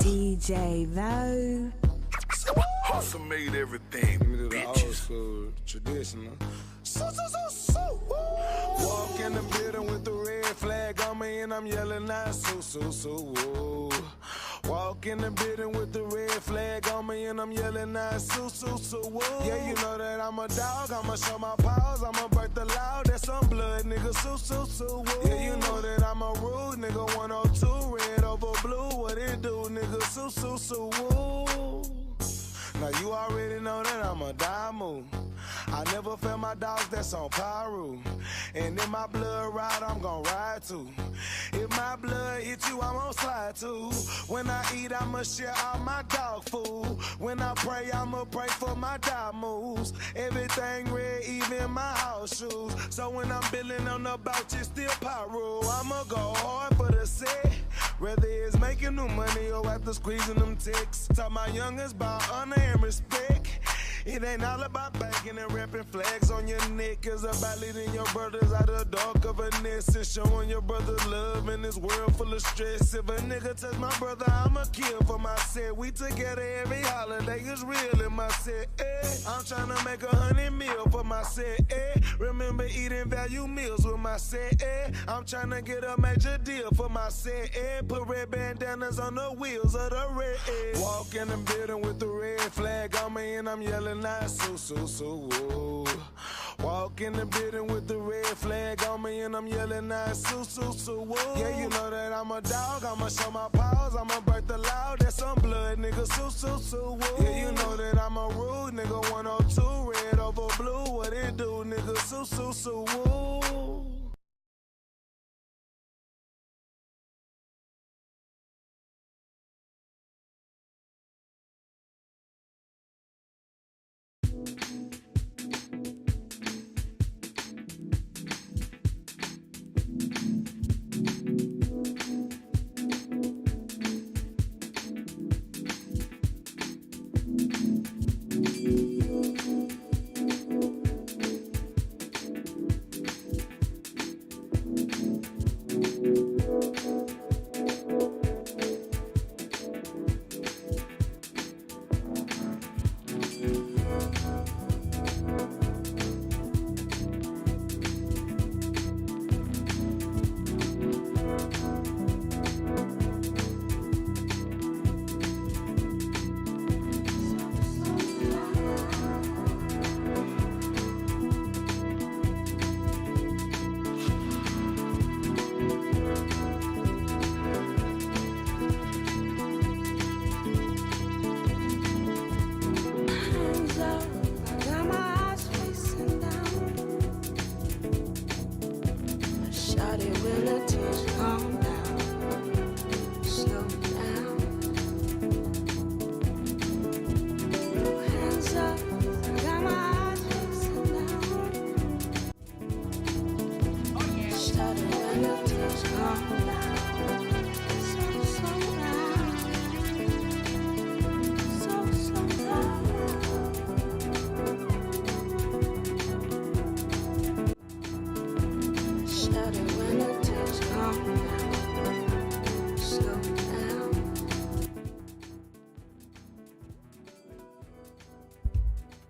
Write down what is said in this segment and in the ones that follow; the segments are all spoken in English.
DJ though. Hustle made everything. Give me the old school, traditional. Walk in the building with the red flag on me and I'm yelling out whoa. Walk in the building with the red flag on me and I'm yelling out whoa. Yeah, you know that I'm a dog, I'ma show my paws, I'ma break the law, that's some blood, nigga, whoa. Yeah, you know that I'm a rude nigga, 102, red over blue, what it do, nigga, whoa. Now you already know that I'm a diamond. I never felt my dogs, that's on Pyro. And if my blood ride, I'm gon' ride too. If my blood hit you, I'm gon' slide too. When I eat, I'ma share all my dog food. When I pray, I'ma pray for my dog moves. Everything red, even my house shoes. So when I'm building on the bout, it's still Pyro. I'ma go hard for the set. Whether it's making new money or after squeezing them ticks. Taught my youngest about honor and respect. It ain't all about banking and repping flags on your neck. It's about leading your brothers out of the dark of a nest and showing your brothers love in this world full of stress. If a nigga touch my brother, I'ma kill for my set. We together every holiday is real in my set. I'm tryna make 100 mil for my set. Remember eating value meals with my set. I'm tryna get a major deal for my set. Put red bandanas on the wheels of the red. Walk in the building with the red flag on me and I'm yelling out whoa. Walk in the building with the red flag on me and I'm yelling out whoa. Yeah, you know that I'm a dog, I'ma show my paws, I'ma break the law, that's some blood, nigga, whoa. Yeah, you know that I'm a rude nigga, 102, red over blue, what it do, nigga, whoa.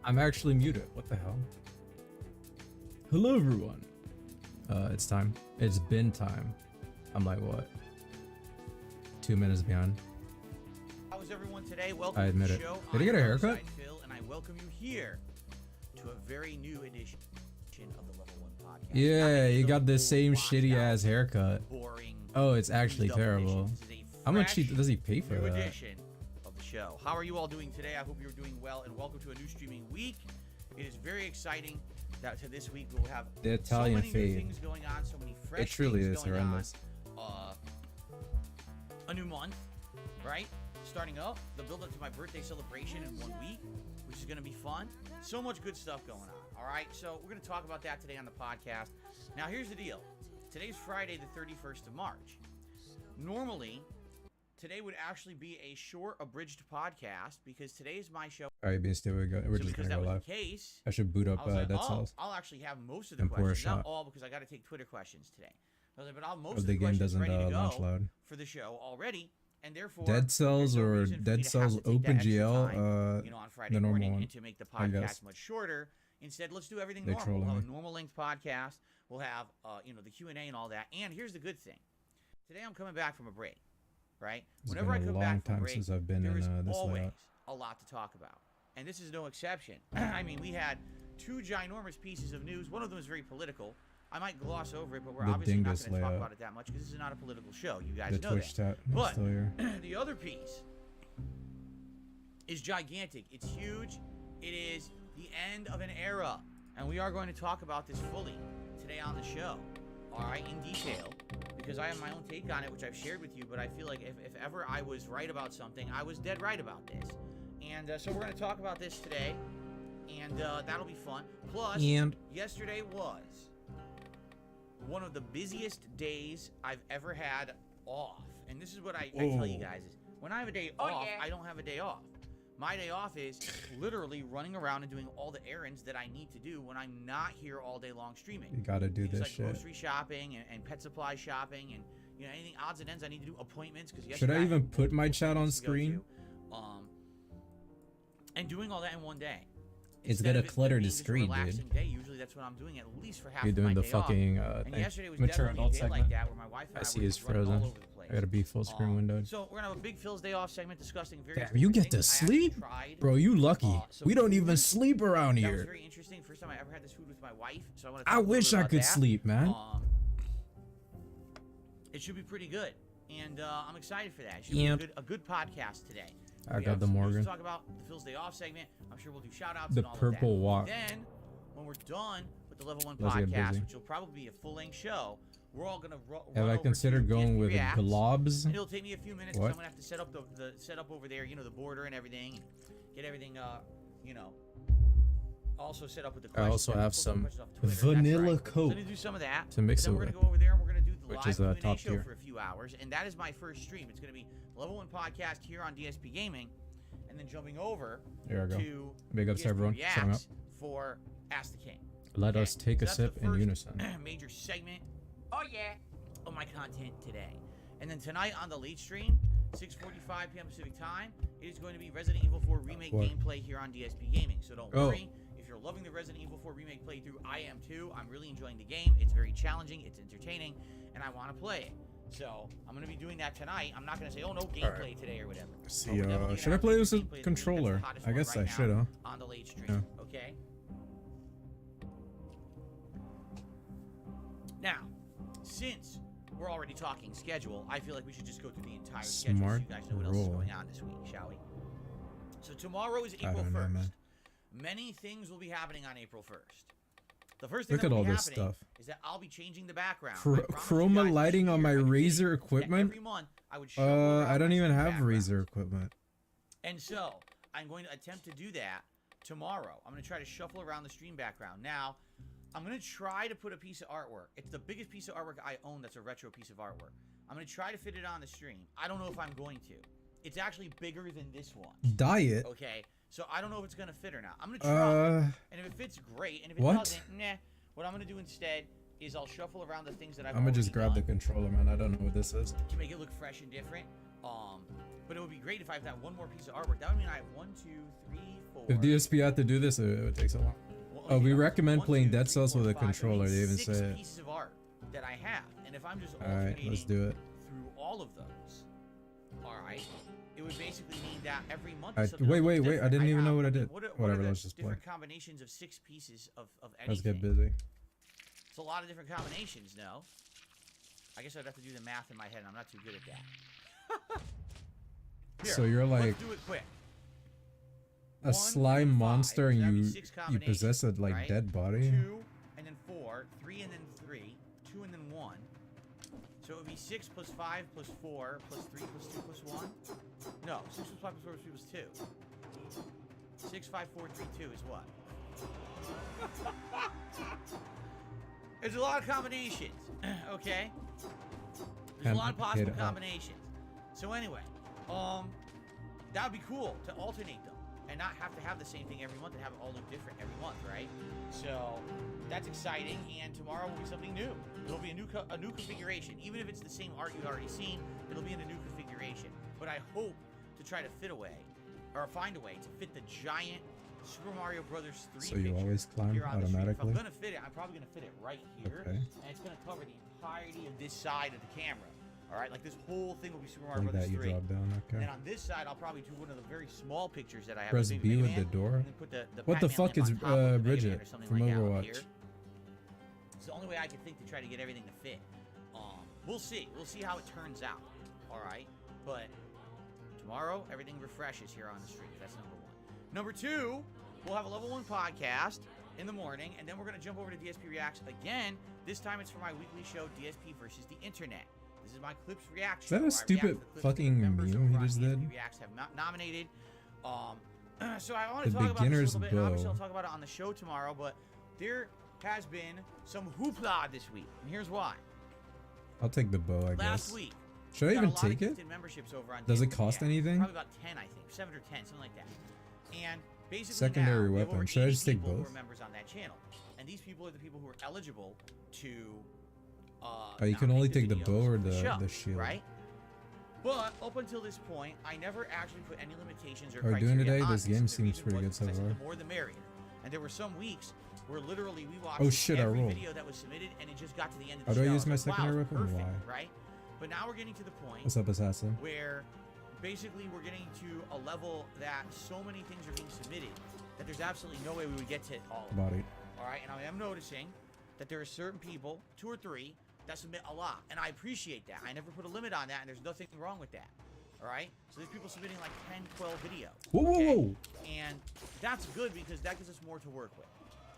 I'm actually muted. What the hell? Hello, everyone. It's time. It's been time. I'm like, what? 2 minutes behind. How's everyone today? Welcome I admit to it. the show. Did he get a haircut? Phil, and I welcome you here to a very new edition of the Level 1 podcast. Yeah, you got the same shitty ass haircut. Boring. Oh, it's actually terrible. How much does he pay for new that? edition of the show. How are you all doing today? I hope you're doing well, and welcome to a new streaming week. It is very exciting that to this week we'll have The Italian so many new fade. things going on, so many fresh It truly things is going horrendous. on. A new month, right? Starting up, the build up to my birthday celebration in 1 week, which is going to be fun. So much good stuff going on. All right, so we're going to talk about that today on the podcast. Now, here's the deal. Today's Friday, the 31st of March. Normally, today would actually be a short, abridged podcast because today's my show. All right, Beastie, we're So just because gonna that go was live. the case, I should boot up I was like, Dead Cells. I'll actually have most of the And pour a questions, not shot. all, because I got to take Twitter questions today. I was like, but I'll have most If of the the game questions doesn't ready to launch go loud. for the show already. And therefore, Dead Cells there's no or reason for me Dead to have Cells to take that extra OpenGL, time, on Friday the normal morning one, and to make the I guess. podcast much shorter. Instead, let's do everything They normal. We'll trolling have a me. normal length podcast. We'll have, the Q&A and all that. And here's the good thing. Today I'm coming back from a break, right? It's Whenever I been a come long back from a time break, since I've been there in is this always layout. a lot to talk about. And this is no exception. I mean, we had 2 ginormous pieces of news. One of them is very political. I might gloss over it, but we're The obviously not dingus going to talk layout. about it that much because this is not a political show. You guys The know Twitch that. chat is But still here. the other piece is gigantic. It's huge. It is the end of an era. And we are going to talk about this fully today on the show. All right, in detail. Because I have my own take on it, which I've shared with you. But I feel like if ever I was right about something, I was dead right about this. And so we're going to talk about this today. And that'll be fun. Plus, yesterday was one of the busiest days I've ever had off. And this is what I tell you guys is when I have a day off, I don't have a day off. My day off is literally running around and doing all the errands that I need to do when I'm not here all day long streaming. You gotta do Things this like shit. grocery shopping and pet supply shopping and anything odds and ends I need to do, appointments. Because Should I even put my chat on screen? And doing all that in one day. It's Instead gonna of it clutter being the just a screen, relaxing dude. day, usually that's what I'm doing at least for half You're of my doing the day off. fucking And yesterday was mature definitely a adult day like segment. that where my wife and I I see were it's just running all frozen. over the place. I gotta be full screen windowed. So we're gonna have a big Phil's Day Off segment discussing various Damn, you different get to things. I actually sleep? tried, Bro, you lucky. some We don't food. even sleep around That was here. very interesting. First time I ever had this food with my wife. So I want to. I wish I could sleep, man. It should be pretty good, and I'm excited for that. It should be a good podcast today. I We got have the some news Morgan. to talk about the Phil's Day Off segment. I'm sure we'll do shout outs The and all purple of that. walk. Then, when we're done with the Level 1 Let's get podcast, busy. which will probably be a full length show, we're all gonna run Have I over considered to going DSP with Reacts, globs? and it'll take me a few minutes. 'Cause What? I'm gonna have to set up the setup over there. The border and everything, and get everything. Also set up with the I questions. also Pull have some some questions off Twitter, that's vanilla right. So Coke I'm gonna do some of that. to mix Then it we're with, gonna go over there and we're gonna do the which live is Q&A top show tier. for a few hours, and that is my first stream. It's gonna be Level 1 podcast here on DSP Gaming, and then jumping over There I go. to Big ups to DSP everyone showing Reacts up. for Ask the King. Let Okay, us take so a that's sip the in first unison. major segment. Oh yeah, of my content today. And then tonight on the late stream, 6:45 p.m. Pacific time, it is going to be Resident Evil 4 Remake What? gameplay here on DSP Gaming. So don't Oh. worry. If you're loving the Resident Evil 4 Remake playthrough, I am too. I'm really enjoying the game. It's very challenging. It's entertaining. And I want to play it. So I'm going to be doing that tonight. I'm not going to say, oh, no gameplay today or whatever. See, But we're definitely gonna should I have play major this with gameplay this week. controller? That's the hottest I one guess right I should, now huh? on the late stream. Yeah. Okay? Now, since we're already talking schedule, I feel like we should just go through the entire schedule so Smart you guys know what else is roll. going on this week, shall we? So tomorrow is I April don't know, 1st. man. Many things will be happening on April 1st. The first thing Look that at will all be this happening stuff. is that I'll be changing the background. I promised you Chroma guys this lighting on year, my I committed Razer that equipment? every month I would shuffle around I don't my even screen have backgrounds. Razer equipment. And so, I'm going to attempt to do that tomorrow. I'm going to try to shuffle around the stream background. Now, I'm going to try to put a piece of artwork. It's the biggest piece of artwork I own that's a retro piece of artwork. I'm going to try to fit it on the stream. I don't know if I'm going to. It's actually bigger than this one. Diet? Okay? So, I don't know if it's going to fit or not. I'm going to try. And if it fits, great. And if it What? doesn't, nah. What I'm going to do instead is I'll shuffle around the things that I've I'm gonna just already grab the done controller, man. I don't know what this is. to make it look fresh and different. But it would be great if I have that one more piece of artwork. That would mean I have 1, 2, 3, 4. If DSP had to do this, it would take so long. Well, Oh, we okay, recommend 1, playing 2, Dead 3, Cells 4, with a 5. That controller. means They even 6 say it. pieces of art that I have, and if I'm just Alright, alternating let's do it. through all of those, all right, it would basically mean that every month. I- something wait, looks wait, wait, I different. didn't even know have- what I did. What are Whatever, the let's just play. different combinations of 6 pieces of anything? Let's get busy. It's a lot of different combinations, no? I guess I'd have to do the math in my head, and I'm not too good at that. Here, So you're like let's do it quick. a 1 slime and 5, monster, and so that'd be you 6 you possess a combinations, like right? dead body. 2 and then 4, 3 and then 3, 2 and then 1. So it would be 6 plus 5 plus 4 plus 3 plus 2 plus 1. No, 6 plus 5 plus 4 plus 3 plus 2. 6, 5, 4, 3, 2 is what? There's a lot of combinations, okay? There's a lot of possible combinations. So anyway, that would be cool to alternate them and not have to have the same thing every month and have it all look different every month, right? So that's exciting, and tomorrow will be something new. It'll be a new configuration. Even if it's the same art you've already seen, it'll be in a new configuration. but I hope to try to find a way to fit the giant Super Mario Brothers 3 So you picture always climb here on the stream. If automatically? I'm gonna fit it, I'm probably gonna fit it right here, Okay. and it's gonna cover the entirety of this side of the camera. All right, like this whole thing will be Super Mario Like Brothers that, you 3. drop down. And Okay. then on this side, I'll probably do one of the very small pictures that I have. Press of B Mega with the Man, door. and then put the What the Pac-Man fuck lamp is on top of the Mega Man Bridget or something from like that up Overwatch? here. It's the only way I can think to try to get everything to fit. We'll see. We'll see how it turns out. All right, but tomorrow everything refreshes here on the stream. That's number one. Number two, we'll have a level 1 podcast in the morning, and then we're gonna jump over to DSP Reacts again. This time it's for my weekly show, DSP versus the Internet. This is my clips reaction. Is that a where I react stupid to the clips fucking that members meme over he on just DSP did? Reacts have nominated. So I want to The talk about this a beginner's little bit, and obviously bow. I'll talk about it on the show tomorrow. But there has been some hoopla this week, and here's why. I'll take the bow, I Last guess. week, Should I we got even a lot of take it? gifted memberships over on Does it DSP cost Reacts. anything? Probably about 10, I think, 7 or 10, something like that. And basically, Secondary now, we have weapon. over Should I 80 just take people who both? are members on that channel, and these people are the people who are eligible to. Oh, you can only nominate take the videos bow or for the show, shield. right? But up until this point, I never actually put any limitations or Are we criteria doing today? on This game And the seems reason pretty was good so because I said far. the more the merrier. And there were some weeks where literally we watched Oh, shit, I every rolled. video that was submitted, and it just got to the end of How the do I show. use my was like, secondary wow, weapon? perfect, Why? right? But now we're getting to the point What's up, assassin? where basically we're getting to a level that so many things are being submitted that there's absolutely no way we would get to all of them. Body. All right, and I am noticing that there are certain people, 2 or 3, that submit a lot, and I appreciate that. I never put a limit on that, and there's nothing wrong with that. All right, so there's people submitting like 10, 12 videos. Whoa, whoa, okay? whoa. And that's good because that gives us more to work with.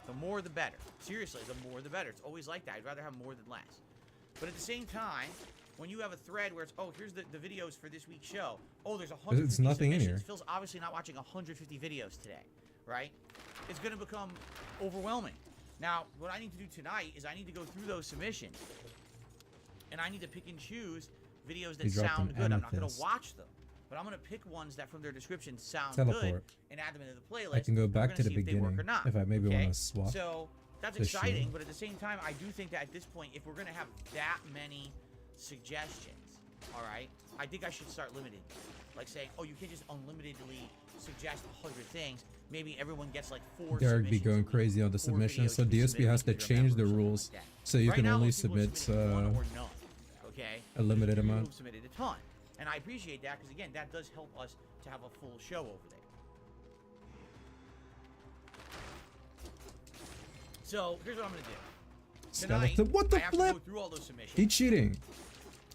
The more, the better. Seriously, the more, the better. It's always like that. I'd rather have more than less. But at the same time, when you have a thread where it's, oh, here's the videos for this week's show. Oh, there's 150 There's nothing in submissions. here. Phil's obviously not watching 150 videos today, right? It's going to become overwhelming. Now, what I need to do tonight is I need to go through those submissions. And I need to pick and choose videos that He dropped sound an good. I'm not going to amethyst. watch them. But I'm going to pick ones that from their description sound Teleport. good and add them into the playlist. I can go and we're back gonna to the see if they work beginning or not, if I maybe okay? want to swap. So that's the exciting, shield. but at the same time, I do think that at this point, if we're going to have that many suggestions, all right, I think I should start limiting. Like saying, oh, you can't just unlimitedly suggest 100 things. Maybe everyone gets like 4 Derek be submissions going a week, crazy on the 4 submissions, videos so you can DSP submit has to because you're a change member the or something rules like that. so you Right can now, only most people have submit submitted 1 or none, okay? a limited There's people amount. who've submitted a ton. And I appreciate that because, again, that does help us to have a full show over there. So here's what I'm gonna do. Tonight, Skeleton. What the I have to flip? go through all those submissions, He cheating.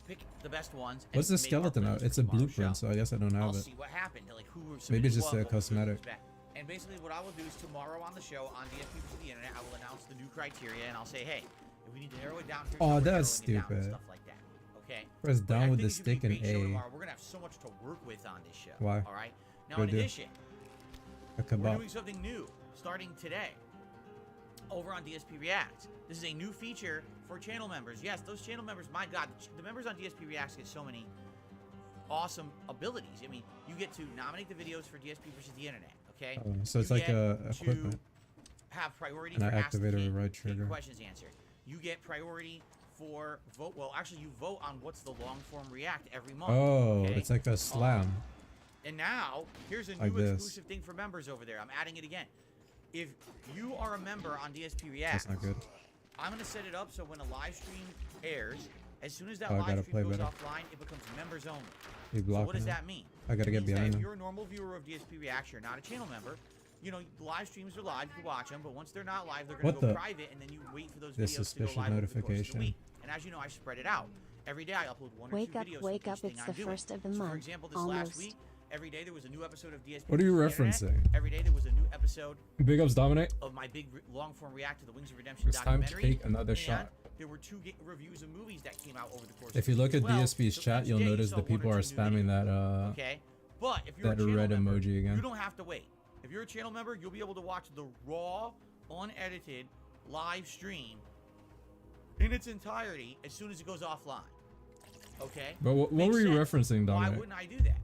pick the best ones. and What's the make our skeleton playlist out? for It's a tomorrow's blueprint, show. so I guess I don't I'll have it. see what happened. Like who Maybe it's submitted just what, a what was good, cosmetic. what was bad. And basically, what I will do is tomorrow on the show on DSP for the Internet, I will announce the new criteria, and I'll say, hey, if we need to narrow it down, here's Oh, how we're that's narrowing it down, and stupid. stuff like that. Okay. Press But I down with think the it's gonna stick be a and great show A. tomorrow. We're gonna have so much to work with on this show. Why? All right. Now, Good in deal. addition, A we're kebab. doing something new starting today over on DSP Reacts. This is a new feature for channel members. Yes, those channel members, my God, the members on DSP Reacts get so many awesome abilities. I mean, you get to nominate the videos for DSP versus the Internet, okay? Oh, so it's You like get a to equipment. have priority And for I Ask the activated the King, right get trigger. questions answered. You get priority for vote. Well, actually, you vote on what's the long form react every month. Oh, okay? it's like a slam. And now, here's a new Like this. exclusive thing for members over there. I'm adding it again. If you are a member on DSP Reacts, That's not good. I'm going to set it up so when a live stream airs, as soon as that Oh, I live gotta stream play goes better. offline, it becomes members only. He's So what blocking does it. that mean? I gotta It get means that behind if him. you're a normal viewer of DSP Reacts, you're not a channel member, you know, live streams are live, you can watch them, but once they're not live, they're going What to go the- private, and then you wait for those This videos to go suspicious live over the course of the notification. week. And as you know, I spread it out. Every day I upload 1 or 2 Wake up, videos. wake for up, each thing it's I'm the doing. first of the So month, for example, this almost. last week, every day there was a new episode of DSP What are you versus the Internet. referencing? Every day there was a new episode Big ups, Dominic. of my big long-form react to the Wings of Redemption It's time to documentary. take another and shot. There were 2 reviews of movies that came out over the course If of you the look week at as well. DSP's So chat, each you'll day you notice saw the 1 or people are 2 new spamming videos. that Okay, but if you're that a channel red member, emoji again. you don't have to wait. If you're a channel member, you'll be able to watch the raw, unedited live stream in its entirety as soon as it goes offline. Okay. But what Makes were you sense. referencing, Why Dominic? wouldn't I do that?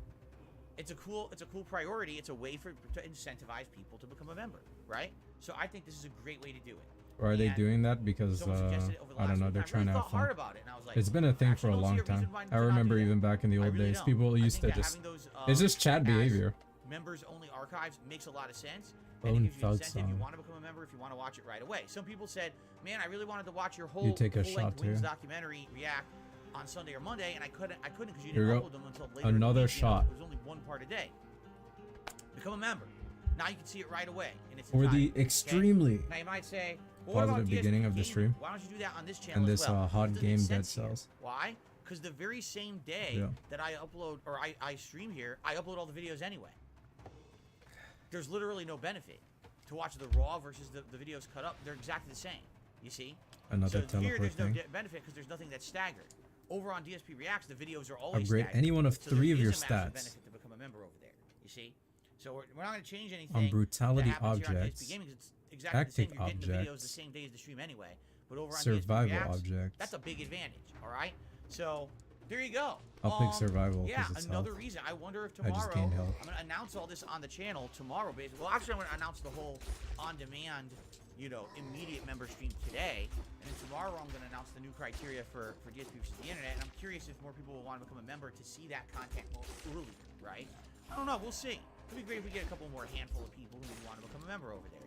It's a cool priority. It's a way to incentivize people to become a member, right? So I think this is a great way to do it. Or are they And doing that because someone suggested it over the I don't last know, week, they're and I trying really to thought have fun. hard about it, and I was like, It's been a thing for a actually don't see long reason time. why I to not do remember that. even back in the I old really days, don't. people I used to think that just. having those, It's just chat as behavior. members only archives makes a lot of sense. Bone And it gives you Thug incentive. You song. want to become a member if you want to watch it right away. Some people said, man, I really wanted to watch your whole You take a full-length shot, Wings too. documentary react on Sunday or Monday, and I couldn't because you Here didn't you go. upload them until later. in the Another week, you know? shot. It was only one part a day. Become a member. Now you can see it right away in its For the entirety, okay? extremely Now you might say, well, what about positive DSP beginning of the Gaming? stream Why don't you do that on this channel and as this well? hot It doesn't game make Dead sense here. Cells. Why? Because the very same day Yeah. that I upload or I stream here, I upload all the videos anyway. There's literally no benefit to watch the raw versus the videos cut up. They're exactly the same. You see? Another So here teleport there's no thing. benefit because there's nothing that's staggered. Over on DSP Reacts, the videos are always Upgrade staggered. any one of So 3 there of your is a massive stats. benefit to become a member over there. You see? So we're not going to change anything. On brutality that happens here on objects, DSP Gaming, 'cause it's exactly tactic the same. You're getting the videos the objects, same day as the stream anyway. But over on survival DSP Reacts, objects. that's a big advantage. All right. So there you go. I'll pick survival Yeah, 'cause it's another health. reason. I wonder if I just tomorrow gained health. I'm gonna announce all this on the channel tomorrow. Basically, well, actually, I'm gonna announce the whole on-demand, immediate member stream today, and then tomorrow I'm gonna announce the new criteria for DSP versus the internet. And I'm curious if more people will want to become a member to see that content more earlier, right? I don't know. We'll see. It'd be great if we get a couple more handful of people who want to become a member over there.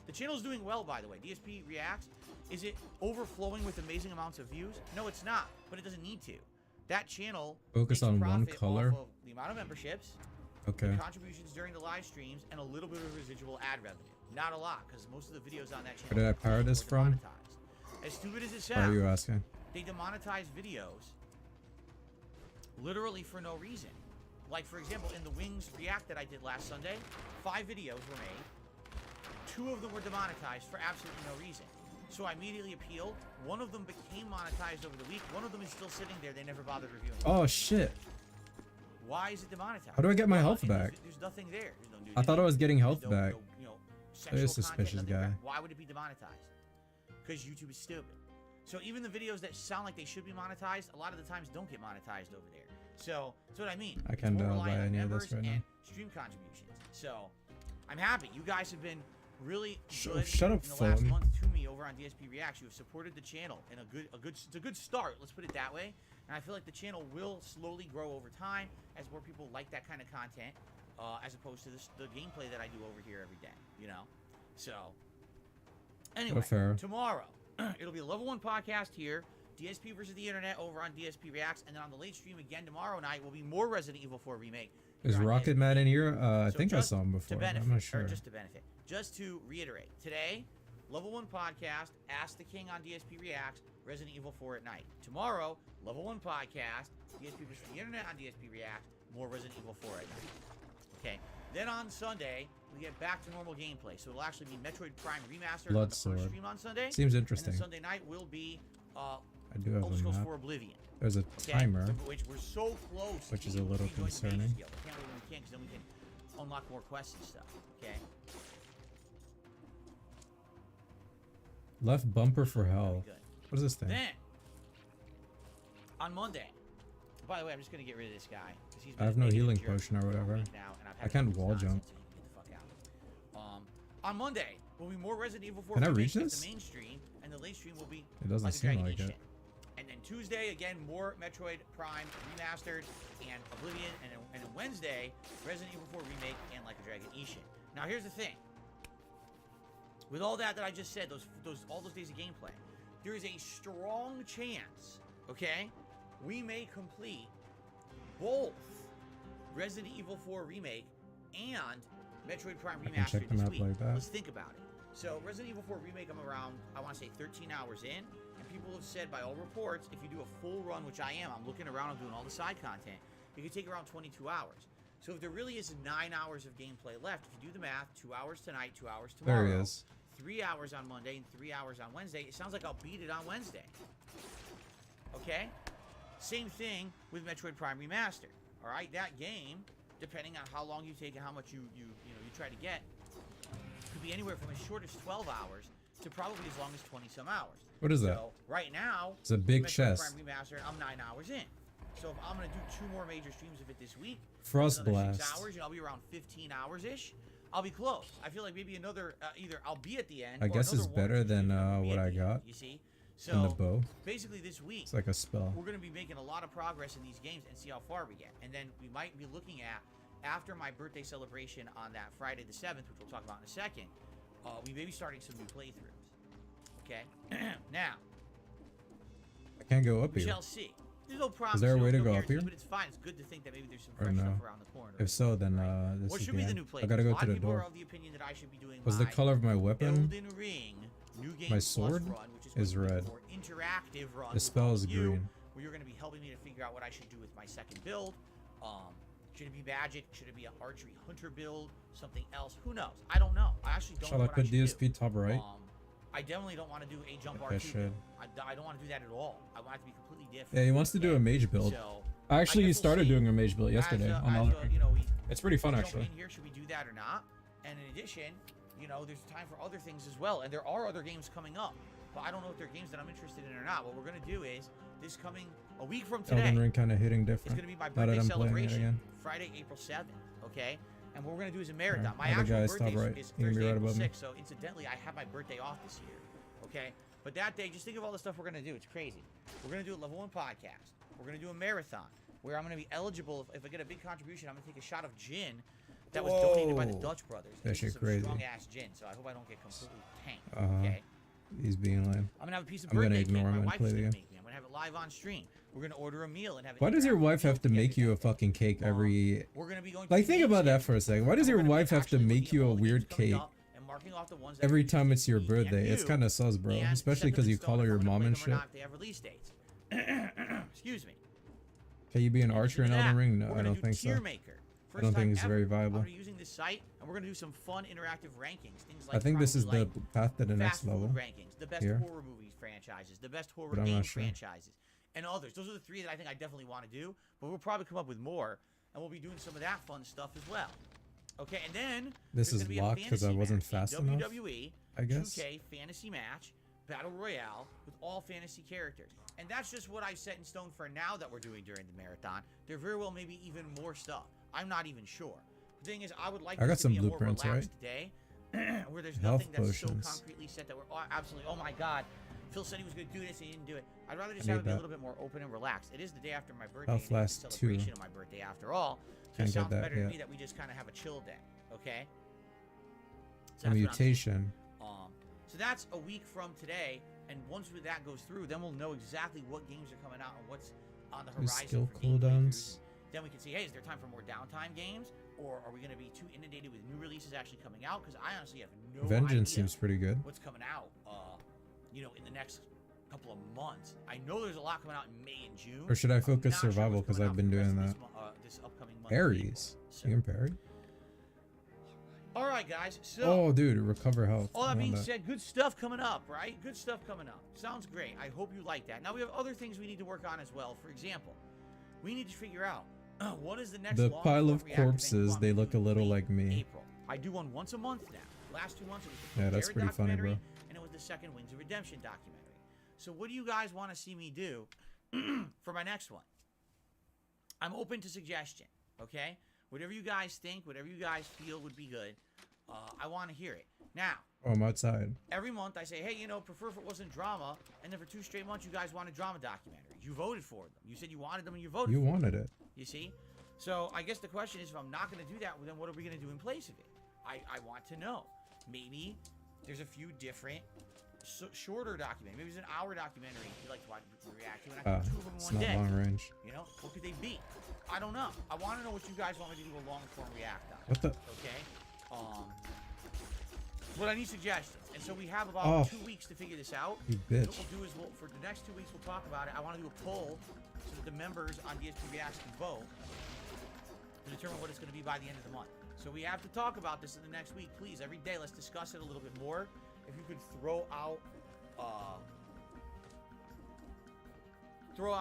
The channel's doing well, by the way. DSP Reacts. Is it overflowing with amazing amounts of views? No, it's not. But it doesn't need to. That channel Focus makes on one profit color. off of the amount of memberships, Okay. contributions during the live streams, and a little bit of residual ad revenue. Not a lot, because most of the videos on that channel Where did I pirate this are from? demonetized. As stupid as it Why are you sounds, asking? they demonetize videos literally for no reason. Like, for example, in the Wings React that I did last Sunday, 5 videos were made. 2 of them were demonetized for absolutely no reason. So I immediately appealed. One of them became monetized over the week. One of them is still sitting there. They never bothered reviewing it. Oh shit. Why is it demonetized? How do I get my Well, health and back? There's nothing there. There's no nudity. I thought I was getting health There's no, back. sexual There's a suspicious content, nothing. guy. Why would it be demonetized? Because YouTube is stupid. So even the videos that sound like they should be monetized, a lot of the times don't get monetized over there. So that's what I mean. I It's can't more buy reliant on any of members this right now. and stream contributions. So I'm happy. You guys have been really Shut good up, in the last phone. month to me over on DSP Reacts. You have supported the channel in it's a good start. Let's put it that way. And I feel like the channel will slowly grow over time as more people like that kind of content, as opposed to the gameplay that I do over here every day. So anyway, fair. tomorrow it'll be a level 1 podcast here. DSP versus the internet over on DSP Reacts, and then on the late stream again tomorrow night will be more Resident Evil 4 remake. Is here on Rocket DSP. Man in here? I So think I just saw him to before. benefit, I'm not sure. Or just to benefit. Just to reiterate, today, Level 1 podcast, Ask the King on DSP Reacts, Resident Evil 4 at night. Tomorrow, Level 1 podcast, DSP versus the internet on DSP Reacts, more Resident Evil 4 at night. Okay. Then on Sunday, we get back to normal gameplay. So it'll actually be Metroid Prime Remastered on the first Bloodsword. stream on Sunday. Seems And interesting. then Sunday night will be I do have Elder a Scrolls map. 4 Oblivion. There's a Okay? timer. So, which we're so close. Which to is a little rejoining the Mages concerning. Guild. I can't wait when we can, because then we can unlock more quests and stuff. Okay. Left bumper for Very hell. good. What is this thing? Then on Monday. By the way, I'm just gonna get rid of this guy because he's. I have been no making a healing jerk potion or for a whatever. week now, and I've had I can't enough of his wall jump. nonsense, so he can get the fuck out. On Monday will be more Resident Evil 4. Can I remake reach at this? The main stream and the late stream will be. It doesn't like a seem Dragon like Age it. shit. And then Tuesday again more Metroid Prime Remastered and Oblivion, and then Wednesday Resident Evil 4 remake and Like a Dragon Ishin. Now here's the thing. With all that I just said, all those days of gameplay, there is a strong chance, okay, we may complete both Resident Evil 4 remake and Metroid Prime I can check Remastered the this map week. like that. Let's think about it. So Resident Evil 4 remake, I'm around, I want to say 13 hours in, and people have said by all reports, if you do a full run, which I am, I'm looking around, I'm doing all the side content, it could take around 22 hours. So if there really is 9 hours of gameplay left, if you do the math, 2 hours tonight, 2 hours tomorrow, There he is. 3 hours on Monday and 3 hours on Wednesday, it sounds like I'll beat it on Wednesday. Okay? Same thing with Metroid Prime Remastered. All right, that game, depending on how long you take and how much you try to get, could be anywhere from as short as 12 hours to probably as long as 20 some hours. What is that? So right now, It's a big Metroid chest. Prime Remastered, I'm 9 hours in. So if I'm gonna do 2 more major streams of it this week, Frost another 6 Blast. hours, I'll be around 15 hours ish. I'll be close. I feel like maybe another either I'll be at the end. I or guess it's another one or better two than streams will be what at I the got. end, you see? So In the bow. basically this week It's like a spell. we're going to be making a lot of progress in these games and see how far we get. And then we might be looking at, after my birthday celebration on that Friday the 7th, which we'll talk about in a second, we may be starting some new playthroughs. Okay? Now, I can't go up we here. shall see. There's no promise. there a way to no go up guarantees, here? But it's fine. It's good to think that maybe there's some Or fresh no? stuff around the corner. If so, then this What is should the be the end. new playthroughs? I gotta A go lot to of the people are door. of the opinion that I should be doing Was the my color of my weapon? Elden Ring New Game My Plus sword run, which is going to be red. a more interactive run. The with spell all is of you, green. Where you're going to be helping me to figure out what I should do with my second build. Should it be magic? Should it be an archery hunter build? Something else? Who knows? I don't know. I actually don't Shall know I what put I should DSP do. top right? I definitely don't want to do a jump Okay, R2 should. build. I don't want to do that at all. I want it to be completely different. Yeah, he wants to do a mage build. So, I actually guess we'll started see. doing a mage build yesterday on Elden Ring. you know, It's pretty fun jump actually. in here, should we do that or not? And in addition, you know, there's time for other things as well, and there are other games coming up, but I don't know if they're games that I'm interested in or not. What we're gonna do is this coming a week from today. Elden Ring kind of hitting It's different. gonna be my Now that birthday I'm playing it celebration, again. Friday, April 7th. Okay, and what we're gonna do is a marathon. Alright, My other actual guys, top birthday right. is You can be Thursday, right April above me. 6th. So incidentally, I have my birthday off this year. Okay, but that day, just think of all the stuff we're gonna do. It's crazy. We're gonna do a level 1 podcast. We're gonna do a marathon where I'm gonna be eligible. If I get a big contribution, I'm gonna take a shot of gin that was donated by the Whoa. Dutch brothers. That This shit is some crazy. strong ass gin, so I hope I don't get completely tanked. Uh-huh. Okay. He's being lame. I'm gonna have a piece of I'm gonna birthday ignore cake. him My and wife's play gonna the make game. me. I'm gonna have it live on stream. We're gonna order a meal and have it. Why does your interactive wife have to together make you a that day. fucking cake every... We're gonna be going Like, to think the about games that for a second. Why does and your we're gonna be wife have to actually make looking you at a all the weird games coming cake up and marking off the ones that every are time it's your interested in birthday? me It's and kind of sus, bro. and Especially set them because in you stone call her if your I'm gonna mom play and them or shit. not if they have release dates. Excuse me. Can you be an archer in After Elden that, Ring? we're No, I gonna don't do think so. Tier Maker. I don't First think time it's very ever, viable. I'm gonna be using this site, and we're gonna do some fun interactive rankings. Things like I think this is probably the like path to the next fast food level. rankings, the best here. horror movie franchises, the best horror But I'm game not sure. franchises, and others. Those are the 3 that I think I definitely want to do, but we'll probably come up with more, and we'll be doing some of that fun stuff as well. Okay, and then This there's is gonna be a locked 'cause I fantasy wasn't match, a fast enough, WWE I guess. 2K fantasy match, battle royale with all fantasy characters, and that's just what I set in stone for now that we're doing during the marathon. There very well may be even more stuff. I'm not even sure. The thing is, I would like I got this to some be a more blueprints, relaxed day, where there's Health nothing that's potions. so concretely set that we're absolutely. Oh my God, Phil said he was going to do this, and he didn't do it. I'd rather just I have it need be a that. little bit more open and relaxed. It is the day after my birthday. Health and it's lasts a 2. celebration of my birthday after all. So Can't it get sounds that better to yet. me that we just kind of have a chill day. Okay. A So that's what I'm thinking. mutation. So that's a week from today, and once that goes through, then we'll know exactly what games are coming out and what's on the horizon skill for game cooldowns. playthroughs. Then we can see, hey, is there time for more downtime games, or are we going to be too inundated with new releases actually coming out? Because I honestly have no Vengeance idea seems pretty good. what's coming out. You know, in the next couple of months. I know there's a lot coming out in May and June. Or should I I'm focus not sure survival what's because coming I've out been for the doing rest that. of this upcoming month. Aries. So, You can parry? all right, guys. So. Oh, dude, recover health. All I that want being said, good stuff coming up, right? Good stuff coming up. Sounds great. I hope you like that. Now, we have other things we need to work on as well. For example, we need to figure out what is the next The long pile form of reactive corpses, thing we they want look to a do little in like me. April. I do one once a month now. Last 2 months it was the Yeah, that's Jared pretty funny, documentary, bro. and it was the second Wings of Redemption documentary. So what do you guys want to see me do for my next one? I'm open to suggestion, okay? Whatever you guys think, whatever you guys feel would be good, I want to hear it. Now, Oh, I'm outside. every month I say, hey, you know, prefer if it wasn't drama, and then for 2 straight months you guys wanted drama documentaries. You voted for them. You said you wanted them and you voted You for them. wanted it. You see? So I guess the question is, if I'm not going to do that, well, then what are we going to do in place of it? I want to know. Maybe there's a few different shorter documentaries. Maybe it's an hour documentary you'd like to watch, react to, and I can do 2 of them in It's one not day. long range. You know, what could they be? I don't know. I want to know what you guys want me to do a long form react on. What the? Okay. But I need suggestions, and so we have about 2 weeks to figure this out. You What bitch. we'll do is, for the next 2 weeks, we'll talk about it. I want to do a poll so that the members on DSP Reacts can vote to determine what it's going to be by the end of the month. So we have to talk about this in the next week, please. Every day, let's discuss it a little bit more. If you could throw out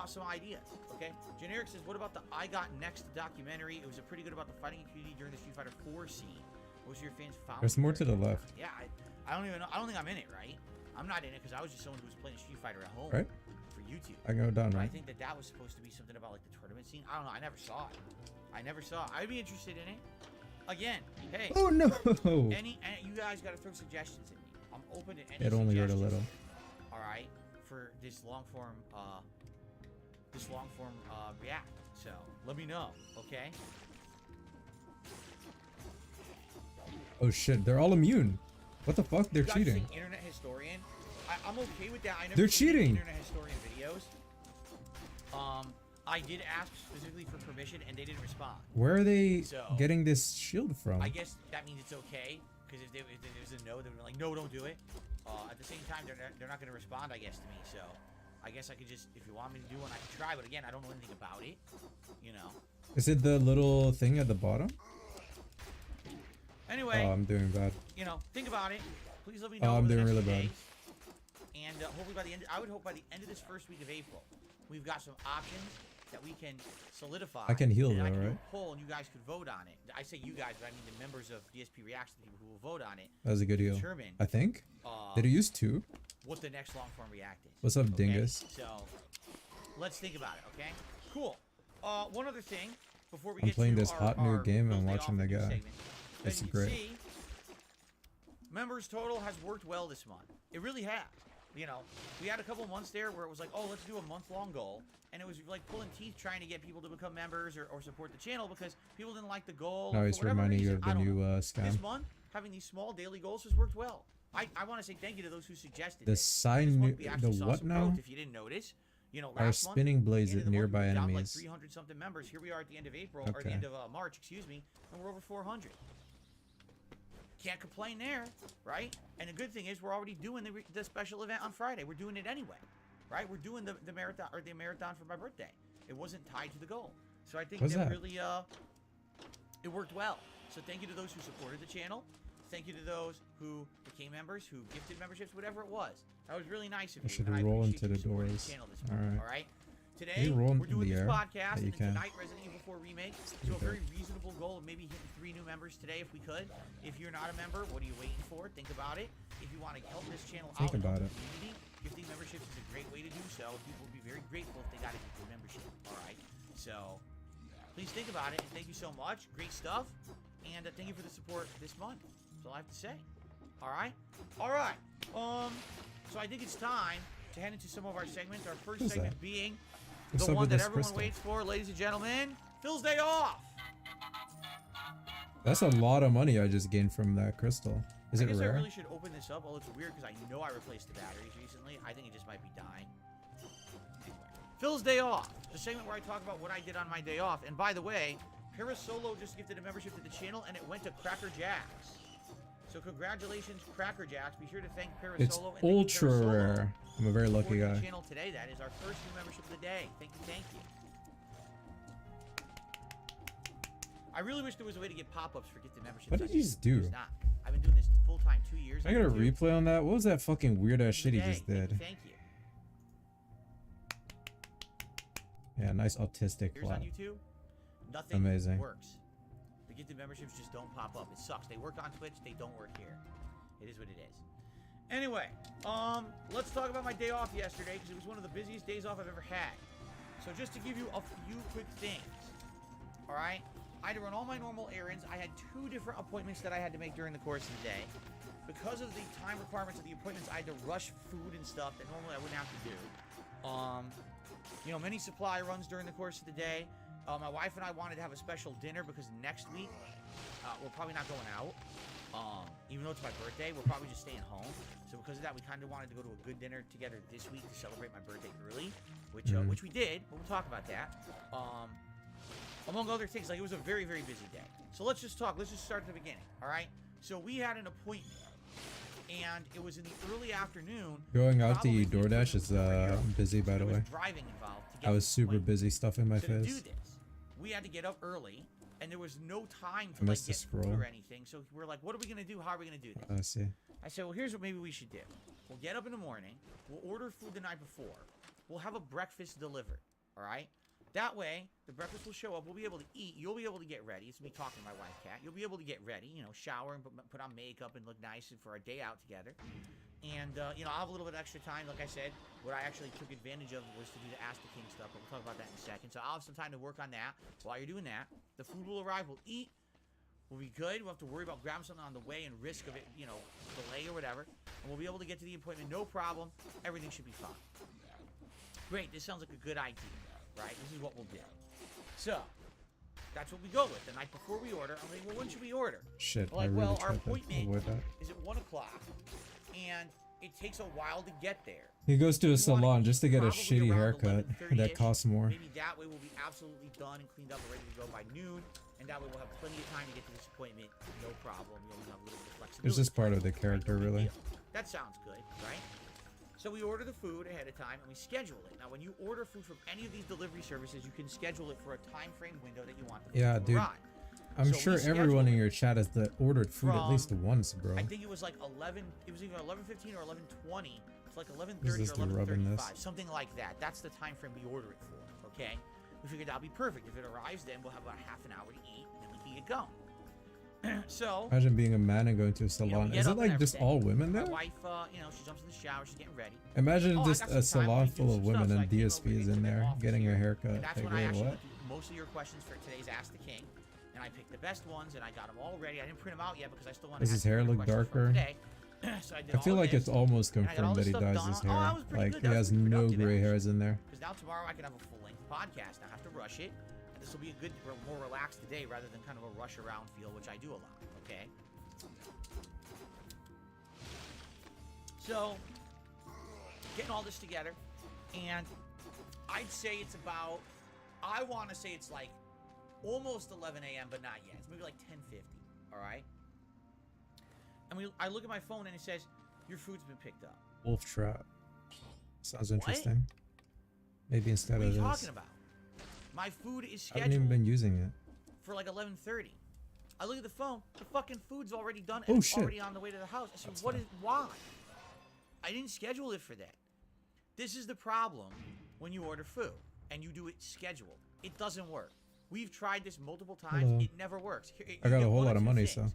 some ideas, okay? Generic says, what about the I Got Next documentary? It was a pretty good about the fighting community during the Street Fighter 4 scene. What was your fans found? There's more to the left. Yeah, I don't even know. I don't think I'm in it, right? I'm not in it because I was just someone who was playing Street Fighter at home Right? for YouTube. I can go down, But I right? think that was supposed to be something about like the tournament scene. I don't know. I never saw it. I'd be interested in it. again, hey. Oh no! Any you guys got to throw suggestions at me. I'm open to any It only hurt a suggestions, little. all right, for this long form react. So let me know, okay? Oh shit, they're all immune. What the fuck? They're You guys cheating. think Internet Historian. I'm okay with that. I never They're seen any cheating. Internet Historian videos. I did ask specifically for permission, and they didn't respond. Where are they So, getting this shield from? I guess that means it's okay, because if there was a no, they would be like, no, don't do it. At the same time, they're not going to respond, I guess, to me. So, I guess I could just, if you want me to do one, I can try. But again, I don't know anything about it. You know. Is it the little thing at the bottom? Anyway, Oh, I'm doing bad. you know, think about it. Please let me know. I'm over the doing next really few bad. days. And hopefully by the end, I would hope by the end of this first week of April, we've got some options that we can solidify. I can heal and I though, can do right? a poll, and you guys could vote on it. I say you guys, but I mean the members of DSP Reacts, the people who will vote on it. That was a good heal. Determine I think. uh, Did it use 2? what the next long form react is. What's up, okay? dingus? So let's think about it. Okay. Cool. One other thing before we I'm get playing to this hot new our game and Thursday watching offer the news guy. segment, as It's you can great. see, members total has worked well this month. It really has. You know, we had a couple months there where it was like, oh, let's do a month-long goal. And it was like pulling teeth trying to get people to become members or support the channel because people didn't like the goal. Now for he's whatever reminding you reason. of the I don't new know. scam. This month, having these small daily goals has worked well. I want to say thank you to those who suggested The it. This sign, month we the actually saw what some now? growth, if you didn't notice. You know, Are last month, spinning blades end at of the month, nearby we were down to enemies. like 300 something members. Here we are at the end of April, or the Okay. end of March, excuse me, and we're over 400. Can't complain there, right? And the good thing is we're already doing the special event on Friday. We're doing it anyway, right? We're doing the marathon or the marathon for my birthday. It wasn't tied to the goal, so I think What's that that? really it worked well. So thank you to those who supported the channel. Thank you to those who became members, who gifted memberships, whatever it was. That was really nice of I you. should and I roll appreciate into you the supporting doors. The channel this All month, right. all right? Today, Can you roll we're in doing the this air? podcast, Yeah, and you then can. tonight, Resident Evil 4 Remake. So a very reasonable goal of maybe hitting 3 new members today if we could. If you're not a member, what are you waiting for? Think about it. If you want to help this channel Think out and help about the it. community, gifting memberships is a great way to do so. People will be very grateful if they got a gift membership, all right? So please think about it, and thank you so much. Great stuff. And thank you for the support this month. That's all I have to say. All right? All right. So I think it's time to head into some of our segments. Our first Who's segment that? being What's the up one with that this everyone crystal? waits for, ladies and gentlemen. Phil's Day Off. That's a lot of money I just gained from that crystal. Is I it guess rare? I really should open this up. Well, it's weird because I know I replaced the batteries recently. I think it just might be dying. Anyway. Phil's Day Off. The segment where I talk about what I did on my day off. And by the way, Parasolo just gifted a membership to the channel, and it went to Cracker Jacks. So congratulations, Cracker Jacks. Be sure to thank Parasolo. It's and thank you, ultra Parasolo, rare. I'm a very for lucky supporting the guy. channel today. That is our first new membership of the day. Thank you, thank you. I really wish there was a way to get pop-ups for gifted memberships. What did you just do? There's not. I've been doing this full-time 2 years. I got a do replay on that. What was that fucking weird ass shit he today. just did? Thank you. Yeah, nice autistic Here's plot. on YouTube. Nothing Amazing. works. The gifted memberships just don't pop up. It sucks. They work on Twitch. They don't work here. It is what it is. Anyway, let's talk about my day off yesterday because it was one of the busiest days off I've ever had. So just to give you a few quick things. All right? I had to run all my normal errands. I had 2 different appointments that I had to make during the course of the day. Because of the time requirements of the appointments, I had to rush food and stuff that normally I wouldn't have to do. You know, many supply runs during the course of the day. My wife and I wanted to have a special dinner because next week we're probably not going out. Even though it's my birthday, we're probably just staying home. So because of that, we kind of wanted to go to a good dinner together this week to celebrate my birthday early, which we did. But we'll talk about that. Among other things, like it was a very, very busy day. So let's just talk. Let's just start at the beginning. All right. So we had an appointment, and it was in the early afternoon. Going out to probably eat DoorDash is busy, by the there was way. driving involved to get I was to the super appointment. busy stuffing my So to do face. this, we had to get up early, and there was no time I to like missed the get food scroll. or anything. So we're like, what are we gonna do? How are we gonna do this? I see. I said, well, here's what maybe we should do. We'll get up in the morning. We'll order food the night before. We'll have a breakfast delivered. All right. That way, the breakfast will show up. We'll be able to eat. You'll be able to get ready. It's me talking to my wife, Kat. You'll be able to get ready. You know, shower and put on makeup and look nice for our day out together. And, you know, I'll have a little bit of extra time. Like I said, what I actually took advantage of was to do the Ask the King stuff. But we'll talk about that in a second. So I'll have some time to work on that. While you're doing that, the food will arrive. We'll eat. We'll be good. We'll have to worry about grabbing something on the way and risk of it, you know, delay or whatever. And we'll be able to get to the appointment, no problem. Everything should be fine. Great, this sounds like a good idea, right? This is what we'll do. So, that's what we go with. The night before we order, I'm like, well, when should we order? Shit, We're I like, really well, our tried to appointment avoid that. is at 1 o'clock, and it takes a while to get there. He goes to a You wanna salon eat just to get a probably shitty around haircut 11:30-ish. that costs more. Maybe that way we'll be absolutely done and cleaned up and ready to go by noon, and that way we'll have plenty of time to get to this appointment, no problem. You'll have a little bit of flexibility. It's just part of the character, No big really. deal. That sounds good, right? So we order the food ahead of time and we schedule it. Now, when you order food from any of these delivery services, you can schedule it for a time frame window that you want the food Yeah, to dude. arrive. I'm So sure we everyone in scheduled your chat has ordered food at least from- once, bro. I think it was like 11. It was either 11:15 or 11:20. It's like 11:30 Is this or the rubbing this? 11:35, something like that. That's the time frame we order it for. Okay, we figured that'll be perfect. If it arrives, then we'll have about half an hour to eat, and then we can get going. So, Imagine being a man and going to a we salon. get Is it up and like just everything. all women my there? wife, you know, she jumps in the shower, she's getting ready. Imagine Oh, I just got a some time, salon let me do full of some women stuff. So I and came over DSPs to in the there office getting here, a haircut. And that's Like, when I wait, actually what? went through most of your questions for today's Ask the King. And I picked the best ones, and I got them all ready. I didn't print them out yet because I still want to. Does his hair look darker? So I did I feel all like this, it's almost and I got all confirmed that this he stuff dyes done. his Oh, that hair. was pretty Like, good. he That has was pretty no productive, gray actually. hairs in there. Because now tomorrow I can have a full-length podcast. I have to rush it. And this will be a good, more relaxed day rather than kind of a rush around feel, which I do a lot. Okay. So, getting all this together, and I'd say it's about. I want to say it's like almost 11 a.m., but not yet. It's maybe like 10:50. All right. And I look at my phone and it says your food's been picked up. Wolf trap. Sounds What? interesting. Maybe instead What are of you this. talking about? My food is I haven't even scheduled been using it. for like 11:30. I look at the phone. The fucking food's already done Oh, and it's shit. already on the way to the house. I said, That's "What fine. is why? I didn't schedule it for that." This is the problem when you order food and you do it scheduled. It doesn't work. We've tried this multiple times. Hello. It never works. Here, I you got a get whole one lot of two money, things. so.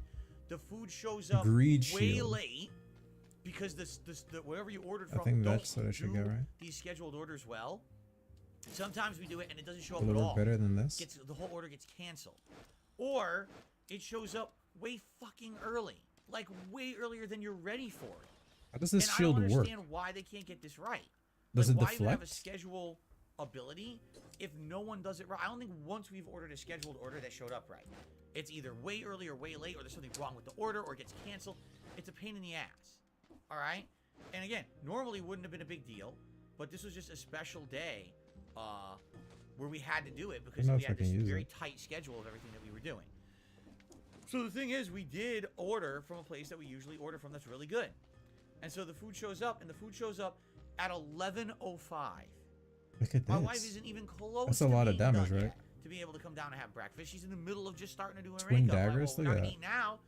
The food shows up Greed way shield. late because the whatever you ordered I from think don't that's what I should do get, right? these scheduled orders well. Sometimes we do it and it doesn't show up Will it at work all. better than this? The whole order gets canceled, or it shows up way fucking early, like way earlier than you're ready for it. How does this And shield I don't work? understand why they can't get this right. Does Like, it why even have a deflect? schedule ability if no one does it right? I don't think once we've ordered a scheduled order that showed up right. It's either way early or way late, or there's something wrong with the order, or it gets canceled. It's a pain in the ass. All right? And again, normally wouldn't have been a big deal, but this was just a special day where we had to do it because know we if I had can this use very it. tight schedule of everything that we were doing. So the thing is, we did order from a place that we usually order from that's really good. And so the food shows up, and the food shows up at 11:05. Look at My wife this. isn't even close. That's a to lot of being damage, done right? yet to be able to come down and have breakfast. She's in the middle of just starting to do her Twin makeup. I'm like, daggers? well, we're Look not at gonna that. eat now.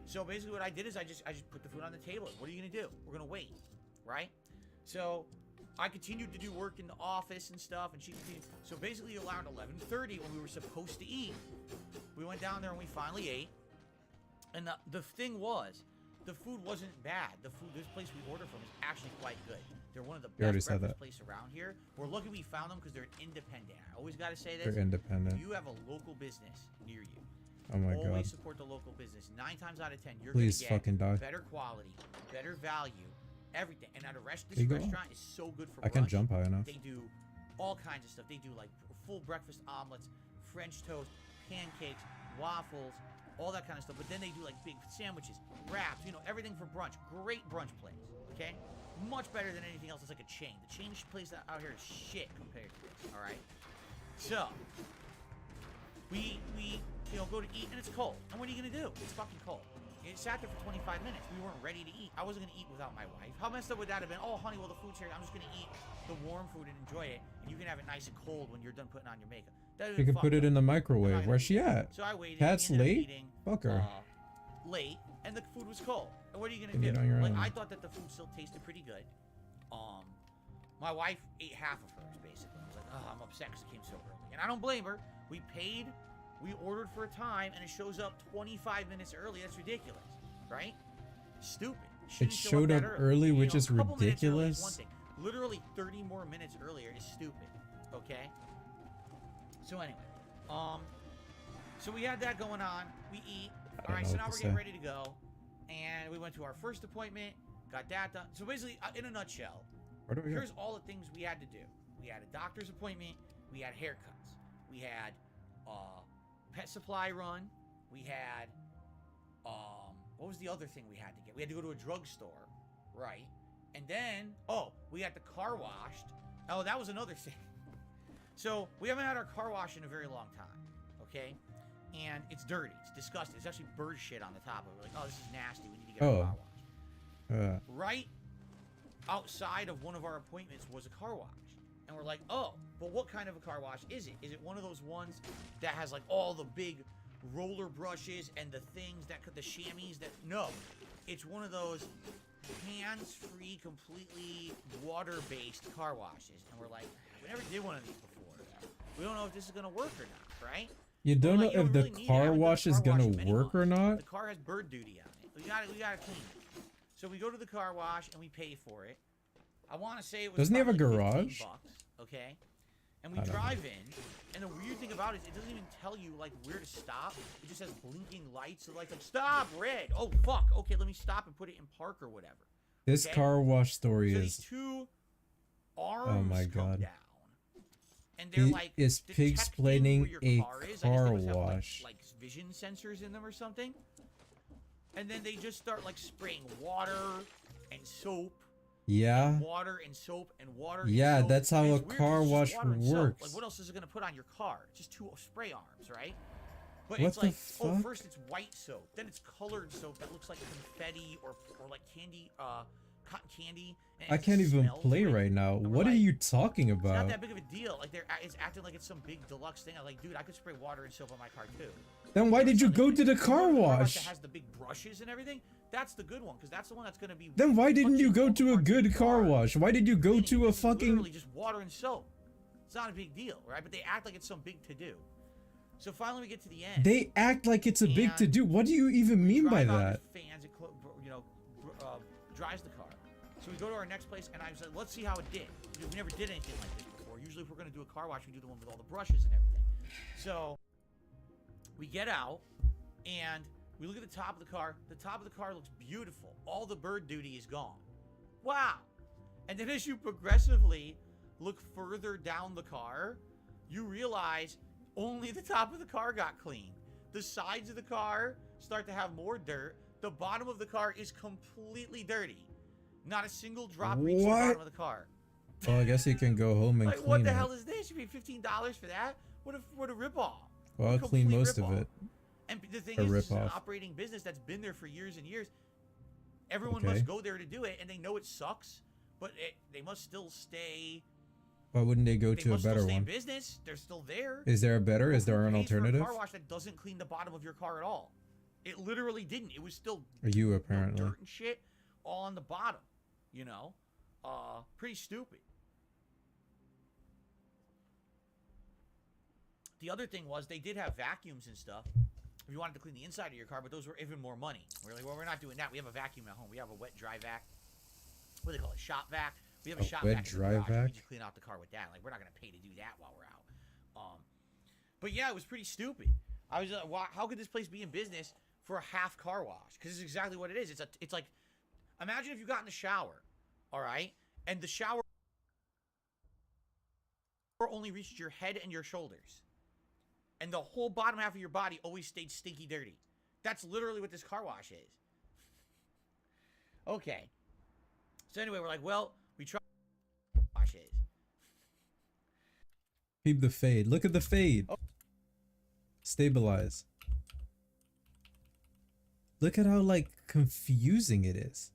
So basically, what I did is I just put the food on the table. What are you gonna do? We're gonna wait, right? So I continued to do work in the office and stuff, and she continued. So basically, around 11:30, when we were supposed to eat, we went down there and we finally ate. And the thing was, the food wasn't bad. This place we ordered from is actually quite good. They're one of the You already best said breakfast that. places around here. We're lucky we found them because they're independent. I always got to say this. They're independent. If you have a local business near you, Oh my always god. support the local business. 9 times out of 10, you're Please going to fucking die. get better quality, better value, everything. And at this There you go. restaurant is so good for I can't brunch. jump high enough. They do all kinds of stuff. They do like full breakfast omelets, French toast, pancakes, waffles, all that kind of stuff. But then they do like big sandwiches, wraps, everything for brunch. Great brunch place, okay? Much better than anything else. It's like a chain. The chain place out here is shit compared to this, all right? So, we go to eat and it's cold. And what are you going to do? It's fucking cold. It sat there for 25 minutes. We weren't ready to eat. I wasn't going to eat without my wife. How messed up would that have been? Oh, honey, well, the food's here. I'm just going to eat the warm food and enjoy it. And you can have it nice and cold when you're done putting on your makeup. You can put it in the microwave. Where's she at? So I waited. Cat's we ended up late? eating, Fuck her. Late, and the food was cold. And what are you You going can to eat do? on your Like, own. I thought that the food still tasted pretty good. My wife ate half of hers, basically. I was like, oh, I'm upset because it came so early. And I don't blame her. We paid. We ordered for a time, and it shows up 25 minutes early. That's ridiculous, right? Stupid. Shouldn't show showed that up early, which is a couple minutes early is ridiculous. one thing. Literally 30 more minutes earlier is stupid. Okay? So anyway, so we had that going on. We eat. All right, know so what now to we're getting say. ready to go, and we went to our first appointment, got that done. So basically, in a nutshell, Where do we go? here's all the things we had to do. We had a doctor's appointment, we had haircuts, we had pet supply run, we had what was the other thing we had to get? We had to go to a drugstore, right? And then we had the car washed. Oh, that was another thing. So we haven't had our car washed in a very long time, okay? And it's dirty, it's disgusting. There's actually bird shit on the top of it. We're like, oh, this is nasty. We need to get our car washed. Right outside of one of our appointments was a car wash. And we're like, oh, but what kind of a car wash is it? Is it one of those ones that has like all the big roller brushes and the things that could the chamois that no. It's one of those hands-free, completely water-based car washes. And we're like, we never did one of these before. We don't know if this is gonna work or not, right? You don't know Like, you if don't the really need it. I car haven't done a wash is car wash gonna in many work or months. not. The car has bird duty on it. We gotta clean it. So we go to the car wash and we pay for it. I want to say it was. Doesn't he have a probably garage? $15, okay. And we I don't drive in, and the weird thing about it is it doesn't even tell you like where to stop. It just has blinking lights. So like stop, red. Oh fuck. Okay, let me stop and put it in park or whatever. This Okay? car wash story So is. these two arms my come God. down, and they're He like is detecting pig-splaining where your a car is. I guess car they must have, wash. like vision sensors in them or something. And then they just start like spraying water and soap. Yeah. Water and soap and water. Yeah, and soap. that's how And a it's weird 'cause car it's just wash water and soap. works. Like, what else is it gonna put on your car? It's just two spray arms, right? But What it's the like, oh, fuck? first it's white soap, then it's colored soap that looks like confetti or like candy, cotton candy. And I it can't even smells play weird. right now. And we're What are like, you talking It's not about? that big of a deal. Like it's acting like it's some big deluxe thing. I'm like, dude, I could spray water and soap on my car too. Then why did you It's go not to the that car big. The wash? that has the big brushes and everything. That's the good one because that's the one that's gonna be. Then why didn't you touching go all to a parts of good your car wash? Why did you go Cleaning. to a This is fucking... literally just water and soap. It's not a big deal, right? But they act like it's some big to do. So finally we get to the end. They act like it's a big And to-do. What do you even mean by drive out that? the fans, it dries the car. So we go to our next place, and I was like, let's see how it did. Because we never did anything like this before. Usually if we're going to do a car wash, we do the one with all the brushes and everything. So we get out, and we look at the top of the car. The top of the car looks beautiful. All the bird duty is gone. Wow. And then as you progressively look further down the car, you realize only the top of the car got cleaned. The sides of the car start to have more dirt. The bottom of the car is completely dirty. Not a single drop reaches the What? bottom of the car. Well, I guess you can go home and Like, clean what the it. hell is this? You paid $15 for that? What a ripoff. Well, I'll clean Complete most of ripoff. it. And the thing A is, this is an ripoff. operating business that's been there for years and years. Everyone Okay. must go there to do it, and they know it sucks, but they must still stay. Why wouldn't they go They to a must still better stay in one? business. They're still there. Is there a better? Is there an You paid for alternative? a car wash that doesn't clean the bottom of your car at all. It literally didn't. It was still Or you, apparently. dirt and shit all on the bottom. You know, pretty stupid. The other thing was they did have vacuums and stuff if you wanted to clean the inside of your car, but those were even more money. We're like, well, we're not doing that. We have a vacuum at home. We have a wet dry vac. What do they call it? Shop vac. We have a shop wet vac in the dry garage, and vac? we just clean out the car with that. Like, we're not gonna pay to do that while we're out. But yeah, it was pretty stupid. I was like, how could this place be in business for a half car wash? Because it's exactly what it is. It's like, imagine if you got in the shower, all right, and the shower only reached your head and your shoulders, and the whole bottom half of your body always stayed stinky dirty. That's literally what this car wash is. Okay. So anyway, we're like, well, we tried wash is. Peep the fade. Look at the fade. Oh. Stabilize. Look at how, like, confusing it is.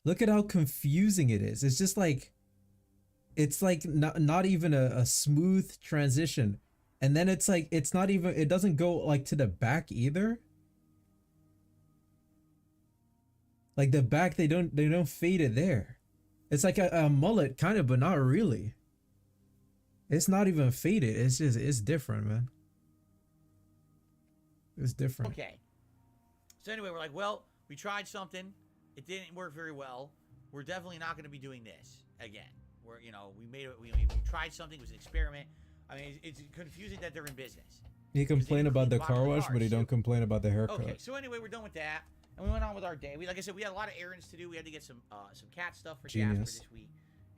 Look at how confusing it is. It's just like... It's like not even a smooth transition. And then it's like, it's not even... It doesn't go, like, to the back either. Like, the back, they don't fade it there. It's like a mullet, kind of, but not really. It's not even faded. It's just, it's different, man. It's different. Okay. So anyway, we're like, well, we tried something. It didn't work very well. We're definitely not going to be doing this again. We made it. We tried something. It was an experiment. I mean, it's confusing that they're in business. He complained about the car wash, but he don't complain about the haircut. Okay, so anyway, we're done with that, and we went on with our day. Like I said, we had a lot of errands to do. We had to get some cat stuff for Jasper this week.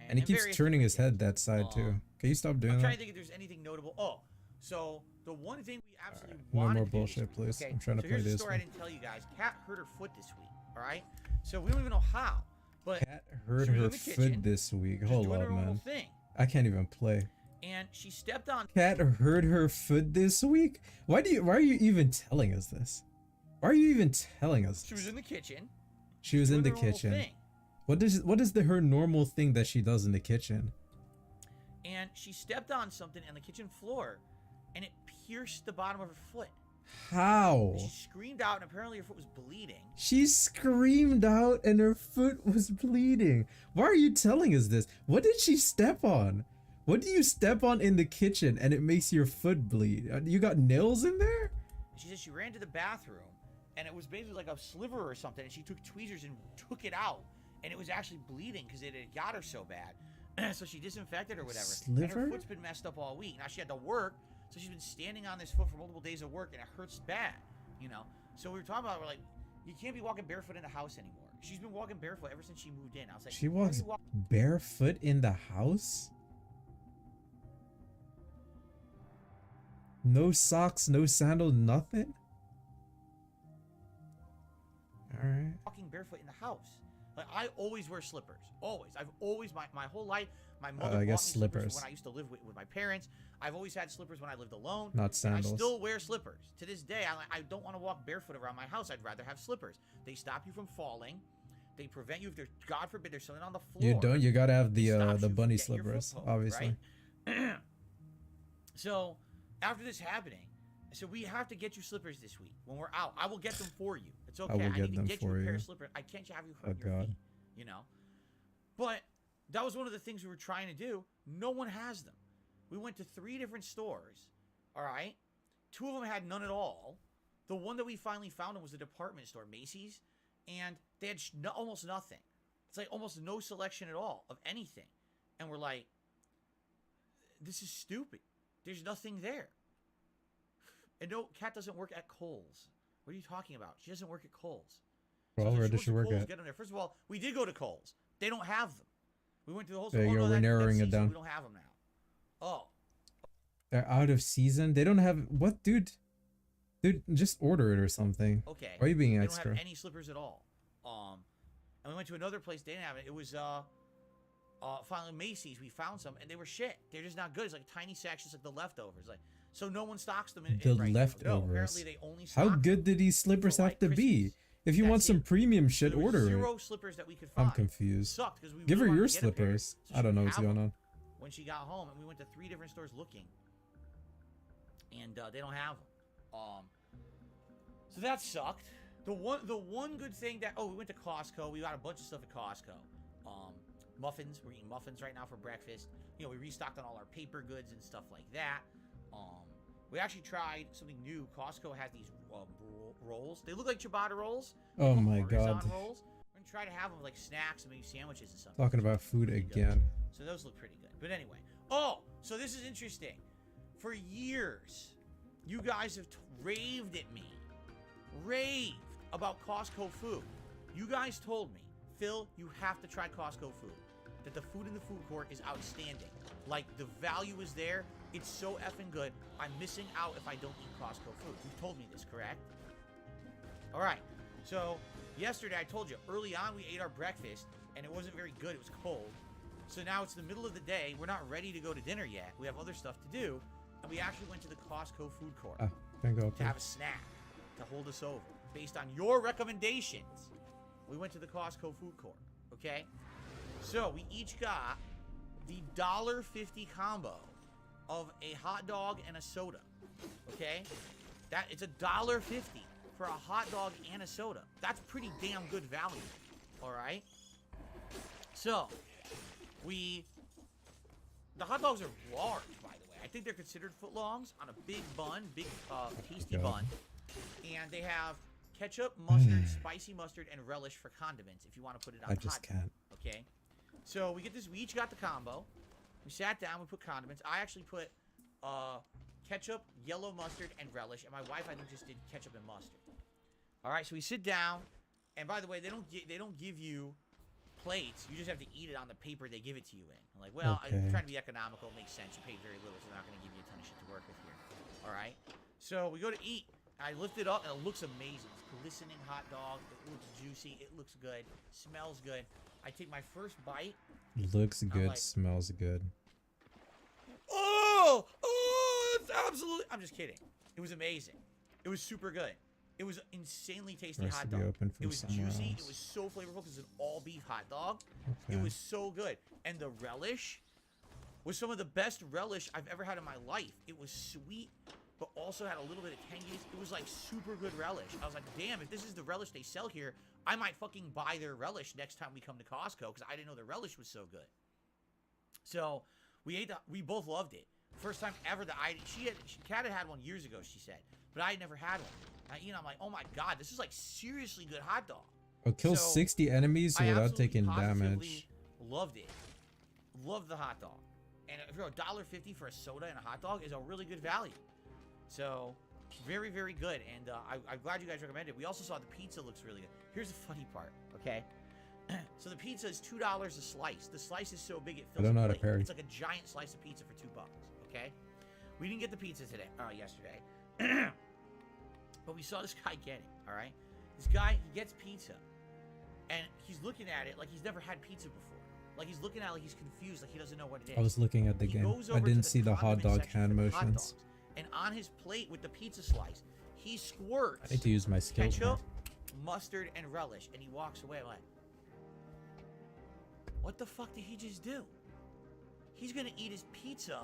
And he keeps turning his head that side too. Can you stop doing that? I'm trying to think if there's anything notable. Oh, so the one thing we absolutely no wanted more to do bullshit, this week, please. okay? I'm trying to so play here's this the story one. I didn't tell you guys. Kat hurt her foot this week. All right, so we don't even know how. But Kat hurt her foot this week. Hold on, man. I can't even play. And she stepped on. Kat hurt her foot this week. Why are you even telling us this? Why are you even telling us? She was in the kitchen. She was in the kitchen. What is her normal thing that she does in the kitchen? And she stepped on something on the kitchen floor, and it pierced the bottom of her foot. How? And she screamed out, and apparently her foot was bleeding. She screamed out, and her foot was bleeding. Why are you telling us this? What did she step on? What do you step on in the kitchen, and it makes your foot bleed? You got nails in there? She said she ran to the bathroom, and it was basically like a sliver or something, and she took tweezers and took it out, and it was actually bleeding because it had got her so bad. So she disinfected or whatever. Sliver? And her foot's been messed up all week. Now she had to work, so she's been standing on this foot for multiple days of work, and it hurts bad, you know? So we were talking about, we're like, you can't be walking barefoot in the house anymore. She's been walking barefoot ever since she moved in. I was like, she walks barefoot in the house? No socks, no sandals, nothing? Alright. Walking barefoot in the house. Like, I always wear slippers. Always. I've always, my whole life, my mother bought me slippers when I used to live with my parents. I've always had slippers when I lived alone. Not sandals. I still wear slippers. To this day, I don't want to walk barefoot around my house. I'd rather have slippers. They stop you from falling. They prevent you if there's, God forbid, there's something on the floor. You don't. You gotta have the bunny slippers, obviously. Right? So, after this happening, I said, we have to get you slippers this week when we're out. I will get them for you. It's okay. I need to get you a pair of slippers. I can't have you hurt your feet, you know? But that was one of the things we were trying to do. No one has them. We went to 3 different stores, all right? 2 of them had none at all. The one that we finally found was a department store, Macy's, and they had almost nothing. It's like almost no selection at all of anything. And we're like, this is stupid. There's nothing there. And no, Kat doesn't work at Kohl's. What are you talking about? She doesn't work at Kohl's. Well, where does she work at? Get them there. First of all, we did go to Kohl's. They don't have them. We went to the whole store. We're narrowing it down. We don't have them now. Oh. They're out of season? They don't have... What, dude? Dude, just order it or something. Okay. Why are you being extra? They don't have any slippers at all. And we went to another place. They didn't have it. It was, finally Macy's. We found some, and they were shit. They're just not good. It's like tiny sections, like the leftovers. Like, so no one stocks them in the right leftovers. No, apparently they only stock How good did these slippers have to be? If you want some premium shit, order it. 0 slippers that we could find. I'm confused. Sucked because we give her your so slippers. I don't know what's going on. When she got home, and we went to 3 different stores looking, and they don't have them. So that sucked. The one good thing that we went to Costco. We got a bunch of stuff at Costco. Muffins. We're eating muffins right now for breakfast. You know, we restocked on all our paper goods and stuff like that. We actually tried something new. Costco has these rolls. They look like ciabatta rolls. Oh my god. Rolls. We're gonna try to have them like snacks and maybe sandwiches and stuff. Talking about food again. So those look pretty good. But anyway. Oh, so this is interesting. For years, you guys have raved at me. Raved about Costco food. You guys told me, Phil, you have to try Costco food. That the food in the food court is outstanding. Like, the value is there. It's so effing good. I'm missing out if I don't eat Costco food. You've told me this, correct? All right. So, yesterday I told you, early on we ate our breakfast, and it wasn't very good. It was cold. So now it's the middle of the day. We're not ready to go to dinner yet. We have other stuff to do. And we actually went to the Costco food court to have a snack to hold us over. Based on your recommendations, we went to the Costco food court, okay? So we each got the $1.50 combo of a hot dog and a soda, okay? It's $1.50 for a hot dog and a soda. That's pretty damn good value, all right? So, the hot dogs are large, by the way. I think they're considered footlongs on a big bun, tasty bun. And they have ketchup, mustard, spicy mustard, and relish for condiments if you want to put it on I just can't. Okay? So we each got the combo. We sat down, we put condiments. I actually put ketchup, yellow mustard, and relish. And my wife, I think, just did ketchup and mustard. All right, so we sit down, and by the way, they don't give you plates. You just have to eat it on the paper they give it to you in. I'm like, well, Okay. I'm trying to be economical. It makes sense. You pay very little, so they're not going to give you a ton of shit to work with here. All right, so we go to eat. I lift it up, and it looks amazing. It's glistening hot dog. It looks juicy. It looks good. Smells good. I take my first bite. Looks good, like- smells good. Oh, it's absolutely. I'm just kidding. It was amazing. It was super good. It was insanely tasty Rest hot to be dog. open from It was somewhere juicy. else. It was so flavorful because it's an all beef hot dog. Okay. It was so good. And the relish was some of the best relish I've ever had in my life. It was sweet, but also had a little bit of tanginess. It was like super good relish. I was like, damn, if this is the relish they sell here, I might fucking buy their relish next time we come to Costco because I didn't know the relish was so good. So we ate. We both loved it. First time ever that Kat had one years ago, she said, but I had never had one. I'm like, oh my god, this is like seriously good hot dog. Oh, kill So, 60 enemies I without absolutely taking positively damage. Loved it. Loved the hot dog. And if you're $1.50 for a soda and a hot dog is a really good value. So very, very good. And I'm glad you guys recommended it. We also saw the pizza looks really good. Here's the funny part, okay? So the pizza is $2 a slice. The slice is so big it fills I don't know a how to plate. parry. It's like a giant slice of pizza for $2, okay? We didn't get the pizza yesterday. But we saw this guy get it, all right? This guy, he gets pizza. And he's looking at it like he's never had pizza before. Like he's looking at it like he's confused, like he doesn't know what it is. I was looking at the He game. goes I over to didn't see the hot condiment dog section hand for the hot motions. dogs, and on his plate with the pizza slice, he squirts I need to use my skills more. ketchup, mustard, and relish, and he walks away like, what the fuck did he just do? He's gonna eat his pizza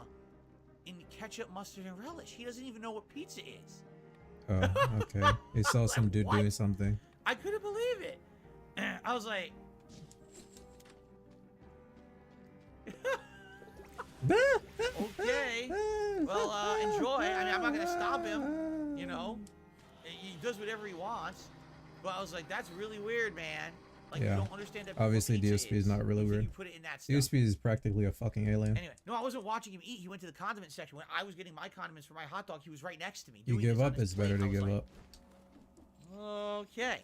in ketchup, mustard, and relish. He doesn't even know what pizza is. Oh, okay. He saw some dude What? doing something. I couldn't believe it. I was like, okay. Well, enjoy. I mean, I'm not gonna stop him. You know, he does whatever he wants. But I was like, that's really weird, man. Like Yeah. you don't understand that. Obviously, pizza DSP is not really until weird. You put it in that stuff. DSP is practically a fucking alien. Anyway, no, I wasn't watching him eat. He went to the condiment section. When I was getting my condiments for my hot dog, he was right next to me. You doing give this on up, his it's better plate. to I was give like, up. Okay.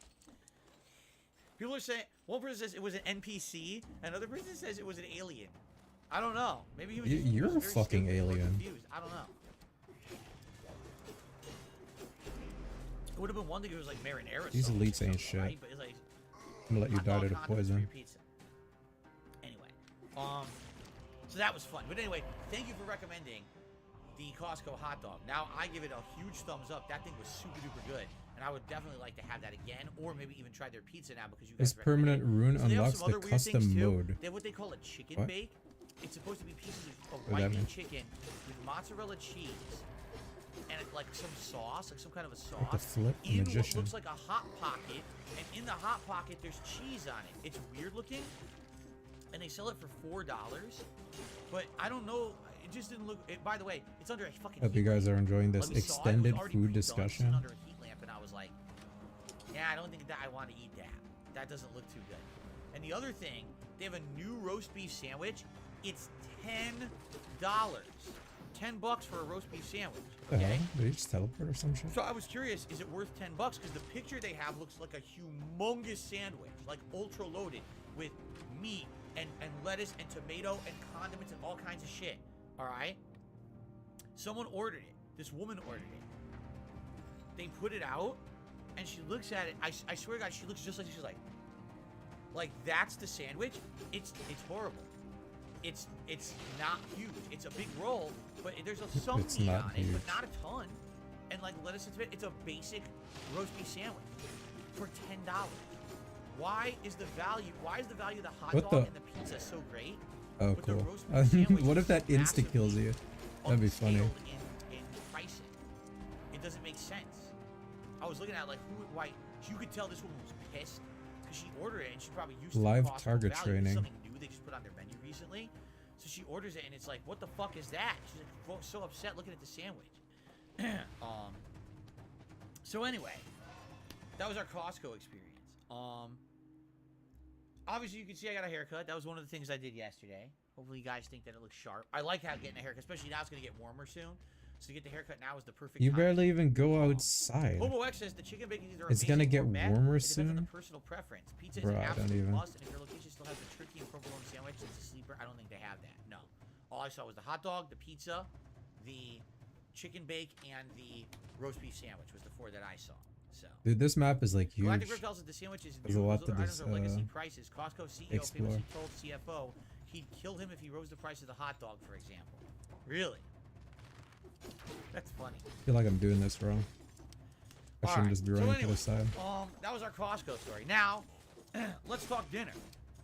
People are saying, one person says it was an NPC, another person says it was an alien. I don't know. Maybe he was. You- just, he you're was a very fucking stupid or alien. confused. I don't know. It would have been one thing if it was like marinara. These sauce or elites ain't something, shit. right? But it's like I'm gonna let you hot die dog to the condiments for poison. your pizza. Anyway, so that was fun. But anyway, thank you for recommending the Costco hot dog. Now I give it a huge thumbs up. That thing was super duper good, and I would definitely like to have that again, or maybe even try their pizza now because you guys. This permanent rune so they have unlocks some the other weird things, custom too. mode. They have what they call a chicken What? bake. It's supposed to be pieces of What does that white meat mean? chicken with mozzarella cheese and like some sauce, like some kind of a sauce. Like the flip in what magician. looks like a hot pocket, and in the hot pocket there's cheese on it. It's weird looking, and they sell it for $4. But I don't know. It just didn't look. By the way, it's under a fucking. Hope heat you guys lamp. are enjoying this Like, we saw it, it was extended already food pre-done, sitting discussion. under a heat lamp, and I was like, yeah, I don't think that I want to eat that. That doesn't look too good. And the other thing, they have a new roast beef sandwich. It's $10. $10 for a roast beef sandwich. The hell? Okay. Did he just teleport or some shit? So I was curious, is it worth $10? Because the picture they have looks like a humongous sandwich, like ultra loaded with meat and lettuce and tomato and condiments and all kinds of shit. All right. Someone ordered it. This woman ordered it. They put it out, and she looks at it. I swear to God, she looks just like she's like that's the sandwich. It's horrible. It's not huge. It's a big roll, but there's some It's meat not on it, huge. but not a ton. And like lettuce and tomato. It's a basic roast beef sandwich for $10. Why is the value of the hot What dog the- and the pizza so great? Oh, but the cool. roast beef sandwich What is if that insta kills you? That'd be funny. upscaled in pricing. It doesn't make sense. I was looking at like why you could tell this woman was pissed because she ordered it and she probably used to Live the Costco target value. training. It's something new they just put on their menu recently. So she orders it and it's like, what the fuck is that? She's like so upset looking at the sandwich. So anyway, that was our Costco experience. Obviously you can see I got a haircut. That was one of the things I did yesterday. Hopefully you guys think that it looks sharp. I like how getting a haircut, especially now it's gonna get warmer soon. So to get the haircut now is the perfect You time. barely even go outside. Homo X says the chicken bacon either It's amazing gonna get or meh. warmer It depends on soon. the personal preference. Pizza Bro, is an I don't absolute even. must, and if your location still has the turkey and provolone sandwich, it's a sleeper. I don't think they have that. No. All I saw was the hot dog, the pizza, the chicken bake, and the roast beef sandwich was the 4 that I saw. So. Dude, this map is like huge. Galactic Rip tells us the sandwiches There's a lot to items this, are legacy prices. Costco CEO explore. famously told CFO he'd kill him if he rose the price of the hot dog, for example. Really? That's funny. I feel like I'm doing this wrong. I shouldn't just be running to the side. That was our Costco story. Now, let's talk dinner.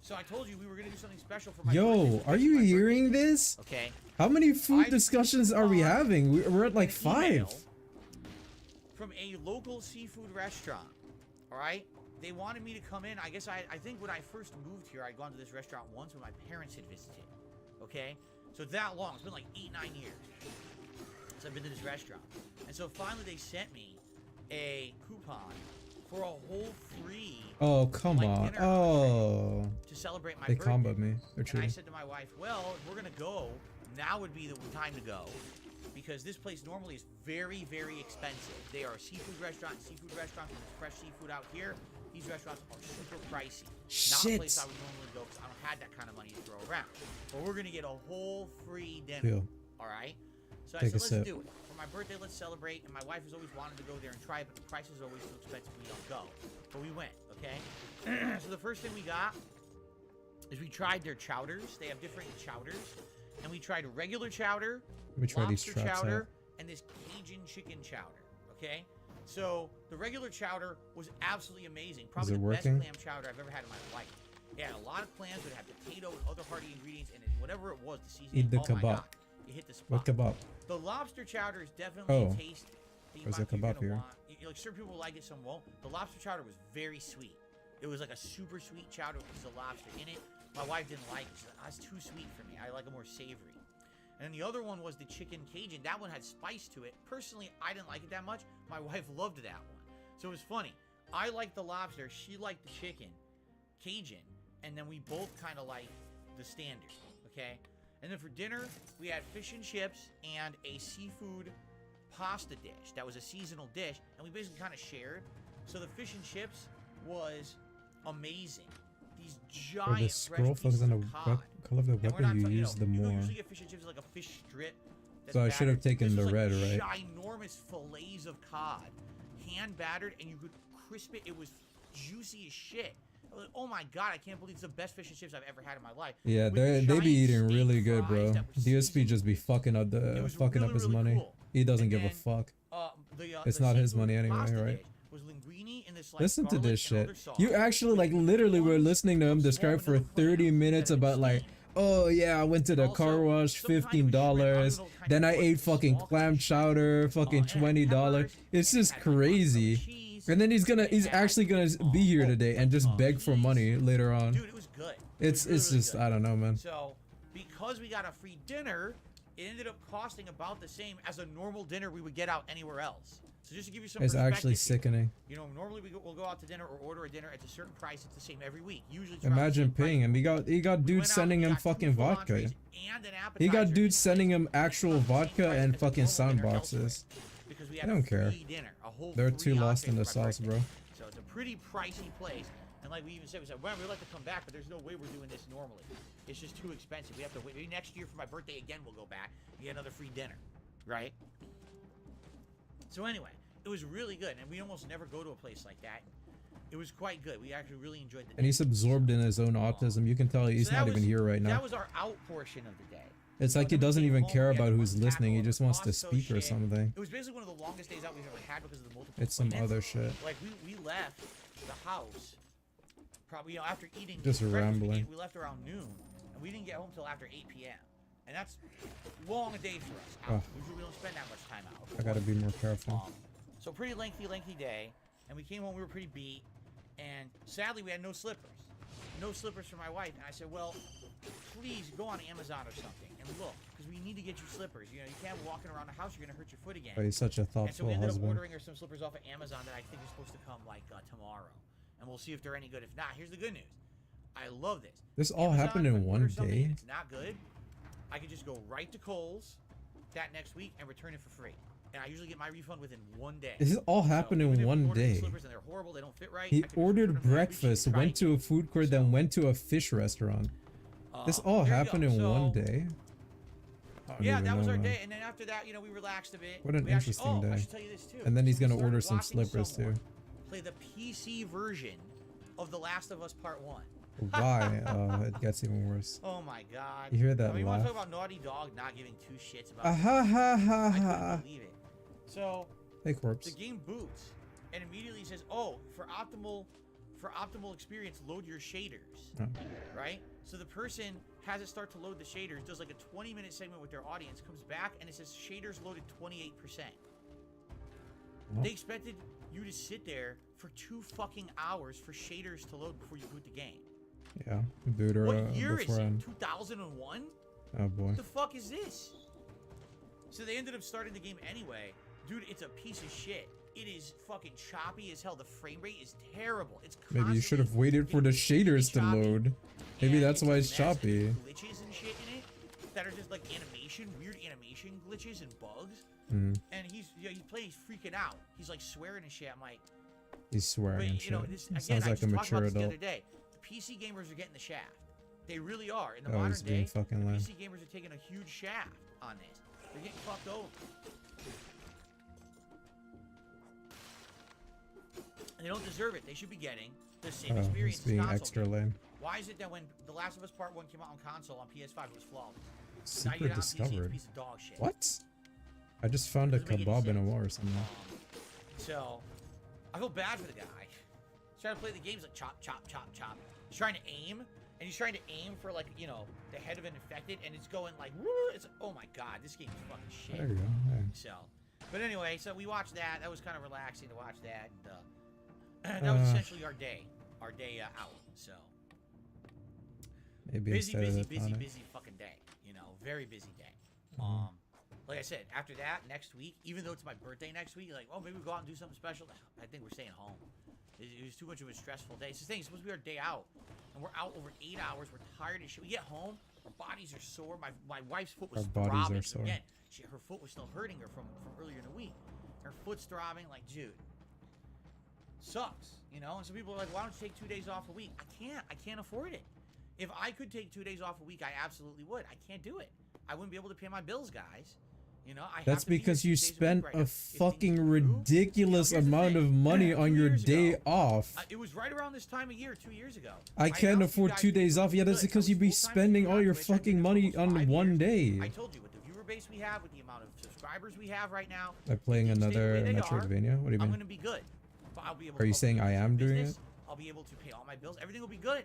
So I told you we were gonna do something special for my birthday. Yo, are you hearing this? Okay. How many food I discussions are we having? We're at like an 5. email from a local seafood restaurant. All right. They wanted me to come in. I guess I think when I first moved here, I'd gone to this restaurant once when my parents had visited. Okay. So that long. It's been like 8-9 years. So I've been to this restaurant. And so finally they sent me a coupon for a whole free Oh, come like, on. dinner Oh. to celebrate my They birthday. comboed me. They're And I cheating. said to my wife, well, if we're going to go, now would be the time to go. Because this place normally is very, very expensive. They are a seafood restaurant. Seafood restaurants with fresh seafood out here. These restaurants are super pricey. Not a place I would normally go because I don't have that kind of money to throw around. But we're going to get a whole free dinner. Feel. All right? So I Take said, a let's sip. do it. For my birthday, let's celebrate. And my wife has always wanted to go there and try it, but the price is always too expensive. We don't go. But we went, okay? So the first thing we got is we tried their chowders. They have different chowders. And we tried a regular chowder, Let me try these lobster traps chowder, out. and this Cajun chicken chowder, okay? So the regular chowder was absolutely amazing. Probably it the best working? clam chowder I've ever had in my life. It had a lot of clams, but it had potato and other hearty ingredients, and whatever it was, the seasoning, Eat the oh my kebab. God, it hit the spot. What kebab? The lobster chowder is definitely Oh. a taste that you There's a might- you're kebab gonna here. want. Like certain people like it, some won't. The lobster chowder was very sweet. It was like a super sweet chowder with a piece of lobster in it. My wife didn't like it. She's like, that's too sweet for me. I like it more savory. And then the other one was the chicken Cajun. That one had spice to it. Personally, I didn't like it that much. My wife loved that one. So it was funny. I liked the lobster. She liked the chicken Cajun. And then we both kind of liked the standard. Okay? And then for dinner, we had fish and chips and a seafood pasta dish. That was a seasonal dish. And we basically kind of shared. So the fish and chips was amazing. These Or giant the fresh scroll pieces focus on the of cod. color of the And we're weapon not you talking, use, the you more. usually get fish and chips like a fish strip. that's So I should have battered. taken This the was red, like right? Ginormous fillets of cod, hand battered, and you could crisp it. It was juicy as shit. I was like, oh my god, I can't believe it's the best fish and chips I've ever had in my life. Yeah, With they be giant eating steak really good, fries bro. that were DSP seasoned. just be fucking up It was fucking up really, his really money. cool. He doesn't And give a then, fuck. It's the not his seafood money anyway, pasta right? dish was linguine in this, like, Listen to garlic this and shit. other sauce You actually like with literally were ones listening to him of small describe for vanilla 30 flavors minutes that had about like, steamed. oh yeah, I went to the car Also, wash, some kind of a shrimp, I $15. don't know what Then I kind ate of fucking small clam kind of chowder, fucking and it had $20. peppers, It's and it just had, like, crazy. cheese, And then he's it had, actually gonna be here today and just beg for cheese. money later on. Dude, it was good. It's really, really just good. I don't know, man. So, because we got a free dinner, it ended up costing about the same as a normal dinner we would get out anywhere else. So just to give you some It's actually perspective here, sickening. You know, normally we'll go out to dinner or order a dinner at a certain price. It's the same every week. Usually, it's around the Imagine same price. paying him. He got We dudes went out, sending we him got two fucking full vodka. entrees and an He got appetizer. dudes sending him It's actual about the same vodka price and as a fucking normal sound dinner boxes. elsewhere, because we had They a don't care. free dinner, a whole They're free too lost in the entree for my sauce, birthday. bro. So it's a pretty pricey place. And like we even said, well, we'd like to come back, but there's no way we're doing this normally. It's just too expensive. We have to wait. Maybe next year for my birthday again, we'll go back and get another free dinner, right? So anyway, it was really good, and we almost never go to a place like that. It was quite good. We actually really enjoyed the And he's absorbed in his own autism. You can tell he's So that not even was- here right now. That was our out portion of the day. It's like he Then we doesn't came even home, care we had about to who's unpack listening. all He the just wants to Costco speak or shit. something. It was basically one of the longest days out we've ever had because of the multiple It's some appointments. other shit. Like we left the house probably, after eating Just breakfast, rambling. we left around noon, and we didn't get home till after 8 p.m. And that's long a day for us. Out. Ugh. Usually we don't spend that much time out. I gotta be more careful. So pretty lengthy day, and we came home. We were pretty beat, and sadly we had no slippers. No slippers for my wife, and I said, well, please go on Amazon or something and look, because we need to get you slippers. You know, you can't be walking around the house, you're gonna hurt your foot again. But he's such a And so we thoughtful ended up husband. ordering her some slippers off of Amazon that I think is supposed to come like tomorrow, and we'll see if they're any good. If not, here's the good news. I love this. This all Amazon, happened if in I one order something and day? it's not good, I could just go right to Kohl's, that next week and return it for free. And I usually get my refund within 1 day. This all happened even in if one you order these day. Slippers and they're horrible, they don't fit right. He I can just return ordered them and I appreciate breakfast, you went trying to a it. food court, then went to a fish restaurant. This all There you happened go. in So, one day. I don't Yeah, even that was know, our man. day, and then after that, you know, we relaxed a bit. What an We actually- interesting I day. should tell you this too. And then he's So we gonna order started some watching slippers someone too. Play the PC version of The Last of Us Part 1. Why? It gets even worse. Oh my god. You hear that I mean, you want to laugh? talk about Naughty Dog not giving two shits about Ah ha ha ha I ha. couldn't believe it. So, Hey, corpse. the game boots and immediately says, "Oh, for optimal experience, load your shaders." Oh. Right? So the person has it start to load the shaders, does like a 20-minute segment with their audience, comes back and it says shaders loaded 28%. What? They expected you to sit there for 2 fucking hours for shaders to load before you boot the game. Yeah, boot her What year is it? beforehand. 2001? Oh boy. What the fuck is this? So they ended up starting the game anyway. Dude, it's a piece of shit. It is fucking choppy as hell. The frame rate is terrible. It's Maybe you should have constantly waited for the getting really shaders to choppy, load. Maybe and that's why a it's mess, choppy. and there's glitches and shit in it that are just like weird animation glitches and bugs. Mm, And he's freaking out. He's like swearing and shit. I'm like, he's swearing but and you shit. know, this again, Sounds I like just a talked mature about this the adult. other day. The PC gamers are getting the shaft. They really are. In the Oh, modern he's being day, fucking the lame. PC gamers are taking a huge shaft on this. They're getting fucked over. And they don't deserve it. They should be getting the same Oh, experience he's being as console extra gamers. lame. Why is it that when The Last of Us Part 1 came out on console on PS5, it was flawless? Now you Secret get it on PC, it's a discovered. piece of dog shit. What? I just found a Doesn't make any kebab in a sense. wall or something. So, I feel bad for the guy. He's trying to play the games like chop, chop, chop, chop. He's trying to aim, and he's trying to aim for like, you know, the head of an infected, and it's going like, woo, it's oh my god, this game is fucking shit. There you go. Hey. So, but anyway, so we watched that. That was kind of relaxing to watch that, and that was essentially our day out. So, Maybe busy instead of the tonic. fucking day. You know, very busy day. Mhm. Like I said, after that, next week, even though it's my birthday next week, like, oh, maybe we'll go out and do something special. I think we're staying home. It was too much of a stressful day. It's the thing, it's supposed to be our day out. And we're out over 8 hours. We're tired as shit. We get home, our bodies are sore. My wife's foot was Our bodies throbbing. are sore. Again, her foot was still hurting her from earlier in the week. Her foot's throbbing, like, dude. Sucks, you know? And some people are like, why don't you take 2 days off a week? I can't afford it. If I could take 2 days off a week, I absolutely would. I can't do it. I wouldn't be able to pay my bills, guys. You know, I have That's to be here because 6 you days week spent right a now. If things fucking improve, ridiculous you know, here's the amount thing. of money 2 on your years day ago, off. It was right around this time of year, 2 years ago. I can't announced you afford guys 2 to days do off. Yeah, that's good. I because was you'd be full-time spending streamer all on your Twitch. I did fucking that for money almost on 5 one years. day. I told you, with the viewer base we have, with the amount of subscribers we have right now, By playing if things stay the another way they are, Metroidvania? What do you I'm mean? gonna be good. But I'll be able Are you to saying I am doing business. it? I'll be able to pay all my bills. Everything will be good.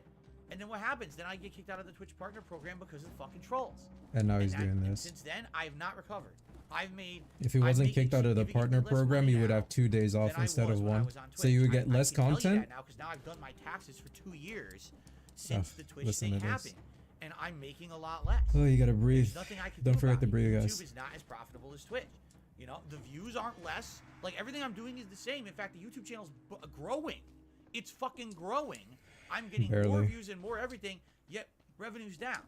And then what happens? Then I get kicked out of the Twitch partner program because of the fucking trolls. And now he's And doing and this. Since then, I have not recovered. I've made. If he I'm wasn't making kicked out of the significantly partner less program, money you would now have 2 days off than I instead was of when I one. was on So you would Twitch. get less I can tell you content? that now because now I've done my taxes for 2 years since Ugh, the Twitch listen thing to this. happened, and I'm making a lot less. Oh, you gotta breathe. There's nothing I can Don't do forget about to it. breathe, guys. YouTube is not as profitable as Twitch. You know, the views aren't less. Like, everything I'm doing is the same. In fact, the YouTube channel's growing. It's fucking growing. I'm getting more Barely. views and more everything, yet revenue's down.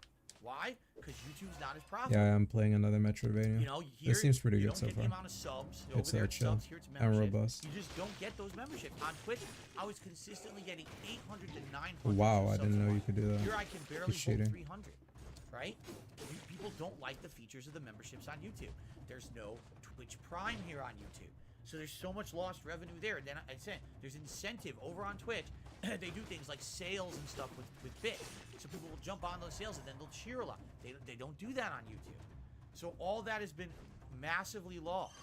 Why? Because YouTube's not as profitable. Yeah, I'm playing another Metroidvania. You know, here This seems pretty you good don't so get far. the amount of subs. It's Over there, chill subs, here it's and membership. robust. You just don't get those memberships. On Twitch, I was consistently getting 800 to 900. Wow, I subs didn't a know you month. could do that. Here I can barely He's hold cheating. 300. Right? People don't like the features of the memberships on YouTube. There's no Twitch Prime here on YouTube. So there's so much lost revenue there. And then I said there's incentive over on Twitch. They do things like sales and stuff with bits. So people will jump on those sales and then they'll cheer a lot. They don't do that on YouTube. So all that has been massively lost.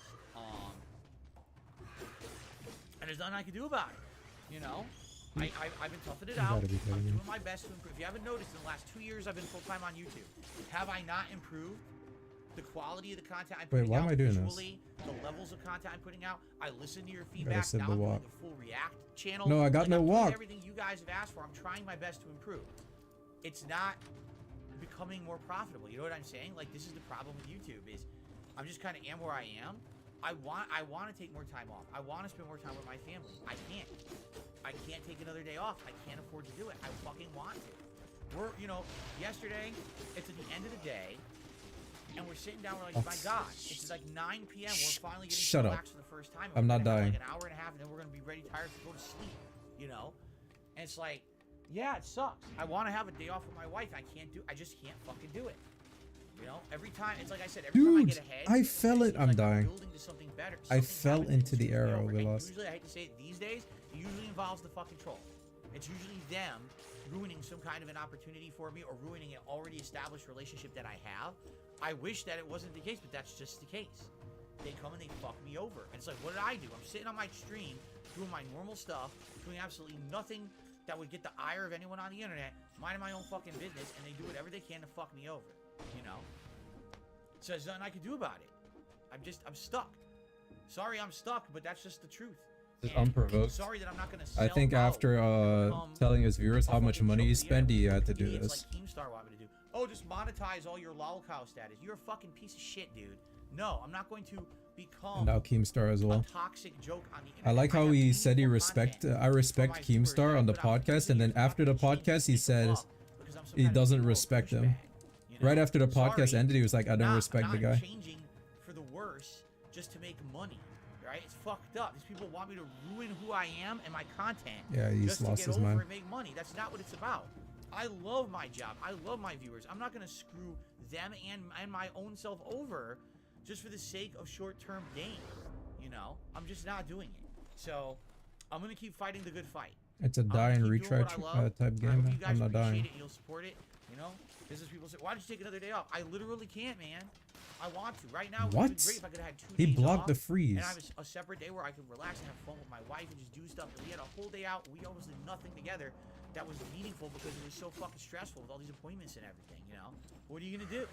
And there's nothing I can do about it. You know? I've been toughing it You out. gotta be I'm kidding me. doing my best to improve. If you haven't noticed, in the last 2 years I've been full-time on YouTube. Have I not improved the quality of the content I'm putting why out? am I doing this? visually, the levels of content I'm putting out? I listen to your feedback. sip Now the I'm doing walk. the full React channel. No, I got no I'm doing walk. everything you guys have asked for. I'm trying my best to improve. It's not becoming more profitable. You know what I'm saying? Like, this is the problem with YouTube is I'm just kind of am where I am. I want to take more time off. I want to spend more time with my family. I can't. I can't take another day off. I can't afford to do it. I fucking want to. We're, you know, yesterday, it's at the end of the day. And we're sitting down, we're like, my God, it's like 9 p.m. We're finally getting Shut to up. relax for the first time. I'm not We're gonna have, dying. like an hour and a half, and then we're gonna be ready, tired to go to sleep. You know, and it's like, yeah, it sucks. I want to have a day off with my wife. I just can't fucking do it. You know, every time, it's like I said, every time I Dude, get ahead, I fell it. I'm like dying. building to something better. I Something fell happens into and the screws me arrow over. we And lost. Usually, I hate to say it, these days, it usually involves the fucking troll. It's usually them ruining some kind of an opportunity for me or ruining an already established relationship that I have. I wish that it wasn't the case, but that's just the case. They come and they fuck me over. And it's like, what did I do? I'm sitting on my stream, doing my normal stuff, doing absolutely nothing that would get the ire of anyone on the internet, minding my own fucking business, and they do whatever they can to fuck me over, you know? So there's nothing I can do about it. I'm stuck. Sorry I'm stuck, but that's just the truth. Just And unprovoked. sorry that I'm not gonna sell I think out after and telling his viewers a how much fucking money he joke spent, he had to do idiots this. like Keemstar want me to do. Oh, just monetize all your lolcow status. You're a fucking piece of shit, dude. No, I'm not going to become And now Keemstar as well. a toxic joke on the internet. I like how have he said he meaningful respect. content I for respect my viewers that Keemstar I on the put out podcast, and then videos after the about change podcast, he and make them says up because I'm some he kind of doesn't moral respect him. douchebag, you know? Right after the podcast Sorry, ended, he was like, "I don't respect the I'm guy." not changing for the worse just to make money. Right? It's fucked up. These people want me to ruin who I am and my content Yeah, he's just to lost get his over mind. and make money. That's not what it's about. I love my job. I love my viewers. I'm not gonna screw them and my own self over just for the sake of short-term gain. You know, I'm just not doing it. So I'm gonna keep fighting the good fight. It's a I'm die gonna and keep doing retry what I love. type I hope game. you guys I'm not appreciate dying. it and you'll support it. You know, business people say, "Why don't you take another day off?" I literally can't, man. I want to. Right now, it would What? be great if I could have had 2 He days blocked off the freeze. and I was a separate day where I could relax and have fun with my wife and just do stuff. And we had a whole day out. We almost did nothing together that was meaningful because it was so fucking stressful with all these appointments and everything. You know, what are you gonna do?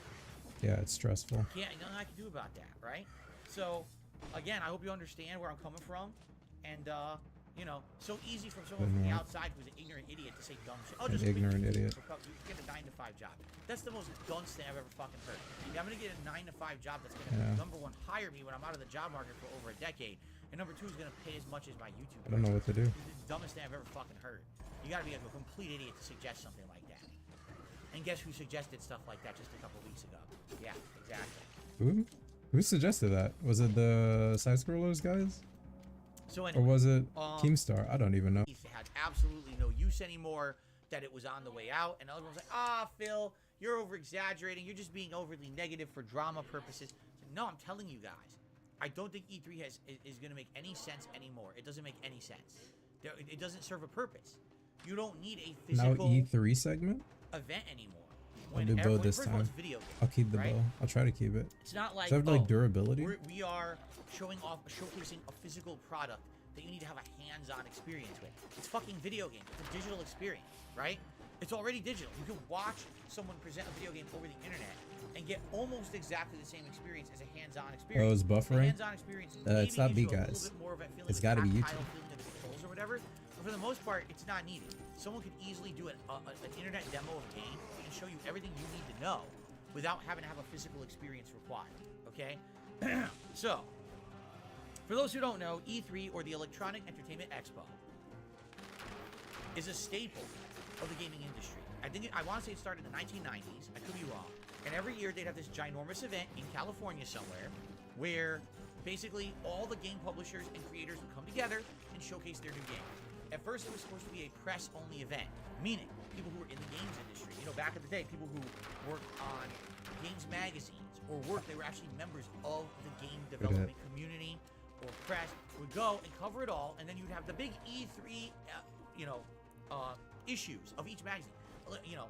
Yeah, it's stressful. Can't nothing I can do about that, right? So, again, I hope you understand where I'm coming from, and you know, so easy from someone from the outside who's an ignorant idiot to say dumb shit. Oh, An just quit ignorant YouTube idiot. for get a 9-to-5 job. That's the most dunce thing I've ever fucking heard. Yeah, I'm gonna get a 9-to-5 job that's gonna number one hire me when I'm out of the job market for over a decade, and number two is gonna pay as much as my YouTube. I don't know what to do. It's the dumbest thing I've ever fucking heard. You gotta be a complete idiot to suggest something like that. And guess who suggested stuff like that just a couple weeks ago? Yeah, exactly. Who suggested that? Was it the side scrollers guys? So Or anyway, was it Keemstar? I don't even know. it had absolutely no use anymore, that it was on the way out, and everyone's like, "Ah, Phil, you're over exaggerating, you're just being overly negative for drama purposes." So, no, I'm telling you guys, I don't think E3 is going to make any sense anymore. It doesn't make any sense. It doesn't serve a purpose. You don't need a Now physical E3 segment? event anymore. I'll do bow this first of all, time. it's video games, I'll keep the right? bow. I'll try to keep it. It's not like, Does it have like oh, durability? we are showcasing a physical product that you need to have a hands-on experience with. It's fucking video game. It's a digital experience, right? It's already digital. You can watch someone present a video game over the internet and get almost exactly the same experience as a hands-on experience. Oh, it's buffering? The hands-on experience maybe it's not gives me, you a guys. little bit more of a feeling It's of gotta be tactile YouTube. feeling of the controls or whatever. But for the most part, it's not needed. Someone could easily do an internet demo of a game and show you everything you need to know without having to have a physical experience required, okay? So, for those who don't know, E3, or the Electronic Entertainment Expo, is a staple of the gaming industry. I want to say it started in the 1990s. I could be wrong. And every year they'd have this ginormous event in California somewhere where basically all the game publishers and creators would come together and showcase their new game. At first, it was supposed to be a press-only event, meaning people who were in the games industry. You know, back in the day, people who worked on games magazines or they were actually members of the game development community or press, would go and cover it all, and then you'd have the big E3, issues of each magazine. You know,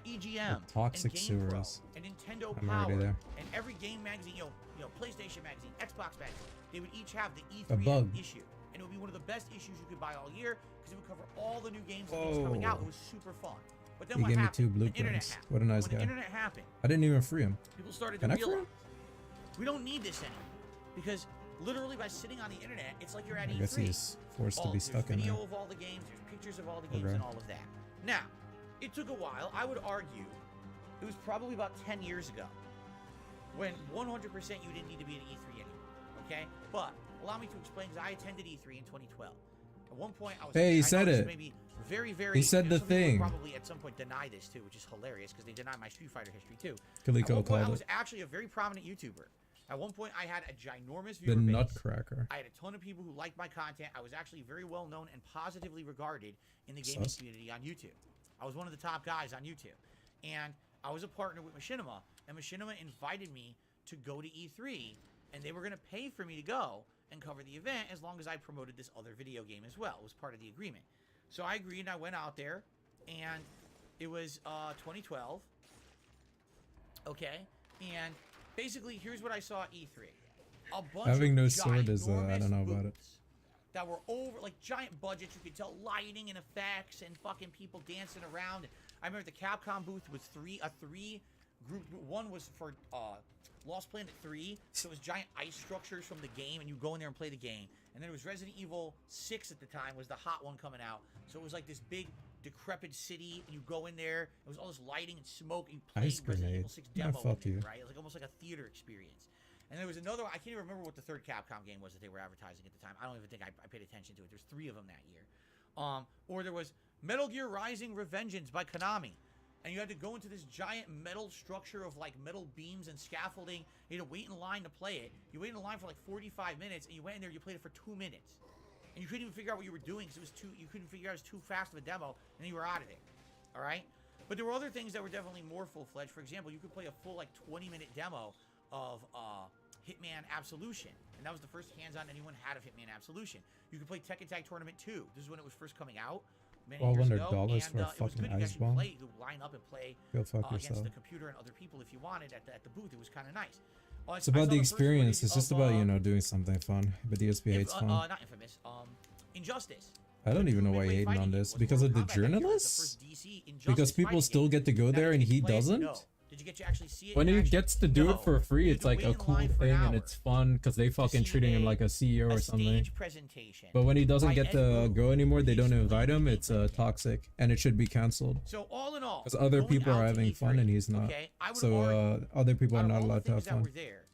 EGM, The toxic and GamePro, sewers. and Nintendo I'm Power, already there. and every game magazine, you know, PlayStation magazine, Xbox magazine, they would each have the A E3 bug. issue, and it would be one of the best issues you could buy all year because it would cover all the new games that was coming out. It was super fun. But then He what gave me happened? 2 The internet blueprints. happened. What a nice When guy. the internet happened, I didn't even free him. people started Can to I free realize him? we don't need this anymore because literally by sitting on the internet, it's like you're at I guess E3. he's forced to be stuck there's in there. video of all the games, there's pictures of all the games, Okay. and all of that. Now, it took a while. I would argue it was probably about 10 years ago when 100% you didn't need to be at E3 anymore, okay? But allow me to explain, because I attended E3 in 2012, At one point, I was. Hey, he I know said this it. Maybe very. He said the some people would thing. probably at some point deny this too, which is hilarious because they deny my Street Fighter history too. Kaliko At one point, called I was it. actually a very prominent YouTuber. At one point, I had a ginormous The viewer base. Nutcracker. I had a ton of people who liked my content. I was actually very well known and positively regarded in the gaming community on YouTube. I was one of the top guys on YouTube. And I was a partner with Machinima, and Machinima invited me to go to E3, and they were going to pay for me to go and cover the event as long as I promoted this other video game as well. It was part of the agreement. So I agreed, and I went out there, and it was 2012. Okay, and basically, here's what I saw at E3. A bunch Having no of sword is, I don't know about it. booths that were over, like giant budgets. You could tell lighting and effects and fucking people dancing around. I remember the Capcom booth was a three group. One was for Lost Planet 3, so it was giant ice structures from the game, and you go in there and play the game. And then it was Resident Evil 6 at the time, was the hot one coming out. So it was like this big decrepit city, and you go in there. It was all this lighting and smoke. And you played Ice Resident grenade. Evil 6 Yeah, demo, fuck in you. there, right? It was like almost like a theater experience. And there was another one. I can't even remember what the third Capcom game was that they were advertising at the time. I don't even think I paid attention to it. There's 3 of them that year. Or there was Metal Gear Rising: Revengeance by Konami. And you had to go into this giant metal structure of like metal beams and scaffolding. You had to wait in line to play it. You waited in line for like 45 minutes, and you went in there, you played it for 2 minutes. And you couldn't even figure out what you were doing because you couldn't figure out it was too fast of a demo, and you were out of there. All right? But there were other things that were definitely more full-fledged. For example, you could play a full like 20-minute demo of Hitman Absolution. And that was the first hands-on anyone had of Hitman Absolution. You could play Tekken Tag Tournament 2. This is when it was first coming out. Many years ago, $1,200 and for a it was fucking good. You could ice actually bomb? play, you could line up and play Go fuck against yourself. the computer and other people if you wanted at the booth. It was kind of nice. It's about the experience. It's just about, you know, doing something fun. But DSP hates fun. Not Infamous. Injustice. I don't even know why you're hating on this. Because of the journalists? Because people still get to go there and he doesn't? No. Did you get to actually see it? When in he action? gets to do No. it for free, You it's had to like wait a in cool line for an thing and hour it's fun because they fucking see treating him like a CEO or a something. stage presentation. But when he doesn't by get Ed to Boon, go anymore, they don't released invite him. the It's game. toxic and it should be cancelled. So all in all, Because other going people out are to having E3, fun and he's not. okay, I would So argue, other people are out of not all the allowed to have things that were fun. there,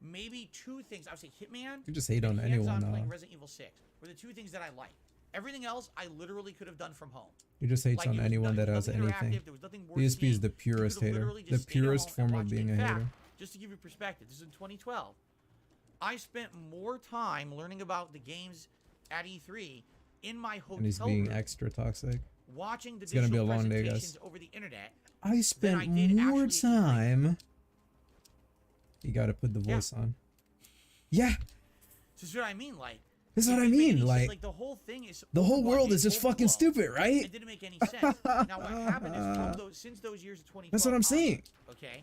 maybe 2 things. I would say Hitman. You just hate on and anyone hands-on now. playing Resident Evil 6 were the 2 things that I liked. Everything else, I literally could have done from home. You just hates Like, on it was anyone that nothing has anything. interactive, there was nothing worth DSP is seeing. the You purest could've hater. literally The just stayed at purest home form and of watched it. being a In fact, hater. just to give you perspective, this is in 2012. I spent more time learning about the games at E3 in my hotel And he's being room, extra toxic. watching the It's gonna be digital a long day, presentations guys. over the internet. I spent I did more actually- time. You gotta put the Yeah. voice on. Yeah, So this is what I mean, like. this is it what I didn't make mean. any sense. Like, the whole thing is. the whole world overbudget, is just fucking overblown. stupid, right? It didn't make any sense. Now what happened is since those years of 2012. That's what I'm saying. Okay.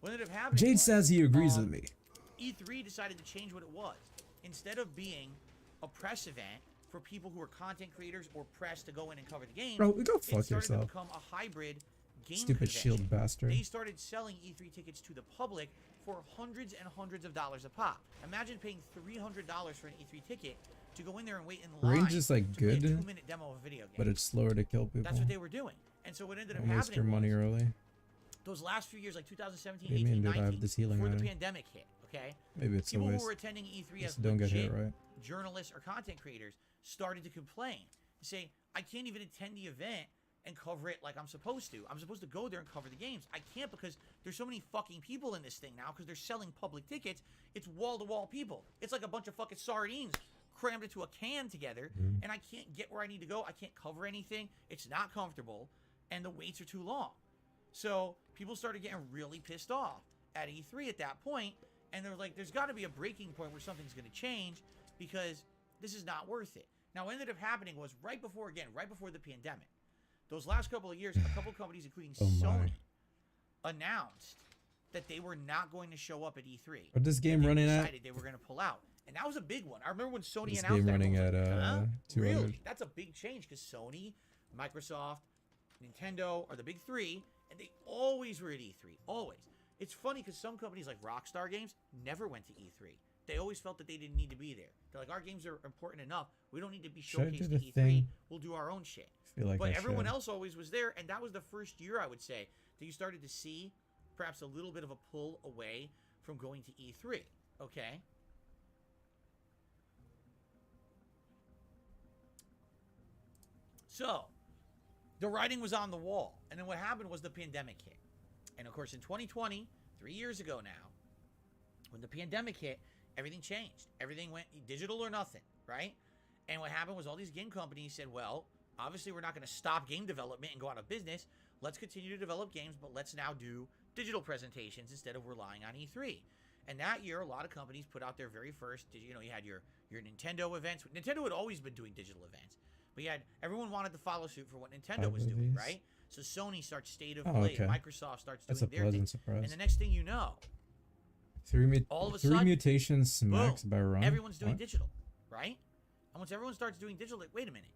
What ended up happening? Jade was, says he agrees with me. E3 decided to change what it was. Instead of being a press event for people who are content creators or press to go in and cover the game, Bro, go it fuck started yourself. to become a hybrid game Stupid convention. shield bastard. They started selling E3 tickets to the public for hundreds and hundreds of dollars a pop. Imagine paying $300 for an E3 ticket to go in there and wait in line. Range is, like, to play good, a 2-minute demo of a video game. But it's slower to kill people. That's what they were doing. And so what ended up Don't waste your happening money was, early. those last few years, like 2017, What do you 18, mean, dude? I have 19, this healing before the item. pandemic hit, okay? Maybe it's a People who waste. were attending E3 as Just don't get hit, legit right? journalists or content creators started to complain. They say, I can't even attend the event and cover it like I'm supposed to. I'm supposed to go there and cover the games. I can't because there's so many fucking people in this thing now because they're selling public tickets. It's wall-to-wall people. It's like a bunch of fucking sardines crammed into a can together, and I can't get where I need to go. I can't cover anything. It's not comfortable, and the waits are too long. So people started getting really pissed off at E3 at that point, and they're like, there's got to be a breaking point where something's going to change because this is not worth it. Now, what ended up happening was right before the pandemic, those last couple of years, a couple companies, including Sony, announced that they were not going to show up at E3. What this game They running at? decided they were going to pull out. And that was a big one. I remember when Sony This announced game that. running I was at, like, huh? 200. Really? That's a big change because Sony, Microsoft, Nintendo are the big 3, and they always were at E3. Always. It's funny because some companies like Rockstar Games never went to E3. They always felt that they didn't need to be there. They're like, our games are important enough. We don't need to be Should I do showcased the at E3. thing? We'll do our own shit. Feel like But I everyone should. else always was there, and that was the first year, I would say, that you started to see perhaps a little bit of a pull away from going to E3. Okay? So, the writing was on the wall. And then what happened was the pandemic hit. And of course, in 2020, 3 years ago now, when the pandemic hit, everything changed. Everything went digital or nothing, right? And what happened was all these game companies said, well, obviously we're not going to stop game development and go out of business. Let's continue to develop games, but let's now do digital presentations instead of relying on E3. And that year, a lot of companies put out their very first, you know, you had your Nintendo events. Nintendo had always been doing digital events. But everyone wanted to follow suit for what Nintendo was doing, right? So Sony starts State of Play, okay. Microsoft starts doing That's a their thing. pleasant surprise. And the next thing you know, all of a three sudden, mutations smacks boom, by run. everyone's doing What? digital, right? And once everyone starts doing digital, like, wait a minute.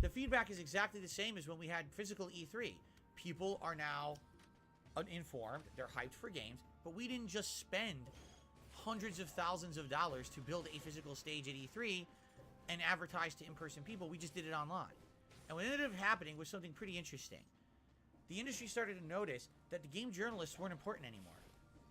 The feedback is exactly the same as when we had physical E3. People are now uninformed, they're hyped for games, but we didn't just spend hundreds of thousands of dollars to build a physical stage at E3 and advertise to in-person people. We just did it online. And what ended up happening was something pretty interesting. The industry started to notice that the game journalists weren't important anymore.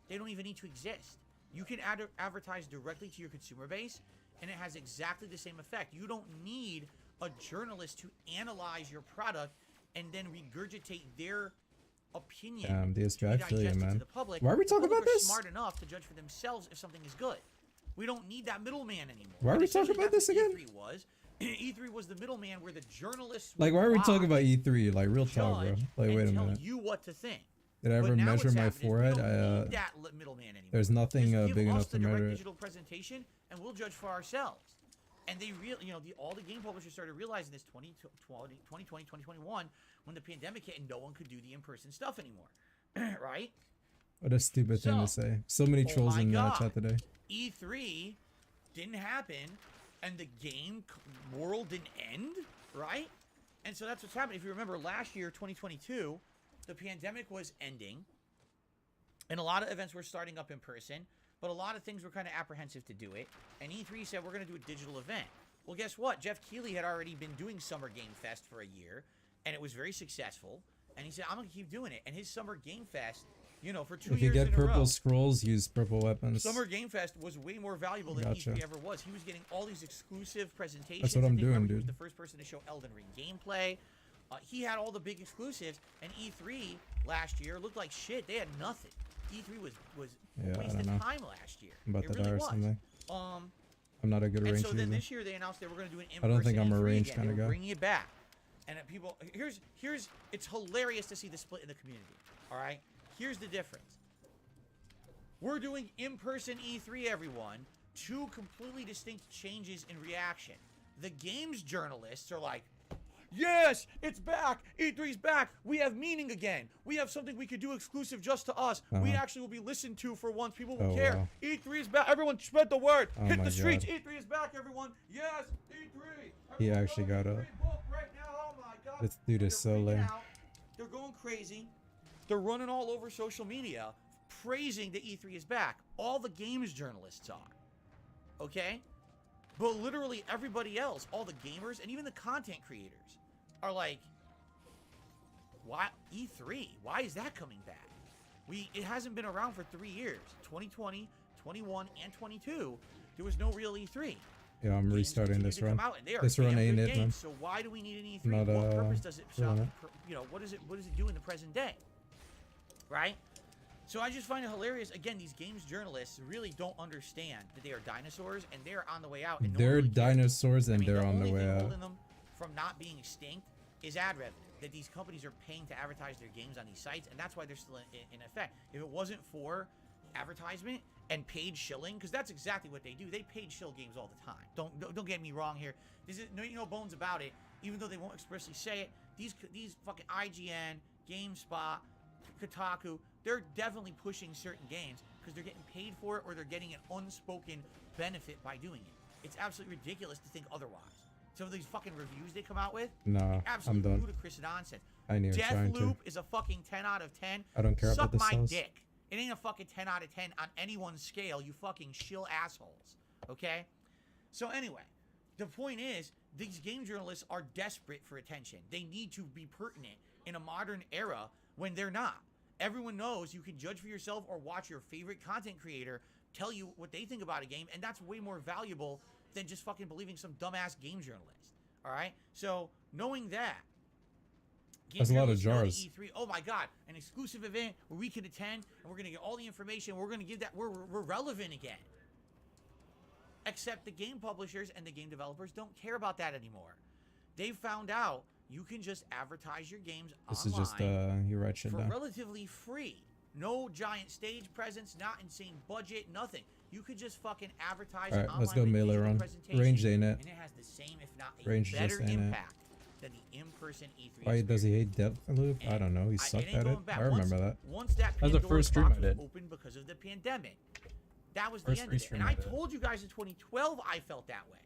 They don't even need to exist. You can advertise directly to your consumer base, and it has exactly the same effect. You don't need a journalist to analyze your product and then regurgitate their opinion These to be guys feel you, digested to man. the public. Why are we The talking public about are this? Smart enough to judge for themselves if something is good. We don't need that middleman anymore. Why are we Essentially, talking about that's this what again? E3 was. E3 was the middleman where the journalists Like, why are we talking about E3? Like, real talk, bro. judge Like, wait a and tell minute. you what to think. Did I ever But now measure what's my happened is we forehead? don't need that middleman anymore. There's nothing Just give big us enough the to direct measure it. digital presentation, and we'll judge for ourselves. And they really, you know, all the game publishers started realizing this 2020, 2021, when the pandemic hit and no one could do the in-person stuff anymore, right? What a stupid thing to say. So many Oh trolls my in God. chat today. E3 didn't happen, and the game world didn't end, right? And so that's what's happening. If you remember last year, 2022, the pandemic was ending, and a lot of events were starting up in person, but a lot of things were kind of apprehensive to do it. And E3 said, we're going to do a digital event. Well, guess what? Jeff Keighley had already been doing Summer Game Fest for a year, and it was very successful. And he said, I'm going to keep doing it. And his Summer Game Fest, you know, for 2 If years you get in a row, purple scrolls, use purple weapons. Summer Game Fest was way more valuable than Gotcha. E3 ever was. He was getting all these exclusive presentations. That's what I'm I think doing, remember He was dude. the first person to show Elden Ring gameplay. He had all the big exclusives, and E3 last year looked like shit. They had nothing. E3 was Yeah, a I waste don't of know. time last year. I'm about It to really die or was. something. Um, I'm not a good and range so then user. this year they announced they were going to do an I in-person don't think I'm a E3 range again. kinda They were guy. bringing it back. And people, here's it's hilarious to see the split in the community. All right, here's the difference. We're doing in-person E3, everyone. Two completely distinct changes in reaction. The games journalists are like, yes, it's back. E3's back. We have meaning again. We have something we could do exclusive just to us. We actually will be listened to for once. People will Oh, care. wow. E3 is back. Everyone spread the word. Oh Hit my the streets. God. E3 is back, everyone. Yes, E3. He Everyone actually go got to up. E3 book right now. Oh my God. This dude is They're so freaking lame. out. They're going crazy. They're running all over social media praising that E3 is back. All the games journalists are. Okay? But literally everybody else, all the gamers and even the content creators are like, why E3? Why is that coming back? It hasn't been around for 3 years. 2020, 21, and 22, there was no real E3. Yeah, I'm Games restarting continue this to run. come out, and they are This run damn ain't good it, man. games, so why do we need an E3? Not, What purpose does it feeling serve? it. You know, what does it do in the present day? Right? So I just find it hilarious. Again, these games journalists really don't understand that they are dinosaurs and they're on the way out. And no one They're really cares. dinosaurs I and mean, they're the on only their way thing out. holding them from not being extinct is ad revenue. That these companies are paying to advertise their games on these sites, and that's why they're still in effect. If it wasn't for advertisement and paid shilling, because that's exactly what they do. They paid shill games all the time. Don't get me wrong here. This is no bones about it. Even though they won't expressly say it, these fucking IGN, GameSpot, Kotaku, they're definitely pushing certain games because they're getting paid for it or they're getting an unspoken benefit by doing it. It's absolutely ridiculous to think otherwise. Some of these fucking reviews they come out with, Nah, I'm absolutely done. ludicrous nonsense. I ain't even trying to. Deathloop is a fucking 10 out of 10. I don't care Suck about the my cells. dick. It ain't a fucking 10 out of 10 on anyone's scale, you fucking shill assholes. Okay? So anyway, the point is, these game journalists are desperate for attention. They need to be pertinent in a modern era when they're not. Everyone knows you can judge for yourself or watch your favorite content creator tell you what they think about a game, and that's way more valuable than just fucking believing some dumbass game journalist. All right? So knowing that. Game That's a lot of journalists know that jars. E3, oh my God, an exclusive event where we can attend and we're gonna get all the information. We're gonna give that. We're relevant again. Except the game publishers and the game developers don't care about that anymore. They've found out you can just advertise your games This online is just you write shit for down. relatively free. No giant stage presence, not insane budget, nothing. You could just fucking advertise Alright, online let's go with melee visual run. presentation, Range ain't it. and it has the same, if not a Range just better ain't it. impact than the in-person E3. Why does he hate depth loop? I And don't know. He it sucked ain't at it. going back. I remember that. Once that That was the Pandora's first stream box I did. was opened because of the pandemic, that was First the end free of it. stream And I I did. told you guys in 2012 I felt that way.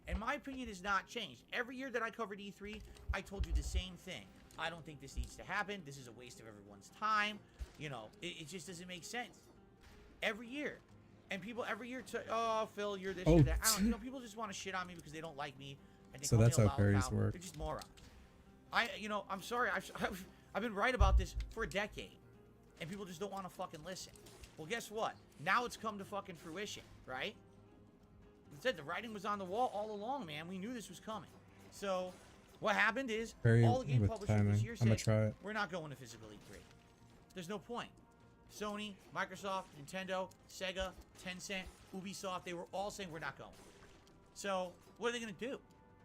And my opinion has not changed. Every year that I covered E3, I told you the same thing. I don't think this needs to happen. This is a waste of everyone's time. You know, it just doesn't make sense. Every year. And people every year, oh, Phil, you're this, Oh. you're that. I don't, people just want to shit on me because they don't like me. And they So call that's me a how parodies loudmouth. work. They're just morons. I'm sorry. I've been right about this for a decade. And people just don't want to fucking listen. Well, guess what? Now it's come to fucking fruition, right? It said the writing was on the wall all along, man. We knew this was coming. So, what happened is, Very all the game with publishers timing. this year I'm gonna said, try it. we're not going to physical E3. There's no point. Sony, Microsoft, Nintendo, Sega, Tencent, Ubisoft, they were all saying we're not going. So, what are they going to do?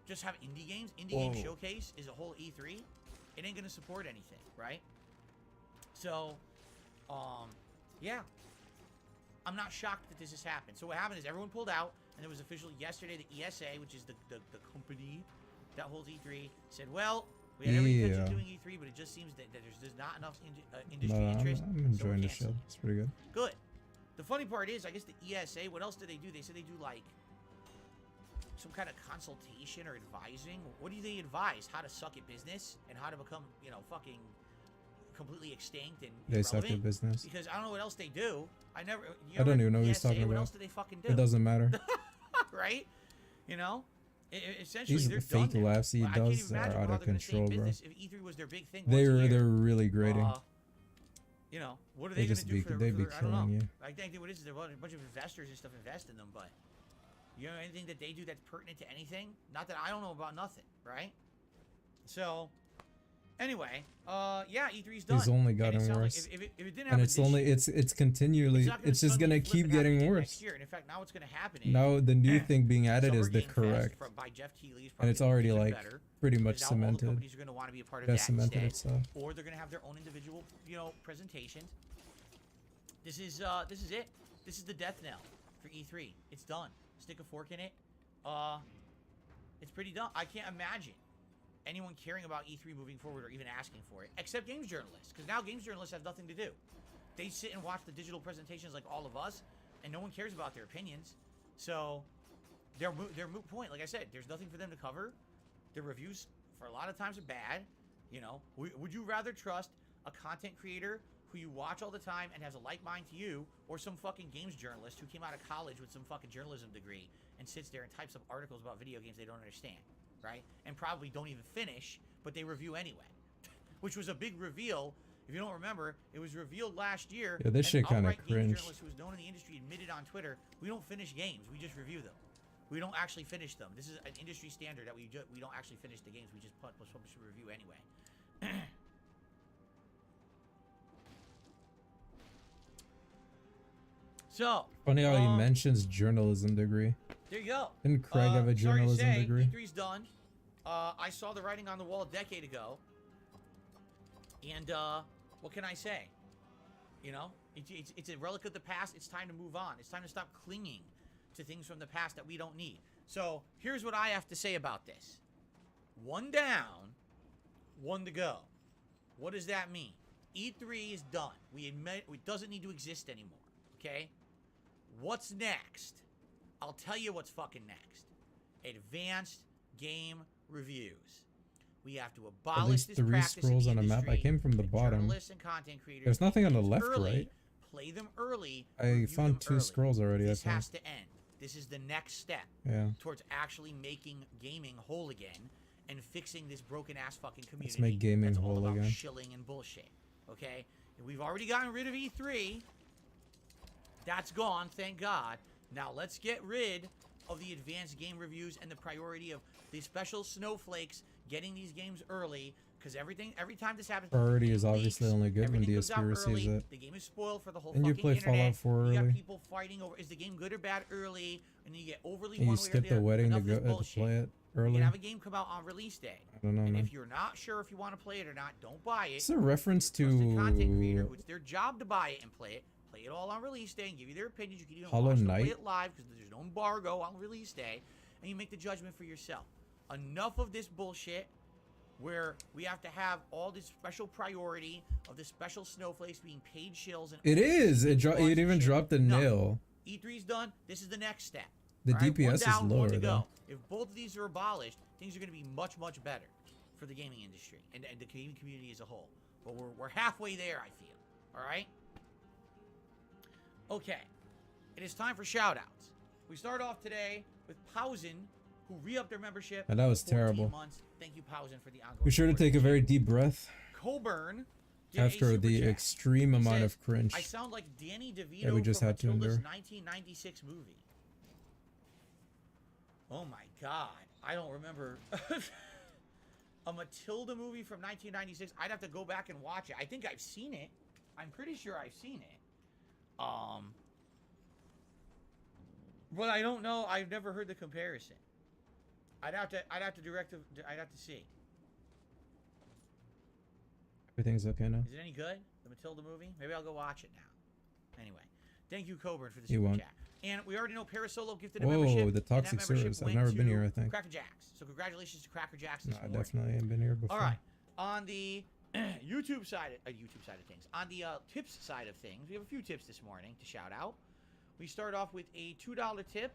Just have indie games? Indie Game Whoa. Showcase is a whole E3? It ain't going to support anything, right? So, yeah. I'm not shocked that this has happened. So what happened is everyone pulled out, and it was official yesterday. The ESA, which is the company that holds E3, said, well, we had every intention of Yeah. doing E3, but it just seems that there's just not enough But industry interest. I'm so we're enjoying this shit. canceling. It's pretty good. Good. The funny part is, I guess the ESA, what else did they do? They said they do, like, some kind of consultation or advising. What do they advise? How to suck at business and how to become, you know, fucking completely extinct and They suck at irrelevant? business. Because I don't know what else they do. I never. I don't even know what he's ESA, talking What about. else do they fucking do? It doesn't matter. Right? You know? Essentially, These they're fake done now. laughs he I can't does even are imagine out how of they're gonna stay in control, bro. business if E3 was their big thing once a year. They're really grading. You know, what are They they, just gonna do for they'd be I don't know. killing you. I think what it is a bunch of investors and stuff invest in them, but you know anything that they do that's pertinent to anything? Not that I don't know about nothing, right? So, anyway, yeah, E3's done. It's only And gotten it sounds like worse. if it didn't happen And it's this only year, it's continually not it's just suddenly gonna flip keep and happen getting again worse. next year. And in fact, now what's gonna happen is Now the new thing being added Summer is the Game Fest correct, by Jeff Keighley is and probably it's gonna be already even like better, pretty because much now all the cemented. companies are going to want to be a part of That's that cemented instead, itself. or they're going to have their own individual, you know, presentations. This is it. This is the death knell for E3. It's done. Stick a fork in it. It's pretty done. I can't imagine anyone caring about E3 moving forward or even asking for it, except games journalists, because now games journalists have nothing to do. They sit and watch the digital presentations like all of us, and no one cares about their opinions. So they're moot point. Like I said, there's nothing for them to cover. Their reviews, for a lot of times, are bad. You know, would you rather trust a content creator who you watch all the time and has a like mind to you, or some fucking games journalist who came out of college with some fucking journalism degree and sits there and types up articles about video games they don't understand, right? And probably don't even finish, but they review anyway. Which was a big reveal. If you don't remember, it was revealed last year. Yeah, this shit kinda Games cringe. journalist who was known in the industry admitted on Twitter, we don't finish games, we just review them. We don't actually finish them. This is an industry standard that we don't actually finish the games. We just publish a review anyway. So, Funny how he mentions journalism degree. there you go. Didn't Craig have a journalism sorry to say, degree? E3's done. I saw the writing on the wall a decade ago. And what can I say? You know, it's a relic of the past. It's time to move on. It's time to stop clinging to things from the past that we don't need. So here's what I have to say about this. One down, one to go. What does that mean? E3 is done. We admit it doesn't need to exist anymore. Okay? What's next? I'll tell you what's fucking next. Advanced game reviews. We have to abolish At least this 3 practice in scrolls the on a map. I industry came from the that bottom. journalists and content creators There's nothing on the games left, early, right? Play them early. I review found them 2 early. scrolls already. This I has think. to end. This is the next step Yeah. towards actually making gaming whole again and fixing this broken ass fucking community. Let's make gaming that's all whole about again. shilling and bullshit. Okay, and we've already gotten rid of E3. That's gone, thank God. Now let's get rid of the advanced game reviews and the priority of the special snowflakes getting these games early, because every time this happens, Priority the is game obviously leaks, only good when everything goes out DSP receives early, it. the game is spoiled for the whole And you fucking play internet. Fallout 4 You got early. people fighting over, is the game good or bad early, and then you get overly And you one way or skip the the other. wedding to Enough of go this to bullshit. play it You early. can have a game come out on release day. I don't know, And man. if you're not sure if you want to play it or not, don't buy it. It's a reference Your trusted content creator, to who it's their job to buy it and play it all on release day and give you their opinions. You can even Hollow watch them play Knight. it live because there's no embargo on release day, and you make the judgment for yourself. Enough of this bullshit where we have to have all this special priority of the special snowflakes being paid shills. And it is. It even shit. dropped the No. nail. E3's done. This is the next step. The All right? DPS One is down, one lower to though. go. If both of these are abolished, things are going to be much, much better for the gaming industry and the gaming community as a whole. But we're halfway there, I feel. All right? Okay. It is time for shout-outs. We start off today with Pausen, who re-upped their membership. And that was 14 terrible. Months. Thank you, Pausen, for the ongoing Be sure to support. take a very deep breath Coburn did a after super the chat. extreme He amount said, of cringe. I sound like Danny DeVito that we just from had to Matilda's endure. 1996 movie. Oh my god. I don't remember a Matilda movie from 1996. I'd have to go back and watch it. I think I've seen it. I'm pretty sure I've seen it. But I don't know. I've never heard the comparison. I'd have to see. Everything's okay now. Is it any good? The Matilda movie? Maybe I'll go watch it now. Anyway, thank you, Coburn, for the You super won't. chat. And we already know Parasolo gifted a Whoa, membership. the and that toxic membership service. I've went never been to here, I think. Cracker Jacks. So congratulations to Cracker Jacks No, this I morning. definitely ain't been here before. All right, on the YouTube side of things, on the tips side of things, we have a few tips this morning to shout out. We start off with a $2 tip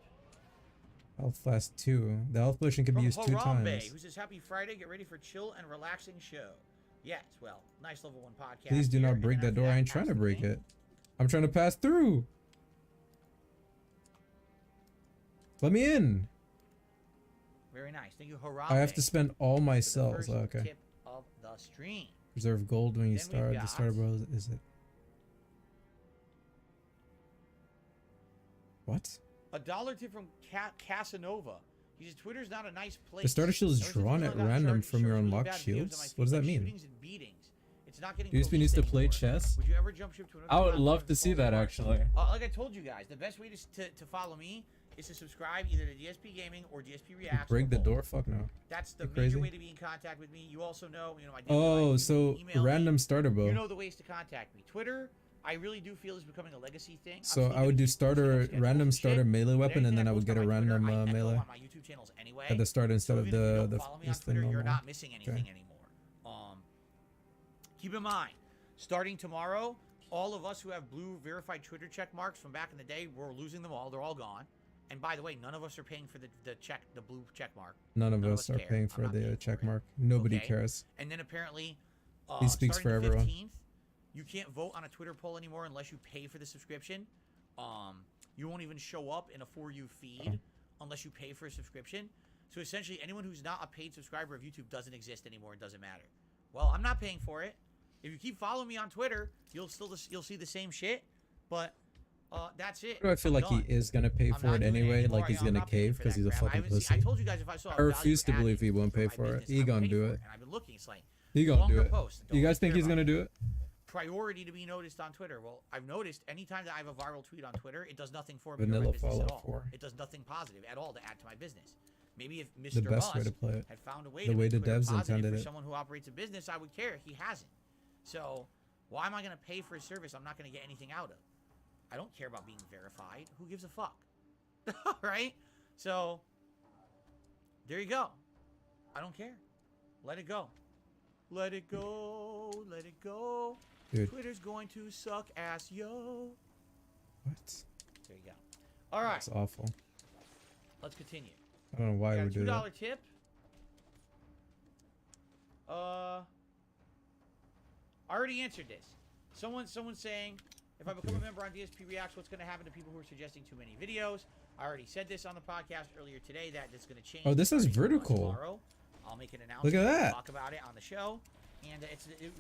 Health Flask 2. The health potion can be from used 2 Harambe, times. who says, "Happy Friday. Get ready for chill and relaxing show." Yes, well, nice level 1 podcast. Please do here. not And break then that after door. I ain't trying pass to the break thing. it. I'm trying to pass through. Let me in. Very nice. Thank you, Harambe. I have to spend all my for the cells. first Oh, okay. tip of the stream. Reserve gold when you Then we've start. The got- starter bro is it? What? A $1 tip from Casanova. He says, Twitter's not a nice place. The starter shield is Ever since drawn I at got random charged, from it your shows really unlocked bad videos on shields? my What feed, does that like mean? shootings and beatings. It's not getting DSP police needs to play anymore. chess. Would you ever jump ship to another I would platform love if to it see falls that apart? actually. Like I told you guys, the best way to follow me is to subscribe either to DSP Gaming or DSP Reacts. Break or the both. door? Fuck no. That's the You major crazy? way to be in contact with me. You also know, my daily Oh, life. so You can email me. random starter bow. You know the ways to contact me. Twitter, I really do feel is becoming a legacy thing. I'm So still I gonna would do keep posting starter, up schedules random and starter shit, melee but weapon, and anything then I would post get a on my Twitter, random I echo melee on my YouTube channels anyway. at the start instead So of even if you the don't follow me on the Twitter, you're normal. not missing anything anymore. Keep in mind, starting tomorrow, all of us who have blue verified Twitter check marks from back in the day, we're losing them all. They're all gone. And by the way, none of us are paying for the blue check mark. None of us are care. paying I'm for not paying the for check it. mark. Nobody Okay? cares. And then apparently, He speaks starting for the everyone. 15th, you can't vote on a Twitter poll anymore unless you pay for the subscription. You won't even show up in a For You feed unless you pay for a subscription. So essentially, anyone who's not a paid subscriber of YouTube doesn't exist anymore. It doesn't matter. Well, I'm not paying for it. If you keep following me on Twitter, you'll see the same shit. But that's it. Why do I feel I'm like he done. is gonna pay I'm for not it doing anyway? anymore. Like he's I'm gonna not paying cave for because that he's a crap. fucking I haven't pussy. seen- I told you guys if I saw. I refuse to value believe he added won't pay my for it. business, He I would gonna pay do for it. And I've been looking. It's like He gonna do longer it. posts. Don't You guys care think he's about gonna it. do it? Priority to be noticed on Twitter. Well, I've noticed anytime that I have a viral tweet on Twitter, it does nothing for me or my Vanilla business at Fallout all. 4. It does nothing positive at all to add to my business. Maybe if Mr. The best way Us to play it. had found a way The to way make the Twitter devs positive intended for it. someone who operates a business, I would care. He hasn't. So why am I going to pay for a service I'm not going to get anything out of? I don't care about being verified. Who gives a fuck? Right? So there you go. I don't care. Let it go. Let it go. Let it go. Dude. Twitter's going to suck ass, yo. What? There you go. All right. That's awful. Let's continue. I don't know why We we got a do $2 that. tip. I already answered this. Someone's saying, if I become a member on DSP Reacts, what's going to happen to people who are suggesting too many videos? I already said this on the podcast earlier today that it's going to change. Oh, this is starting vertical. tomorrow. I'll make an announcement. Look at that. Talk about it on the show. And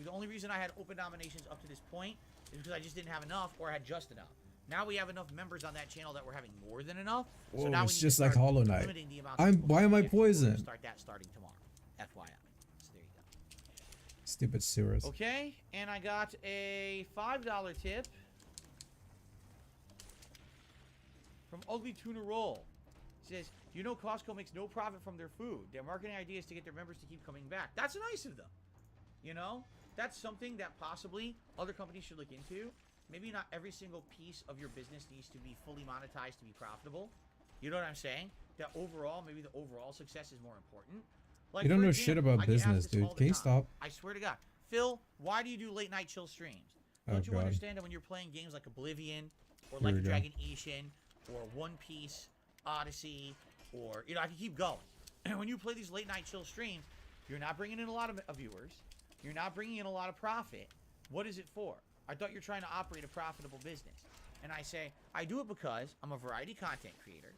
the only reason I had open nominations up to this point is because I just didn't have enough or I had just enough. Now we have enough members on that channel that we're having more than enough. So Whoa, now we it's need just to like start Hollow Knight. limiting the amount of people Why am I who get. We'll poisoned? start that starting tomorrow. FYI. Stupid sewers. Okay, and I got a $5 tip from Ugly Tuna Roll. It says, you know Costco makes no profit from their food. Their marketing idea is to get their members to keep coming back. That's nice of them. You know? That's something that possibly other companies should look into. Maybe not every single piece of your business needs to be fully monetized to be profitable. You know what I'm saying? That overall, maybe the overall success is more important. Like, You don't for know example, shit about I get asked business, this dude. all the Can you time. stop? I swear to God. Phil, why do you do late night chill streams? Oh, Don't you God. understand that when you're playing games like Oblivion, or Here like we go. Dragon Ishin, or One Piece, Odyssey, or, you know, I can keep going. And when you play these late night chill streams, you're not bringing in a lot of viewers. You're not bringing in a lot of profit. What is it for? I thought you're trying to operate a profitable business. And I say, I do it because I'm a variety content creator.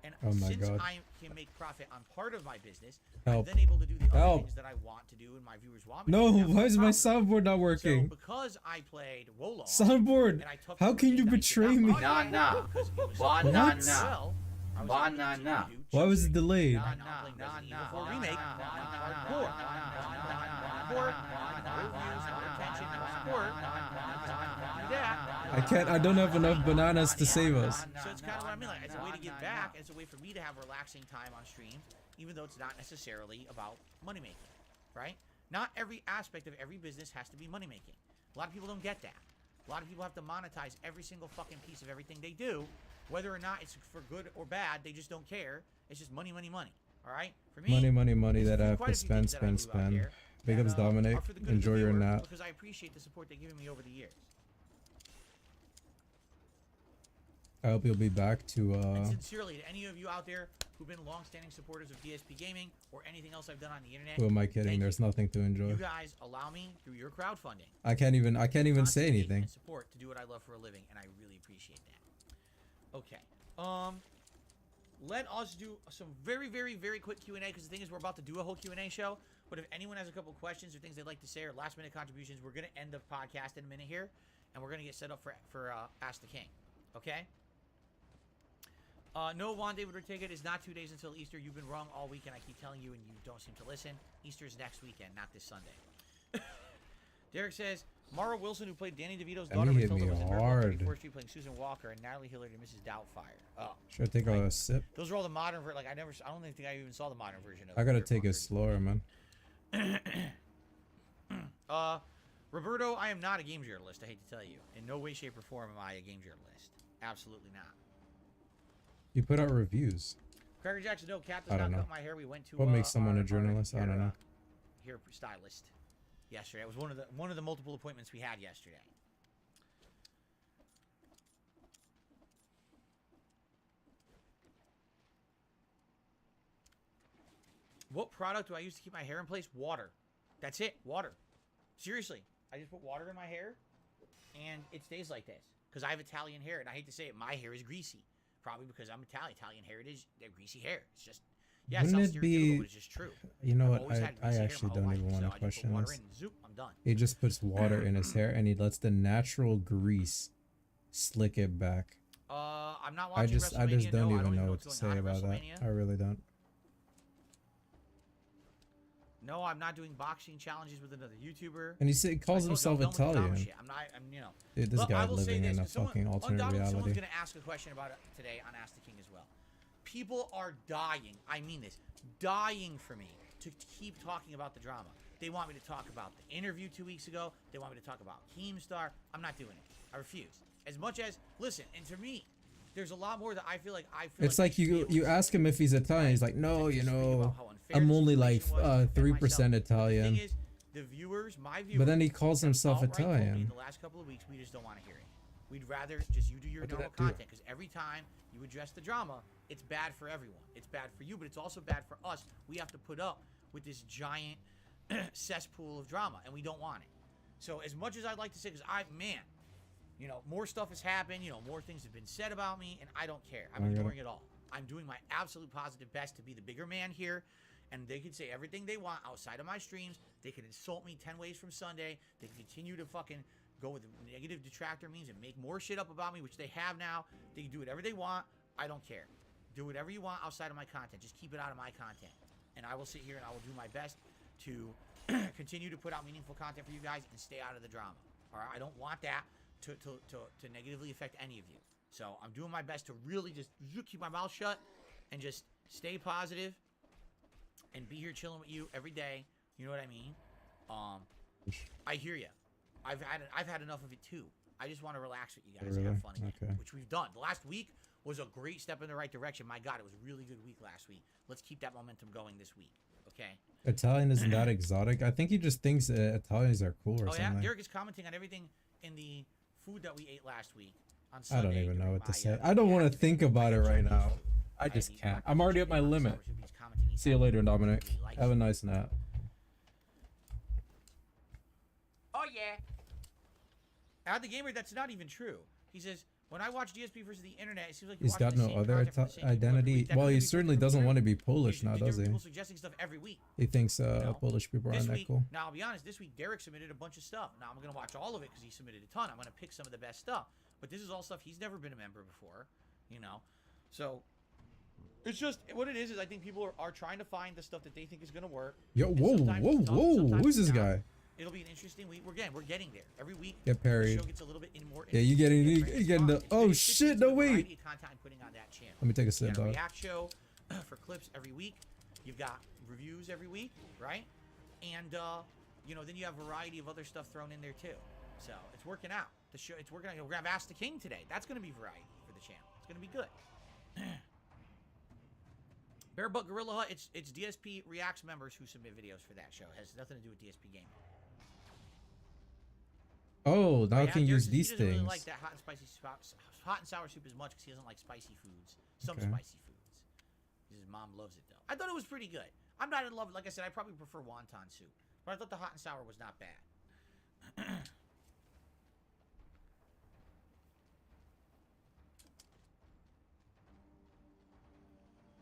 And Oh my since God. I can make profit on part of my business, Help. I'm then able to do the other Help. things that I want to do and my viewers want me No, to do. That's why is my profitable. soundboard not So working? because I played Wolong, Soundboard! and I took How the can you lead, I did betray not me? buy it Nah. because it was Bah, so nah, well, nah. I was able to Bah, continue nah, to nah. do Why was it just delayed? not playing Resident Evil 4 Remake, hardcore, hardcore, no reviews, no attention, no support. Do that. I don't have enough bananas to save us. So it's kind of what I mean. Like, it's a way to give back. And it's a way for me to have relaxing time on streams, even though it's not necessarily about money making, right? Not every aspect of every business has to be money making. A lot of people don't get that. A lot of people have to monetize every single fucking piece of everything they do, whether or not it's for good or bad. They just don't care. It's just money, money, money. All right? For me, Money there's that I have quite to a few things spend, that I do out there Big that, ups, Dominic. are for the good of the Enjoy your viewer, nap. because I appreciate the support they've given me over the years. I hope you'll be back to And sincerely, to any of you out there who've been long-standing supporters of DSP Gaming or anything else I've done on the internet, who am I kidding? thank There's you. nothing to enjoy. You guys allow me through your crowdfunding. I can't even say constant anything. and support to do what I love for a living, and I really appreciate that. Okay. Let us do some very, very, very quick Q&A, because the thing is we're about to do a whole Q&A show. But if anyone has a couple questions or things they'd like to say or last-minute contributions, we're going to end the podcast in a minute here, and we're going to get set up for Ask the King. Okay? No, Juan David Ortega, it is not 2 days until Easter. You've been wrong all weekend. I keep telling you, and you don't seem to listen. Easter's next weekend, not this Sunday. Derek says, Mara Wilson, who played Danny DeVito's That daughter, hit Matilda, me was in Miracle on hard. 34th Street playing Susan Walker, and Natalie Hillard and Mrs. Doubtfire. Oh, Should I take a sip? those are all the modern like I don't think I even saw the modern version of I gotta Miracle take on it slower, man. 34th. Roberto, I am not a game journalist, I hate to tell you. In no way, shape, or form am I a game journalist. Absolutely not. You put out reviews. Cracker Jackson, no, Cat I does don't not know. cut my hair. We went to What makes someone a journalist? I don't know. Hair stylist yesterday. It was one of the multiple appointments we had yesterday. What product do I use to keep my hair in place? Water. That's it. Water. Seriously. I just put water in my hair, and it stays like this. Because I have Italian hair, and I hate to say it, my hair is greasy. Probably because I'm Italian. Italian heritage, they're greasy hair. It's just, yeah, it Wouldn't sounds it stereotypical, be- but it's just true. You know I've what? always had I greasy hair actually my whole don't life, even want so to I just put question water this. in, zoop, I'm done. He just puts water in his hair and he lets the natural grease slick it back. I'm not I watching just WrestleMania. don't No, I even know what what's to going say on at about that. WrestleMania. I really don't. No, I'm not doing boxing challenges with another YouTuber. And he calls I told you, himself I'm done with the drama Italian. shit. I'm you know. Dude, this But guy I will say living this, in a 'cause someone- fucking alternate undoubtedly reality. Someone's gonna ask a question about it today on Ask the King as well. People are dying. I mean this, dying for me to keep talking about the drama. They want me to talk about the interview 2 weeks ago. They want me to talk about Keemstar. I'm not doing it. I refuse. As much as listen, and to me, there's a lot more that I feel like It's I like should be able you to ask say. him if he's Italian. He's like, no, you know, I'm only like 3% Italian. The thing is, the viewers, my viewers, But then he calls have himself outright told me Italian. The last couple of weeks, we just don't want to hear it. We'd rather just you do your What did normal that do? content, because every time you address the drama, it's bad for everyone. It's bad for you, but it's also bad for us. We have to put up with this giant cesspool of drama, and we don't want it. So as much as I'd like to say, because you know, more stuff has happened, you know, more things have been said about me, and I don't care. I'm ignoring it all. I'm doing my absolute positive best to be the bigger man here, and they can say everything they want outside of my streams. They can insult me 10 ways from Sunday. They can continue to fucking go with the negative detractor memes and make more shit up about me, which they have now. They can do whatever they want. I don't care. Do whatever you want outside of my content. Just keep it out of my content. And I will sit here and I will do my best to continue to put out meaningful content for you guys and stay out of the drama. All right, I don't want that to negatively affect any of you. So I'm doing my best to really just keep my mouth shut and just stay positive and be here chilling with you every day. You know what I mean? I hear you. I've had enough of it too. I just want to relax with you guys and have fun again, which we've done. The last week was a great step in the right direction. My God, it was a really good week last week. Let's keep that momentum going this week. Okay. Italian isn't that exotic. I think he just thinks Italians are cool or something. Yeah, Derek is commenting on everything in the food that we ate last week on Sunday. I don't even know what to say. I don't want to think about it right now. I just can't. I'm already at my limit. See you later, Dominic. Have a nice nap. Oh yeah. At the gamer, that's not even true. He says, when I watch DSP versus the internet, it seems like he's got no other identity. Well, he certainly doesn't want to be Polish now, does he? People suggesting stuff every week. He thinks Polish people aren't that cool. Now, I'll be honest, this week Derek submitted a bunch of stuff. Now, I'm going to watch all of it because he submitted a ton. I'm going to pick some of the best stuff. But this is all stuff he's never been a member before, you know? So, it's just, what it is I think people are trying to find the stuff that they think is going to work. Yo, whoa. Who's this guy? It'll be an interesting week. We're getting there. Every week, get parried. the show gets a little bit more. Yeah, you getting the. Oh shit! No wait. Content I'm putting on that channel. Let me take a sip, dog. React show for clips every week. You've got reviews every week, right? And you know, then you have a variety of other stuff thrown in there too. So it's working out. The show, it's working out. We're gonna have Ask the King today. That's gonna be variety for the channel. It's gonna be good. Bearbutt Gorilla Hut. It's DSP Reacts members who submit videos for that show. It has nothing to do with DSP Gaming. Oh, now I can use these things. He doesn't things. really like that hot and sour soup as much because he doesn't like spicy foods. Some spicy foods. His mom loves it though. I thought it was pretty good. I'm not in love. Like I said, I probably prefer wonton soup, but I thought the hot and sour was not bad.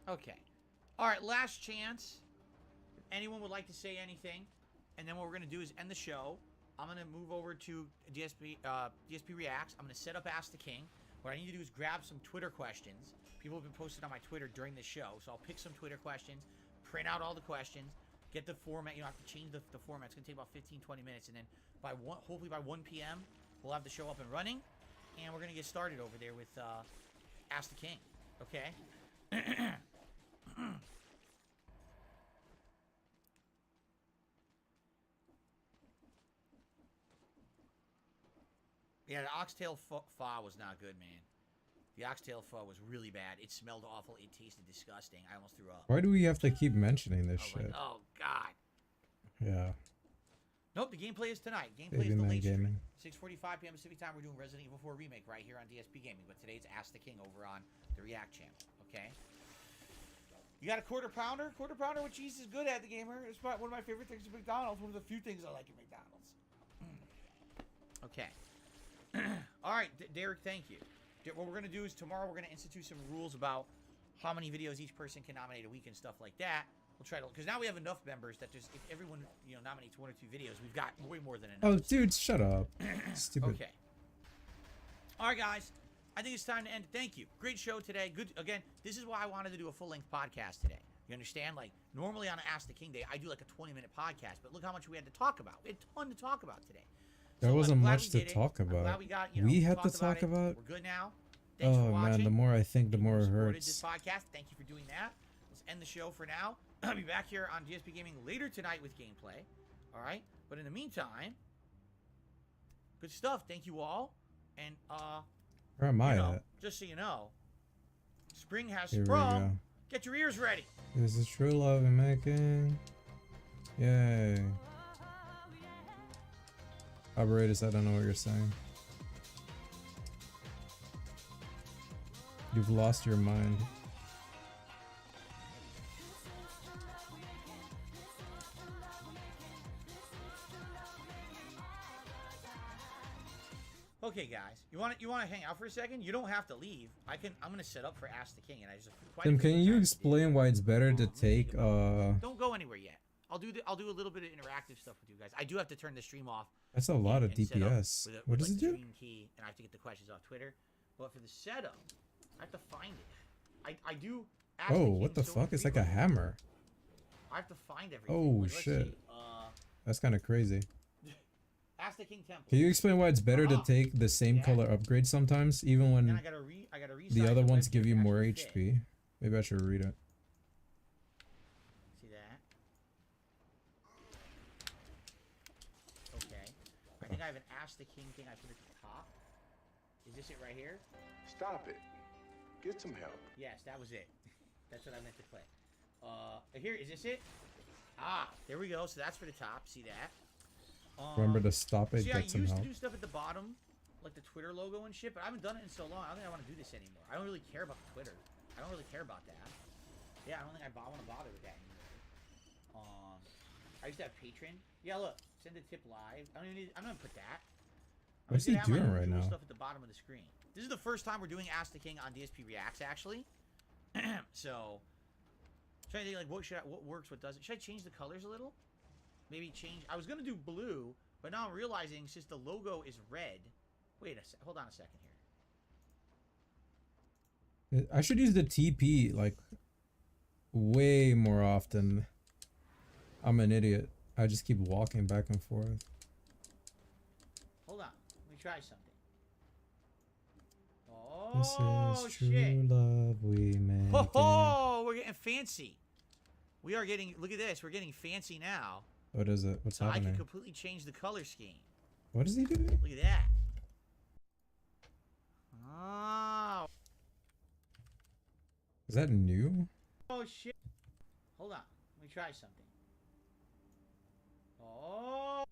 Okay. All right. Last chance. If anyone would like to say anything, and then what we're gonna do is end the show. I'm going to move over to DSP Reacts. I'm going to set up Ask the King. What I need to do is grab some Twitter questions. People have been posted on my Twitter during the show. So I'll pick some Twitter questions, print out all the questions, get the format. You know, I have to change the format. It's going to take about 15, 20 minutes. And then hopefully by 1 p.m., we'll have the show up and running. And we're going to get started over there with Ask the King. Okay? Yeah, the oxtail pho was not good, man. The oxtail pho was really bad. It smelled awful. It tasted disgusting. I almost threw up. Why do we have to keep mentioning this shit? Like, oh, God. Yeah. Nope, the gameplay is tonight. Gameplay is the late stream. 6:45 p.m. Pacific time. We're doing Resident Evil 4 Remake right here on DSP Gaming. But today it's Ask the King over on the React channel. Okay? You got a quarter pounder? Quarter pounder with cheese is good at the gamer. It's one of my favorite things at McDonald's. One of the few things I like at McDonald's. Okay. All right, Derek, thank you. What we're going to do is tomorrow we're going to institute some rules about how many videos each person can nominate a week and stuff like that. We'll try to, because now we have enough members that just, if everyone, you know, nominates 1 or 2 videos, we've got way more than enough. Oh, dude, shut up. Stupid. Okay. All right, guys. I think it's time to end. Thank you. Great show today. Good. Again, this is why I wanted to do a full-length podcast today. You understand? Like, normally on Ask the King Day, I do like a 20-minute podcast, but look how much we had to talk about. We had a ton to talk about today. There wasn't much to talk about. We had to talk about. We're good now. Thanks for watching. Man, the more I think, the more it hurts. This podcast. Thank you for doing that. Let's end the show for now. I'll be back here on DSP Gaming later tonight with gameplay. All right. But in the meantime, good stuff. Thank you all. And where am I at? Just so you know, spring has sprung. Get your ears ready. This is true love and making. Yay. Operatus, I don't know what you're saying. You've lost your mind. Okay, guys, you want to hang out for a second? You don't have to leave. I'm gonna set up for Ask the King, and I just. Tim, can you explain why it's better to take? Don't go anywhere yet. I'll do a little bit of interactive stuff with you guys. I do have to turn the stream off. That's a lot of DPS. What does it do? Stream key, and I have to get the questions off Twitter. But for the setup, I have to find it. I do. Oh, what the fuck? It's like a hammer. I have to find everything. Oh shit. That's kind of crazy. Ask the King Temple. Can you explain why it's better to take the same color upgrade sometimes, even when Then I gotta the other ones give you more actually fit. HP? Maybe I should read it. See that? Okay. I think I have an Ask the King thing I put at the top. Is this it right here? Stop it. Get some help. Yes, that was it. That's what I meant to click. Here, is this it? Ah, there we go. So that's for the top. See that? Remember to stop it, See, get some I used help. to do stuff at the bottom, like the Twitter logo and shit, but I haven't done it in so long. I don't think I want to do this anymore. I don't really care about the Twitter. I don't really care about that. Yeah, I don't think I want to bother with that anymore. I used to have Patreon. Yeah, look, send a tip live. I'm gonna put that. What's he doing right now? Stuff at the bottom of the screen. This is the first time we're doing Ask the King on DSP Reacts, actually. So, trying to think like what works, what doesn't. Should I change the colors a little? Maybe change. I was gonna do blue, but now I'm realizing since the logo is red. Wait a sec. Hold on a second here. I should use the TP like way more often. I'm an idiot. I just keep walking back and forth. Hold on. Let me try something. This Oh is true shit! love we make. Oh, we're getting fancy. We are getting. Look at this. We're getting fancy now. What is it? What's So I happening? can completely change the color scheme. What is he doing? Look at that. Oh. Is that new? Oh shit. Hold on. Let me try something. Oh.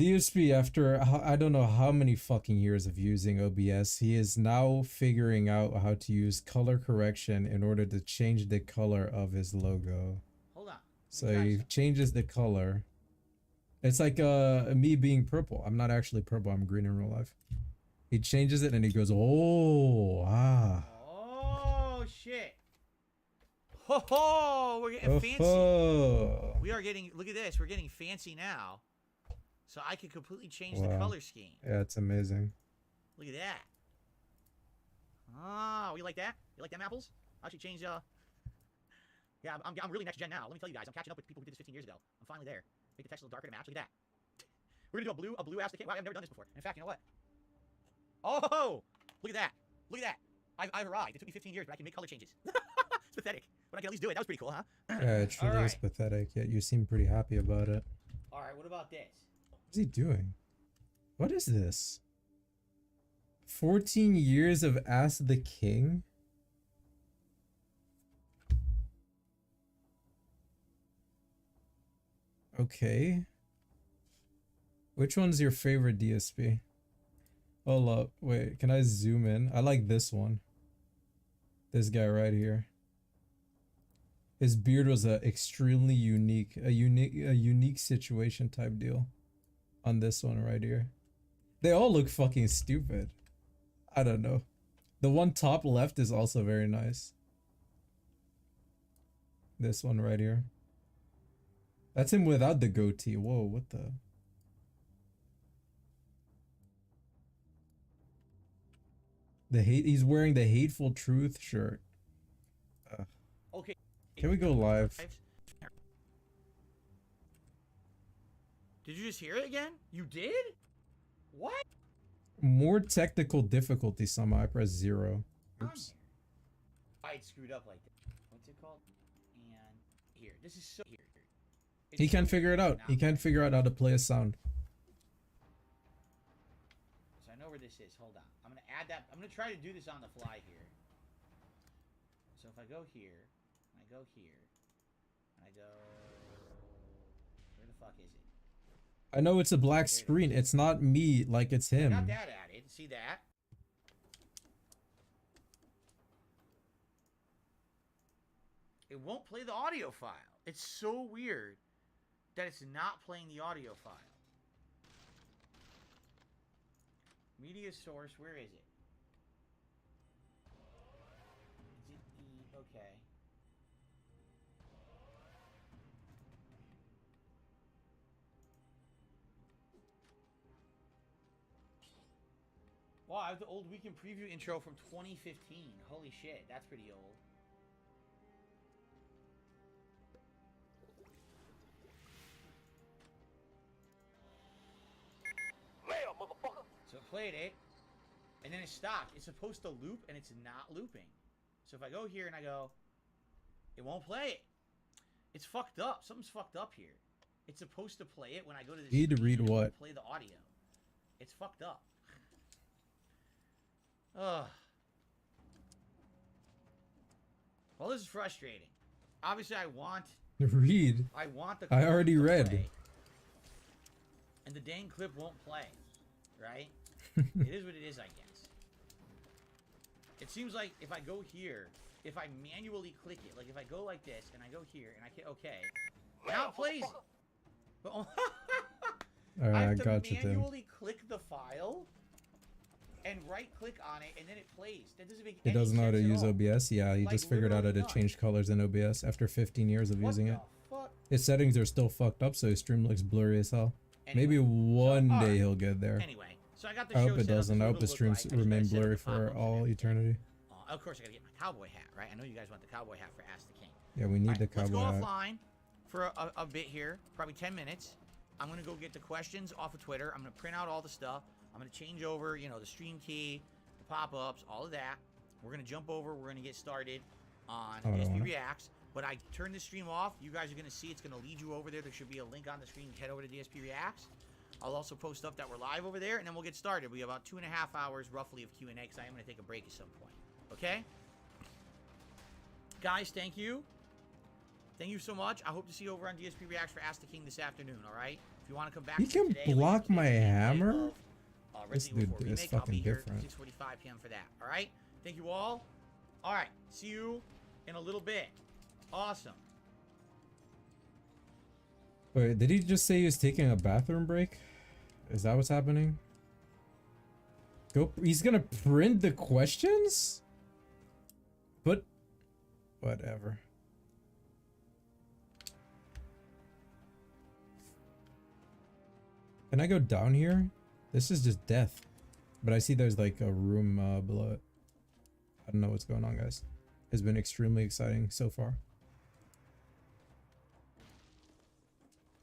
DSP, after I don't know how many fucking years of using OBS, he is now figuring out how to use color correction in order to change the color of his logo. Hold on. So he changes the color. It's like me being purple. I'm not actually purple. I'm green in real life. He changes it and he goes, oh, ah. Oh shit. Ho ho! We're getting fancy. Oh. We are getting. Look at this. We're getting fancy now. So I can completely change the Wow. color scheme. Yeah, it's amazing. Look at that. Oh, you like that? You like them apples? I should change. Yeah, I'm really next gen now. Let me tell you guys, I'm catching up with people who did this 15 years ago. I'm finally there. Make the text a little darker to match. Look at that. We're gonna do a blue Ask the King. Wow, I've never done this before. In fact, you know what? Oh, look at that. Look at that. I've arrived. It took me 15 years, but I can make color changes. It's pathetic, but I can at least do it. That was pretty cool, huh? Yeah, it truly is pathetic, yet you seem pretty happy about it. All right, what about this? What's he doing? What is this? 14 years of Ask the King? Okay. Which one's your favorite DSP? Hold up. Wait, can I zoom in? I like this one. This guy right here. His beard was a extremely unique situation type deal. On this one right here. They all look fucking stupid. I don't know. The one top left is also very nice. This one right here. That's him without the goatee. Whoa, what the? He's wearing the Hateful Truth shirt. Okay. Can we go live? Did you just hear it again? You did? What? More technical difficulty somehow. I press 0. Oops. I screwed up like that. What's it called? And here. This is so here. He can't figure it out. He can't figure out how to play a sound. So I know where this is. Hold on. I'm gonna add that. I'm gonna try to do this on the fly here. So if I go here, and I go here, and I go, where the fuck is it? I know it's a black screen. It's not me like it's him. Got that added. See that? It won't play the audio file. It's so weird that it's not playing the audio file. Media source, where is it? Is it the... Okay. Wow, I have the old Weekend Preview intro from 2015. Holy shit, that's pretty old. played it, and then it stopped. It's supposed to loop, and it's not looping. So if I go here and I go, it won't play it. It's fucked up. Something's fucked up here. It's supposed to play it when I go to this. Need to read what? Play the audio. It's fucked up. Ugh. Well, this is frustrating. Obviously, I want Read. the. I already clip to read. play, and the dang clip won't play. Right? It is what it is, I guess. It seems like if I go here, if I manually click it, like if I go like this and I go here and I hit OK, now it plays it. But Alright, I I have to got you, Tim. manually click the file and right-click on it, and then it plays. That doesn't make He any doesn't know how to sense at use all. OBS? Yeah, he Like, just figured out how to literally change colors in OBS after 15 years of What using the it. fuck? His settings are still fucked up, so his stream looks blurry as hell. Maybe Anyway, one alright. day he'll get there. Anyway, so I got the I show hope it set up. doesn't. This I is hope what his it streams looks like. I just remain gotta set up blurry the pop-ups for all and eternity. of course, I gotta get my cowboy hat, right? I know you guys want the cowboy hat for Ask the King. Yeah, we need Alright, the cowboy let's hat. go offline for a bit here, probably 10 minutes. I'm gonna go get the questions off of Twitter. I'm gonna print out all the stuff. I'm gonna change over, you know, the stream key, the pop-ups, all of that. We're gonna jump over. We're gonna get started on Oh, I don't DSP wanna. Reacts. But I turn the stream off. You guys are gonna see it's gonna lead you over there. There should be a link on the screen. Head over to DSP Reacts. I'll also post up that we're live over there, and then we'll get started. We have about 2.5 hours roughly of Q&A because I am gonna take a break at some point. Okay? Guys, thank you. Thank you so much. I hope to see you over on DSP Reacts for Ask the King this afternoon, alright? If you want to come back You can today, block later my today, hammer? of, This Resident Evil dude 4 is Remake, I'll be fucking here different. at 6:45 p.m. for that, alright? Thank you all. Alright, see you in a little bit. Awesome. Wait, did he just say he was taking a bathroom break? Is that what's happening? Go. He's gonna print the questions? But whatever. Can I go down here? This is just death. But I see there's like a room below it. I don't know what's going on, guys. It's been extremely exciting so far.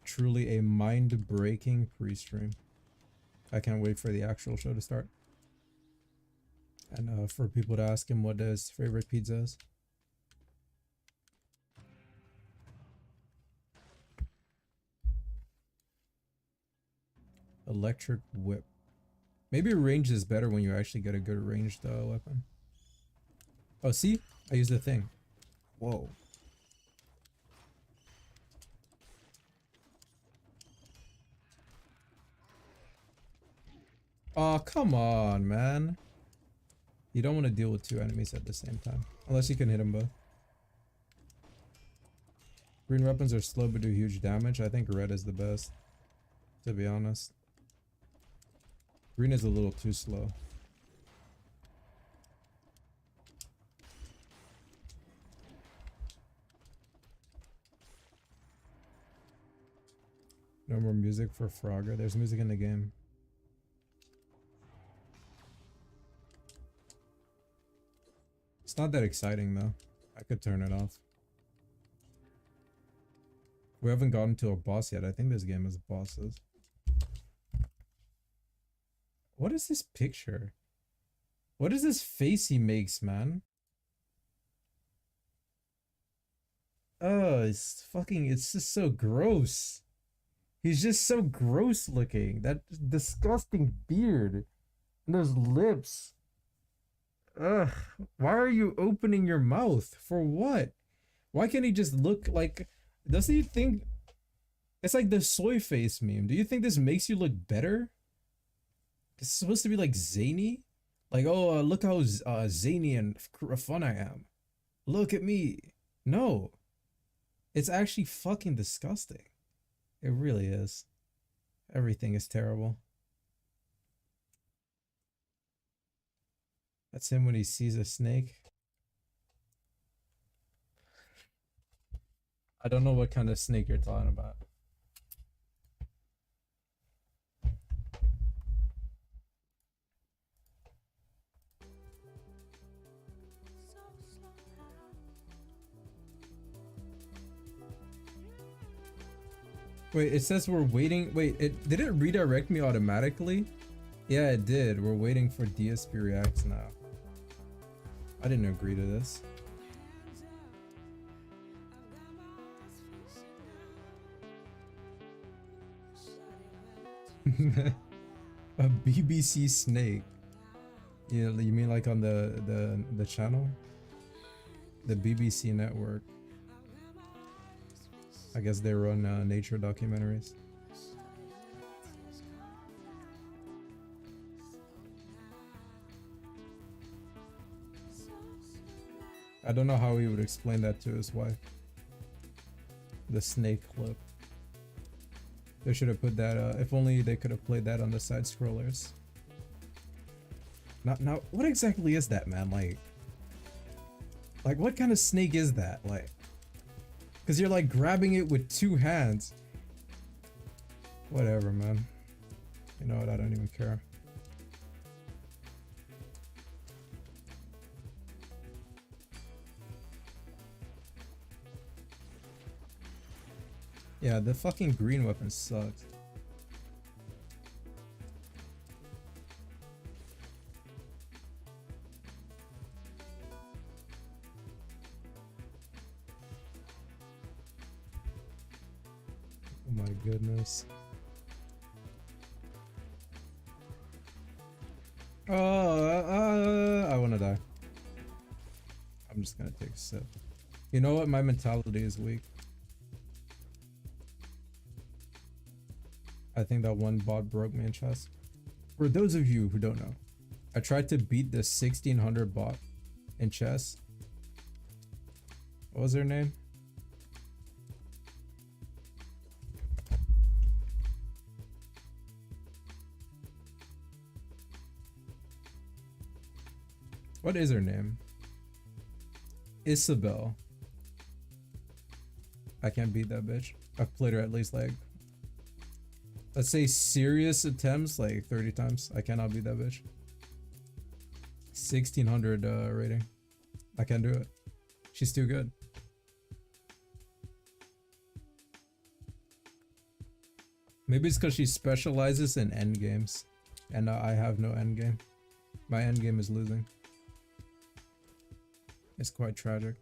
Truly a mind-breaking pre-stream. I can't wait for the actual show to start. And for people to ask him what his favorite pizza is. Electric whip. Maybe range is better when you actually get a good ranged weapon. Oh, see? I used the thing. Whoa. Oh, come on, man. You don't want to deal with two enemies at the same time. Unless you can hit them both. Green weapons are slow but do huge damage. I think red is the best, to be honest. Green is a little too slow. No more music for Frogger. There's music in the game. It's not that exciting though. I could turn it off. We haven't gotten to a boss yet. I think this game has bosses. What is this picture? What is this face he makes, man? Oh, it's just so gross. He's just so gross looking. That disgusting beard. And those lips. Ugh. Why are you opening your mouth? For what? Why can't he just look like... Doesn't he think... It's like the soy face meme. Do you think this makes you look better? It's supposed to be like zany? Like, oh, look how zany and fun I am. Look at me. No. It's actually fucking disgusting. It really is. Everything is terrible. That's him when he sees a snake. I don't know what kind of snake you're talking about. Wait, it says we're waiting. Wait, did it redirect me automatically? Yeah, it did. We're waiting for DSP Reacts now. I didn't agree to this. A BBC snake. Yeah, you mean like on the channel? The BBC network. I guess they run nature documentaries. I don't know how he would explain that to his wife. The snake clip. They should have put that, if only they could have played that on the side scrollers. Now, what exactly is that, man? Like what kind of snake is that? Like, cause you're like grabbing it with two hands. Whatever, man. You know what? I don't even care. Yeah, the fucking green weapon sucks. Oh my goodness. Oh, I wanna die. I'm just gonna take a sip. You know what? My mentality is weak. I think that one bot broke me in chess. For those of you who don't know, I tried to beat the 1600 bot in chess. What was her name? What is her name? Isabel. I can't beat that bitch. I've played her at least like, let's say serious attempts like 30 times. I cannot beat that bitch. 1600 rating. I can't do it. She's too good. Maybe it's because she specializes in end games, and I have no end game. My end game is losing. It's quite tragic.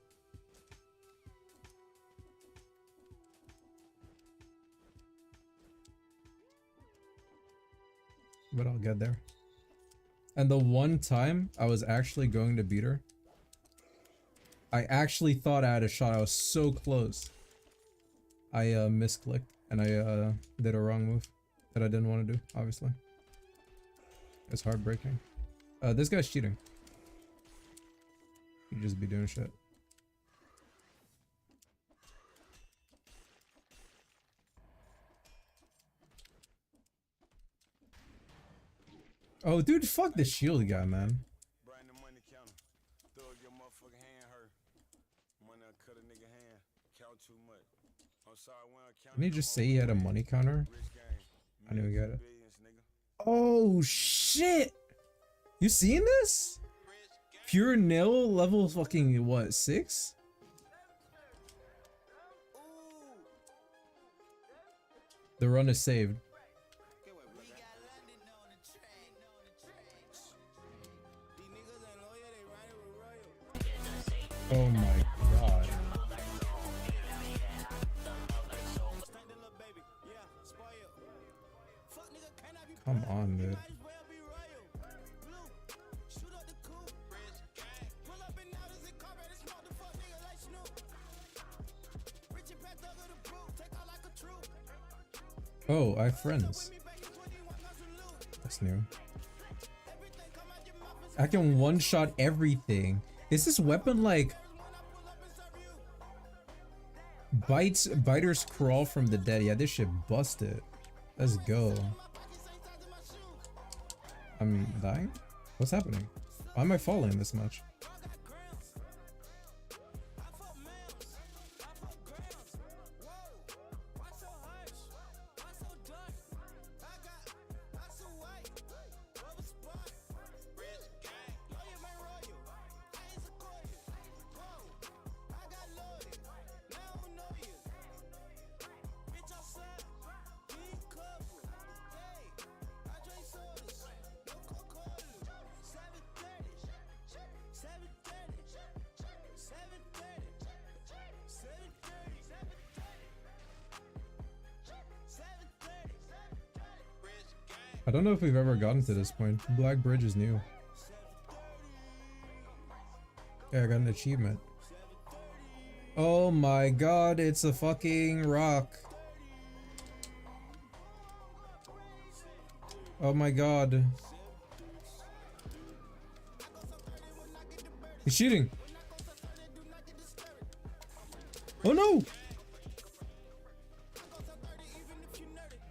But I'll get there. And the one time I was actually going to beat her, I actually thought I had a shot. I was so close. I misclicked and I did a wrong move that I didn't want to do, obviously. It's heartbreaking. This guy's cheating. He just be doing shit. Oh, dude, fuck the shield guy, man. Didn't he just say he had a money counter? I knew he got it. Oh, shit! You seen this? Pure nil level fucking, what, 6? The run is saved. Oh my god. Come on, dude. Oh, I have friends. That's new. I can one-shot everything. Is this weapon like biters crawl from the dead? Yeah, this shit busted. Let's go. I'm dying? What's happening? Why am I falling this much? I don't know if we've ever gotten to this point. Black Bridge is new. Yeah, I got an achievement. Oh my god, it's a fucking rock. Oh my god. He's cheating. Oh no!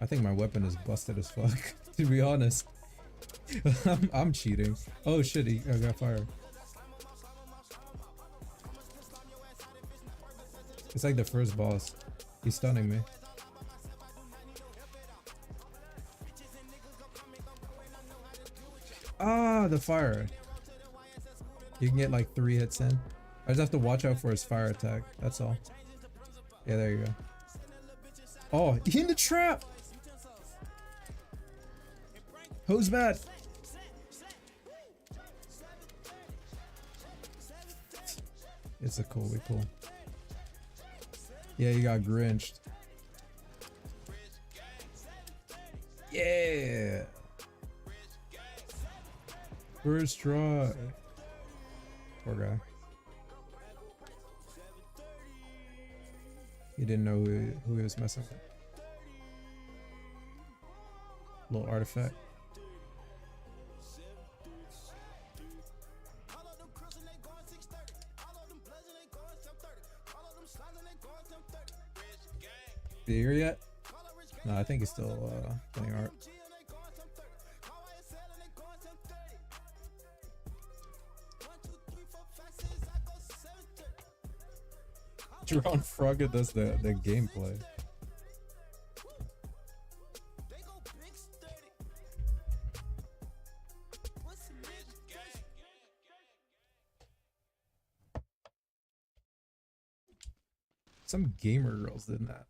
I think my weapon is busted as fuck, to be honest. I'm cheating. Oh shit, I got fired. It's like the first boss. He's stunning me. Ah, the fire. You can get like 3 hits in. I just have to watch out for his fire attack. That's all. Yeah, there you go. Oh, he in the trap! Who's bad? It's a cool, cool. Yeah, you got grinched. Yeah. First try. Poor guy. He didn't know who he was messing with. Little artifact. Did you hear yet? No, I think he's still playing art. Jerron Frogger does the gameplay. Some gamer girls did that.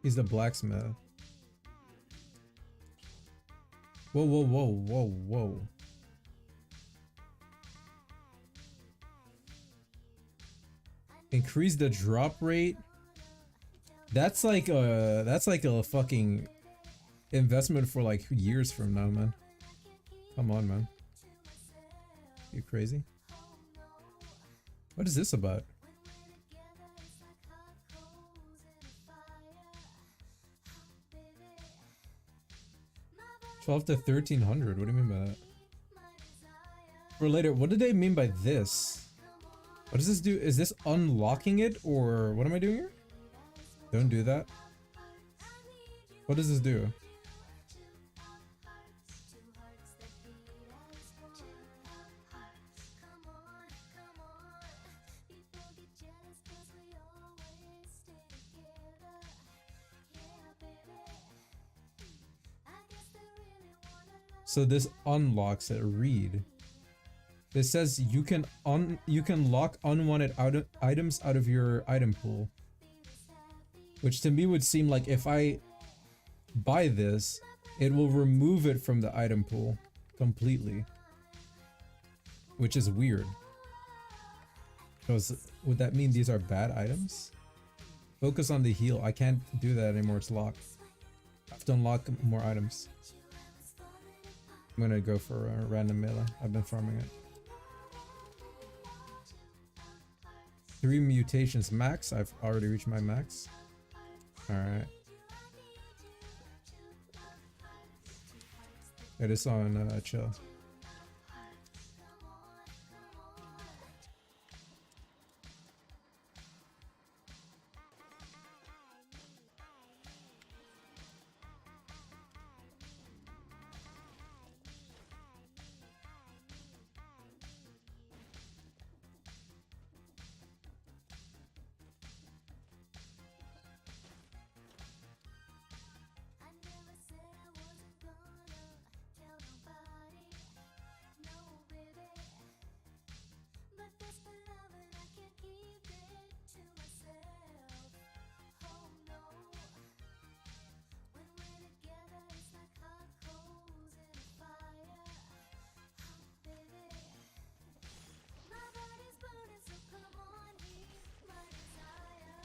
He's the blacksmith. Whoa, whoa, whoa, whoa, whoa. Increase the drop rate. That's like a fucking investment for like years from now, man. Come on, man. You crazy? What is this about? 12 to 1300. What do you mean by that? For later, what do they mean by this? What does this do? Is this unlocking it, or what am I doing here? Don't do that. What does this do? So this unlocks it. Read. It says you can lock unwanted items out of your item pool. Which to me would seem like if I buy this, it will remove it from the item pool completely. Which is weird. Because would that mean these are bad items? Focus on the heal. I can't do that anymore. It's locked. I have to unlock more items. I'm gonna go for a random melee. I've been farming it. 3 mutations max. I've already reached my max. Alright. It is on chill.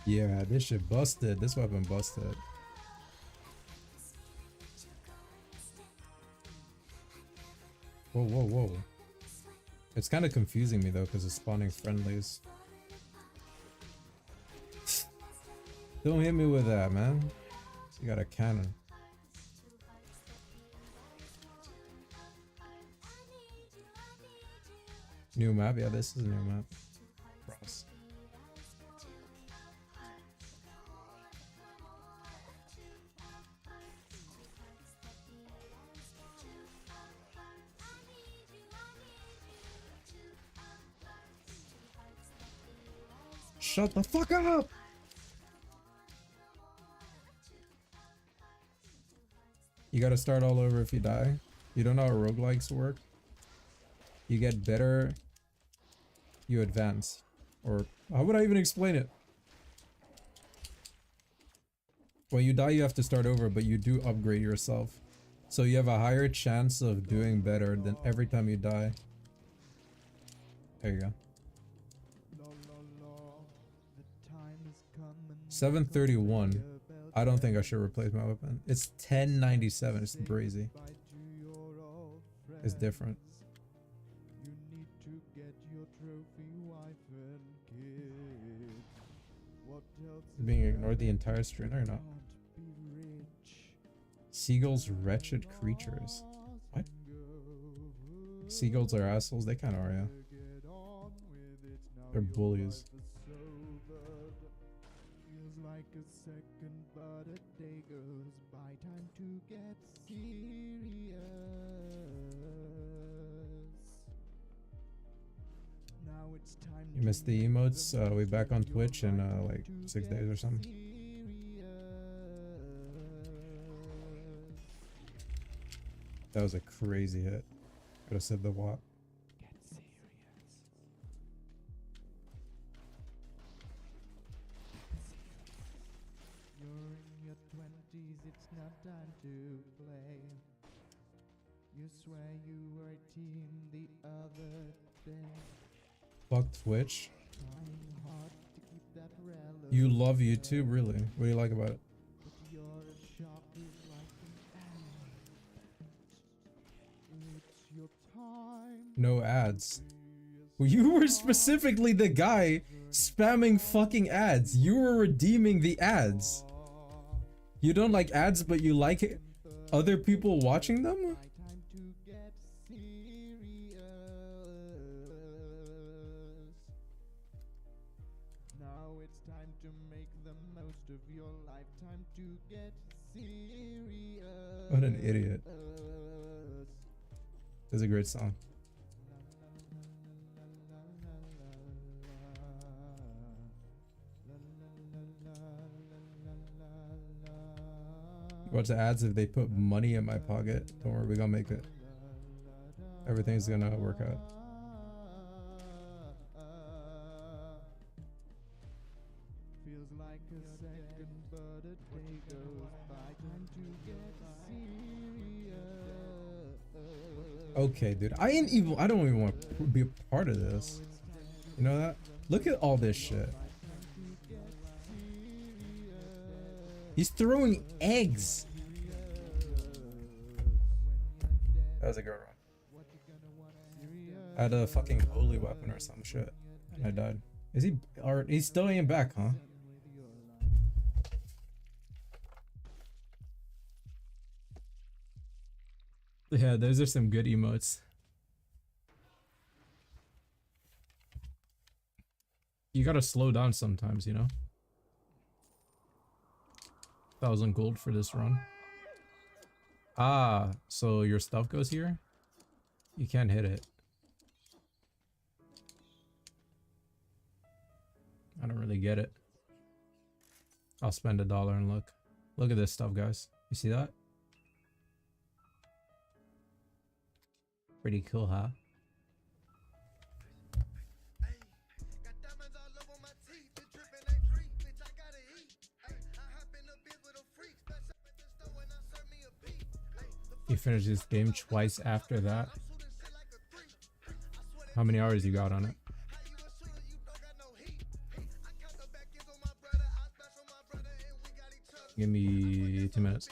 Yeah, this shit busted. This weapon busted. Whoa, whoa, whoa. It's kind of confusing me though, because it's spawning friendlies. Don't hit me with that, man. You got a cannon. New map? Yeah, this is a new map. Cross. Shut the fuck up! You gotta start all over if you die. You don't know how roguelikes work? You get better, you advance. Or how would I even explain it? When you die, you have to start over, but you do upgrade yourself. So you have a higher chance of doing better than every time you die. There you go. 731. I don't think I should replace my weapon. It's 1097. It's brazy. It's different. Being ignored the entire stream or not? Seagulls, wretched creatures. What? Seagulls are assholes. They kind of are, yeah. They're bullies. You missed the emotes. We back on Twitch in like 6 days or something. That was a crazy hit. Could have said the what. Fuck Twitch. You love YouTube? Really? What do you like about it? No ads. Well, you were specifically the guy spamming fucking ads. You were redeeming the ads. You don't like ads, but you like other people watching them? What an idiot. It's a great song. Watch the ads if they put money in my pocket. Don't worry, we're gonna make it. Everything's gonna work out. Okay, dude. I don't even want to be a part of this. You know that? Look at all this shit. He's throwing eggs. That was a good run. I had a fucking holy weapon or some shit, and I died. Is he? Or he's still ain't back, huh? Yeah, those are some good emotes. You gotta slow down sometimes, you know? 1,000 gold for this run. Ah, so your stuff goes here? You can't hit it. I don't really get it. I'll spend $1 and look. Look at this stuff, guys. You see that? Pretty cool, huh? You finish this game twice after that. How many hours you got on it? Give me 2 minutes.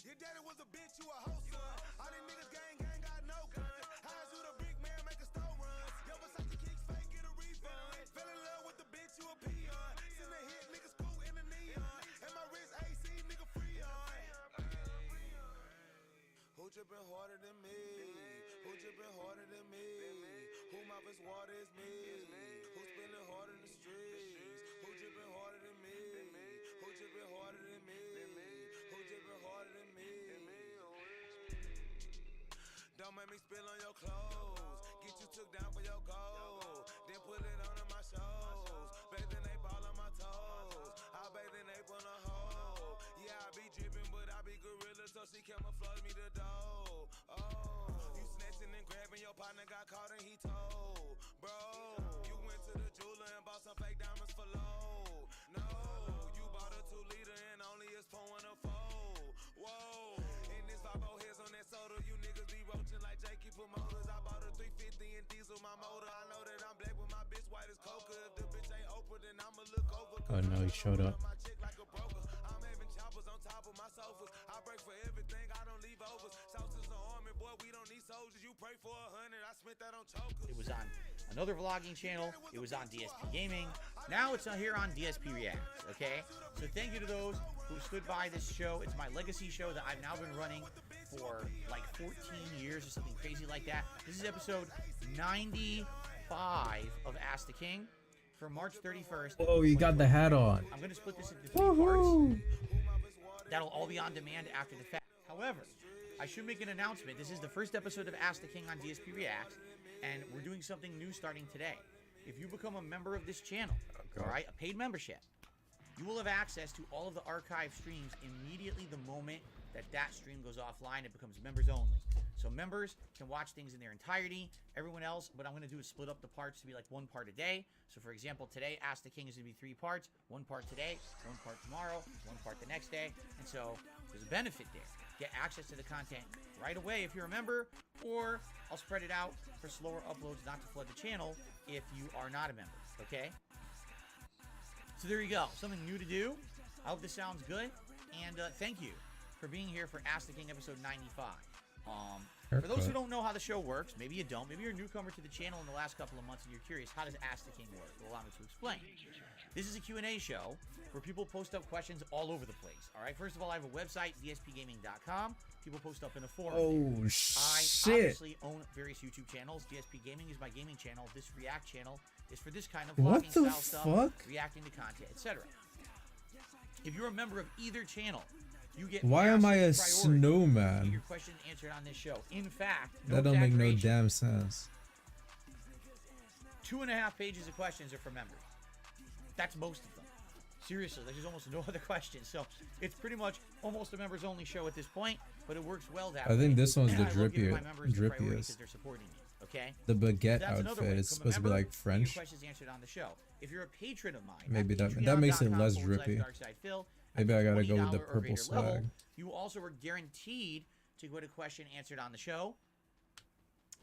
Your daddy was a bitch, you a hoe, son. All these niggas gang got no guns. Hires you the big man, make a store run. Yo, Versace kicks fake, get a refund. Fell in love with the bitch, you a peon. Send a hit, niggas cool in the neon. And my wrist AC, nigga free on. Who drippin' harder than me? Who drippin' harder than me? Who mouth is water is me? Who spillin' harder in the streets? Who drippin' harder than me? Who drippin' harder than me? Who drippin' harder than me? Don't make me spill on your clothes. Get you took down for your gold. Then put it on in my shows. Bathing they ball on my toes. I bathe in they on a hole. Yeah, I be drippin', but I be gorilla, so she camouflage me the dough. Oh, you snatching and grabbing, your partner got caught and he told. Bro, you went to the jeweler and bought some fake diamonds for low. No, you bought a 2-liter and only is pouring a 4. Whoa, in this 5 heads on that soda, you niggas be roaching like Jakey promoters. I bought a 350 and diesel my motor. I know that I'm black with my bitch white as coca. If the bitch ain't open, then I'ma look over. Oh no, he showed up. My chick like a broker. I'm having choppers on top of my sofas. I break for everything, I don't leave overs. South is the army, boy, we don't need soldiers. You pray for 100, I spent that on chokers. It was on another vlogging channel. It was on DSP Gaming. Now it's here on DSP Reacts, okay? So thank you to those who stood by this show. It's my legacy show that I've now been running for like 14 years or something crazy like that. This is episode 95 of Ask the King for March 31st. Oh, you got the hat on. I'm going to split this into 3 parts. That'll all be on demand after the fact. However, I should make an announcement. This is the first episode of Ask the King on DSP Reacts, and we're doing something new starting today. If you become a member of this channel, all right, a paid membership, you will have access to all of the archive streams immediately the moment that stream goes offline. It becomes members only. So members can watch things in their entirety. Everyone else, what I'm going to do is split up the parts to be like 1 part a day. So for example, today, Ask the King is going to be 3 parts. 1 part today, 1 part tomorrow, 1 part the next day. And so there's a benefit there. Get access to the content right away if you're a member, or I'll spread it out for slower uploads not to flood the channel if you are not a member, okay? So there you go. Something new to do. I hope this sounds good. And thank you for being here for Ask the King episode 95. For those who don't know how the show works, maybe you don't, maybe you're a newcomer to the channel in the last couple of months and you're curious, how does Ask the King work? Well, allow me to explain. This is a Q&A show where people post up questions all over the place. All right, first of all, I have a website, dspgaming.com. People post up in a forum. Oh, I shit. obviously own various YouTube channels. DSP Gaming is my gaming channel. This React channel is for this kind of What vlogging the style fuck? stuff, reacting to content, etc. If you're a member of either channel, you get Why am I a massive priority to get snowman? your question answered on this show. In fact, That don't make no exaggeration, damn sense. 2.5 pages of questions are for members. That's most of them. Seriously, there's almost no other questions. So it's pretty much almost a members only show at this point, but it works well that way. I think this one's the And I love giving my members the priority drippiest. because they're supporting me. Okay. The baguette That's another way. outfit is Become a supposed to be member, like get French. Your questions answered on the show. If you're a patron of mine, Maybe at that makes it less patreon.com/darksidephil, Maybe at I gotta go with $20 the or purple greater level, swag. you also are guaranteed to get a question answered on the show.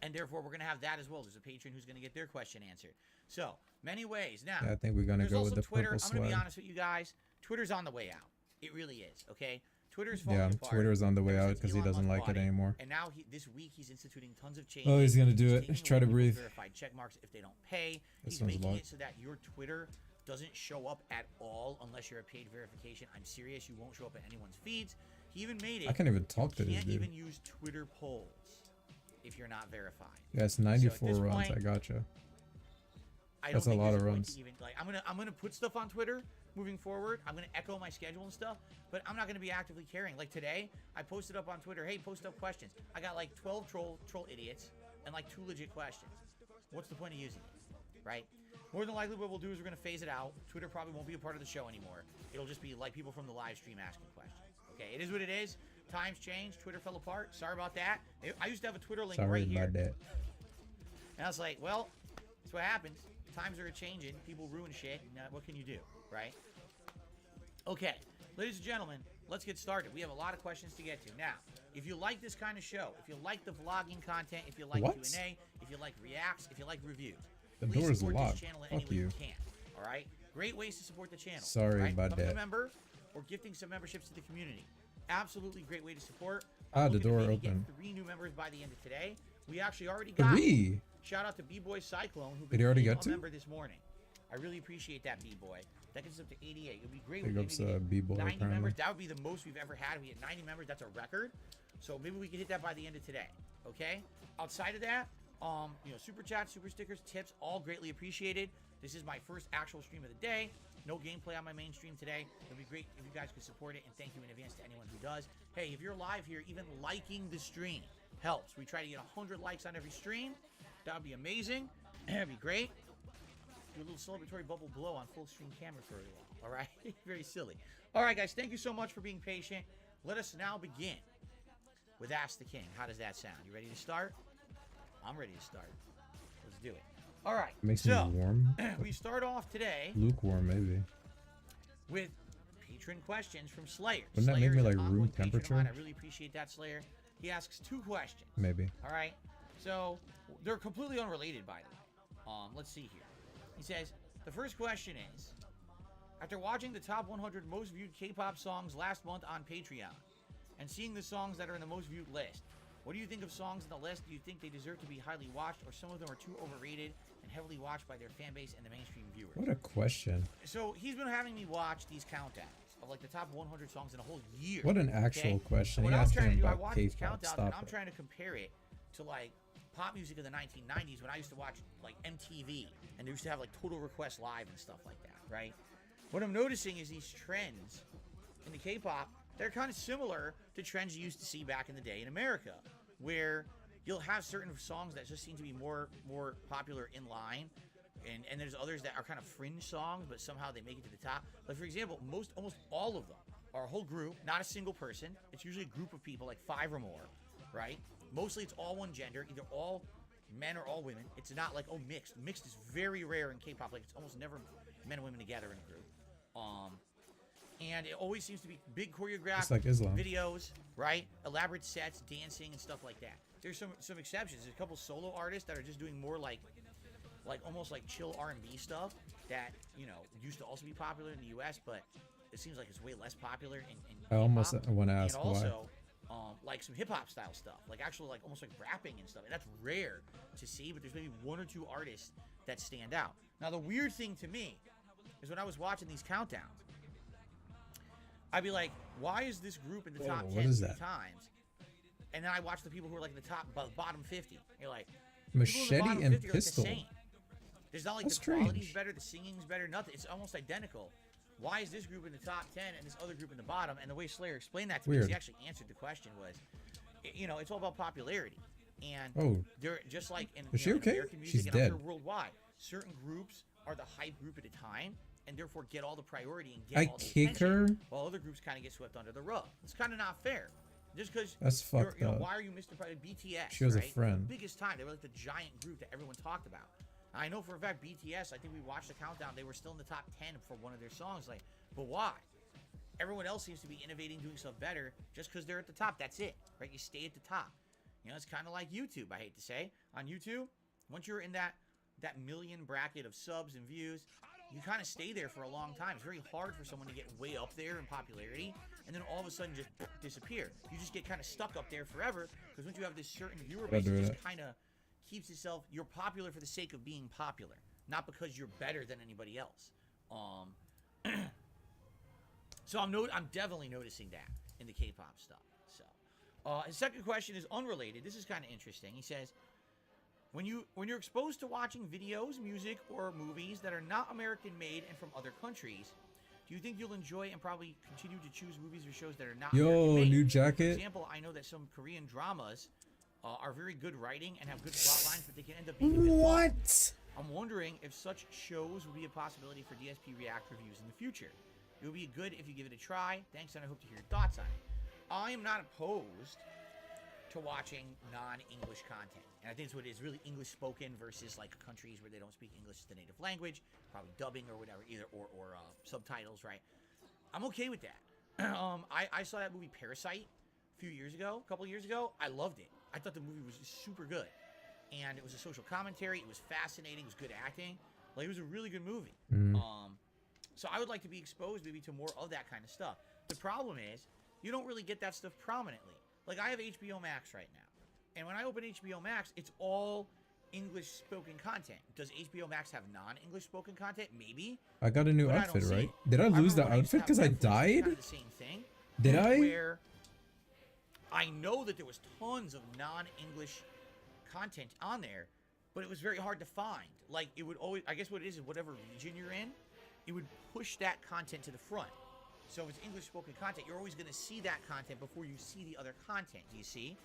And therefore, we're going to have that as well. There's a patron who's going to get their question answered. So, many ways. Now, Yeah, I think we're gonna there's go also with the Twitter. purple I'm going to be swag. honest with you guys. Twitter's on the way out. It really is, okay? Twitter's falling Yeah, apart. Twitter's on the way Ever out since because he Elon doesn't Musk like it bought anymore. And now, this week, he's instituting tons of changes. Oh, he's gonna do taking it. Try away to people's breathe. verified check marks if they don't pay. This He's one's making locked. it so that your Twitter doesn't show up at all unless you're a paid verification. I'm serious. You won't show up at anyone's feeds. He even made it. I can't even talk to You this can't dude. even use Twitter polls if you're not verified. Yeah, it's So at 94 this runs. point, I gotcha. I That's don't a think lot there's of point runs. to even, like, I'm gonna put stuff on Twitter moving forward. I'm gonna echo my schedule and stuff, but I'm not gonna be actively caring. Like today, I posted up on Twitter, hey, post up questions. I got like 12 troll idiots and like 2 legit questions. What's the point of using it, right? More than likely, what we'll do is we're gonna phase it out. Twitter probably won't be a part of the show anymore. It'll just be like people from the live stream asking questions. Okay, it is what it is. Times changed. Twitter fell apart. Sorry about that. I used to have a Twitter link Sorry right here. about that. And I was like, well, that's what happens. Times are changing. People ruin shit. And, what can you do, right? Okay, ladies and gentlemen, let's get started. We have a lot of questions to get to. Now, if you like this kind of show, if you like the vlogging content, if you like What? Q&A, if you like reacts, if you like reviews, The please door's support locked. this channel in any Fuck way you you. can. All right? Great ways to support the channel. Sorry right? about Becoming that. a member or gifting some memberships to the community. Absolutely great way to support. Ah, I'm the looking to door maybe open. Get 3 new members by the end of today. We actually already got 3. Shout out to B-Boy Cyclone, who Did he already became get a 2? member this morning. I really appreciate that, B-Boy. That gets us up to 88. It would be great. Big if ups, we maybe get B-Boy, 90 apparently. members. That would be the most we've ever had. We had 90 members. That's a record. So maybe we can hit that by the end of today. Okay. Outside of that, super chats, super stickers, tips, all greatly appreciated. This is my first actual stream of the day. No gameplay on my main stream today. It would be great if you guys could support it, and thank you in advance to anyone who does. Hey, if you're live here, even liking the stream helps. We try to get 100 likes on every stream. That would be amazing. That'd be great. Do a little celebratory bubble blow on full screen camera for you all. All right? Very silly. All right, guys. Thank you so much for being patient. Let us now begin with Ask the King. How does that sound? You ready to start? I'm ready to start. Let's do it. All right. Makes me warm. We start off today Lukewarm, maybe. with patron questions from Slayer. Wouldn't that Slayer make me, is like, an ongoing room patron of temperature? mine. I really appreciate that, Slayer. He asks 2 questions. Maybe. All right. So they're completely unrelated, by the way. Let's see here. He says, the first question is, after watching the top 100 most viewed K-pop songs last month on Patreon and seeing the songs that are in the most viewed list, what do you think of songs in the list? Do you think they deserve to be highly watched, or some of them are too overrated and heavily watched by their fan base and the mainstream viewers? What a question. So he's been having me watch these countdowns of like the top 100 songs in a whole year. What an actual question. What He I'm asked trying to him do, I about watch these K-pop. countdowns, and Stop I'm it. trying to compare it to like pop music of the 1990s when I used to watch like MTV, and they used to have like Total Request Live and stuff like that, right? What I'm noticing is these trends in the K-pop, they're kind of similar to trends you used to see back in the day in America, where you'll have certain songs that just seem to be more popular in line, and there's others that are kind of fringe songs, but somehow they make it to the top. Like, for example, almost all of them are a whole group, not a single person. It's usually a group of people, like 5 or more, right? Mostly it's all one gender, either all men or all women. It's not like, oh, mixed. Mixed is very rare in K-pop. Like, it's almost never men and women together in a group. And it always seems to be big choreographed It's like Islam. videos, right? Elaborate sets, dancing, and stuff like that. There's some exceptions. There's a couple solo artists that are just doing more like almost like chill R&B stuff that, used to also be popular in the U.S., but it seems like it's way less popular in I almost K-pop. want to ask And why. also, like some hip-hop style stuff, like actual like almost like rapping and stuff. And that's rare to see, but there's maybe 1 or 2 artists that stand out. Now, the weird thing to me is when I was watching these countdowns, I'd be like, why is this group in the top 10 times? And then I watch the people who are like in the top bottom 50. You're like, Machete people in the bottom and 50 are, like, Pistol. the same. There's not like That's the quality's strange. better, the singing's better, nothing. It's almost identical. Why is this group in the top 10 and this other group in the bottom? And the way Slayer explained that to me, 'cause he actually answered the question, was, it's all about popularity. And they're just like in, Is she in okay? American music She's and I'm sure dead. worldwide. Certain groups are the hype group at a time, and therefore get all the priority and get I all the kick attention, her? while other groups kind of get swept under the rug. It's kind of not fair. Just because That's fucked up. why are you Mr. BTS? She was a right? friend. The biggest time, they were like the giant group that everyone talked about. I know for a fact BTS, I think we watched the countdown, they were still in the top 10 for one of their songs. Like, but why? Everyone else seems to be innovating, doing stuff better just because they're at the top. That's it, right? You stay at the top. It's kind of like YouTube, I hate to say. On YouTube, once you're in that million bracket of subs and views, you kind of stay there for a long time. It's very hard for someone to get way up there in popularity and then all of a sudden just disappear. You just get kind of stuck up there forever because once you have this certain viewer base, it just kind of keeps itself. You're popular for the sake of being popular, not because you're better than anybody else. So I'm definitely noticing that in the K-pop stuff. So his second question is unrelated. This is kind of interesting. He says, when you're exposed to watching videos, music, or movies that are not American made and from other countries, do you think you'll enjoy and probably continue to choose movies or shows that are not American made? New For jacket. example, I know that some Korean dramas are very good writing and have good plot lines, but they can end up being a bit long. What? I'm wondering if such shows would be a possibility for DSP React reviews in the future. It would be good if you give it a try. Thanks, and I hope to hear your thoughts on it. I am not opposed to watching non-English content. And I think it's what it is, really English spoken versus like countries where they don't speak English as the native language, probably dubbing or whatever, either or subtitles, right? I'm okay with that. I saw that movie Parasite a couple years ago. I loved it. I thought the movie was just super good. And it was a social commentary. It was fascinating. It was good acting. Like, it was a really good movie. So I would like to be exposed maybe to more of that kind of stuff. The problem is, you don't really get that stuff prominently. Like, I have HBO Max right now. And when I open HBO Max, it's all English spoken content. Does HBO Max have non-English spoken content? Maybe. I got a new outfit, right? Did I lose the outfit because I died? Kind of the same thing. Did I? Where I know that there was tons of non-English content on there, but it was very hard to find. Like, it would always, I guess what it is whatever region you're in, it would push that content to the front. So if it's English spoken content, you're always going to see that content before you see the other content. Do you see?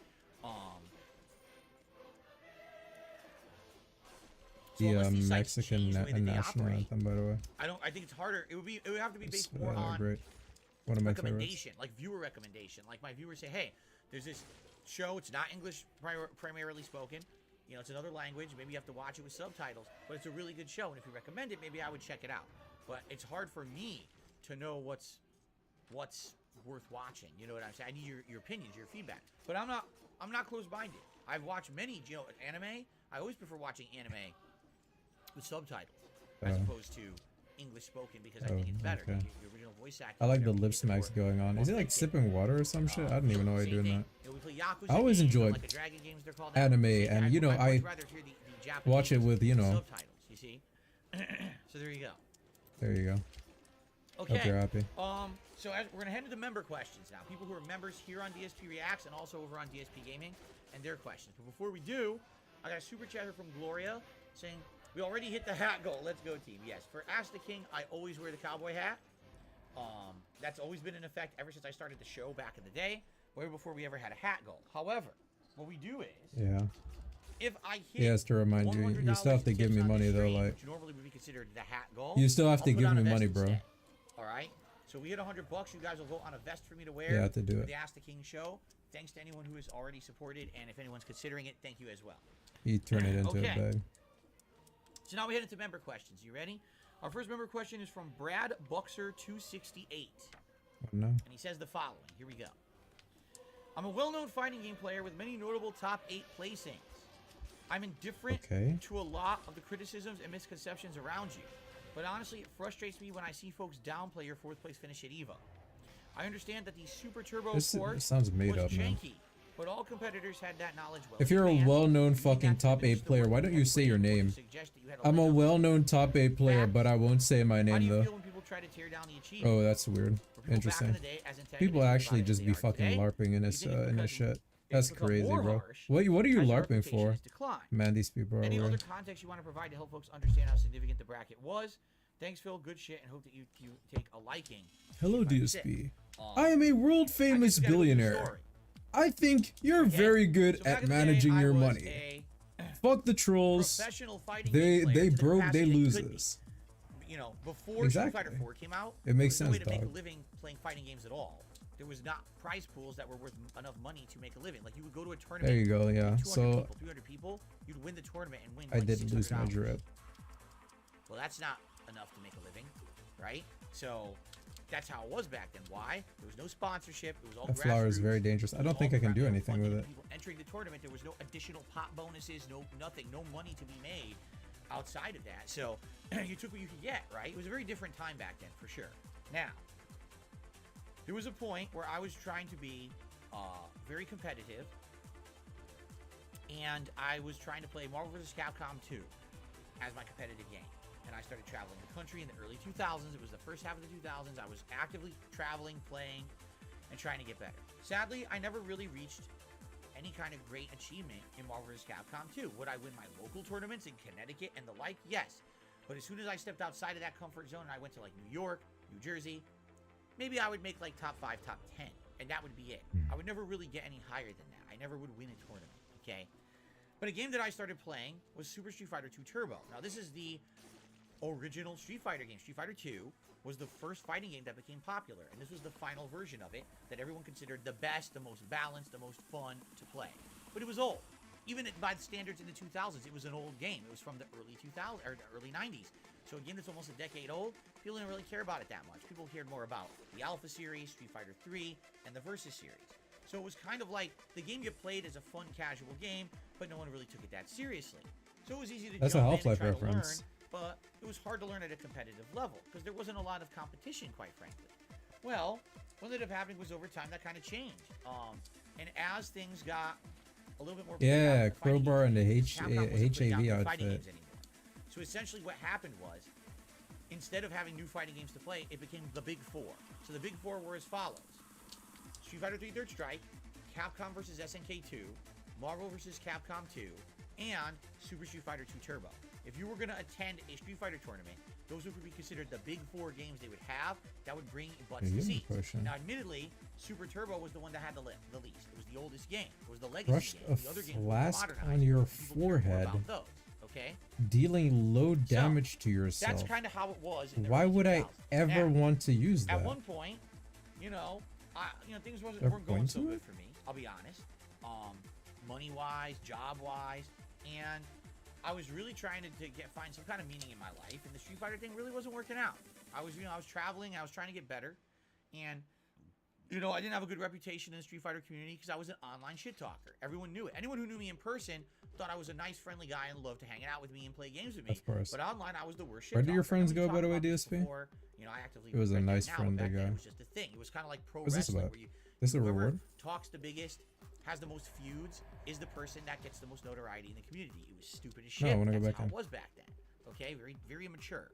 The Mexican national anthem, by the way. I think it's harder. It would have to be based more on great. One of my recommendation, favorites. like viewer recommendation. Like, my viewers say, hey, there's this show. It's not English primarily spoken. You know, it's another language. Maybe you have to watch it with subtitles, but it's a really good show. And if you recommend it, maybe I would check it out. But it's hard for me to know what's worth watching. You know what I'm saying? I need your opinions, your feedback. But I'm not closed-minded. I've watched many, anime. I always prefer watching anime with subtitles as opposed to English spoken because I think it's better. Okay. The original voice acting. I like the lip smacks going on. Is he like sipping water or some shit? I don't even know why you're doing that. I always enjoyed anime, and you know, I watch it with, you know, subtitles. You see? So there you go. There you go. Okay. Hope you're happy. So we're gonna head to the member questions now. People who are members here on DSP Reacts and also over on DSP Gaming and their questions. But before we do, I got a super chat here from Gloria saying, we already hit the hat goal. Let's go, team. Yes, for Ask the King, I always wear the cowboy hat. That's always been in effect ever since I started the show back in the day, way before we ever had a hat goal. However, what we do is, if I hit yes, to remind you, you still have to give me money though. Like, which normally would be considered the hat goal. You still have to give me money, bro. All right. So we hit $100. You guys will vote on a vest for me to wear. Yeah, to do it. The Ask the King show. Thanks to anyone who has already supported, and if anyone's considering it, thank you as well. You turn it into a bag. So now we head into member questions. You ready? Our first member question is from Brad Buxer 268. No. And he says the following. Here we go. I'm a well-known fighting game player with many notable top 8 placings. I'm indifferent to a lot of the criticisms and misconceptions around you. But honestly, it frustrates me when I see folks downplay your 4th place finish at EVO. I understand that the Super Turbo Force sounds made was up, man. janky, but all competitors had that knowledge well. If you're a well-known fucking top 8 player, why don't you say your name? I'm a well-known top 8 player, but I won't say my name though. Oh, that's weird. Interesting. People actually just be fucking LARPing in this shit. That's crazy, bro. What are you LARPing for? Man, these people are Any weird. other context you want to provide to help folks understand how significant the bracket was? Thanks, Phil. Good shit, and hope that you take a liking. Hello, DSP. I am a world-famous billionaire. I think you're very good at managing your money. Fuck the trolls. They broke, they losers. You know, before Street Fighter 4 came out, it makes sense, there was no way to dog. make a living playing fighting games at all. There was not prize pools that were worth enough money to make a living. Like, you would go to a tournament. There you go, yeah. 200 So people, 300 people, you'd win the tournament and win. I like didn't lose my $600. drip. Well, that's not enough to make a living, right? So that's how it was back then. Why? There was no sponsorship. It was all That flower is grassroots. very dangerous. I don't think I can do anything with it. People entering the tournament, there was no additional pot bonuses, no nothing, no money to be made outside of that. So you took what you could get, right? It was a very different time back then, for sure. Now, there was a point where I was trying to be very competitive, and I was trying to play Marvel vs. Capcom 2 as my competitive game. And I started traveling the country in the early 2000s. It was the first half of the 2000s. I was actively traveling, playing, and trying to get better. Sadly, I never really reached any kind of great achievement in Marvel vs. Capcom 2. Would I win my local tournaments in Connecticut and the like? Yes. But as soon as I stepped outside of that comfort zone and I went to like New York, New Jersey, maybe I would make like top 5, top 10, and that would be it. I would never really get any higher than that. I never would win a tournament, okay? But a game that I started playing was Super Street Fighter 2 Turbo. Now, this is the original Street Fighter game. Street Fighter 2 was the first fighting game that became popular, and this was the final version of it that everyone considered the best, the most balanced, the most fun to play. But it was old. Even by the standards in the 2000s, it was an old game. It was from the early 2000s or the early 90s. So again, it's almost a decade old. People didn't really care about it that much. People cared more about the Alpha series, Street Fighter 3, and the Versus series. So it was kind of like the game you played as a fun, casual game, but no one really took it that seriously. So it was easy to That's a jump in Half-Life and try to learn, reference. but it was hard to learn at a competitive level because there wasn't a lot of competition, quite frankly. Well, what ended up happening was over time that kind of changed. And as things got a little bit more Yeah, Crowbar and the Capcom wasn't putting out HAV new fighting outfit. games anymore. So essentially what happened was, instead of having new fighting games to play, it became the Big Four. So the Big Four were as follows. Street Fighter 3 Third Strike, Capcom vs. SNK 2, Marvel vs. Capcom 2, and Super Street Fighter 2 Turbo. If you were going to attend a Street Fighter tournament, those would be considered the Big Four games they would have that would bring butts to seats. Now, admittedly, Super Turbo was the one that had the least. It was the oldest game. It was the legacy Brushed game. a The other games were flask modernized. on your People cared more forehead, about those, okay? dealing low damage to That's yourself. kind of how it was. In the Why early would I 2000s. ever Now, want to use that? At one point, things Ever weren't going point so to good it? for me. I'll be honest. Money-wise, job-wise, and I was really trying to find some kind of meaning in my life, and the Street Fighter thing really wasn't working out. I was traveling, I was trying to get better, and I didn't have a good reputation in the Street Fighter community because I was an online shit talker. Everyone knew it. Anyone who knew me in person thought I was a nice, friendly guy and loved to hang out with me and play games with me. Of course. But online, I was the worst shit Where did your talker. friends And we go, by the talked way, about this DSP? before. I actively It was a regret that nice now, but friendly back then guy. It was just a thing. It was kind of like pro What's this wrestling, about? where This a whoever reward? talks the biggest, has the most feuds, is the person that gets the most notoriety in the community. It was stupid as shit. I wanna go That's back how in. it was back then. Okay, very, very immature.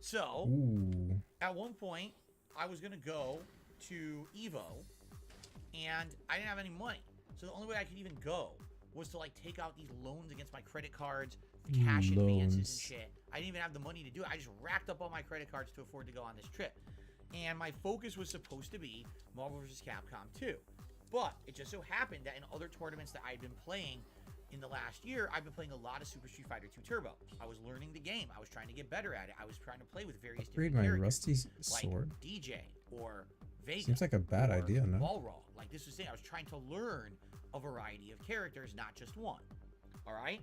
So Ooh. at one point, I was gonna go to Evo, and I didn't have any money. So the only way I could even go was to take out these loans against my credit cards, cash advances and Loans. shit. I didn't even have the money to do it. I just racked up all my credit cards to afford to go on this trip. And my focus was supposed to be Marvel vs. Capcom 2. But it just so happened that in other tournaments that I'd been playing in the last year, I've been playing a lot of Super Street Fighter 2 Turbo. I was learning the game. I was trying to get better at it. I was trying to play with various Upgrade different my characters, rusty like sword. DJ or Vega. Seems like a bad or idea, no? Balrog. Like this was saying, I was trying to learn a variety of characters, not just one. All right?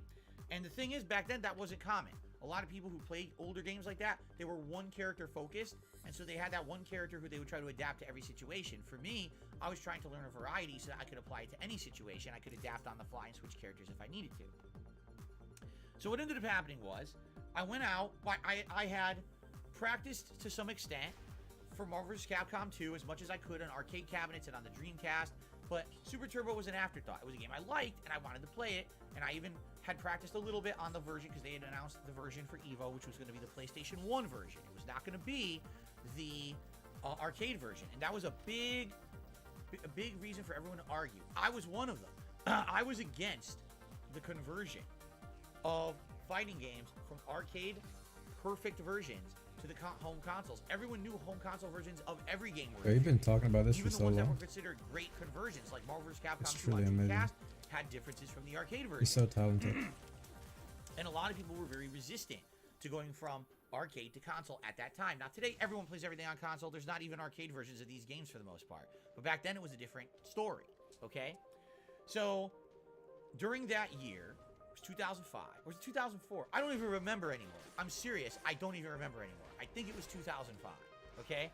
And the thing is, back then, that wasn't common. A lot of people who played older games like that, they were one character focused, and so they had that one character who they would try to adapt to every situation. For me, I was trying to learn a variety so that I could apply it to any situation. I could adapt on the fly and switch characters if I needed to. So what ended up happening was, I went out, I had practiced to some extent for Marvel vs. Capcom 2 as much as I could on arcade cabinets and on the Dreamcast, but Super Turbo was an afterthought. It was a game I liked, and I wanted to play it, and I even had practiced a little bit on the version because they had announced the version for Evo, which was going to be the PlayStation 1 version. It was not going to be the arcade version, and that was a big reason for everyone to argue. I was one of them. I was against the conversion of fighting games from arcade perfect versions to the home consoles. Everyone knew home console versions of every game were You've been talking about this even for the so ones that were long. considered great conversions, like Marvel vs. It's Capcom 2 truly on amazing. Dreamcast, had differences from the arcade version. He's so talented. And a lot of people were very resistant to going from arcade to console at that time. Now today, everyone plays everything on console. There's not even arcade versions of these games for the most part. But back then, it was a different story, okay? So, during that year, it was 2005, or was it 2004? I don't even remember anymore. I'm serious, I don't even remember anymore. I think it was 2005, okay?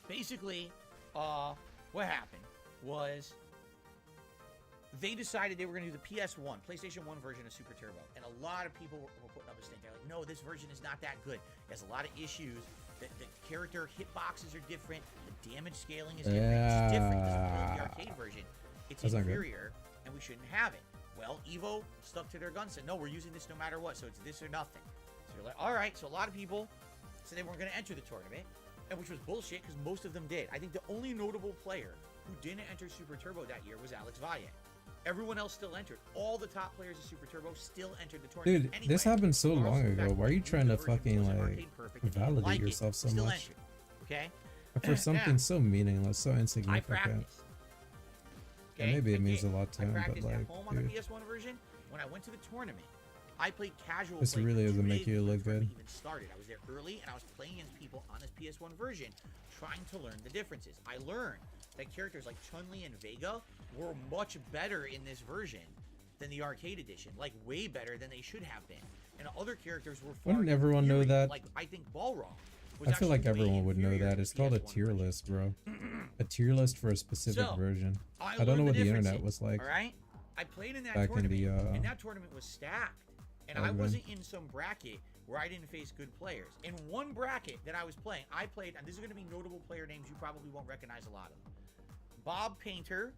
Basically, what happened was they decided they were going to do the PS1, PlayStation 1 version of Super Turbo. And a lot of people were putting up a stink. They're like, no, this version is not that good. It has a lot of issues. The character hitboxes are different. The damage scaling is different. It's just different. It doesn't play the arcade version. It's That's not good. inferior, and we shouldn't have it. Well, Evo stuck to their guns, said, no, we're using this no matter what, so it's this or nothing. So you're like, all right. So a lot of people said they weren't going to enter the tournament, and which was bullshit because most of them did. I think the only notable player who didn't enter Super Turbo that year was Alex Valle. Everyone else still entered. All the top players of Super Turbo still entered the tournament. Dude, Anyway, this happened so regardless long of the ago. fact Why are you that trying to the version fucking, wasn't like, arcade perfect, if you didn't validate like it, yourself so still much? entered, okay? For something so meaningless, so I insignificant. practiced. Yeah, maybe it I means did. a lot to I him, but practiced like, at home on the dude. PS1 version. When I went to the tournament, I played casual. This play for really 2 doesn't make days you before the look tournament good. Even started. I was there early, and I was playing against people on this PS1 version, trying to learn the differences. I learned that characters like Chun-Li and Vega were much better in this version than the arcade edition, like way better than they should have been. And other characters were far Wouldn't everyone know inferior. that? Like I think Balrog was I feel like actually way everyone would know inferior that. to It's the called a PS1 tier version. list, bro. A tier list for a specific So, version. I don't know learned what the internet differences, was like. All right, I played in that back in tournament, the, and that tournament was stacked. And back I then. wasn't in some bracket where I didn't face good players. In one bracket that I was playing, I played, and this is going to be notable player names you probably won't recognize a lot of them. Bob Painter,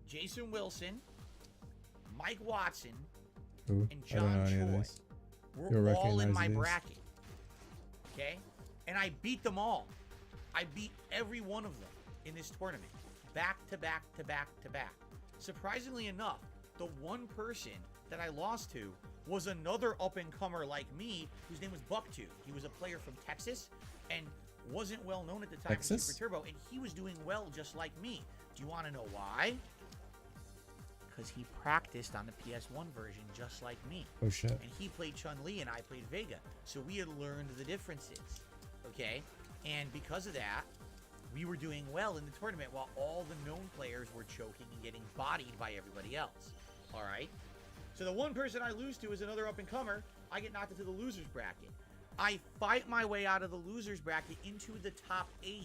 Jason Wilson, Mike Watson, Who? and I don't know John any of Choi this. You'll were all in recognize my these. bracket. Okay? And I beat them all. I beat every one of them in this tournament. Back to back to back to back. Surprisingly enough, the one person that I lost to was another up-and-comer like me whose name was Bucktooth. He was a player from Texas and wasn't well known at the time for Texas? Super Turbo, and he was doing well just like me. Do you want to know why? Because he practiced on the PS1 version just like me. Oh shit. And he played Chun-Li and I played Vega. So we had learned the differences. Okay? And because of that, we were doing well in the tournament while all the known players were choking and getting bodied by everybody else. Alright? So the one person I lose to is another up-and-comer. I get knocked into the loser's bracket. I fight my way out of the loser's bracket into the top 8,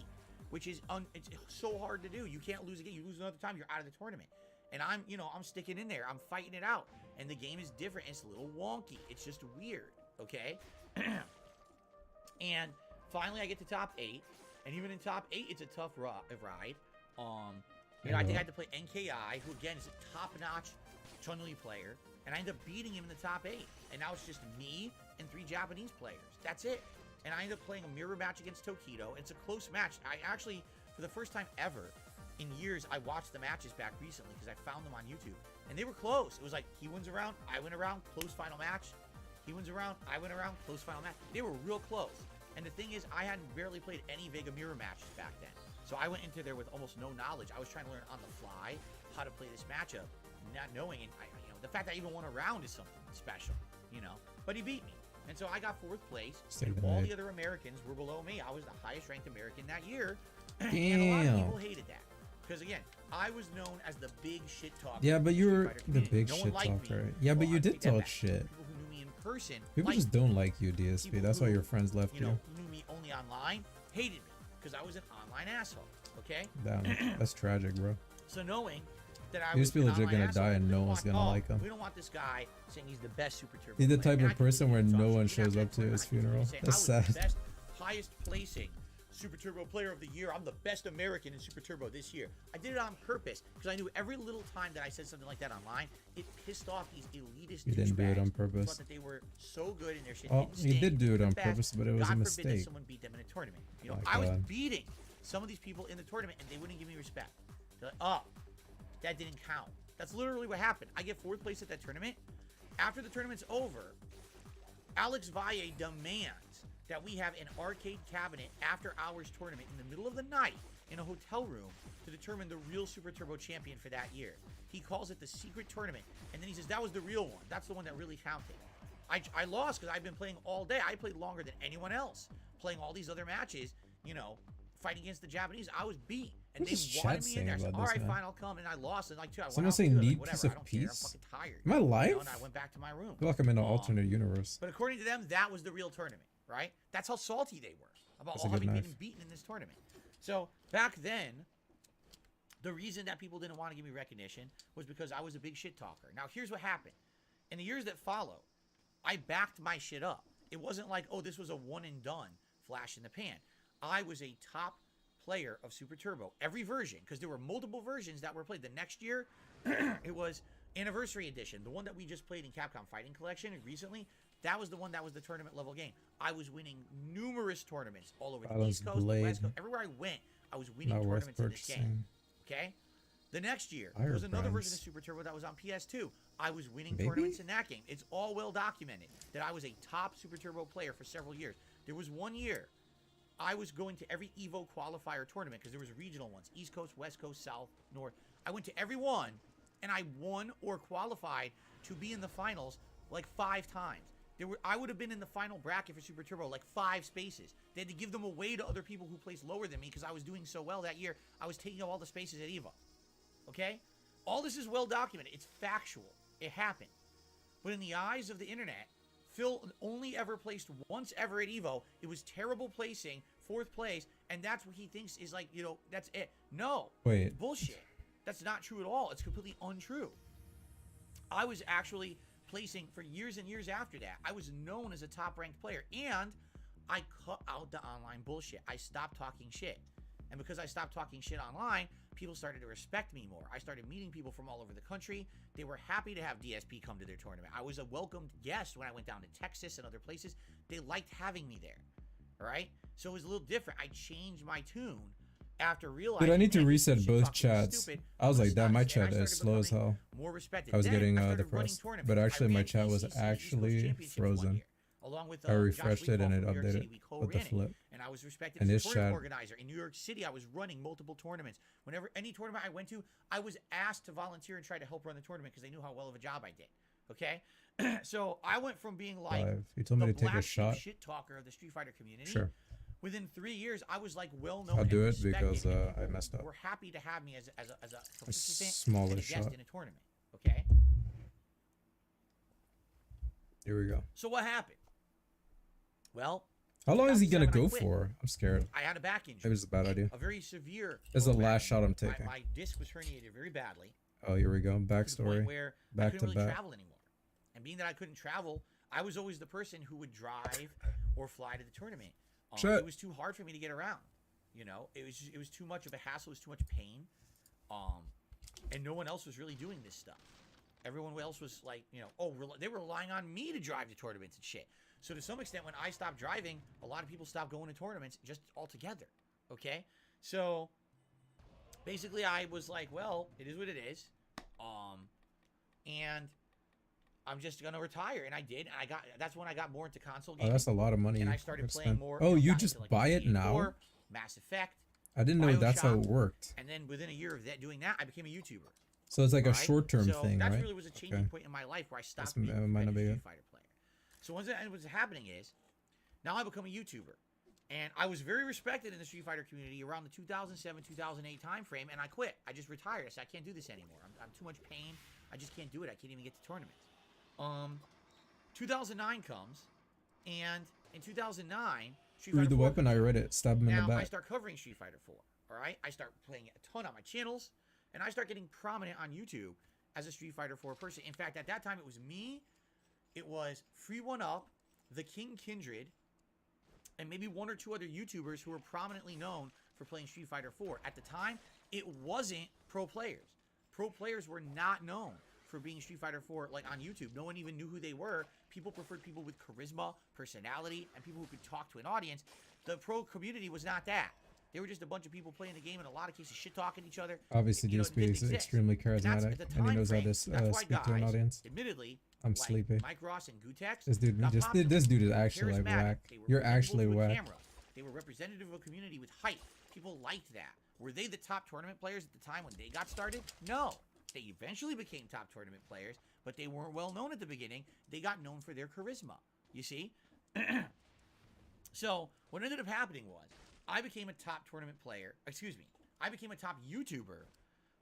which is it's so hard to do. You can't lose again. You lose another time, you're out of the tournament. And I'm sticking in there. I'm fighting it out. And the game is different. It's a little wonky. It's just weird, okay? And finally I get to top 8. And even in top 8, it's a tough ride. I think I had to play NKI, who again is a top-notch Chun-Li player. And I ended up beating him in the top 8. And now it's just me and 3 Japanese players. That's it. And I ended up playing a mirror match against Tokido. It's a close match. I actually, for the first time ever in years, I watched the matches back recently because I found them on YouTube. And they were close. It was like, he wins a round, I win a round, close final match. He wins a round, I win a round, close final match. They were real close. And the thing is, I hadn't barely played any Vega mirror matches back then. So I went into there with almost no knowledge. I was trying to learn on the fly how to play this matchup, not knowing. And the fact that I even won a round is something special, But he beat me. And so I got 4th place. And all the other Americans were below me. I was the highest ranked American that year. Damn. And a lot of people hated that. Because again, I was known as the big shit talker. Yeah, but you were the big no shit one liked talker. me. Yeah, but Well, you I did take that talk back. shit. People who knew me in person. People liked just me. don't like you, DSP. People That's why who, your friends left you. knew me only online, hated me. Because I was an online asshole. Okay? Damn, that's tragic, bro. So knowing that I You was just feel an legit online gonna asshole, die and we no don't one's want- gonna like him. We don't want this guy saying he's the best Super Turbo He's the player. type And of I can person believe where he no talks. one Even shows after up to that his tournament, funeral. I can That's say, I was sad. the best, highest placing Super Turbo player of the year. I'm the best American in Super Turbo this year. I did it on purpose because I knew every little time that I said something like that online, it pissed off these elitist You didn't do it douchebags on who purpose. thought that they were so good in their shit. Oh, didn't you stink, did do it the on best. purpose, but it was a God forbid that mistake. someone beat them in a tournament. My I was God. beating some of these people in the tournament and they wouldn't give me respect. They're like, oh, that didn't count. That's literally what happened. I get 4th place at that tournament. After the tournament's over, Alex Valle demands that we have an arcade cabinet after hours tournament in the middle of the night in a hotel room to determine the real Super Turbo champion for that year. He calls it the secret tournament, and then he says that was the real one. That's the one that really counted. I lost because I've been playing all day. I played longer than anyone else, playing all these other matches, fighting against the Japanese. I was beat, and What they is wanted chat me in there. I saying said, about all this, right, man? fine, I'll come, and I lost, and like, I went Someone out saying good. need Whatever, piece I of don't care. I'm peace? fucking tired. Am I live? And I went back to my room. I feel like I'm in an alternate universe. But according to them, that was the real tournament, right? That's how salty they were about That's a all good having knife. been beaten in this tournament. So back then, the reason that people didn't want to give me recognition was because I was a big shit talker. Now, here's what happened. In the years that follow, I backed my shit up. It wasn't like, oh, this was a one and done flash in the pan. I was a top player of Super Turbo, every version, because there were multiple versions that were played. The next year, it was Anniversary Edition, the one that we just played in Capcom Fighting Collection recently. That was the one that was the tournament level game. I was winning numerous tournaments all over the Balance East Coast, the Blade. West Coast. Everywhere I went, I was winning Not worth tournaments in this game. purchasing. Okay? The next year, Fire there was another version brands. of Super Turbo that was on PS2. I was winning Maybe? tournaments in that game. It's all well documented that I was a top Super Turbo player for several years. There was one year I was going to every EVO qualifier tournament because there was regional ones. East Coast, West Coast, South, North. I went to every one, and I won or qualified to be in the finals like 5 times. I would have been in the final bracket for Super Turbo like 5 spaces. They had to give them away to other people who placed lower than me because I was doing so well that year. I was taking up all the spaces at EVO. Okay? All this is well documented. It's factual. It happened. But in the eyes of the internet, Phil only ever placed once ever at EVO. It was terrible placing, 4th place, and that's what he thinks is like, you know, that's it. No. Wait. Bullshit. That's not true at all. It's completely untrue. I was actually placing for years and years after that. I was known as a top-ranked player, and I cut out the online bullshit. I stopped talking shit. And because I stopped talking shit online, people started to respect me more. I started meeting people from all over the country. They were happy to have DSP come to their tournament. I was a welcomed guest when I went down to Texas and other places. They liked having me there. All right? So it was a little different. I changed my tune after realizing, Dude, I need to man, reset shit both talking was chats. stupid. I was like, Stop damn, my this. And I chat is started slow as becoming hell. more respected. I was Then getting started running depressed. tournaments. But I actually, my ran chat was ACC East Coast actually Championships one frozen. year, along with, I refreshed Josh it and it Leacock from New York updated City. We with the co-ran it. flip. And I was respected And as this a tournament chat- organizer. In New York City, I was running multiple tournaments. Whenever any tournament I went to, I was asked to volunteer and try to help run the tournament because they knew how well of a job I did. Okay? So I went from being like You told me the to take a black sheep shot. shit talker of the Street Fighter community. Sure. Within 3 years, I was like well known. I'll and do it respected, because and I people messed up. were happy to have me as a participant smaller and a guest shot. in a tournament. Okay. Here we go. So what happened? Well, How long is he gonna 2007, I go quit. for? I'm scared. I had a back injury. Maybe it's a bad idea. A very severe. This is the low back last shot I'm injury. taking. My disc was herniated very badly. Oh, here we go. To the point Backstory. where I Back couldn't to really back. travel anymore. And being that I couldn't travel, I was always the person who would drive or fly to the tournament. Shit. It was too hard for me to get around. You know, it was too much of a hassle. It was too much pain. And no one else was really doing this stuff. Everyone else was like, you know, they were relying on me to drive to tournaments and shit. So to some extent, when I stopped driving, a lot of people stopped going to tournaments just altogether. Okay? So basically I was like, well, it is what it is. And I'm just gonna retire, and I did. And that's when I got more into console Oh, gaming. that's a lot of money. And I started to playing spend. more. Oh, you got just into, like, buy it Resident now? 4, Mass Effect. I didn't know that's how it BioShock. worked. And then within a year of that, doing that, I became a YouTuber. So it's like a right? short-term So thing, that right? really was a changing Okay. point in my life where I stopped That's- being a might not be Street it. Fighter player. So what's happening is, now I become a YouTuber. And I was very respected in the Street Fighter community around the 2007, 2008 time frame, and I quit. I just retired. I said, I can't do this anymore. I'm too much pain. I just can't do it. I can't even get to tournaments. 2009 comes, and in 2009, Street Read Fighter the 4 weapon. I read it. Stab him in now the I back. start covering Street Fighter 4. All right, I start playing it a ton on my channels, and I start getting prominent on YouTube as a Street Fighter 4 person. In fact, at that time, it was me, it was Free One Up, the King Kindred, and maybe 1 or 2 other YouTubers who were prominently known for playing Street Fighter 4. At the time, it wasn't pro players. Pro players were not known for being Street Fighter 4 like on YouTube. No one even knew who they were. People preferred people with charisma, personality, and people who could talk to an audience. The pro community was not that. They were just a bunch of people playing the game, in a lot of cases shit talking each other. Obviously, You know, it DSP didn't is exist. extremely And that's charismatic, at the and he time knows how frame. to That's why speak to an guys, audience. Admittedly, I'm like sleepy. Mike Ross and Gutex. This dude, got popular. this dude is They were actually like charismatic. whack. They were You're presentable actually to a whack. camera. They were representative of a community with hype. People liked that. Were they the top tournament players at the time when they got started? No. They eventually became top tournament players, but they weren't well known at the beginning. They got known for their charisma. You see? So what ended up happening was I became a top tournament player. Excuse me. I became a top YouTuber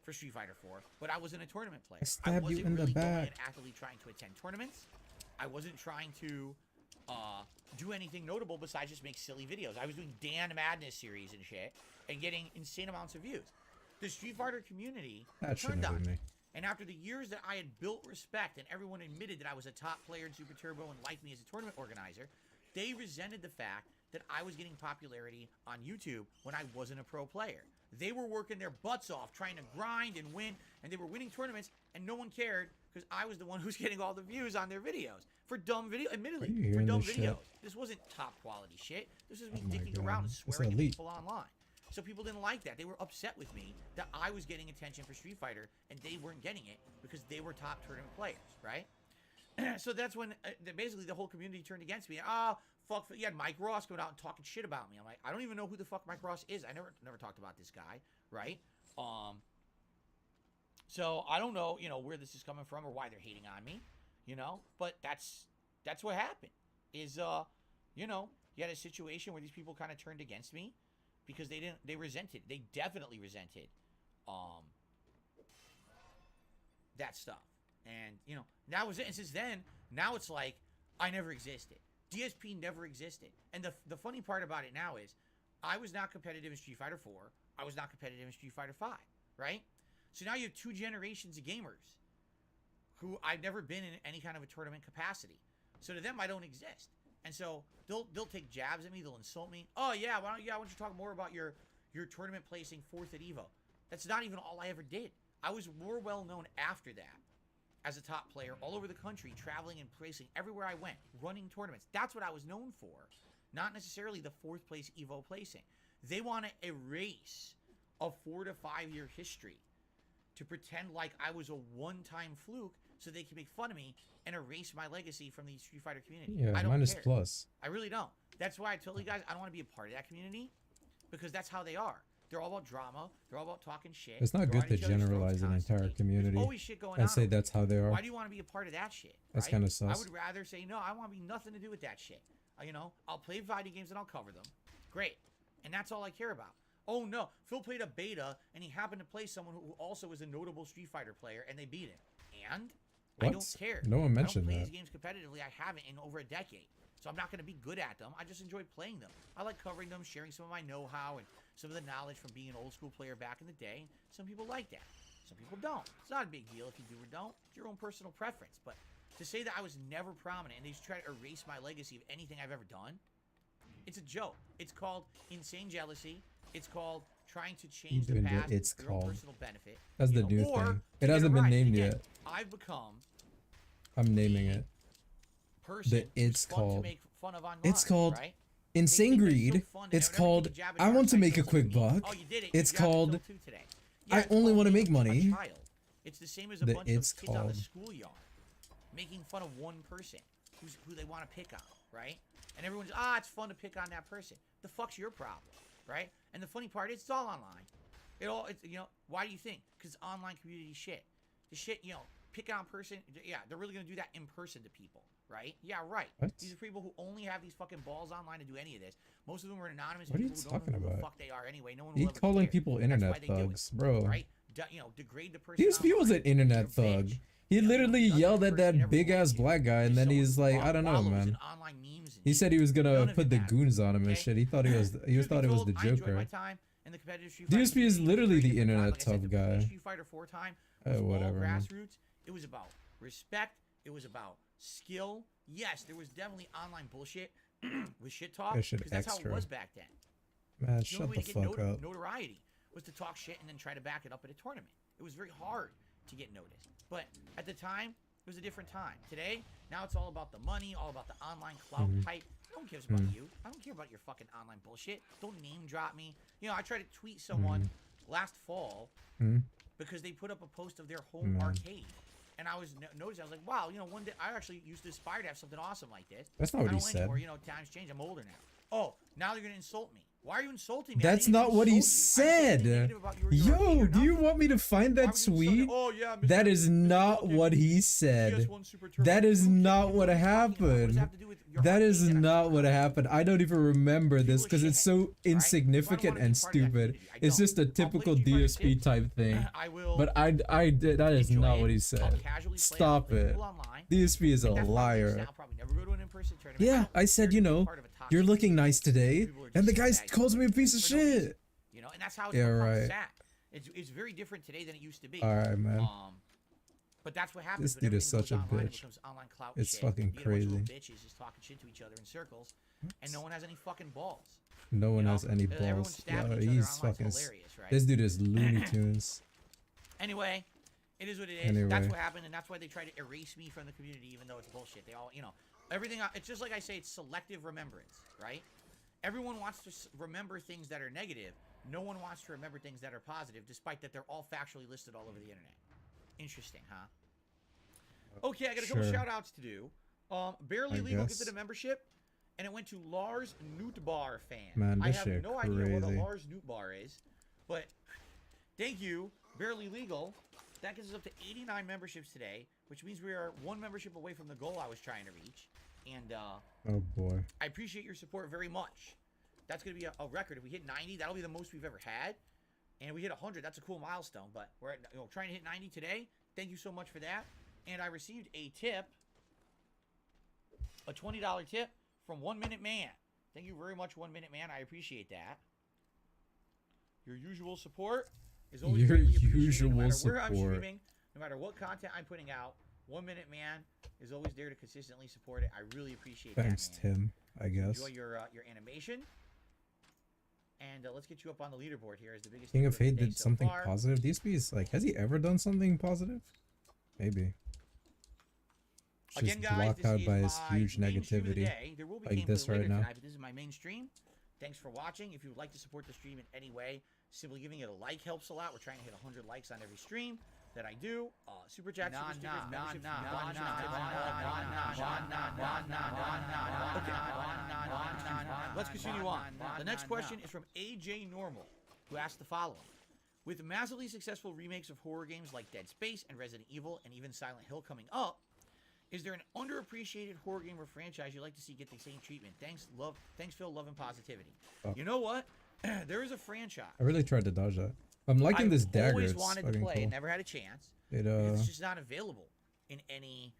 for Street Fighter 4, but I wasn't a tournament player. I stabbed you wasn't in the really going back. and actively trying to attend tournaments. I wasn't trying to do anything notable besides just make silly videos. I was doing Dan Madness series and shit and getting insane amounts of views. The Street Fighter community That turned shouldn't have on been me. me. And after the years that I had built respect and everyone admitted that I was a top player in Super Turbo and liked me as a tournament organizer, they resented the fact that I was getting popularity on YouTube when I wasn't a pro player. They were working their butts off trying to grind and win, and they were winning tournaments, and no one cared because I was the one who's getting all the views on their videos. For dumb video, admittedly, Where are you for hearing dumb this videos. shit? This wasn't top quality shit. This was me Oh my dicking God. around and It's swearing at elite. people online. So people didn't like that. They were upset with me that I was getting attention for Street Fighter and they weren't getting it because they were top tournament players, right? So that's when basically the whole community turned against me. Fuck. You had Mike Ross coming out and talking shit about me. I'm like, I don't even know who the fuck Mike Ross is. I never talked about this guy, right? So I don't know, where this is coming from or why they're hating on me. you know. But that's what happened. Is you know, you had a situation where these people kind of turned against me because they resented. They definitely resented that stuff. And you know, that was it. And since then, now it's like I never existed. DSP never existed. And the funny part about it now is I was not competitive in Street Fighter 4. I was not competitive in Street Fighter 5, right? So now you have 2 generations of gamers who I've never been in any kind of a tournament capacity. So to them, I don't exist. And so they'll take jabs at me. They'll insult me. Oh yeah, why don't you talk more about your tournament placing 4th at Evo? That's not even all I ever did. I was more well known after that as a top player all over the country, traveling and placing everywhere I went, running tournaments. That's what I was known for, not necessarily the 4th place Evo placing. They want to erase a 4 to 5 year history to pretend like I was a one-time fluke so they can make fun of me and erase my legacy from the Street Fighter community. Yeah, I don't minus care. plus. I really don't. That's why I told you guys I don't want to be a part of that community because that's how they are. They're all about drama. They're all about talking shit. It's not good to generalize an entire community There's always shit going and on say that's how they are. Why do you want to be a part of that shit? That's right? kind of sus. I would rather say, no, I want to be nothing to do with that shit. You know, I'll play fighting games and I'll cover them. Great. And that's all I care about. Oh, no. Phil played a beta and he happened to play someone who also was a notable Street Fighter player and they beat him. And I don't care. No one mentioned I don't play that. these games competitively. I haven't in over a decade. So I'm not going to be good at them. I just enjoy playing them. I like covering them, sharing some of my know-how and some of the knowledge from being an old school player back in the day. Some people like that. Some people don't. It's not a big deal if you do or don't. It's your own personal preference. But to say that I was never prominent and they just try to erase my legacy of anything I've ever done, it's a joke. It's called insane jealousy. It's called trying to change the past for your own personal benefit. That's the new thing. It hasn't been named yet. I've become. I'm naming it. It's called. It's called Insane Greed. It's called I want to make a quick buck. It's called I only want to make money. It's the same as a bunch of kids on the schoolyard making fun of one person who they want to pick on, right? And everyone's it's fun to pick on that person. The fuck's your problem, right? And the funny part is it's all online. It's you know, why do you think? Because online community shit. The shit, you know, pick on person. Yeah, they're really gonna do that in person to people, right? Yeah, right. What? These are people who only have these fucking balls online to do any of this. Most of them are anonymous. What are you People who don't talking know who about? the fuck they are anyway. No one will He ever calling care. people That's internet why they do it, thugs, bro. right? You know, degrade the person. DSP was an online. internet They're thug. bitch. He You know, literally nothing yelled at person ever that big ass wants you. black guy, and Just then someone he's who like, I don't know, follows man. and online memes and He said he was None gonna of put it the matters, goons on him and okay? shit. He thought he was. He Truth thought be it was told, the I enjoyed Joker. my time in the competitive Street Fighter DSP is community. literally the Very different time. internet Like I said, tough the guy. Street Fighter 4 time was all Whatever, man. grassroots. It was about respect. It was about skill. Yes, there was definitely online bullshit with shit talk That shit because that's how it extra. was back then. Man, The shut only the way to get fuck up. notoriety was to talk shit and then try to back it up at a tournament. It was very hard to get noticed. But at the time, it was a different time. Today, now it's all about the money, all about the online clout hype. No one cares about you. I don't care about your fucking online bullshit. Don't name drop me. You know, I tried to tweet someone last fall because they put up a post of their home arcade. And I was noticing, I was like, wow, you know, one day I actually used to aspire to have something awesome like this. That's not what I he don't said. anymore. You know, times change. I'm older now. Oh, now they're gonna insult me. Why are you insulting me? That's not what he said. Yo, do you want me to find that tweet? Oh, yeah, That is not what he said. That is not what happened. That is not what happened. I don't even remember this because it's so insignificant and stupid. It's just a typical DSP type thing. But that is not what he said. Stop it. DSP is a liar. Yeah, I said, you know, you're looking nice today, and the guy calls me a piece of shit. You know, and that's how it's Yeah, become right. sad. It's very different today than it used to be. All right, man. But that's what happens. This when dude is everything such a goes online, it bitch. becomes online clout It's shit. fucking You get a bunch of little crazy. bitches just talking shit to each other in circles, and no one has any fucking balls. No one You know? has any Everyone's balls. stabbing Yo, each other he's online. fucking. It's hilarious, right? This dude is Looney Tunes. Anyway, it is what it is. Anyway. That's what happened, and that's why they try to erase me from the community, even though it's bullshit. They all, you know, everything. It's just like I say, it's selective remembrance, right? Everyone wants to remember things that are negative. No one wants to remember things that are positive, despite that they're all factually listed all over the internet. Interesting, huh? Okay, I got a couple Sure. shout outs to do. Barely I Legal guess. gifted a membership, and it went to Lars Nootbar fan. Man, I this have shit no idea what a crazy. Lars Nootbar is, but thank you, Barely Legal, That gets us up to 89 memberships today, which means we are one membership away from the goal I was trying to reach. And Oh boy. I appreciate your support very much. That's going to be a record. If we hit 90, that'll be the most we've ever had. And if we hit 100, that's a cool milestone. But we're trying to hit 90 today. Thank you so much for that. And I received a tip, a $20 tip from 1 Minute Man. Thank you very much, 1 Minute Man. I appreciate that. Your usual support is always Your greatly appreciated. usual No matter support. where I'm streaming, no matter what content I'm putting out, 1 Minute Man is always there to consistently support it. I really appreciate Thanks, that, man. Tim. I guess. Enjoy your animation. And let's get you up on the leaderboard here as the biggest. King of Hate day did so something far. positive. DSP is like, has he ever done something positive? Maybe. Just Again, guys, blocked this out is by his my huge main stream of the negativity. day. There will be Like gameplay this later right now. tonight, but this is my main stream. Thanks for watching. If you would like to support the stream in any way, simply giving it a like helps a lot. We're trying to hit 100 likes on every stream that I do. Super chat, super stickers, memberships. Okay. Let's continue on. The next question is from AJ Normal, who asked the following. With massively successful remakes of horror games like Dead Space and Resident Evil and even Silent Hill coming up, is there an underappreciated horror game or franchise you'd like to see get the same treatment? Thanks, Phil. Love and positivity. Oh. You know what? There is a franchise. I really tried to dodge that. I'm liking this dagger. I always It's wanted to fucking play cool. it, never had a chance. It's just not available in any.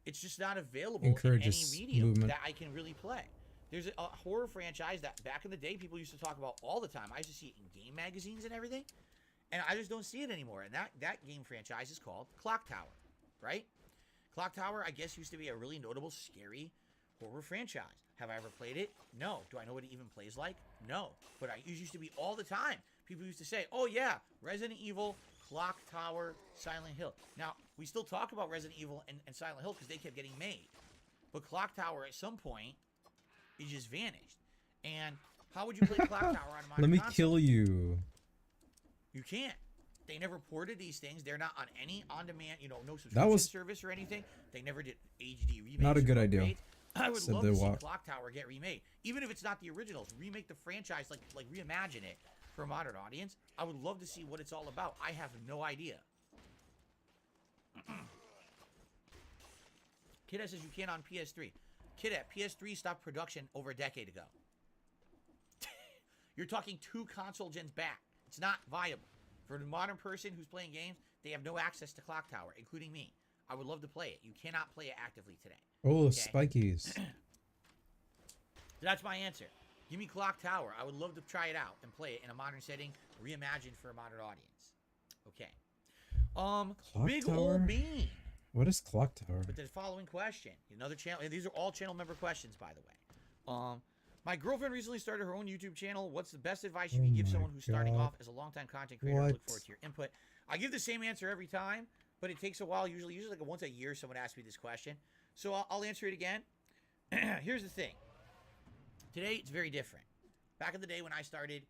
It's just not available Encourages in any medium movement. that I can really play. There's a horror franchise that back in the day people used to talk about all the time. I used to see it in game magazines and everything, and I just don't see it anymore. And that game franchise is called Clock Tower, right? Clock Tower, I guess, used to be a really notable, scary horror franchise. Have I ever played it? No. Do I know what it even plays like? No. But it used to be all the time. People used to say, oh yeah, Resident Evil, Clock Tower, Silent Hill. Now, we still talk about Resident Evil and Silent Hill because they kept getting made. But Clock Tower, at some point, it just vanished. And how would you play Clock Tower on modern Let me console? kill you. You can't. They never ported these things. They're not on any on-demand, no subscription service or anything. They never did HD remakes. Not a good or idea. upgrades. I would Said love they to see walk. Clock Tower get remade. Even if it's not the originals. Remake the franchise, like reimagine it for a modern audience. I would love to see what it's all about. I have no idea. Kid says you can't on PS3. Kid at PS3 stopped production over a decade ago. You're talking 2 console gens back. It's not viable. For a modern person who's playing games, they have no access to Clock Tower, including me. I would love to play it. You cannot play it actively today. Oh, Okay. spikies. That's my answer. Give me Clock Tower. I would love to try it out and play it in a modern setting, reimagined for a modern audience. Okay. Clock Big Tower? Ol' Bean. What is Clock Tower? With the following question. Another channel. These are all channel member questions, by the way. My girlfriend recently started her own YouTube channel. What's the best advice you can give my someone who's starting God. off as a longtime content creator? I What? look forward to your input. I give the same answer every time, but it takes a while. Usually like once a year, someone asks me this question. So I'll answer it again. Here's the thing. Today, it's very different. Back in the day when I started,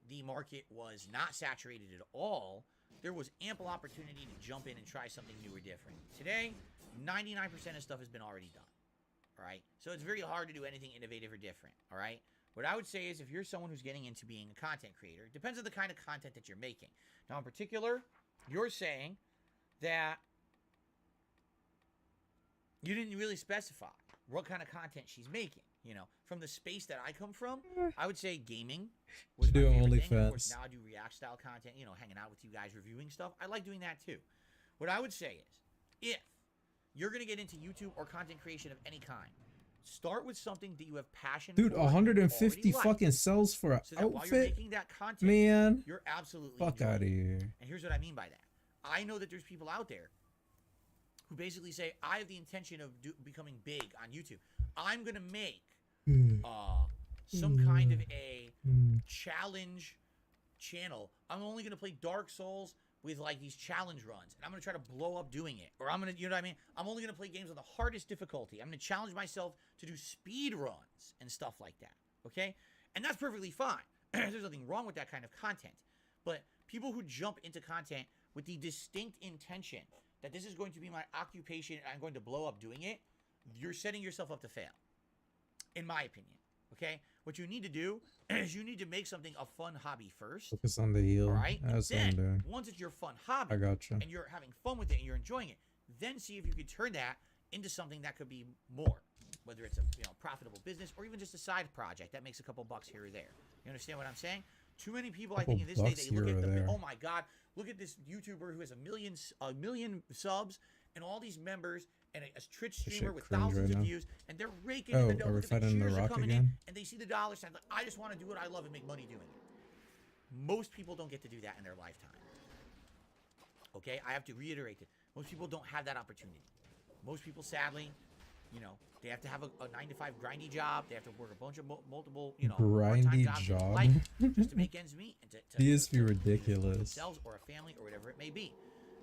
the market was not saturated at all. There was ample opportunity to jump in and try something new or different. Today, 99% of stuff has been already done. All right? So it's very hard to do anything innovative or different. All right? What I would say is if you're someone who's getting into being a content creator, it depends on the kind of content that you're making. Now, in particular, you're saying that you didn't really specify what kind of content she's making. From the space that I come from, I would say gaming was Should my do favorite thing. Of OnlyFans. course, now I do React style content, hanging out with you guys, reviewing stuff. I like doing that too. What I would say is, if you're going to get into YouTube or content creation of any kind, start with something that you have passion Dude, for. and you 150 already like, fucking cells for an so that while you're outfit? making that content, Man. you're absolutely Fuck enjoying out of it. here. And here's what I mean by that. I know that there's people out there who basically say, I have the intention of becoming big on YouTube. I'm going to make some kind of a challenge channel. I'm only going to play Dark Souls with like these challenge runs, and I'm going to try to blow up doing it. Or I'm going to, you know what I mean? I'm only going to play games on the hardest difficulty. I'm going to challenge myself to do speed runs and stuff like that. Okay? And that's perfectly fine. There's nothing wrong with that kind of content. But people who jump into content with the distinct intention that this is going to be my occupation and I'm going to blow up doing it, you're setting yourself up to fail, in my opinion. Okay? What you need to do is you need to make something a fun hobby first. Focus on the heel. All right? And That's what I'm then, doing. once it's your fun hobby I gotcha. and you're having fun with it and you're enjoying it, then see if you could turn that into something that could be more. Whether it's a profitable business or even just a side project that makes a couple bucks here or there. You understand what I'm saying? Too many people, I think, in this day, they look at the, oh my God, look at this YouTuber who has a million subs and all these members and a Twitch streamer with thousands of views, and they're raking in the dough. Are we fighting the Rock coming again? in, and they see the dollar sign, like, I just want to do what I love and make money doing it. Most people don't get to do that in their lifetime. Okay, I have to reiterate that most people don't have that opportunity. Most people, sadly, they have to have a 9-to-5 grindy job. They have to work a bunch of multiple, grindy jobs job? like, just to make ends meet and to He is to ridiculous. themselves or a family or whatever it may be.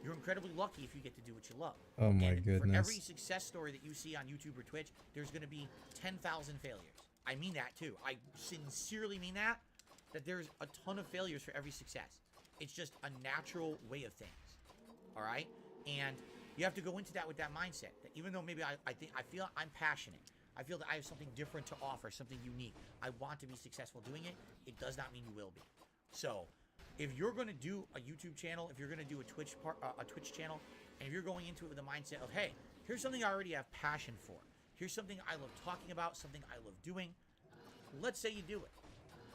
You're incredibly lucky if you get to do what you love. Oh my and goodness. For every success story that you see on YouTube or Twitch, there's going to be 10,000 failures. I mean that too. I sincerely mean that there's a ton of failures for every success. It's just a natural way of things. All right? And you have to go into that with that mindset. That even though maybe I feel I'm passionate, I feel that I have something different to offer, something unique. I want to be successful doing it. It does not mean you will be. So, if you're going to do a YouTube channel, if you're going to do a Twitch channel, and if you're going into it with the mindset of, hey, here's something I already have passion for. Here's something I love talking about, something I love doing. Let's say you do it.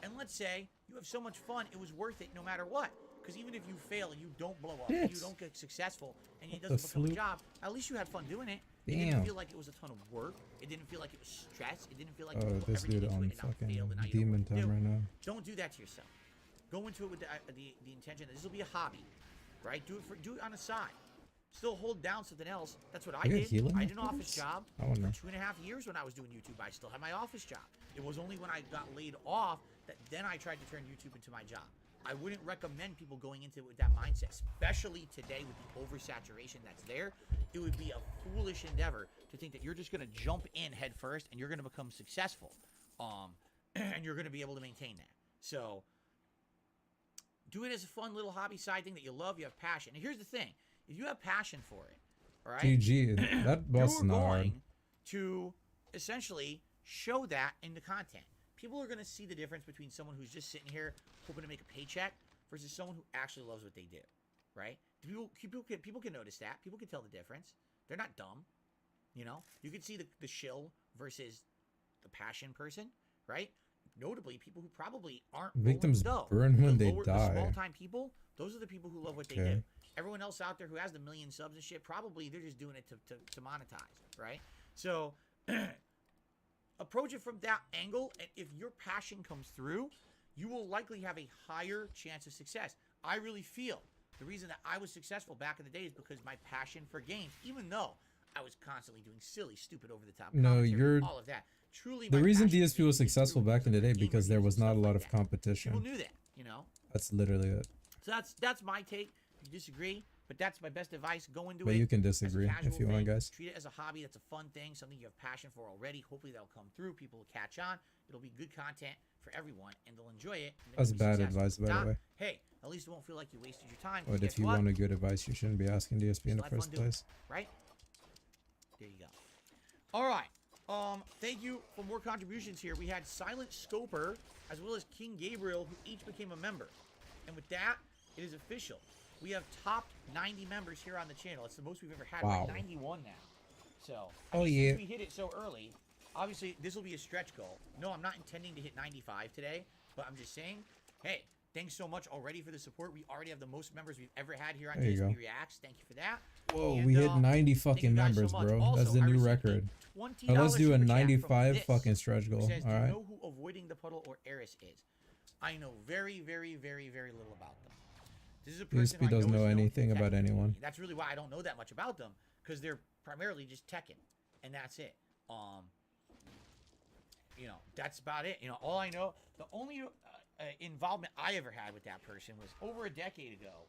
And let's say you have so much fun, it was worth it no matter what. Because even if you fail and you don't blow up, and you don't get successful, and it doesn't become a job, at least you had fun doing it. It didn't feel like it was a ton of work. It didn't feel like it was stress. It didn't feel like you put this everything dude into on it and now fucking failed and now you demon don't know what to time do. right now. Don't do that to yourself. Go into it with the intention that this will be a hobby, right? Do it on the side. Still hold down something else. That's what I did. I did an office job for 2.5 years when I was doing YouTube. I still had my office job. It was only when I got laid off that then I tried to turn YouTube into my job. I wouldn't recommend people going into it with that mindset, especially today with the oversaturation that's there. It would be a foolish endeavor to think that you're just going to jump in head first and you're going to become successful, and you're going to be able to maintain that. So do it as a fun little hobby side thing that you love, you have passion. And here's the thing. If you have passion for it, all right? GG, that boss is not hard. You're going to essentially show that in the content. People are going to see the difference between someone who's just sitting here hoping to make a paycheck versus someone who actually loves what they do, right? People can notice that. People can tell the difference. They're not dumb, You can see the shill versus the passion person, right? Notably, people who probably aren't victims dough. burn when they The die. small-time people, those are the people who love what they do. Everyone else out there who has the million subs and shit, probably they're just doing it to monetize, right? So approach it from that angle, and if your passion comes through, you will likely have a higher chance of success. I really feel the reason that I was successful back in the day is because my passion for games, even though I was constantly doing silly, stupid, over-the-top all of that. Truly, the reason DSP was successful back in the day because there was not a lot of competition. People knew that, That's literally it. So that's my take. If you disagree, but that's my best advice. Go into it. But you can disagree if you want, guys. Treat it as a hobby. That's a fun thing, something you have passion for already. Hopefully that'll come through. People will catch on. It'll be good content for everyone, and they'll enjoy it. That's bad advice, by the way. Hey, at least it won't feel like you wasted your time. But if you want a good advice, you shouldn't be asking DSP in the first place. Right? There you go. All right. Thank you for more contributions here. We had Silent Scoper as well as King Gabriel, who each became a member. And with that, it is official. We have topped 90 members here on the channel. It's the most we've ever had. Wow. We're at 91 now. So, yeah. Since we hit it so early, obviously this will be a stretch goal. No, I'm not intending to hit 95 today, but I'm just saying, hey, thanks so much already for the support. We already have the most members we've ever had here on DSP Reacts. Thank you for that. Whoa, And, we hit 90 fucking members, so bro. Also, that's the new record. Now let's do a 95 fucking stretch goal. Says, all do you right. know who Avoiding the Puddle or Eris is? I know very, very, very, very little about them. This is a person DSP doesn't know anything about anyone. That's really why I don't know that much about them, because they're primarily just Tekken, and that's it. That's about it. All I know, the only involvement I ever had with that person was over a decade ago.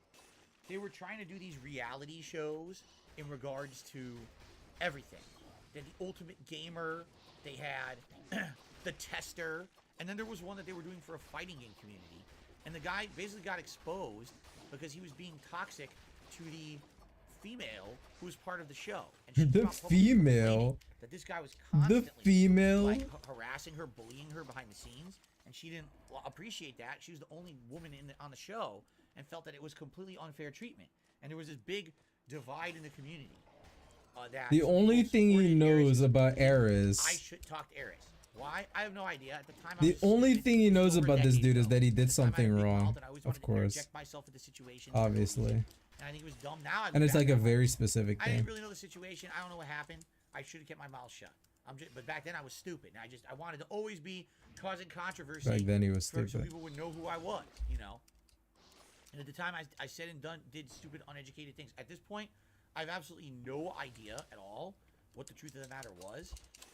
They were trying to do these reality shows in regards to everything. They had the Ultimate Gamer, they had the Tester, and then there was one that they were doing for a fighting game community. And the guy basically got exposed because he was being toxic to the female who was part of the show. And she The came out publicly female? complaining that this guy was The constantly female? like harassing her, bullying her behind the scenes, and she didn't appreciate that. She was the only woman on the show and felt that it was completely unfair treatment. And there was this big divide in the community. That The only people thing he supported knows Ares. about Ares. I should talk to Ares. Why? I have no idea. At the time, I The was only stupid. thing he This was knows over a about this decade dude is ago. that he At did the time, I had something a big wrong. mouth, and I always Of wanted to course. interject myself into situations for no Obviously. reason. And I think it was dumb. Now, And it's like a very specific I didn't thing. really know the situation. I don't know what happened. I should have kept my mouth shut. But back then I was stupid. And I wanted to always be causing controversy. Back then he was So stupid. people would know who I was, you know. And at the time, I said and did stupid, uneducated things. At this point, I have absolutely no idea at all what the truth of the matter was.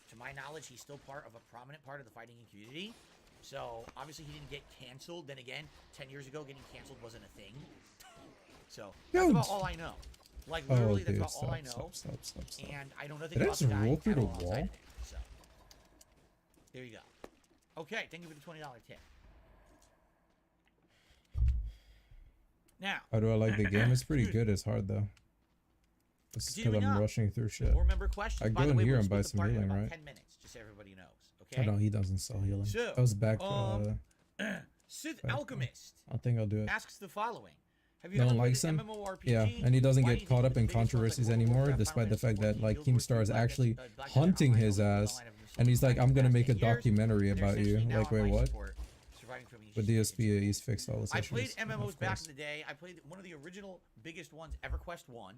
To my knowledge, he's still part of a prominent part of the fighting game community. So obviously he didn't get canceled. Then again, 10 years ago, getting canceled wasn't a thing. So that's Yo, about all I know. Like literally, that's dude, about all I know. Stop. And I know nothing Did I about just the guy roll through at the all outside wall? of it. So there you go. Okay, thank you for the $20 tip. Now, How do I like the game? It's pretty good. It's hard though. This is because Continuing I'm on. rushing through shit. more member questions. I By go the in way, here we'll and buy split the some part in healing, about right? 10 minutes, just so everybody knows. I Okay. don't. He doesn't sell healing. So, I was back. Sith back, Alchemist I think I'll do it. asks the following. Have you No ever one played likes this him? MMORPG? Yeah, and he doesn't Why do get you caught think up in the biggest ones like controversies World of anymore, Warcraft, despite the Final fact that Fantasy like 14, Guild Wars Keemstar is 2, actually Black Desert hunting Online, his Overwatch ass, Online have been and he's like, sold I'm gonna for make a 10 years. documentary They're about you. essentially now Like, on wait, life what? support, surviving from each But season. DSP, he's fixed all his I issues. played of MMOs back course. in the day. I played one of the original biggest ones, EverQuest 1.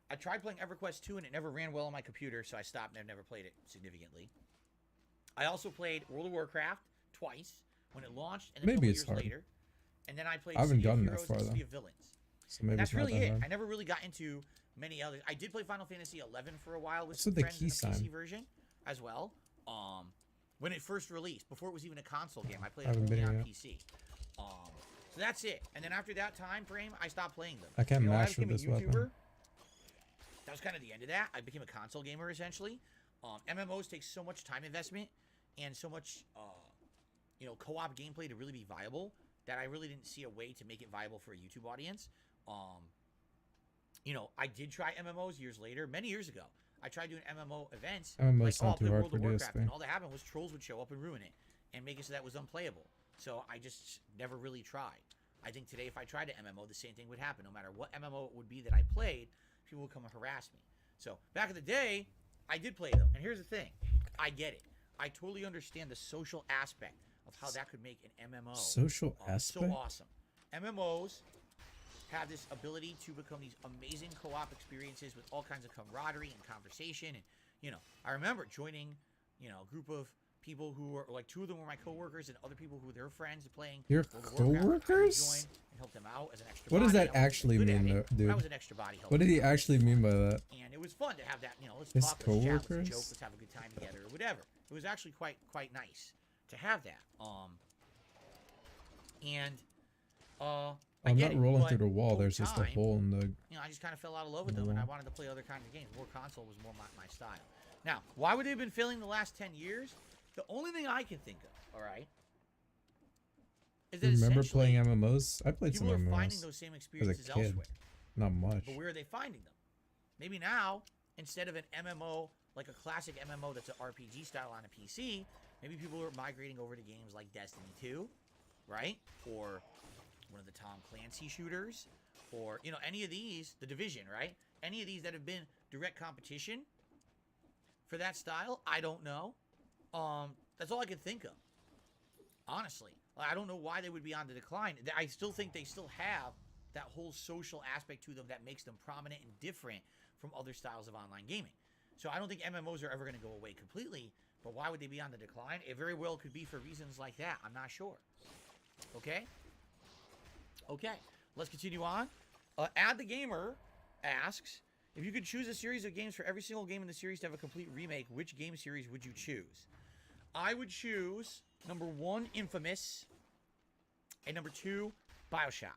I tried playing EverQuest 2 and it never ran well on my computer, so I stopped and I've never played it significantly. I also played World of Warcraft twice when it launched and then Maybe a it's couple hard. years later. And then I played I haven't City of gotten that Heroes far, and City though. of Villains. So maybe That's it's not really that it. hard. I never really got into many others. I did play Final Fantasy 11 for a while with What's some with the friends in key the sign? PC version as well. When it first released, before it was even a console game, I played I it haven't only been on here PC. So that's it. And then after that time frame, I stopped playing them. I can't You know, mash with became a this weapon. YouTuber. That was kind of the end of that. I became a console gamer essentially. MMOs take so much time investment and so much, co-op gameplay to really be viable that I really didn't see a way to make it viable for a YouTube audience. I did try MMOs years later, many years ago. I tried doing MMO events. MMO's like, not I'll too play hard World for of Warcraft, DSP. and all that happened was trolls would show up and ruin it and make it so that was unplayable. So I just never really tried. I think today if I tried an MMO, the same thing would happen. No matter what MMO it would be that I played, people would come and harass me. So back in the day, I did play them. And here's the thing. I get it. I totally understand the social aspect of how that could make an MMO Social aspect? so awesome. MMOs have this ability to become these amazing co-op experiences with all kinds of camaraderie and conversation. And, I remember joining, a group of people who were, like, two of them were my coworkers and other people who were their friends playing. Your World of Warcraft. I would coworkers? join and help them out as an extra What does body. that I wasn't actually good at mean, it, though, but I dude? was an extra body helping What did he them. actually mean by that? And it was fun to have that, let's His talk, let's chat, let's coworkers? joke, let's have a good time together, or whatever. It was actually quite nice to have that. I I'm get not it, rolling but through the wall. over There's just a time, hole in the. I just kind of fell out of love with them, and I wanted to play other kinds of games. More console was more my style. Now, why would they have been failing the last 10 years? The only thing I can think of, all right, is that Remember essentially playing MMOs? I played some people are finding MMOs. those same experiences kid. elsewhere. Not much. But where are they finding them? Maybe now, instead of an MMO, like a classic MMO that's an RPG style on a PC, maybe people are migrating over to games like Destiny 2, right? Or one of the Tom Clancy shooters, or, any of these, The Division, right? Any of these that have been direct competition for that style, I don't know. That's all I can think of, honestly. I don't know why they would be on the decline. I still think they still have that whole social aspect to them that makes them prominent and different from other styles of online gaming. So I don't think MMOs are ever going to go away completely, but why would they be on the decline? It very well could be for reasons like that. I'm not sure. Okay, let's continue on. Add the Gamer asks, if you could choose a series of games for every single game in the series to have a complete remake, which game series would you choose? I would choose, number 1, Infamous, and number 2, BioShock.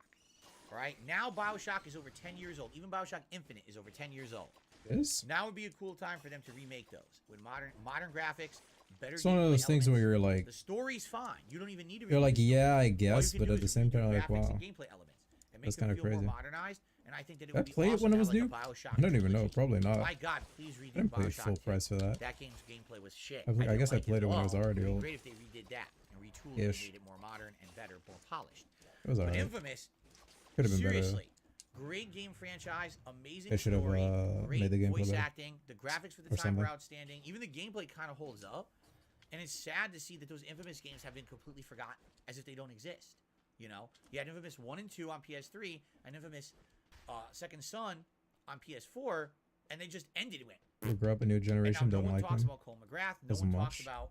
All right, now BioShock is over 10 years old. Even BioShock Infinite is over 10 years old. Yes? Now would be a cool time for them to remake those with modern graphics, better. It's one of those things where you're like, the story's fine. You don't even need to. you're like, remake the story. yeah, I All you guess, can but do at the is same redo time, like, graphics wow. and gameplay elements and make That's them kinda feel crazy. more modernized. And and I think that it Did I would be play it awesome when to it have, was like, new? a BioShock I don't even know. trilogy. Probably not. My God, please redo I didn't pay BioShock full 2. price for that. That game's gameplay was shit. I guess I played it when it was already It'd be old. great if they redid that and retooled it and Ish. made it more modern and better, more polished. It was But alright. Infamous, Could have been seriously, great game franchise, amazing They should have, story, made great the gameplay voice better. acting. The graphics for the Or time were something. outstanding. Even the gameplay kind of holds up. And it's sad to see that those Infamous games have been completely forgotten, as if they don't exist. You know, you had Infamous 1 and 2 on PS3, and Infamous Second Son on PS4, and they just ended it. We grew up a new And now generation, no don't one like talks them. about Cole McGrath. No Doesn't one talks much. about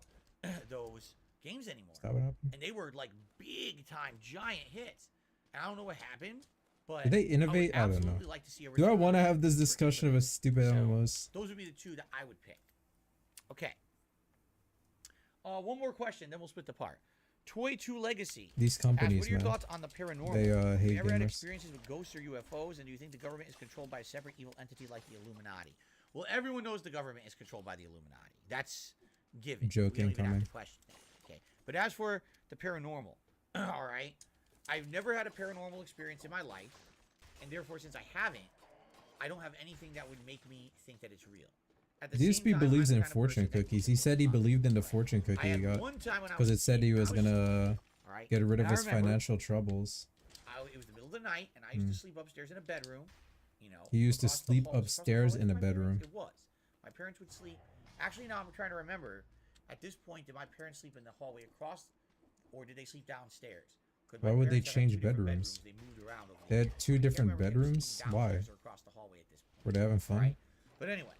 those games anymore. Is that what happened? And they were like big time, giant hits. And I don't know what happened, but Did they innovate? I I would don't know. absolutely like to see a Do I return want to of have this for discussion of a Infamous. stupid So, MMOs? Those would be the two that I would pick. Okay. One more question, then we'll split the part. Toy 2 Legacy. These Ask, companies, what are your man. thoughts on the paranormal? They Have hate you ever had gamers. experiences with ghosts or UFOs, and do you think the government is controlled by a separate evil entity like the Illuminati? Well, everyone knows the government is controlled by the Illuminati. That's given. Joke we don't even have incoming. to question that. Okay. But as for the paranormal, all right, I've never had a paranormal experience in my life, and therefore, since I haven't, I don't have anything that would make me think that it's real. At the DSP same time, believes I'm in the kind of fortune person that cookies. He believes said he in luck. believed in the Right. fortune I cookie he had got one time when I because was it said he a kid, was I was gonna all right, get rid of and I his remember financial troubles. it was the middle of the night, and I used to sleep upstairs in a bedroom. You know, He used to across the sleep halls, across the upstairs hallway in from a my parents. bedroom. It was. My parents would sleep. Actually, now I'm trying to remember. At this point, did my parents sleep in the hallway across, or did they sleep downstairs? 'Cause my Why would they parents had, like, change two different bedrooms? They moved around over They the had two years. I can't different remember if they were bedrooms? sleeping Why? downstairs or across the hallway at this point. Were they having fun? Right? But anyway,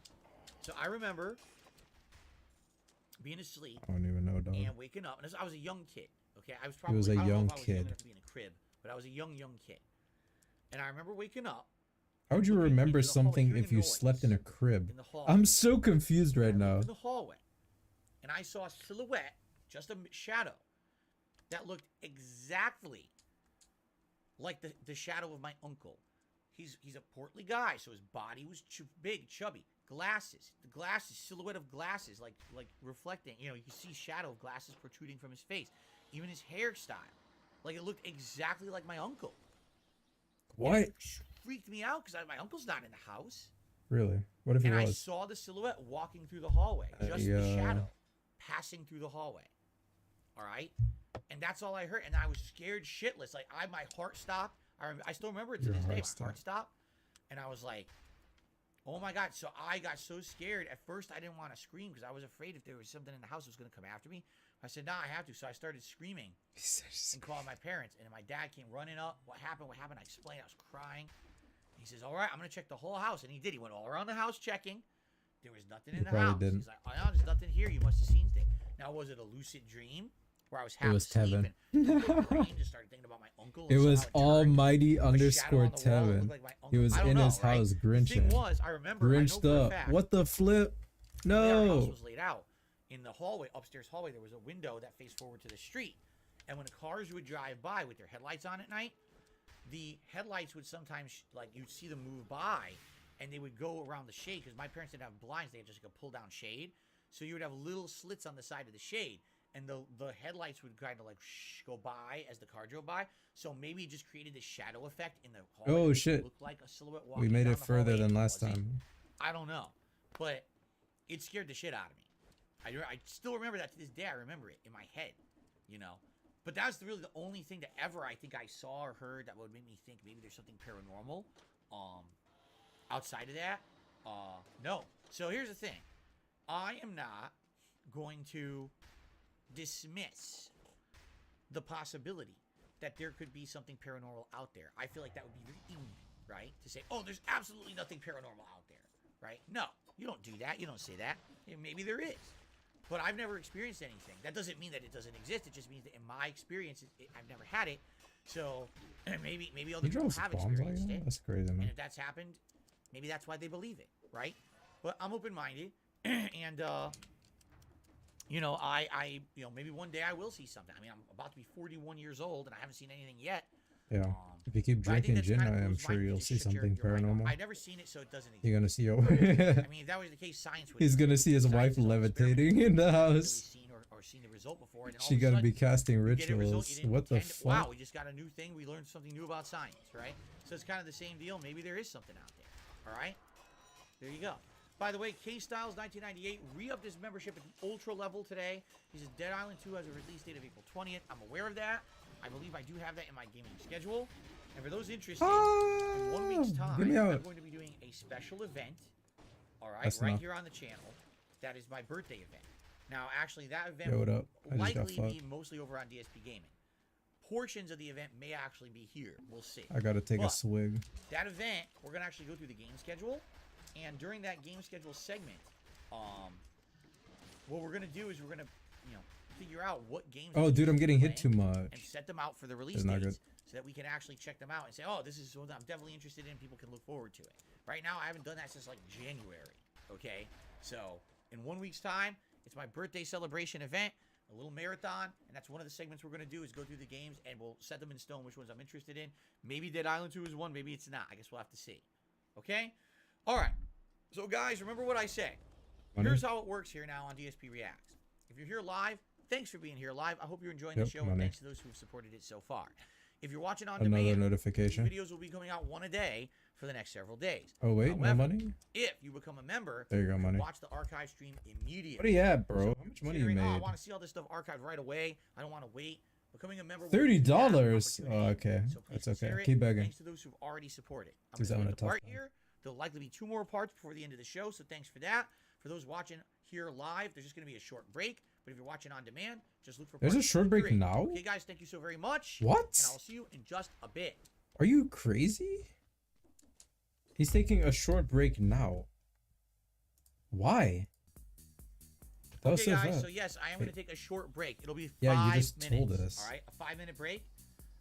so I remember being asleep I don't even know, dog. and waking up, and I was a young kid. Okay, I was He probably was a I don't know young if I was young kid. enough to be in a crib, but I was a young kid. And I remember waking up How would you looking remember into the hallway, something hearing if a you noise slept in a crib? in the hall. I'm so confused right now. In the hallway, and I saw a silhouette, just a shadow, that looked exactly like the shadow of my uncle. He's a portly guy, so his body was big, chubby. Glasses, silhouette of glasses, like reflecting. You know, you can see shadow of glasses protruding from his face. Even his hairstyle, like it looked exactly like my uncle. What? It freaked me out because my uncle's not in the house. Really? What if he And I was? saw the silhouette walking through the hallway, just the yeah. shadow passing through the hallway. All right, and that's all I heard, and I was scared shitless. Like my heart stopped. I still remember it to Your this day. heart My heart stopped, and I was like, "Oh my God!" So I got so scared. At first, I didn't want to scream because I was afraid if there was something in the house that was going to come after me. I said, "Nah, I have to." So I started screaming and calling my parents, and my dad came running up. What happened? What happened? I explained. I was crying. He says, "All right, I'm gonna check the whole house," and he did. He went all around the house checking. There was nothing in the probably house. didn't. He's like, "Oh, no, there's nothing here. You must have seen things." Now, was it a lucid dream where I was half was asleep Tevin. and my brain just started thinking about my uncle? It and was somehow it turned almighty a shadow underscore on the wall that looked Tevin. like my uncle? He was I don't in know, his right? house The thing grinching. was, I remember, I know Grinched for a up. fact, What the flip? the way our house No. was laid out. In the hallway, upstairs hallway, there was a window that faced forward to the street. And when cars would drive by with their headlights on at night, the headlights would sometimes, like, you'd see them move by, and they would go around the shade, because my parents didn't have blinds, they had just like a pull-down shade. So you would have little slits on the side of the shade, and the headlights would kind of, like, go by as the car drove by. So maybe it just created this shadow effect in the hallway. Oh, that shit. looked like a silhouette We walking made down it the further hallway. than last Was it? time. I don't know, but it scared the shit out of me. I still remember that to this day. I remember it in my head, you know. But that's really the only thing that ever I think I saw or heard that would make me think maybe there's something paranormal. Outside of that, no. So here's the thing. I am not going to dismiss the possibility that there could be something paranormal out there. I feel like that would be very easy, right? To say, oh, there's absolutely nothing paranormal out there, right? No, you don't do that. You don't say that. Yeah, maybe there is. But I've never experienced anything. That doesn't mean that it doesn't exist. It just means that in my experience, I've never had it. So maybe other He people drops have bombs like experienced that? it. That's crazy, And man. if that's happened, maybe that's why they believe it, right? But I'm open-minded, and you know, I maybe one day I will see something. I mean, I'm about to be 41 years old, and I haven't seen anything yet. Yeah. If you keep But I think drinking that's gin, kind of I am close-minded sure to you'll just see shut your something mind off. paranormal. I've never seen it, so it doesn't exist. You're gonna see your. I mean, if that was the case, science would. He's gonna see his wife science is all levitating in the really house. seen or seen the result before. And then all She of a gotta sudden, be casting you get a result rituals. you didn't What the intend. fuck? Wow, we just got a new thing. We learned something new about science, right? So it's kind of the same deal. Maybe there is something out there. All right? There you go. By the way, K Styles 1998 re-upped his membership at the ultra level today. He says Dead Island 2 has a release date of April 20th. I'm aware of that. I believe I do have that in my gaming schedule. And for those interested, in 1 week's time, get me out. I'm going to be doing a special event. All right, That's right enough. here on the channel. That is my birthday event. Now, actually, that event Yo, what up? I will just got likely be fucked. mostly over on DSP Gaming. Portions of the event may actually be here. We'll see. I gotta take a But swig. that event, we're gonna actually go through the game schedule, and during that game schedule segment, what we're gonna do is we're gonna, figure out what games. Oh, we dude, should I'm be getting hit playing too and much. set them out for the release It's not dates, good. so that we can actually check them out and say, oh, this is what I'm definitely interested in. People can look forward to it. Right now, I haven't done that since like January. Okay, so in 1 week's time, it's my birthday celebration event. A little marathon, and that's one of the segments we're going to do is go through the games, and we'll set them in stone which ones I'm interested in. Maybe Dead Island 2 is one, maybe it's not. I guess we'll have to see. Okay? All right. So, guys, remember what I say. Money? Here's how it works here now on DSP Reacts. If you're here live, thanks for being here live. I hope you're enjoying the Yep, show, and money. thanks to those who have supported it so far. If you're watching on Another demand, notification. these videos will be coming out one a day for the next several days. Oh wait, no However, money? if you become a member, There you go, can money. watch the archive stream immediately. What are you at, bro? So How much money you considering, I made? want to see all this stuff archived right away. I don't want to wait. Becoming a member. will $30? give you that Oh, opportunity. okay. So please That's okay. consider it. Keep begging. Thanks to those who've already supported. I'm Because going I'm to in a end the tough part one. here. There'll likely be 2 more parts before the end of the show, so thanks for that. For those watching here live, there's just going to be a short break. But if you're watching on demand, just look for. There's a part short 2 and break 3. now? Okay, guys, thank you so very much. What? And I'll see you in just a bit. Are you crazy? He's taking a short break now. Why? That was Okay, so guys, fast. so yes, I am going to take a short break. It'll be 5 Yeah, you just minutes. told us. All right, a 5-minute break,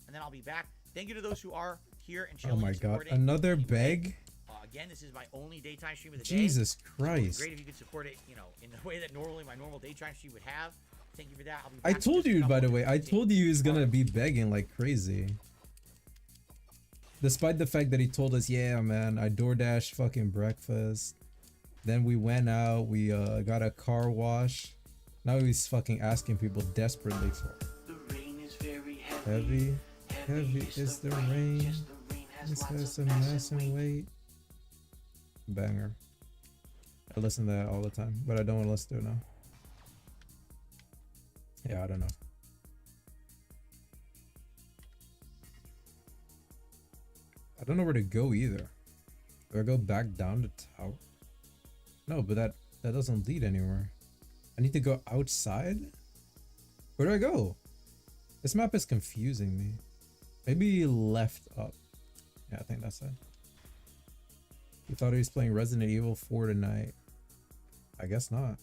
and then I'll be back. Thank you to those who are here and Oh chilling my and god. supporting. Another beg? Again, this is my only daytime stream of the Jesus day. So it'd be Christ. great if you could support it, in the way that normally my normal daytime stream would have. Thank you for that. I'll be I back in told just a you, by couple the way. I minutes. told you he was gonna be begging like crazy. Despite the fact that he told us, yeah, man, I DoorDash fucking breakfast. Then we went out, we got a car wash. Now he's fucking asking people desperately for The rain is very heavy. Heavy is the rain. This has a massive weight. Banger. I listen to that all the time, but I don't want to listen to it now. Yeah, I don't know. I don't know where to go either. Do I go back down the tower? No, but that doesn't lead anywhere. I need to go outside? Where do I go? This map is confusing me. Maybe left up. Yeah, I think that's it. You thought he was playing Resident Evil 4 tonight. I guess not.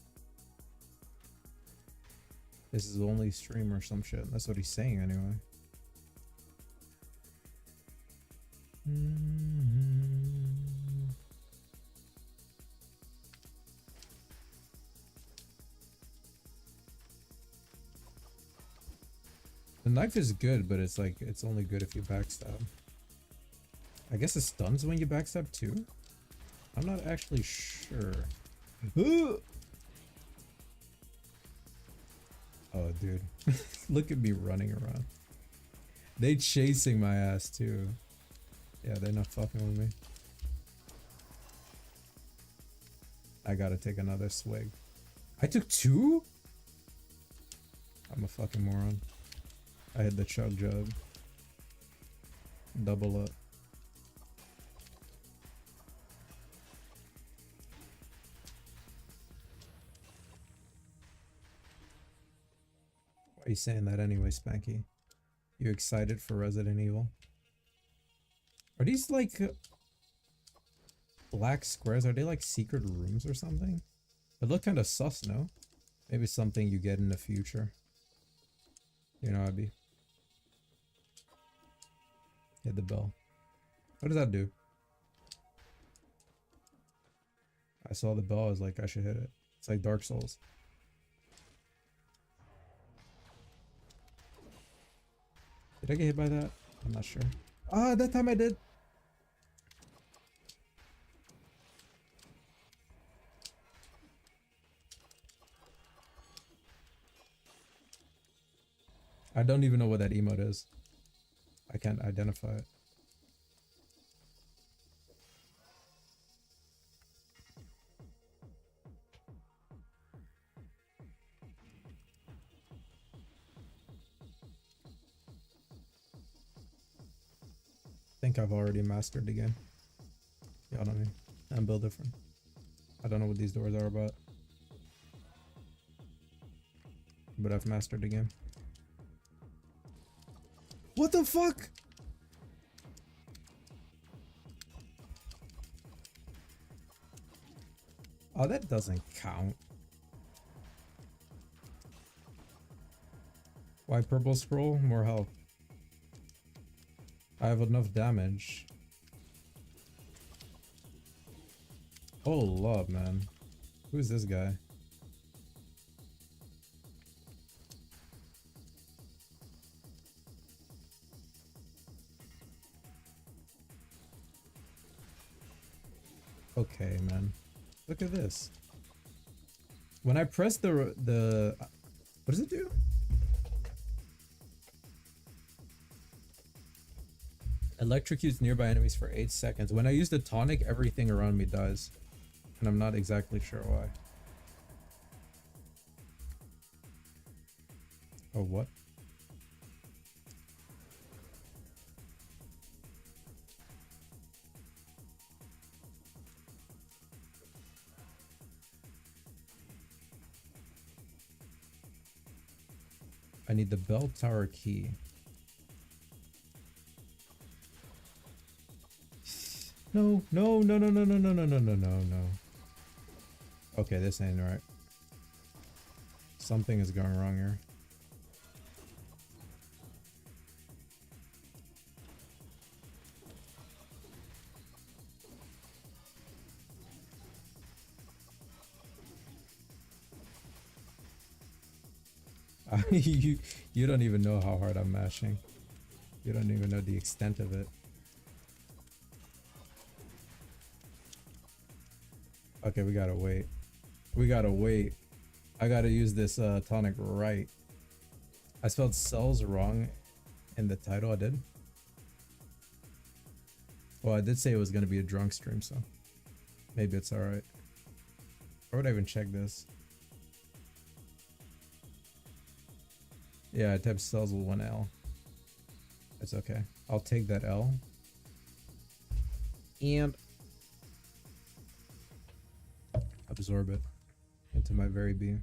This is the only stream or some shit. That's what he's saying anyway. The knife is good, but it's like, it's only good if you backstab. I guess it stuns when you backstab too? I'm not actually sure. Oh, dude. Look at me running around. They chasing my ass too. Yeah, they're not fucking with me. I gotta take another swig. I took 2? I'm a fucking moron. I had the chug jug. Double up. Why are you saying that anyway, Spanky? You excited for Resident Evil? Are these like black squares? Are they like secret rooms or something? They look kind of sus, no? Maybe something you get in the future. You know, Abby. Hit the bell. What does that do? I saw the bell. I was like, I should hit it. It's like Dark Souls. Did I get hit by that? I'm not sure. Ah, that time I did. I don't even know what that emote is. I can't identify it. I think I've already mastered the game. Y'all know me. I'm built different. I don't know what these doors are about. But I've mastered the game. What the fuck? Oh, that doesn't count. Why purple scroll? More health. I have enough damage. Oh, love, man. Who's this guy? Okay, man. Look at this. When I press the what does it do? Electrocutes nearby enemies for 8 seconds. When I use the tonic, everything around me dies. And I'm not exactly sure why. Oh, what? I need the bell tower key. No, no, no, no, no, no, no, no, no, no, no, no. Okay, this ain't right. Something is going wrong here. You don't even know how hard I'm mashing. You don't even know the extent of it. Okay, we gotta wait. We gotta wait. I gotta use this tonic right. I spelled CELS wrong in the title. I did. Well, I did say it was gonna be a drunk stream, so maybe it's alright. Where would I even check this? Yeah, I typed CELS with 1 L. It's okay. I'll take that L. And absorb it into my very being.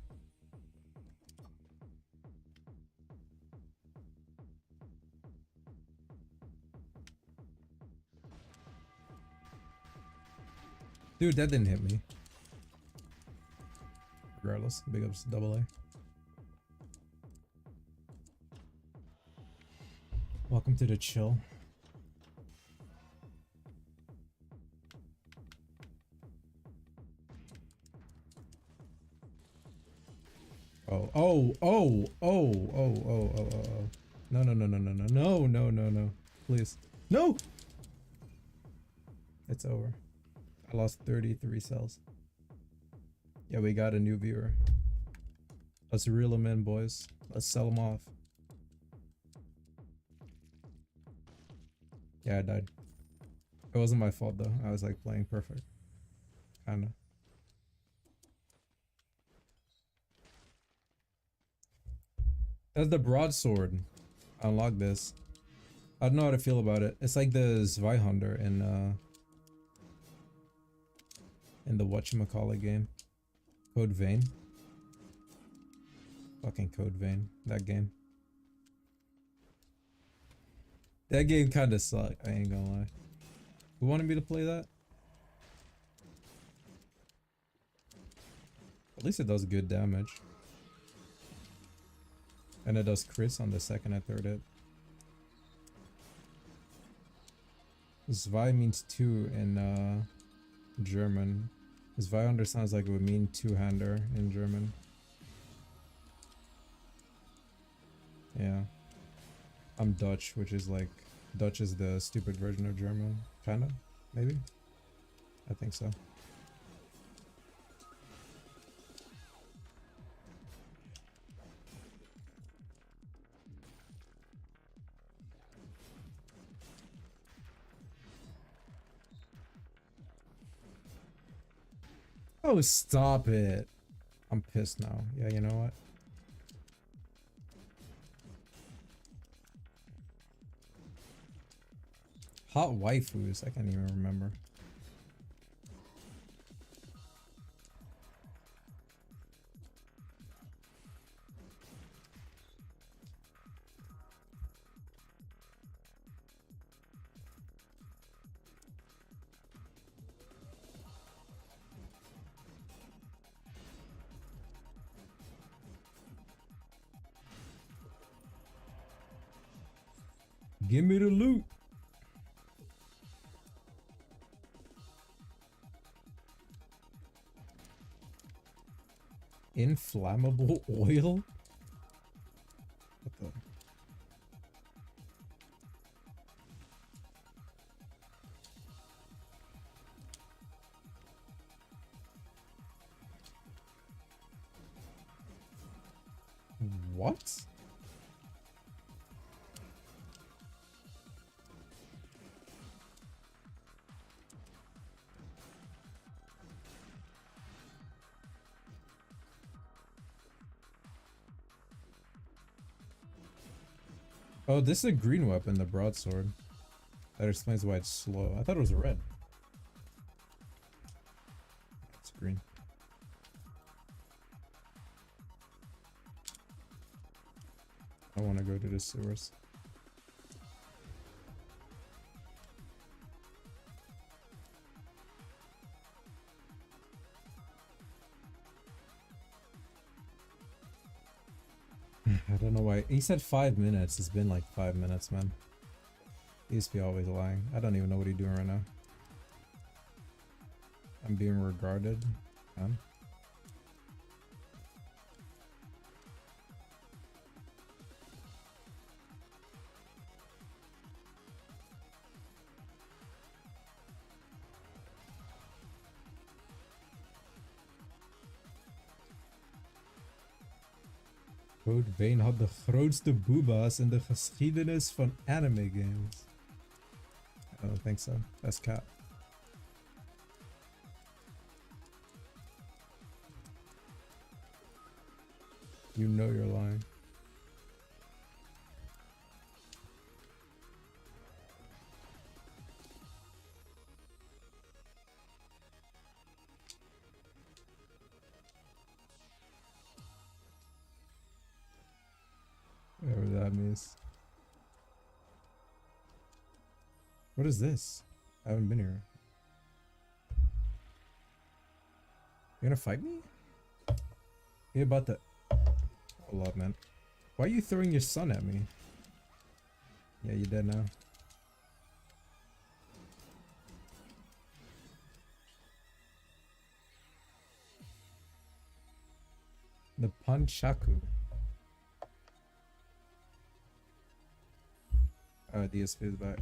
Dude, that didn't hit me. Regardless, big ups to double A. Welcome to the chill. Oh, oh, oh, oh, oh, oh, oh, oh, oh. No, no, no, no, no, no, no, no, no, no. Please. No! It's over. I lost 33 cells. Yeah, we got a new viewer. Let's reel them in, boys. Let's sell them off. Yeah, I died. It wasn't my fault though. I was like playing perfect. Kinda. That's the broadsword. Unlock this. I don't know how to feel about it. It's like the Zweihander in the whatchamacallit game. Code Vein. Fucking Code Vein. That game. That game kinda sucked, I ain't gonna lie. Who wanted me to play that? At least it does good damage. And it does crits on the second and third hit. Zwei means two in German. Zweihander sounds like it would mean two-hander in German. Yeah. I'm Dutch, which is like, Dutch is the stupid version of German. Kinda? Maybe? I think so. Oh, stop it. I'm pissed now. Yeah, you know what? Hot waifus. I can't even remember. Give me the loot. Inflammable oil? What the? What? Oh, this is a green weapon, the broadsword. That explains why it's slow. I thought it was red. It's green. I want to go to the sewers. I don't know why. He said 5 minutes. It's been like 5 minutes, man. He used to be always lying. I don't even know what he's doing right now. I'm being regarded. Man. Code Vein had de grootste booba's in de geschiedenis van anime games. I don't think so. That's cap. You know you're lying. Whatever that means. What is this? I haven't been here. You gonna fight me? You about to... Hold up, man. Why are you throwing your son at me? Yeah, you're dead now. The Punchaku. DSP is back.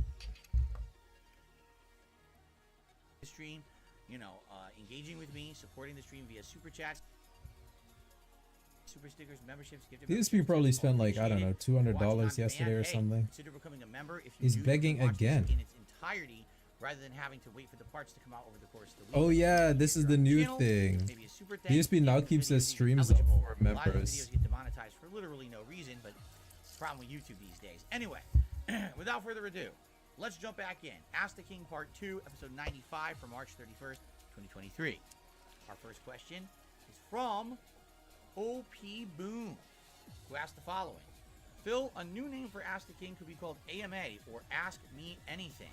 Stream, you know, engaging with me, supporting the stream via super chats, super stickers, memberships, gift DSP probably spent like, I don't know, $200 yesterday or something. Consider becoming a member if you He's begging again. In its entirety, rather than having to wait for the parts to come out over the course of the week. Oh yeah, this is the new thing. DSP now keeps his streams up for members. A lot of videos get demonetized for literally no reason, but it's a problem with YouTube these days. Anyway, without further ado, let's jump back in. Ask the King Part 2, Episode 95 for March 31st, 2023. Our first question is from OP Boom, who asked the following. Phil, a new name for Ask the King could be called AMA, or Ask Me Anything.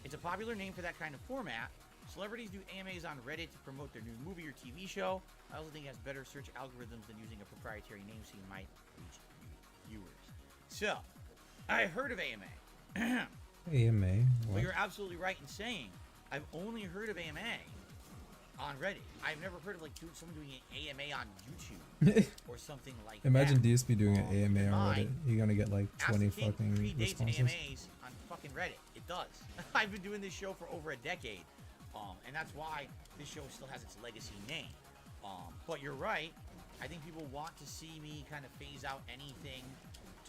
It's a popular name for that kind of format. Celebrities do AMAs on Reddit to promote their new movie or TV show. I also think it has better search algorithms than using a proprietary name, so you might reach viewers. So, I heard of AMA. AMA? What? Well, you're absolutely right in saying I've only heard of AMA on Reddit. I've never heard of like someone doing an AMA on YouTube or something like Imagine that. DSP doing an AMA on Reddit. You're gonna get like 20 Ask the King fucking predates responses. AMAs on fucking Reddit. It does. I've been doing this show for over a decade, and that's why this show still has its legacy name. But you're right. I think people want to see me kind of phase out anything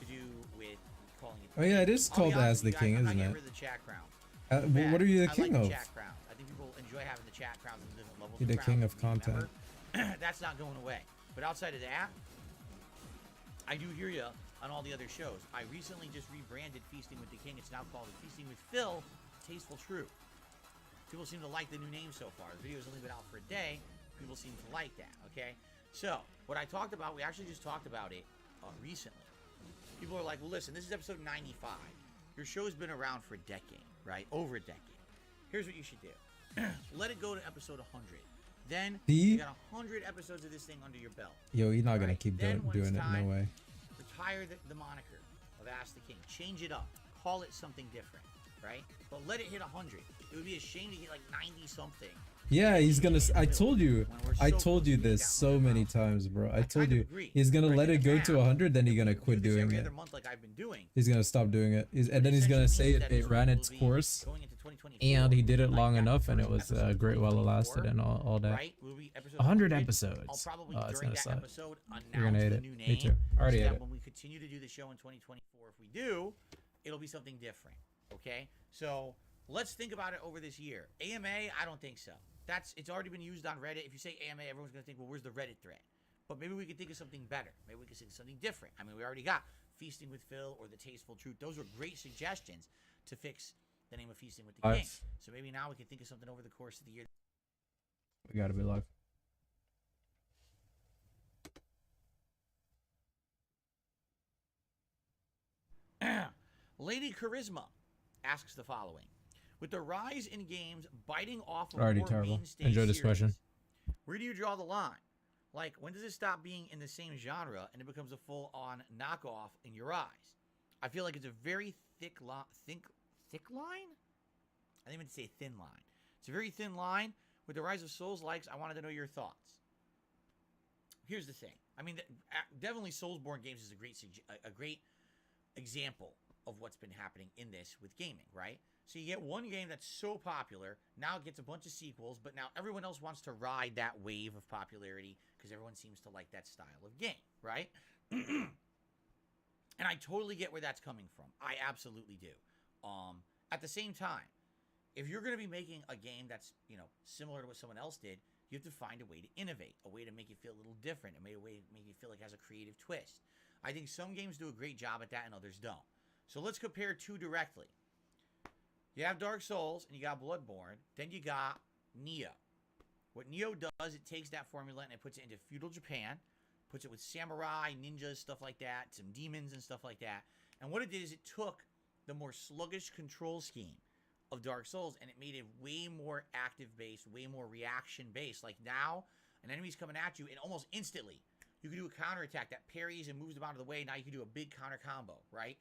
to do with calling it. Oh yeah, it is called As the King, isn't it? The chat crown. What are you the I king like of? The chat crown. I think people enjoy enjoy having the chat crowds and different levels. You're the crowds king and of being a content. member. That's not going away. But outside of that, I do hear you on all the other shows. I recently just rebranded Feasting with the King. It's now called Feasting with Phil, Tasteful Truth. People seem to like the new name so far. The video's only been out for a day. People seem to like that, okay? So, what I talked about, we actually just talked about it recently. People are like, well, listen, this is episode 95. Your show's been around for a decade, right? Over a decade. Here's what you should do. Let it go to episode 100. Then, you got 100 episodes of this thing under your belt. Yo, you're not gonna right? keep Then when doing it's it. No time, way. Retire the moniker of Ask the King. Change it up. Call it something different, right? But let it hit 100. It would be a shame to get like 90 something. Yeah, he's gonna. I told you this so many times, bro. I told you he's gonna let it go to 100, then he's gonna quit doing it. He's gonna stop doing it. And then he's gonna say it ran its course, and he did it long enough, and it was great while it lasted, and all that. 100 episodes. Oh, it's gonna suck. You're gonna hate it. Me too. I already hate it. When we continue to do the show in 2024, if we do, it'll be something different. Okay, so let's think about it over this year. AMA, I don't think so. It's already been used on Reddit. If you say AMA, everyone's gonna think, well, where's the Reddit thread? But maybe we could think of something better. Maybe we could think of something different. I mean, we already got Feasting with Phil or The Tasteful Truth. Those were great suggestions to fix the name of Feasting with the King. So maybe now we can think of something over the course of the year. We gotta be live. Lady Charisma asks the following. With the rise in games biting off of Already more terrible. mainstay Enjoy this series, question. where do you draw the line? Like, when does it stop being in the same genre and it becomes a full-on knockoff in your eyes? I feel like it's a very thick line. Thick line? I didn't even say thin line. It's a very thin line. With the rise of Souls-likes, I wanted to know your thoughts. Here's the thing. I mean, definitely Soulsborne games is a great example of what's been happening in this with gaming, right? So you get one game that's so popular, now it gets a bunch of sequels, but now everyone else wants to ride that wave of popularity because everyone seems to like that style of game, right? And I totally get where that's coming from. I absolutely do. At the same time, if you're going to be making a game that's, similar to what someone else did, you have to find a way to innovate, a way to make it feel a little different, a way to make it feel like it has a creative twist. I think some games do a great job at that and others don't. So let's compare two directly. You have Dark Souls and you got Bloodborne. Then you got Nioh. What Nioh does, it takes that formula and it puts it into feudal Japan, puts it with samurai, ninjas, stuff like that, some demons and stuff like that. And what it did is it took the more sluggish control scheme of Dark Souls and it made it way more active-based, way more reaction-based. Like now, an enemy's coming at you and almost instantly, you can do a counterattack that parries and moves them out of the way. Now you can do a big counter combo, right?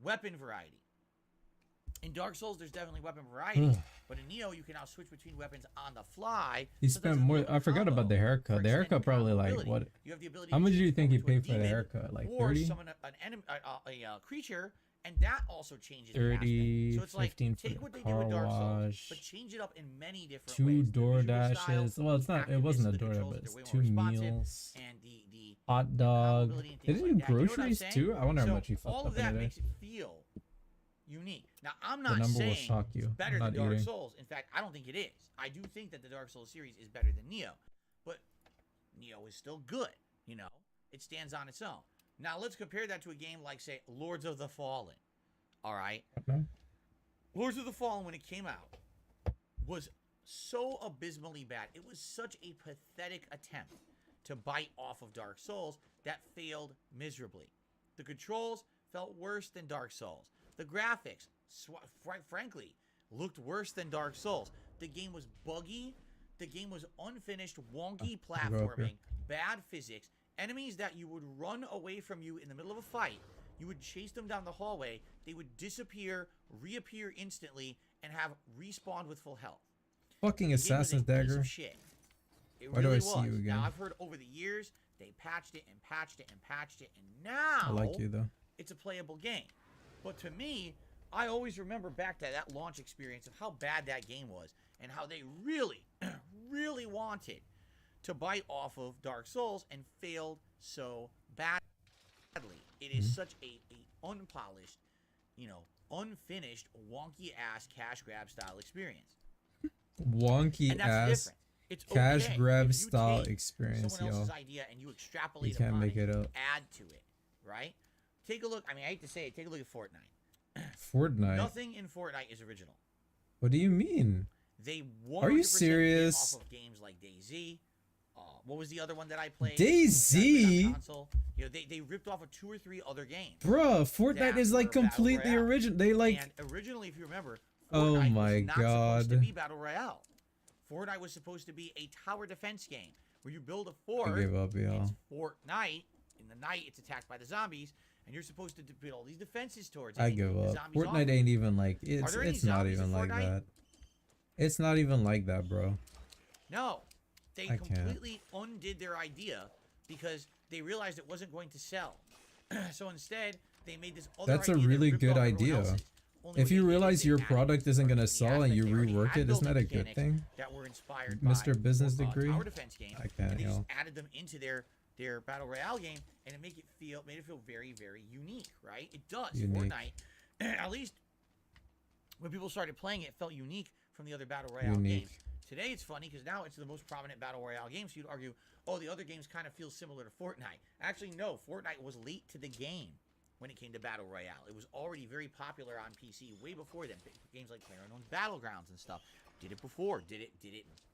Weapon variety. In Dark Souls, there's definitely weapon variety, but in Nioh, you can now switch between weapons on the fly. He spent more. I forgot about the haircut. The haircut probably like what? You have the ability. How much do you think he paid for the demon, haircut? Like or 30? summon a creature, and that also changes. 30, so it's like 15 for take the what they car did with Dark Souls, wash. but change it up in many different 2 ways. door dashes. Well, it's not. It wasn't a door dash, but it's 2 meals. And the hot dog. ability and Did things he do like that. You know what I'm groceries saying? too? I wonder how So much he fucked all up of that in a day. makes it feel unique. Now, I'm The not number will saying shock you. it's better I'm than not Dark eating. Souls. In fact, I don't think it is. I do think that the Dark Souls series is better than Nioh. But Nioh is still good, It stands on its own. Now, let's compare that to a game like, say, Lords of the Fallen. All right? Okay. Lords of the Fallen, when it came out, was so abysmally bad. It was such a pathetic attempt to bite off of Dark Souls that failed miserably. The controls felt worse than Dark Souls. The graphics, frankly, looked worse than Dark Souls. The game was buggy. The game was unfinished, wonky platforming, bad physics. Enemies that you would run away from you in the middle of a fight. You would chase them down the hallway. They would disappear, reappear instantly, and have respawned with full health. Fucking Assassin's Dagger. Shit. It Why really do I see you again? Now, I've heard over the years, they patched it and patched it and patched it, and now I like you though. it's a playable game. But to me, I always remember back to that launch experience of how bad that game was and how they really, really wanted to bite off of Dark Souls and failed so badly. It is such a unpolished, unfinished, wonky-ass cash grab style experience. wonky And that's ass different. It's cash okay grab if you style take experience, someone else's yo. idea and you extrapolate You can't upon make it, it you up. add to it, right? Take a look. I mean, I hate to say it. Take a look at Fortnite. Fortnite. Nothing in Fortnite is original. What do you mean? They 100% Are you live serious? off of games like DayZ. What was the other one that I played? DayZ? Console. You know, they ripped off of 2 or 3 other games. Bruh, Fortnite that is like were Battle completely Royale. original. They like. And originally, if you remember, Oh Fortnite my was not supposed to God. be Battle Royale. Fortnite was supposed to be a tower defense game where you build a fort. I give up, yo. It's Fortnite. In the night, it's attacked by the zombies, and you're supposed to build all these defenses towards it. I give up. Fortnite ain't even like it's not even like that. It's not even like that, bro. No, they I can't. completely undid their idea because they realized it wasn't going to sell. So instead, they made this other That's a idea that really ripped good off everyone idea. else's. Only If what you they did is realize they your added product isn't gonna the sell and you aspect they already rework had it, isn't that a building good thing? that were inspired Mr. by, Business Degree? tower defense game, I can't, and they just yo. added them into their battle royale game, and it made it feel very, very unique, right? It does. Unique. Fortnite, at least when people started playing it, felt unique from the other battle royale Unique. games. Today it's funny because now it's the most prominent battle royale game, so you'd argue, oh, the other games kind of feel similar to Fortnite. Actually, no, Fortnite was late to the game when it came to battle royale. It was already very popular on PC way before then. Games like PlayerUnknown's Battlegrounds and stuff did it before. Did it?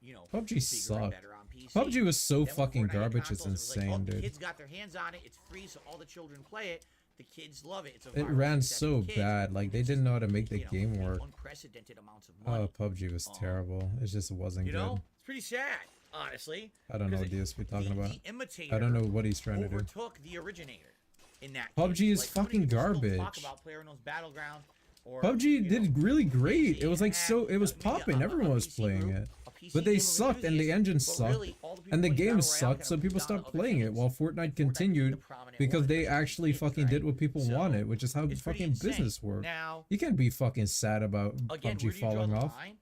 You know, PUBG bigger and sucked. better on PC. PUBG was so Then when fucking Fortnite hit garbage, it's consoles, it was like, insane, the dude. kids got their hands on it. It's free, so all the children play it. The kids love it. It's a It viral ran success so with kids. bad. Like, they It's didn't just, know how to make the you know, game made work. unprecedented amounts of money. Oh, PUBG was terrible. It just wasn't You know, good. it's pretty sad, honestly. I don't know what because DSP talking about. The imitator I don't know what he's trying to do. overtook the originator in that PUBG case. is Like, how many fucking people still garbage. Talk about PlayerUnknown's Battleground or, PUBG you know, did really great. It was like had so. It was maybe popping. a Everyone was PC playing group, it. a PC But they game of sucked, and the enthusiasts, engine but sucked, really, all the people and the playing game Battle Royale sucked. kind So of people moved on to stopped other playing it, things. while Fortnite continued the prominent because one, they especially actually kids, fucking right? did what people So, wanted, which is how it's pretty fucking insane. business works. Now, You can't be fucking sad about again, where PUBG do you draw falling the off. line?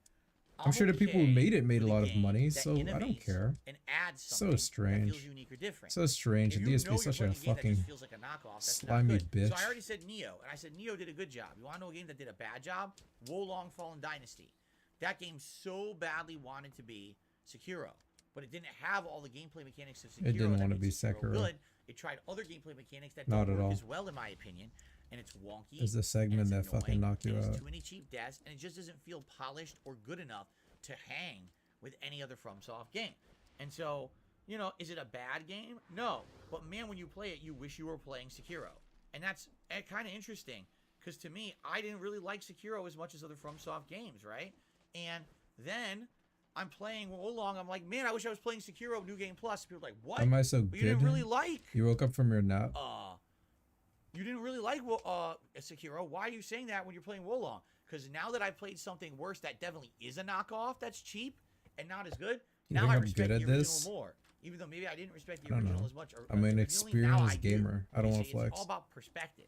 I'm sure the people who okay made it made a with lot of game money, that so I don't innovates care. and adds So something that strange. feels unique or different. So strange. If The you DSP know is you're such a playing game that fucking just feels like a knockoff, that's not slimy good. bitch. So I already said Neo, and I said Neo did a good job. You want to know a game that did a bad job? Wolong Fallen Dynasty. That game so badly wanted to be Sekiro, but it didn't have all the gameplay mechanics of Sekiro. It didn't that want to made be Sekiro Sekiro. good. It tried other gameplay mechanics that Not don't at work all. as well, in my opinion, and it's wonky. There's a and segment it's that fucking annoying, knocked you and out. It's too many cheap deaths, and it just doesn't feel polished or good enough to hang with any other FromSoft game. And so, you know, is it a bad game? No. But man, when you play it, you wish you were playing Sekiro. And that's kind of interesting, because to me, I didn't really like Sekiro as much as other FromSoft games, right? And then I'm playing Wolong. I'm like, man, I wish I was playing Sekiro New Game Plus. People are like, what? Am I so But you didn't good? really like You woke up from your nap. you didn't really like Sekiro. Why are you saying that when you're playing Wolong? Because now that I played something worse that definitely is a knockoff, that's cheap and not as good, You now think I I'm respect good the at original this? more. Even though maybe I didn't respect the I don't original know. as much. I'm an originally, now experienced I do. gamer. I don't You wanna see, flex. It's all about perspective.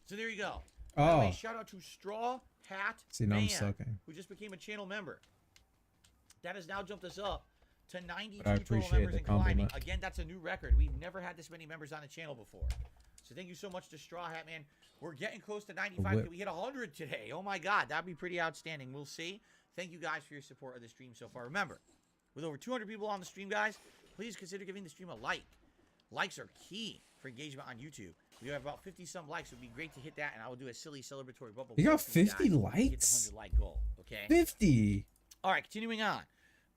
So there you go. By the way, Oh, shout out to Straw Hat see, now I'm Man, sucking. who just became a channel member. That has now jumped us up to 92 I total appreciate members the and climbing. compliment. Again, that's a new record. We've never had this many members on the channel before. So thank you so much to Straw Hat Man. We're getting close to 95. whip. Can we hit 100 today? Oh my God, that'd be pretty outstanding. We'll see. Thank you guys for your support of the stream so far. Remember, with over 200 people on the stream, guys, please consider giving the stream a like. Likes are key for engagement on YouTube. We have about 50-some likes. It would be great to hit that, and I will do a silly celebratory bubble. You got for you 50 guys to likes? Get the 100 like goal. Okay. 50. All right, continuing on.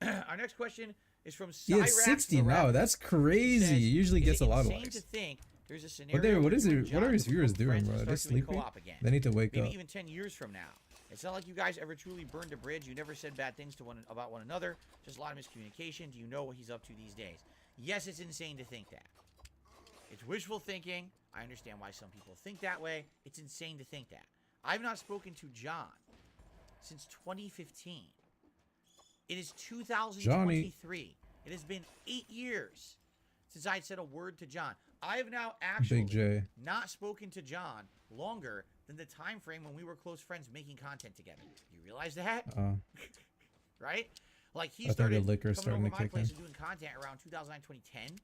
Our next question is from He had Cyrax 60 the now. Rapper. That's He crazy. says, He usually "Is gets it a lot of insane likes. to think there's a What scenario what where is you it? and What are John his can viewers become doing, friends bro? and Are they start doing sleeping? co-op again? They need to wake Maybe up. even 10 years from now. It's not like you guys ever truly burned a bridge. You never said bad things to about one another. Just a lot of miscommunication. Do you know what he's up to these days? Yes, it's insane to think that. It's wishful thinking. I understand why some people think that way. It's insane to think that. I've not spoken to John since 2015. It is 2023. It has been 8 years since I said a word to John. I have now actually Big J. not spoken to John longer than the time frame when we were close friends making content together. You realize that? Right? Like he I thought started your liquor coming starting over to my kick place in. and doing content around 2009, 2010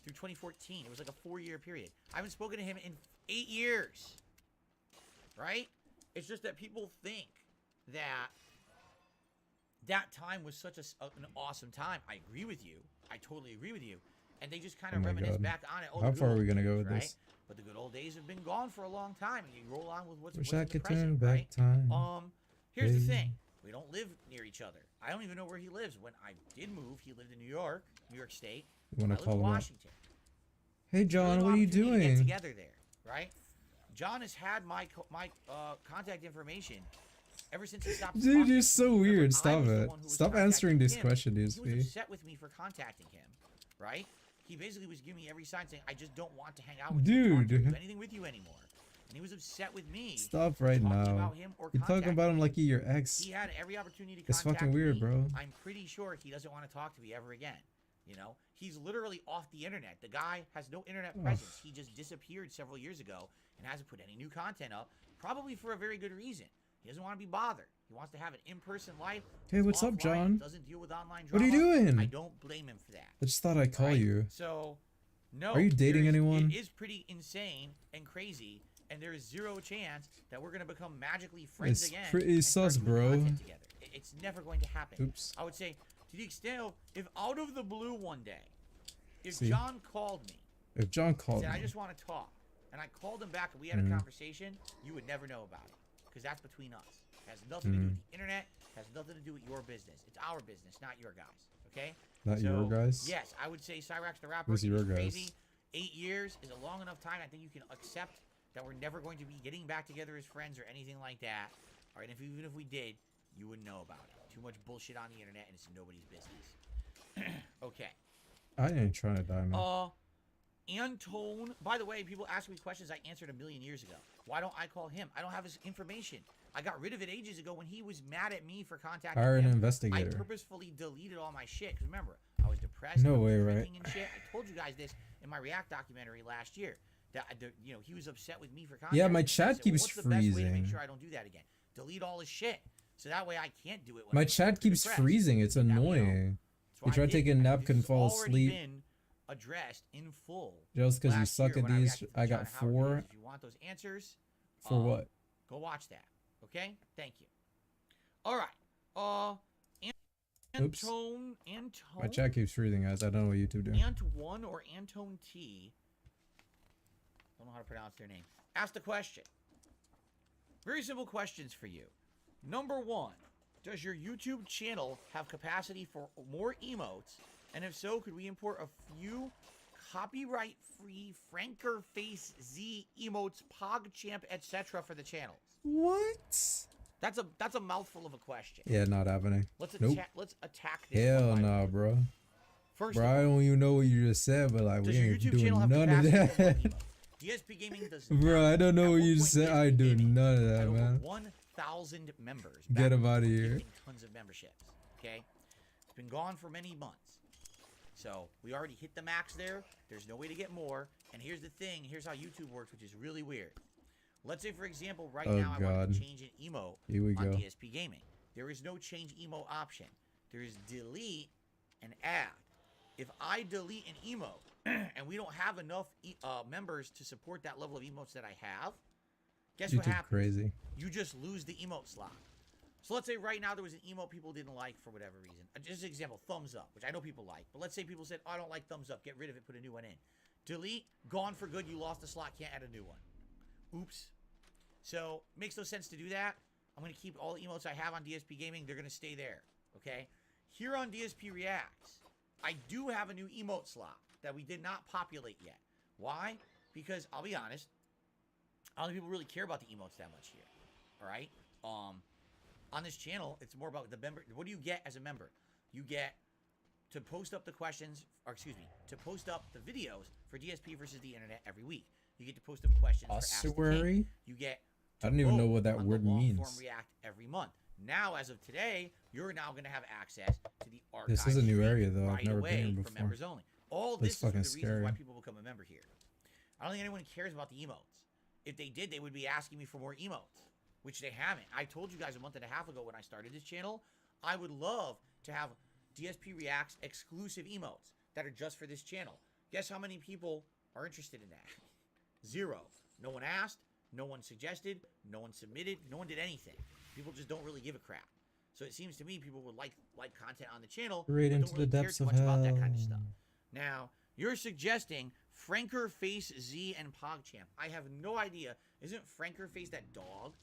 through 2014. It was like a 4-year period. I haven't spoken to him in 8 years. Right? It's just that people think that that time was such an awesome time. I agree with you. I totally agree with you. And they just kind of reminisce back on it. Oh, how far are we gonna go with right? this? But the good old days have been gone for a long time, and you roll on with what's Wish in I the could present, turn back right? time. Here's the baby. thing. We don't live near each other. I don't even know where he lives. When I did move, he lived in New York State. You wanna I live call in him up? Washington. Hey John, Really what are you opportunity to get doing? together there, right? John has had my contact information ever since he stopped. Dude, talking you're to so me. weird. Remember, I Stop was the it. one who was Stop contacting answering this him. question, He was DSP. upset with me for contacting him, right? He basically was giving me every sign saying, "I just don't want to hang out with you, or talk to Dude. do anything with you anymore." And he was upset with me. Stop right talking now. about him or You're talking contacting about him me. like he's your ex. He had every opportunity to It's contact fucking weird, me. bro. I'm pretty sure he doesn't want to talk to me ever again. You know, he's literally off the internet. The guy has no internet presence. He just disappeared several years ago and hasn't put any new content up, probably for a very good reason. He doesn't want to be bothered. He wants to have an in-person life. Hey, what's up, offline, John? Doesn't deal with online What are you drama. doing? I don't blame him for that. I just thought I'd call right? you. So, no. Are you dating anyone? It is pretty insane and crazy, and there is zero chance that we're gonna become magically friends It's again. pretty and start sus, doing bro. content together. It's never going to happen. Oops. I would say, to the extent of, if out of the blue one day, if See? John called me If John and called said, me, "I just want to talk," and I called him back and we had a conversation, you would never know about it, because that's between us. It has nothing to do with the internet. Has nothing to do with your business. It's our business, not your guys. Okay? Not your guys? Yes, I would say Cyrax the rapper Who's is your crazy. guys? 8 years is a long enough time. I think you can accept that we're never going to be getting back together as friends or anything like that. All right, even if we did, you wouldn't know about it. Too much bullshit on the internet, and it's nobody's business. Okay. I ain't trying to die, man. Antone. By the way, people ask me questions I answered a million years ago. Why don't I call him? I don't have his information. I got rid of it ages ago when he was mad at me for contacting Hire an him. investigator. I purposefully deleted all my shit. Because remember, I was depressed. No I was way, right? drinking and shit. I told you guys this in my React documentary last year. That you know, he was upset with me for contacting Yeah, my him. I chat said, keeps what's the best way to make freezing. sure I don't do that again? Delete all his shit. So that way I can't do it when My I'm chat keeps depressed. freezing. It's Now, you know, annoying. that's You why I try did taking a that. nap, This couldn't has fall already asleep. been addressed in full. Just because you last suck year at when these, reacted to I John got Howard 4. videos. If you want those answers, For what? go watch that. Okay? Thank you. All right. Oops. Antone. My chat keeps freezing, guys. I don't know what YouTube doing. Ant1 or Antone T. Don't know how to pronounce their name. Ask the question. Very simple questions for you. Number 1. Does your YouTube channel have capacity for more emotes? And if so, could we import a few copyright-free Franker Face Z emotes, PogChamp, etc. for the channels? What? That's a mouthful of a question. Yeah, not happening. Let's Nope. attack this. Hell one by nah, one. bro. First Bro, of all, I don't even know what you just said, but like, does we your ain't YouTube doing channel have none of capacity for more that. emotes? DSP Gaming does Bro, not. I don't know At what one you point, said. DSP I do Gaming none of had that, over man. 1,000 members. Get back him when outta we were here. gifting Tons of memberships. Okay, it's been gone for many months. So we already hit the max there. There's no way to get more. And here's the thing. Here's how YouTube works, which is really weird. Let's say, for example, right Oh, now I want God. to change an emote Here we on go. DSP Gaming. There is no change emote option. There is delete and add. If I delete an emote and we don't have enough members to support that level of emotes that I have, guess what YouTube happens? crazy. You just lose the emote slot. So let's say right now there was an emote people didn't like for whatever reason. Just an example, thumbs up, which I know people like. But let's say people said, oh, I don't like thumbs up. Get rid of it. Put a new one in. Delete. Gone for good. You lost the slot. Can't add a new one. Oops. So makes no sense to do that. I'm going to keep all the emotes I have on DSP Gaming. They're going to stay there. Okay? Here on DSP Reacts, I do have a new emote slot that we did not populate yet. Why? Because I'll be honest, I don't think people really care about the emotes that much here. All right? On this channel, it's more about the member. What do you get as a member? You get to post up the questions, or excuse me, to post up the videos for DSP versus the internet every week. You get to post up questions for Ask the King. Ossuary? You get I don't even know vote what that on word the long means. form React every month. Now, as of today, you're now going to have access to the archive. This is a new stream area, though. I've right never been away here for before. members only. All That's this is for the fucking reasons scary. why people become a member here. I don't think anyone cares about the emotes. If they did, they would be asking me for more emotes, which they haven't. I told you guys a month and a half ago when I started this channel, I would love to have DSP Reacts exclusive emotes that are just for this channel. Guess how many people are interested in that? 0. No one asked. No one suggested, no one submitted, no one did anything. People just don't really give a crap. So it seems to me people would like content on the channel, Right but into don't really the care depths too of much about that hell. kind of stuff. Now, you're suggesting Franker Face Z and PogChamp. I have no idea. Isn't Franker Face that dog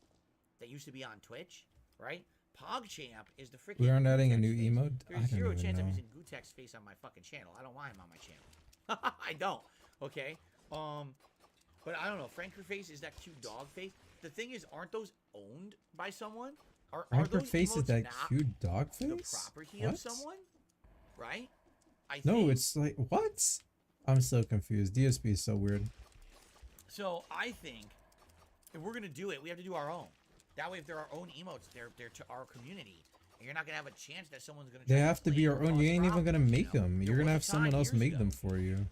that used to be on Twitch, right? PogChamp is the freaking. We aren't adding a new Gutex face. emote? I There's don't zero even chance I'm know. using Gutex face on my fucking channel. I don't want him on my channel. I don't. Okay. But I don't know. Franker Face is that cute dog face. The thing is, aren't those owned by someone? Are Franker those Face is emotes that not cute dog the face? property What? of someone? Right? I No, think. it's like what? I'm so confused. DSP is so weird. So I think if we're gonna do it, we have to do our own. That way, if they're our own emotes, they're to our community, and you're not gonna have a chance that someone's gonna. They try to have to play be it your or own. cause You ain't even gonna problems, make you know? them. There You're gonna was have a time someone else years make ago, them for you.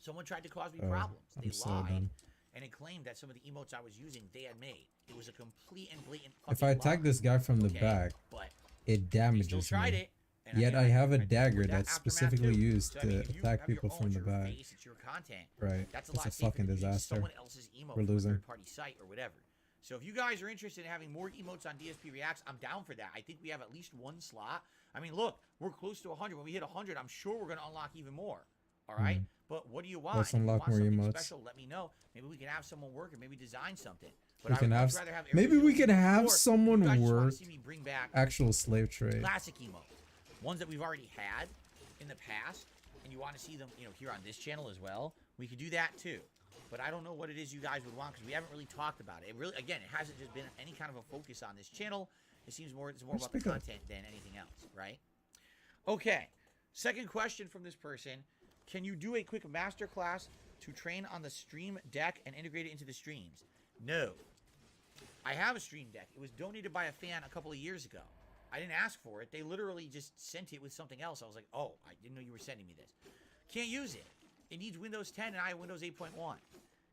Someone tried to cause me Oh, problems. They I'm so lied, done. and it claimed that some of the emotes I was using they had made. It was a complete and blatant. If fucking I attack lie. this guy from the Okay, back, but it we still damages tried me. it. And Yet mean, I have a tried to dagger do that that's aftermath specifically too. used So, I mean, to if you attack have your people own, from it's the your back. face, it's your content. Right. That's a It's lot a safer fucking than using disaster. someone else's emote We're from a losing. third-party site or whatever. So if you guys are interested in having more emotes on DSP Reacts, I'm down for that. I think we have at least one slot. I mean, look, we're close to 100. When we hit 100, I'm sure we're going to unlock even more. All right? But what do you want? Let's And if you unlock want more something emotes. special, let me know. Maybe we can have someone work and maybe design something. But We I can would have much rather have maybe we original can have or if someone you guys just wanna work see me bring back actual slave trade. classic emotes, ones that we've already had in the past, and you want to see them, here on this channel as well, we could do that too. But I don't know what it is you guys would want because we haven't really talked about it. It really, again, it hasn't just been any kind of a focus on this channel. It seems it's more about the content than anything else, right? Okay. Second question from this person: can you do a quick masterclass to train on the stream deck and integrate it into the streams? No. I have a stream deck. It was donated by a fan a couple of years ago. I didn't ask for it. They literally just sent it with something else. I was like, oh, I didn't know you were sending me this. Can't use it. It needs Windows 10 and I have Windows 8.1.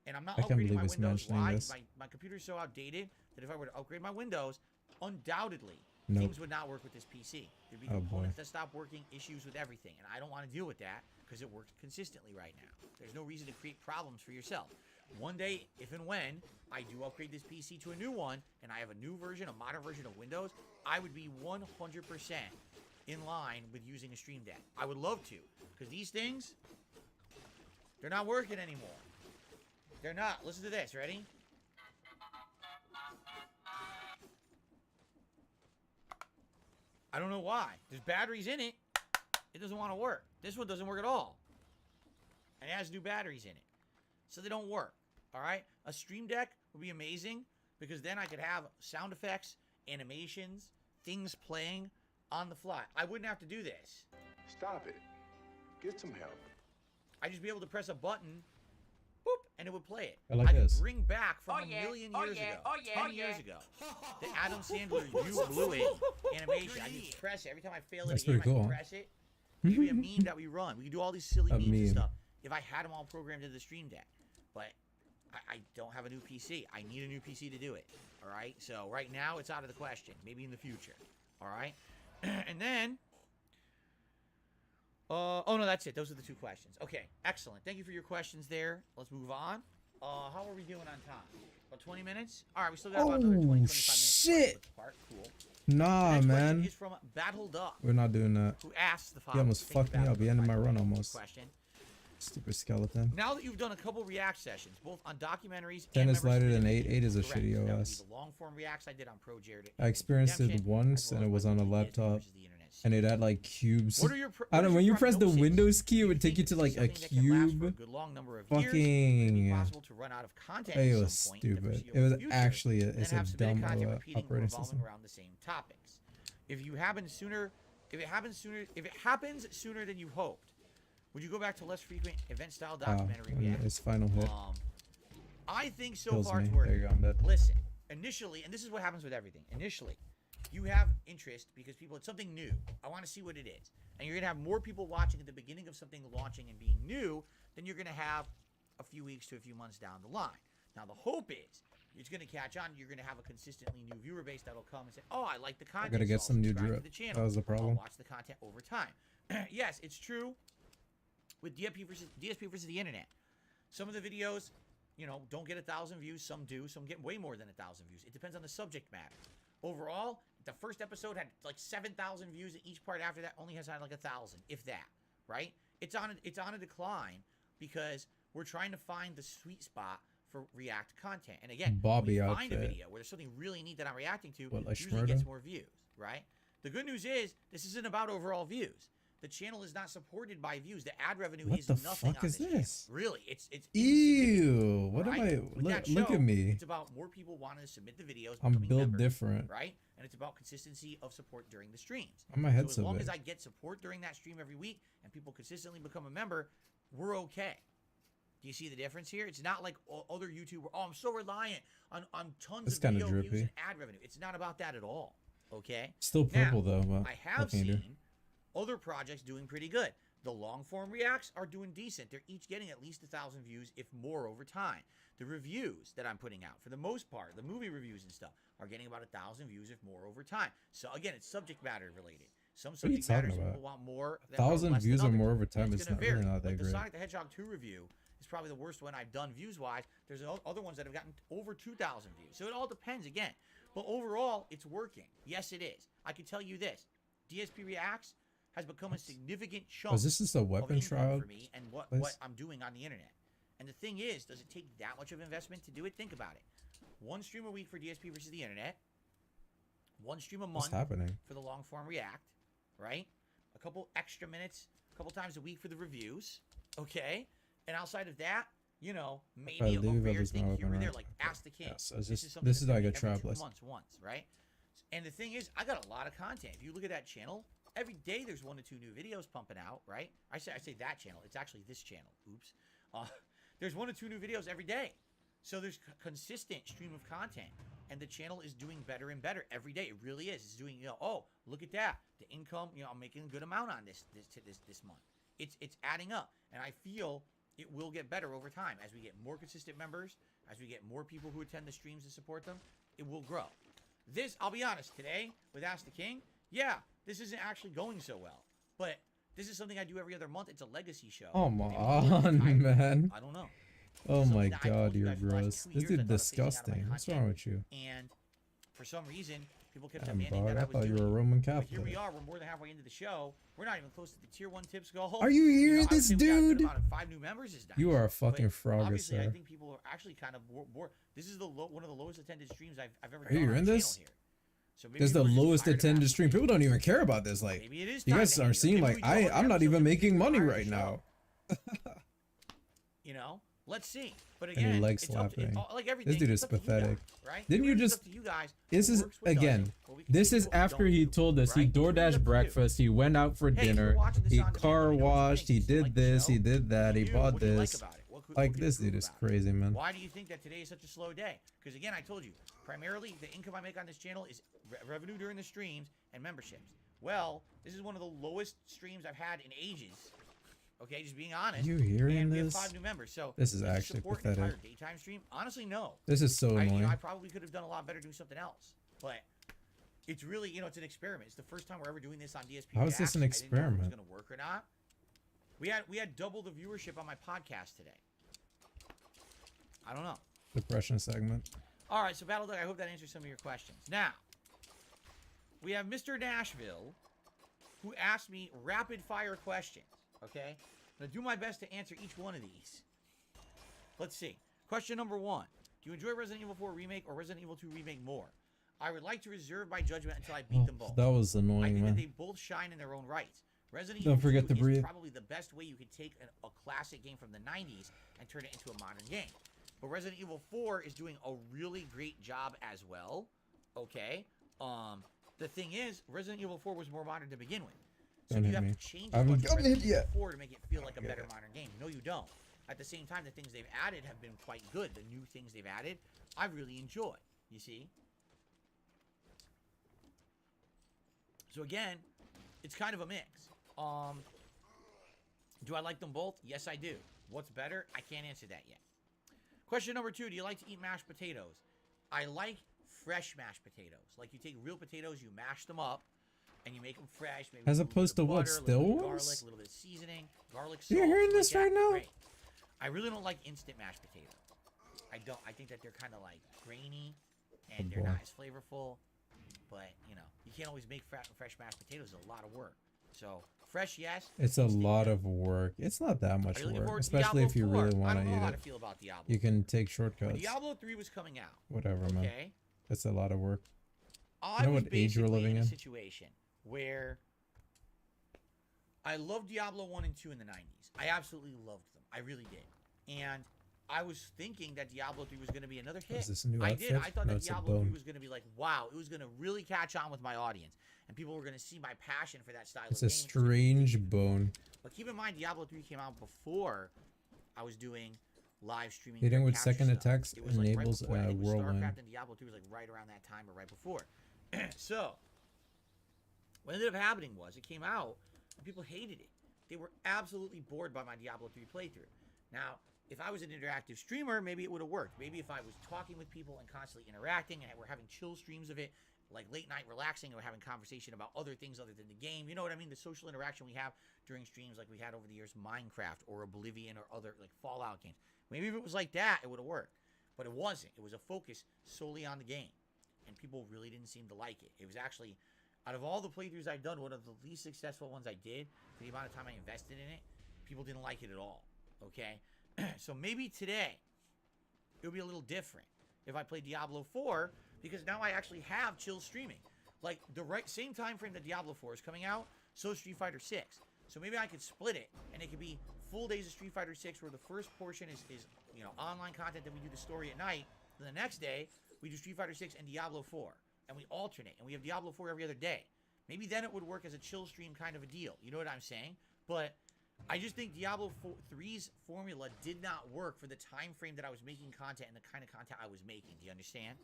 And I'm not I can't upgrading believe my it's Windows. mentioning Why? this. My computer's so outdated that if I were to upgrade my Windows, undoubtedly, Nope. things would not work with this PC. There'd be Oh, components boy. that stop working, issues with everything. And I don't want to deal with that because it works consistently right now. There's no reason to create problems for yourself. One day, if and when I do upgrade this PC to a new one, and I have a new version, a modern version of Windows, I would be 100% in line with using a Stream Deck. I would love to, because these things, they're not working anymore. They're not. Listen to this. Ready? I don't know why. There's batteries in it. It doesn't want to work. This one doesn't work at all. And it has new batteries in it. So they don't work. All right? A Stream Deck would be amazing because then I could have sound effects, animations, things playing on the fly. I wouldn't have to do this. Stop it. Get some help. I'd just be able to press a button, boop, and it would play it. I like could this. bring back from a million years ago, 10 years ago, the Adam Sandler You Blew It animation. I just press it. Every time I fail That's at a game, pretty I cool. can press it. It could be a meme that we run. We could do all these silly A memes and meme. stuff if I had them all programmed into the Stream Deck. But I don't have a new PC. I need a new PC to do it. All right? So right now, it's out of the question. Maybe in the future. All right? And then... oh, no, that's it. Those are the two questions. Okay, excellent. Thank you for your questions there. Let's move on. How are we doing on time? About 20 minutes? All right, we still got about another 20, 25 minutes. shit. Part. Cool. Nah, Next question man. is from Battle Duck, We're not doing that. who asks the You following. almost Thank you, fucked me Battle up. You Duck, ended by my the run way, for the almost. Question. Stupid skeleton. Now that you've done a couple react sessions, both on documentaries and Dennis member lighted an submitted 8. 8 is a correct. shitty That would be OS. the long-form reacts I did on Pro Jared. I experienced it Redemption, once, as well and it as was my on a Disney laptop, versus the internet and it series. had like cubes. What are your I don't know, when you press the prognosis? Windows key, it Do you would take you think to this like is a something that can last for a cube. good long number of years? Could it be Fucking. possible to run out of content It at was some point in the stupid. It foreseeable was future, actually and then it's a have submitted dumb content repeating or operating revolving system. around the same topics. If it happens sooner than you hoped, would you go back to less frequent event-style documentary and reacts? his final hit I think so kills far me. it's There working. you go, I'm dead. Listen, initially, and this is what happens with everything. Initially, you have interest because it's something new. I want to see what it is. And you're going to have more people watching at the beginning of something launching and being new than you're going to have a few weeks to a few months down the line. Now, the hope is it's going to catch on. You're going to have a consistently new viewer base that'll come and say, oh, I like the content. gotta get so I'll some new subscribe to drip. the channel. That was the I'll problem. watch the content over time. Yes, it's true with DSP versus the internet. Some of the videos you know, don't get 1,000 views. Some do. Some get way more than 1,000 views. It depends on the subject matter. Overall, the first episode had like 7,000 views. And each part after that only has had like 1,000, if that. Right? It's on a decline because we're trying to find the sweet spot for React content. And again, Bobby when we find a outfit. video where there's something really neat that I'm reacting to, What, like usually Shmurda? gets more views. Right? The good news is this isn't about overall views. The channel is not supported by views. The ad revenue What is the nothing fuck on is this this? channel. Really, it's Ew. What right? am I? With that Look show, at me. It's about more people wanting to submit the videos. I'm becoming built members, different. right? And it's about consistency of support during the streams. My So head's as so long big. as I get support during that stream every week and people consistently become a member, we're okay. Do you see the difference here? It's not like other YouTubers. Oh, I'm so reliant on tons It's of kinda video views drippy. and ad revenue. It's not about that at all. Okay. Still purple Now, though. But I have what can you do? seen other projects doing pretty good. The long form reacts are doing decent. They're each getting at least 1,000 views, if more, over time. The reviews that I'm putting out, for the most part, the movie reviews and stuff, are getting about 1,000 views, if more, over time. So again, it's subject matter related. Some What are you subject talking matters about? people want more. 1,000 less than views or others. more over And time it's is gonna not really vary. not that Like the great. Sonic the Hedgehog 2 review is probably the worst one I've done views wise. There's other ones that have gotten over 2,000 views. So it all depends again. But overall, it's working. Yes, it is. I can tell you this: DSP Reacts has become a significant chunk. Oh, is this just a of weapon income trial? for me and what place? I'm doing on the internet. And the thing is, does it take that much of investment to do it? Think about it. One stream a week for DSP versus the internet. One stream a What's month happening? for the long form React, right? A couple extra minutes, a couple times a week for the reviews, okay? And outside of that, you know, I maybe a leave rare this thing now here open, or there, right? like Okay. Ask the King. Yeah, so this is something that's like a every trap 2 list. months once, right? And the thing is, I got a lot of content. If you look at that channel, every day there's 1 to 2 new videos pumping out, right? I say that channel. It's actually this channel. Oops. There's 1 to 2 new videos every day. So there's consistent stream of content. And the channel is doing better and better every day. It really is. It's doing, you know, oh, look at that. The income, you know, I'm making a good amount on this month. It's adding up. And I feel it will get better over time. As we get more consistent members, as we get more people who attend the streams and support them, it will grow. This, I'll be honest, today with Ask the King, yeah, this isn't actually going so well. But this is something I do every other month. It's a legacy show. Oh Maybe my we'll do it on, time. man. I don't know. Oh Something my that I told god, you you're guys for the last gross. 2 This years, dude I thought of phasing out of my disgusting. What's wrong content. with you? And for some reason, people kept Damn, demanding dog, that I I was thought you doing were a it. Roman But here we Catholic. are. We're more than halfway into the show. We're not even close to the tier 1 tips goal. Are you hearing I would this, say we got a good dude? amount of 5 new members is nice. You are a fucking But frogger, obviously, I sir. think people are actually kind of bored. This is one of the lowest attended streams I've ever Are done you on in the this? channel here. So maybe This is the people are just lowest tired of attended Ask the stream. King. People don't even care about this. Like, Maybe it is you time guys to are end it. seeing Maybe like we call it I'm not episode even and making money fire the right show. now. You know, let's see. But And your again, leg it's up to, slapping. like everything. dude it's is up to you pathetic. guys, right? Didn't you It's just- up to you guys. This What is works, what again. doesn't, what we can This do, is what we after don't he do, told us he right? What do we have DoorDash to do? breakfast. He went out for Hey, if you're dinner. watching this He on demand, car let me know what you washed. think. He Do you did like the this. show? He did that. He You, bought what do you like this. about it? What Like can this improve dude is about it? crazy, man. Why do you think that today is such a slow day? Because again, I told you, primarily the income I make on this channel is revenue during the streams and memberships. Well, this is one of the lowest streams I've had in ages. Okay, just being honest. You hearing and we have this? 5 new members. So This is does it actually support an pathetic. entire daytime stream? Honestly, no. This is so annoying. I probably could have done a lot better doing something else. But it's really, it's an experiment. It's the first time we're ever doing this on DSP. How is this an Reacts. I didn't know if it was experiment? going to work or not. We had double the viewership on my podcast today. I don't know. Depression segment. All right, so Battle Dog, I hope that answers some of your questions. Now, we have Mr. Nashville, who asked me rapid fire questions. Okay, I'm gonna do my best to answer each one of these. Let's see. Question number 1: do you enjoy Resident Evil 4 remake or Resident Evil 2 remake more? I would like to reserve my judgment until I beat them both. That was I annoying, think that man. they both shine in their own rights. Resident Don't Evil forget 2 to is breathe. probably the best way you could take a classic game from the 90s and turn it into a modern game. But Resident Evil 4 is doing a really great job as well. Okay? The thing is, Resident Evil 4 was more modern to begin with. So Don't you hit have me. to change I a haven't bunch of gotten hit Resident Evil yet. 4 to make it feel like a better modern game. No, you don't. At the same time, the things they've added have been quite good. The new things they've added, I really enjoy. You see? So again, it's kind of a mix. Do I like them both? Yes, I do. What's better? I can't answer that yet. Question number 2, do you like to eat mashed potatoes? I like fresh mashed potatoes. Like you take real potatoes, you mash them up, and you make them fresh. Maybe As a little bit opposed of to what, butter, a still little bit of ones? garlic, a little bit of seasoning, garlic salt. You're hearing something this like right that. now? Great. I really don't like instant mashed potato. I think that they're kind of like grainy, and they're not as flavorful. But you know, you can't always make fresh mashed potatoes. It's a lot of work. So fresh, yes. It's a lot of work. It's not that much work, especially if you really want to eat it. I don't know how to feel about Diablo. You can take When shortcuts. Diablo 3 was coming out. Whatever, man. Okay. It's a lot of work. I You know was what age we're basically living in a in? situation where I loved Diablo 1 and 2 in the 90s. I absolutely loved them. I really did. And I was thinking that Diablo 3 was going to be another hit. Is this a new I outfit? did. I thought No, that it's a Diablo 3 bone. was going to be like, wow, it was going to really catch on with my audience. And people were going to see my passion for that style It's of a game. strange bone. But keep in mind, Diablo 3 came out before I was doing live streaming. Hitting Quick with capture second stuff. attacks It was like right enables before that. It was whirlwind. StarCraft and Diablo 3 was like right around that time or right before. So, what ended up happening was it came out and people hated it. They were absolutely bored by my Diablo 3 playthrough. Now, if I was an interactive streamer, maybe it would have worked. Maybe if I was talking with people and constantly interacting and we're having chill streams of it, like late night relaxing, or having conversation about other things other than the game. You know what I mean? The social interaction we have during streams like we had over the years, Minecraft or Oblivion or other like Fallout games. Maybe if it was like that, it would have worked. But it wasn't. It was a focus solely on the game. And people really didn't seem to like it. It was actually, out of all the playthroughs I've done, one of the least successful ones I did, for the amount of time I invested in it, people didn't like it at all. Okay? So maybe today, it'll be a little different if I play Diablo 4, because now I actually have chill streaming. Like, the same time frame that Diablo 4 is coming out, so Street Fighter 6. So maybe I could split it, and it could be full days of Street Fighter 6, where the first portion is you know, online content, then we do the story at night. Then the next day, we do Street Fighter 6 and Diablo 4. And we alternate, and we have Diablo 4 every other day. Maybe then it would work as a chill stream kind of a deal. You know what I'm saying? But I just think Diablo 3's formula did not work for the time frame that I was making content and the kind of content I was making. Do you understand?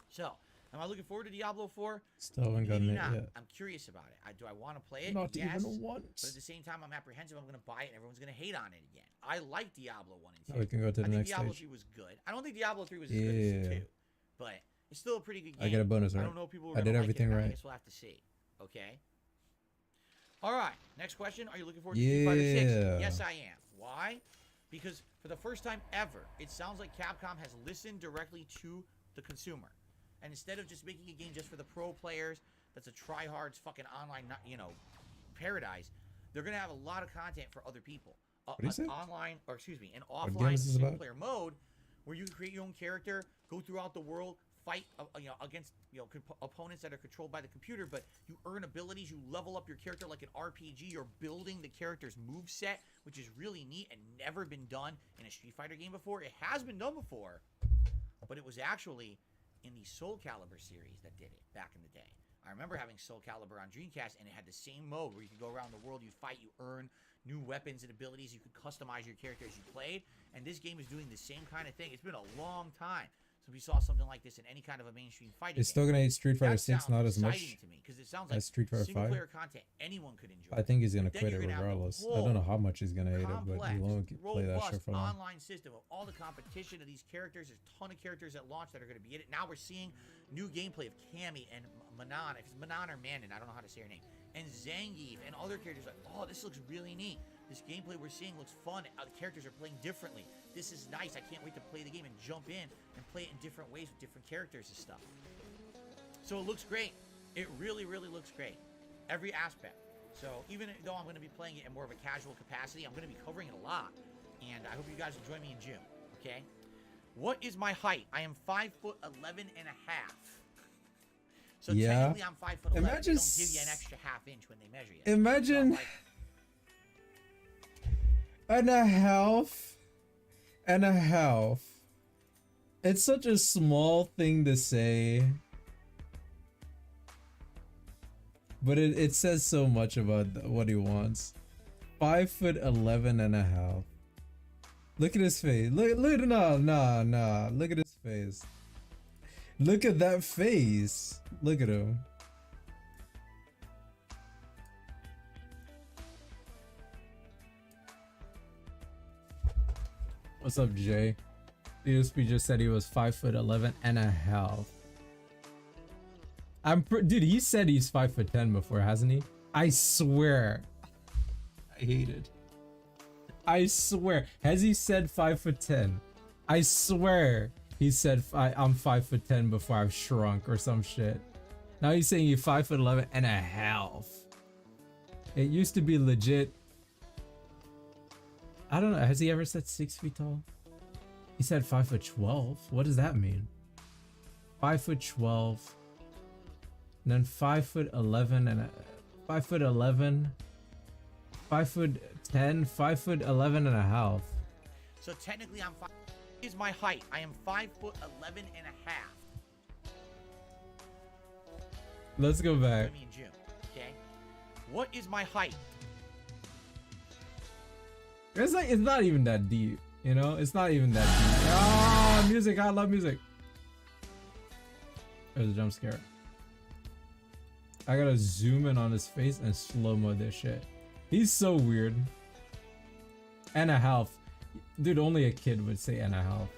So, am I looking forward to Diablo 4? Still haven't gotten Maybe it not. yet. I'm curious about it. Do I want to play it? Not Yes. even But at once. the same time, I'm apprehensive I'm going to buy it and everyone's going to hate on it again. I like Diablo 1 and 2. Now we can go to the I think next Diablo stage. 3 was good. I don't think Diablo 3 was as good as 2. But it's still a pretty good game. I get a bonus, I right? don't know if people are I gonna did like everything it or not. right. I guess we'll have to see. Okay. All right. Next question. Are you looking forward to Street Fighter 6? Yeah. Yes, I am. Why? Because for the first time ever, it sounds like Capcom has listened directly to the consumer. And instead of just making a game just for the pro players, that's a try-hard fucking online, you know, paradise, they're going to have a lot of content for other people. do you say? Online, or excuse me, an What game offline is this about? single-player mode where you can create your own character, go throughout the world, fight, you know, against, you know, opponents that are controlled by the computer, but you earn abilities, you level up your character like an RPG, you're building the character's moveset, which is really neat and never been done in a Street Fighter game before. It has been done before, but it was actually in the Soul Calibur series that did it back in the day. I remember having Soul Calibur on Dreamcast, and it had the same mode where you could go around the world, you fight, you earn new weapons and abilities, you could customize your character as you played, and this game is doing the same kind of thing. It's been a long time since we saw something like this in any kind of a mainstream fighting It's game. still gonna eat Street Fighter That 6, sounds not as much exciting to me, because it sounds like as Street Fighter 5. single-player content anyone could enjoy. I think he's gonna Then quit it you're gonna have the regardless. I whole don't know how much he's gonna hate it, but complex, he won't play that shit robust for long. online system of all the competition of these characters. There's a ton of characters at launch that are going to be in it. Now we're seeing new gameplay of Cammy and Manon. If it's Manon or Manon, I don't know how to say her name. And Zangief and other characters. Like, oh, this looks really neat. This gameplay we're seeing looks fun. The characters are playing differently. This is nice. I can't wait to play the game and jump in and play it in different ways with different characters and stuff. So it looks great. It really, really looks great. Every aspect. So even though I'm going to be playing it in more of a casual capacity, I'm going to be covering it a lot. And I hope you guys will join me in June. Okay? What is my height? I am 5'11" and a half. So Yeah. technically I'm 5'11". Imagine They don't give you an extra half inch when they measure you. Imagine So, like, and a half. And a half. It's such a small thing to say. But it says so much about what he wants. 5'11" and a half. Look at his face. Look, nah. Look at his face. Look at that face. Look at him. What's up, Jay? DSP just said he was 5'11" and a half. Dude, he said he's 5'10" before, hasn't he? I swear. I hate it. I swear. Has he said 5'10"? I swear he said I'm 5'10" before I've shrunk or some shit. Now he's saying you're 5'11" and a half. It used to be legit. I don't know. Has he ever said 6 feet tall? He said 5'12". What does that mean? 5'12", and then 5'11" and 5'11", 5'10", 5'11" and a half. So technically, I'm 5. Is my height? I am 5'11" and a half. Let's go back. Me and June. Okay. What is my height? It's like, it's not even that deep, you know? It's not even that deep. Ah, music. I love music. There's a jump scare. I gotta zoom in on his face and slow-mo this shit. He's so weird. And a half. Dude, only a kid would say and a half.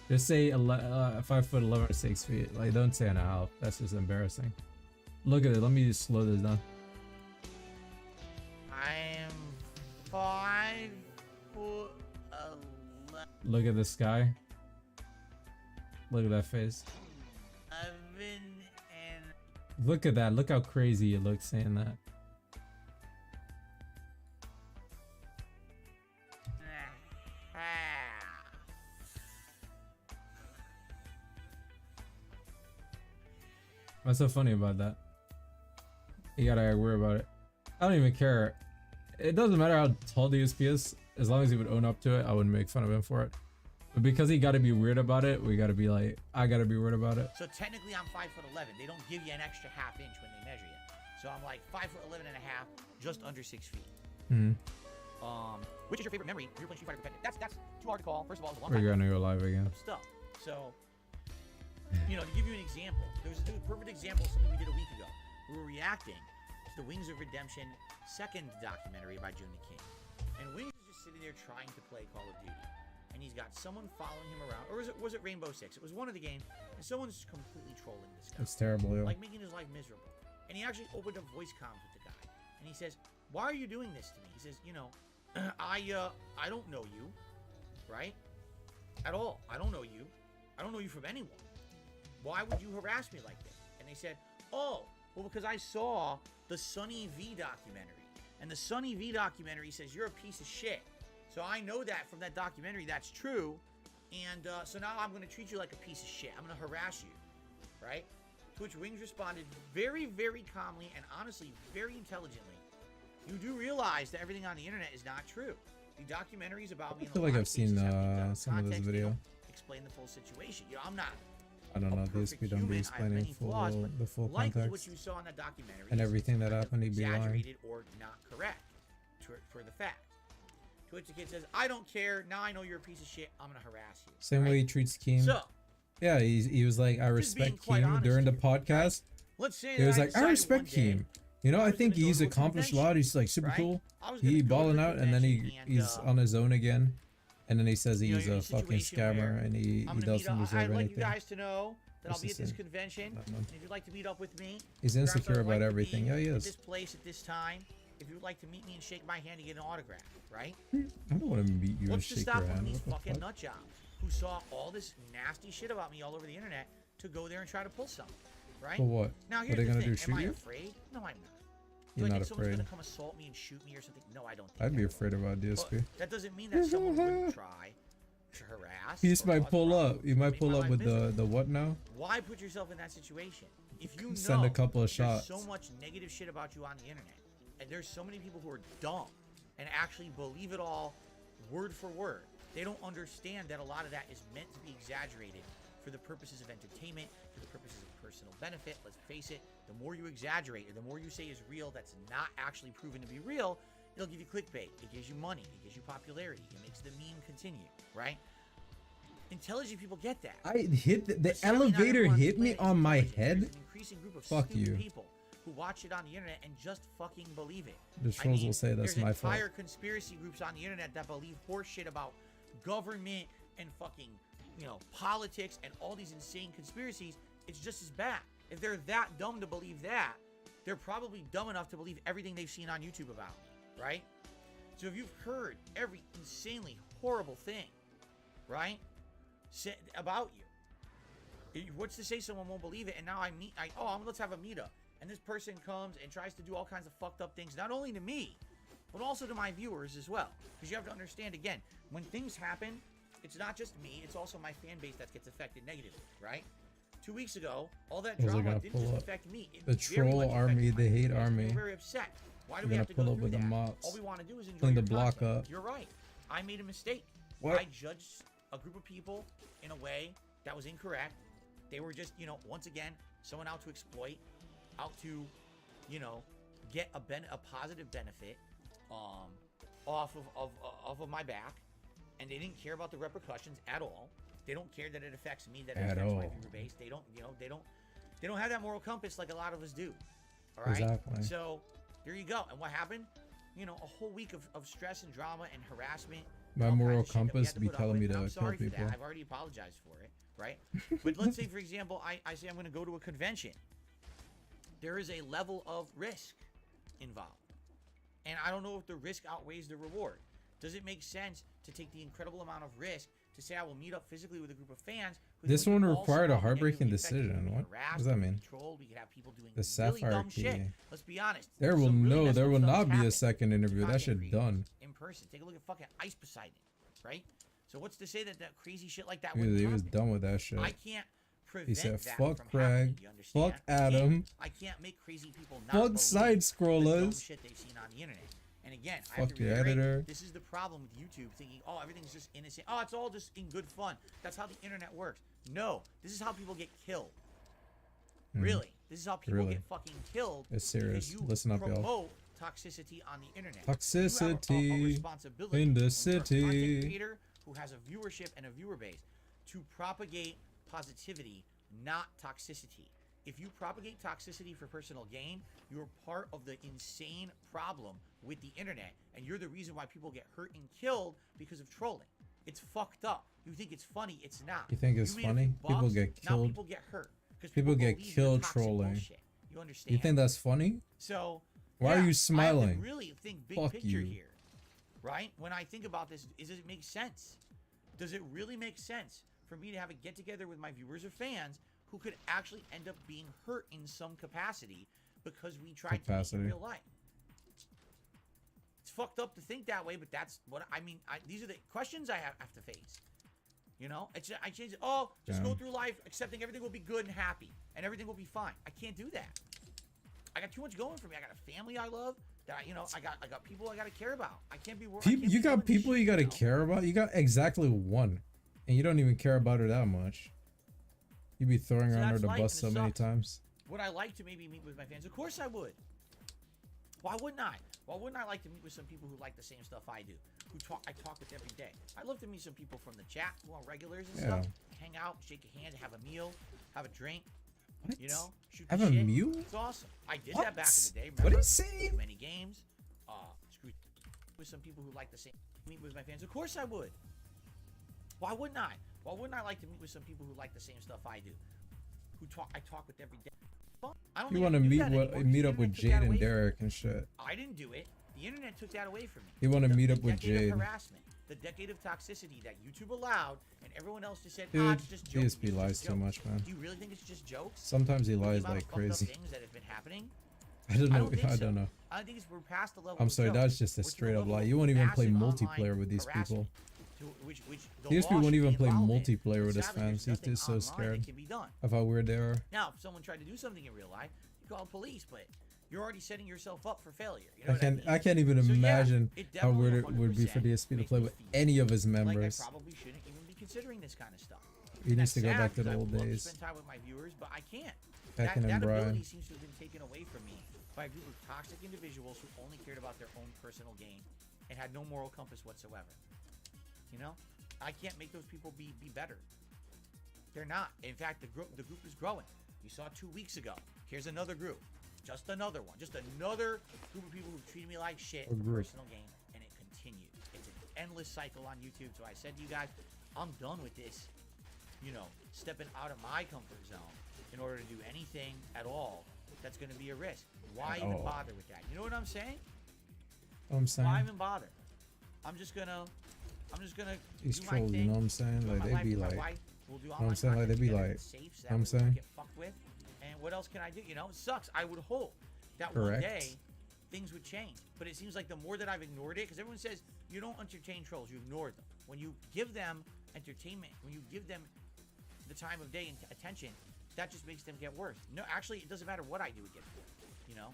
Just say 5'11" or 6 feet. Like, don't say and a half. That's just embarrassing. Look at it. Let me just slow this down. I'm 5'11". Look at the sky. Look at that face. And Look at that. Look how crazy it looks saying that. What's so funny about that? You gotta worry about it. I don't even care. It doesn't matter how tall the USP is, as long as he would own up to it, I wouldn't make fun of him for it. But because he gotta be weird about it, we gotta be like, I gotta be weird about it. So technically I'm 5'11". They don't give you an extra half inch when they measure you. So I'm like 5'11" and a half, just under 6 feet. Which is your favorite memory? You're playing Street Fighter competitive. That's too hard to call. First of all, it's a long We're time gonna go live again. stuff. So, you know, to give you an example, there's a perfect example of something we did a week ago. We were reacting to the Wings of Redemption second documentary by June the King. And Wings is just sitting there trying to play Call of Duty. And he's got someone following him around. Or was it Rainbow Six? It was one of the games. And someone's just completely trolling this guy. It's terrible, yo. Like making his life miserable. And he actually opened up voice comms with the guy. And he says, why are you doing this to me? He says, you know, I don't know you, right? At all. I don't know you. I don't know you from anyone. Why would you harass me like this? And they said, oh, well, because I saw the Sunny V documentary. And the Sunny V documentary says you're a piece of shit. So I know that from that documentary, that's true. And so now I'm going to treat you like a piece of shit. I'm going to harass you, right? To which Wings responded very, very calmly and honestly very intelligently. You do realize that everything on the internet is not true. The documentary is about me. I feel like I've seen some of this video. Explain the full situation. You know, I'm not. I don't know. This we don't be explaining the full likely what context you saw in that documentary and everything that happened. He'd be lying. Exaggerated or not correct for the fact. To which the kid says, "I don't care. Now I know you're a piece of shit. I'm gonna harass you." Same way he treats Keem. So, yeah, he was like, I respect Keem during the podcast. let's say He was like, I respect Keem. You know, I think he's accomplished a lot. He's like super cool. He balling out, and then he's on his own again. And then he says he's a fucking scammer and he doesn't deserve I'd like anything. you guys to know that I'll be at this convention. If you'd like to meet up with me, He's insecure about everything. Yeah, he at is. this place at this time. If you'd like to meet me and shake my hand and get an autograph, right? I don't want to meet you and What's to shake stop your one of hand. these What the fucking fuck? nut jobs who saw all this nasty shit about me all over the internet to go there and try to pull something, right? For what? Now What here's are they the gonna thing. do? Shoot Am I you? afraid? No, I'm not. You're Do I not think someone's afraid. gonna come assault me and shoot me or something? No, I don't think I'd be that. afraid about DSP. But that doesn't mean that someone wouldn't try to harass. He just or might cause pull problems up. You or might make pull my up life with miserable. the what now? Why put yourself in that situation? If you know Send a couple of there's shots. so much negative shit about you on the internet, and there's so many people who are dumb and actually believe it all word for word. They don't understand that a lot of that is meant to be exaggerated for the purposes of entertainment, for the purposes of personal benefit. Let's face it, the more you exaggerate or the more you say is real that's not actually proven to be real, it'll give you clickbait, it gives you money, it gives you popularity, it makes the meme continue, right? Intelligent people get that. I hit the But sadly, not elevator everyone hit me is on my intelligent. head. There's an increasing group of Fuck stupid you. people who watch it on the internet and just fucking believe it. The trolls will say that's there's my fault. entire conspiracy groups on the internet that believe horse shit about government and fucking, you know, politics and all these insane conspiracies. It's just as bad. If they're that dumb to believe that, they're probably dumb enough to believe everything they've seen on YouTube about me, right? So if you've heard every insanely horrible thing, right? say about you. What's to say someone won't believe it? And now let's have a meetup. And this person comes and tries to do all kinds of fucked up things, not only to me, but also to my viewers as well. Because you have to understand, again, when things happen, it's not just me, it's also my fan base that gets affected negatively, right? 2 weeks ago, all that drama didn't just affect me. The troll army, the hate army. We're very upset. Why do we have to go through that? All we want to do is enjoy clean the your block content. up. You're right. I made a mistake. What? I judged a group of people in a way that was incorrect. They were just, once again, someone out to exploit, out to, get a positive benefit off of my back, and they didn't care about the repercussions at all. They don't care that it affects me, that it affects my viewer base. They don't have that moral compass like a lot of us do. All right. Exactly. So there you go. And what happened? A whole week of stress and drama and harassment. My moral compass be telling me to I'm kill sorry for people. that. I've already apologized for it, right? But let's say, for example, I say I'm going to go to a convention. There is a level of risk involved. And I don't know if the risk outweighs the reward. Does it make sense to take the incredible amount of risk to say I will meet up physically with a group of fans? This one required a heartbreaking decision. What does that mean? We could have people doing The really Sapphire dumb Key. shit. Let's be honest. There will Some really messed there up will stuff not has be a happened. second interview. That Content shit creators done. in person. Take a look at fucking Ice Poseidon, right? So what's to say that crazy shit like that He wouldn't was happen? done with that shit. I can't prevent He said, that "Fuck from Craig, happening, you understand? fuck Adam, I can't make crazy people not fuck believe side the dumb scrollers, shit they've seen on the internet. And again, I have fuck to your reiterate, editor." this is the problem with YouTube, thinking, oh, everything's just innocent. Oh, it's all just in good fun. That's how the internet works. No, this is how people get killed. Really, this is how people Really? get fucking killed. It's serious. Because you Listen up, y'all. promote toxicity on the internet. Toxicity You have a responsibility in the when you're a city. content creator who has a viewership and a viewer base to propagate positivity, not toxicity. If you propagate toxicity for personal gain, you're part of the insane problem with the internet, and you're the reason why people get hurt and killed because of trolling. It's fucked up. You think it's funny? It's not. You think it's made a funny? few People bucks, get now killed. people get hurt. 'Cause People get believe your killed toxic trolling. bullshit. You understand? You think that's funny? So Why are yeah, you I smiling? have to really think big Fuck picture you. here, right? When I think about this, does it make sense? Does it really make sense for me to have a get together with my viewers or fans who could actually end up being hurt in some capacity because we tried to make it in real life? It's fucked up to think that way, but that's what I mean. These are the questions I have to face. I change it. Oh, just go through life accepting everything will be good and happy and everything will be fine. I can't do that. I got too much going for me. I got a family I love. That I got people I got to care about. I can't be worried. You got people you got to care about. You got exactly one, and you don't even care about her that much. You be throwing her under the bus so many times. Would I like to maybe meet with my fans? Of course I would. Why wouldn't I? Why wouldn't I like to meet with some people who like the same stuff I do? I talk with every day. I love to meet some people from the chat who are regulars and stuff. Hang out, shake a hand, have a meal, have a drink. What? Shoot Have the a shit. meal? It's awesome. I did What? that back in the day. Remember? What are you saying? Many games. Screw with some people who like the same. Meet with my fans. Of course I would. Why wouldn't I? Why wouldn't I like to meet with some people who like the same stuff I do? I talk with every day. I don't You think I want to can do meet that anymore because meet the up with internet took Jade that and away from me. Derek and shit. I didn't do it. The internet took that away from me. You want to meet The up with decade Jade? of harassment, the decade of toxicity that YouTube allowed, and everyone else just said, Dude, it's just jokes. DSP lies too much, man. Do you really think it's just jokes? Sometimes he The lies amount like of fucked up crazy. things that have been happening? I don't know. think I so. don't know. I think we're past the level. I'm of sorry, jokes. that's just a We're to the straight up level lie. of You won't even play massive online multiplayer with these people. harassment, which the DSP law won't should even be play involved in. multiplayer with his Sadly, fans. there's He's just so nothing online scared that can be done. of how weird they are. Now, if someone tried to do something in real life, you call police, but you're already setting yourself up for failure. You know I can't even So, yeah, imagine it how definitely weird it would be for 100% DSP to makes play me with feel any of his like I members. probably shouldn't even be considering this kind of stuff. He And needs that's to go sad back to because the I old would love to days. spend time with my viewers, but I can't. Pecking that and Brian. ability seems to have been taken away from me by a group of toxic individuals who only cared about their own personal gain and had no moral compass whatsoever. I can't make those people be better. They're not. In fact, the group is growing. You saw 2 weeks ago. Here's another group. Just another one. Just another group of people who treated me like shit for personal gain, and it continues. It's an endless cycle on YouTube. So I said to you guys, I'm done with this. Stepping out of my comfort zone in order to do anything at all that's going to be a risk. Why even bother with that? You know what I'm saying? I'm saying. Why even bother? I'm just gonna I'm just gonna These do my trolls, thing. you know what I'm saying? enjoy Like my they life be with my like, wife. We'll do know all what my I'm saying? Like they content be together in like, safe, so know what I'm that way we don't saying? get fucked with. And what else can I do? You know, it sucks. I would hope that one Correct. day things would change. But it seems like the more that I've ignored it, because everyone says you don't entertain trolls, you ignore them. When you give them entertainment, when you give them the time of day and attention, that just makes them get worse. No, actually, it doesn't matter what I do, it gets worse. You know,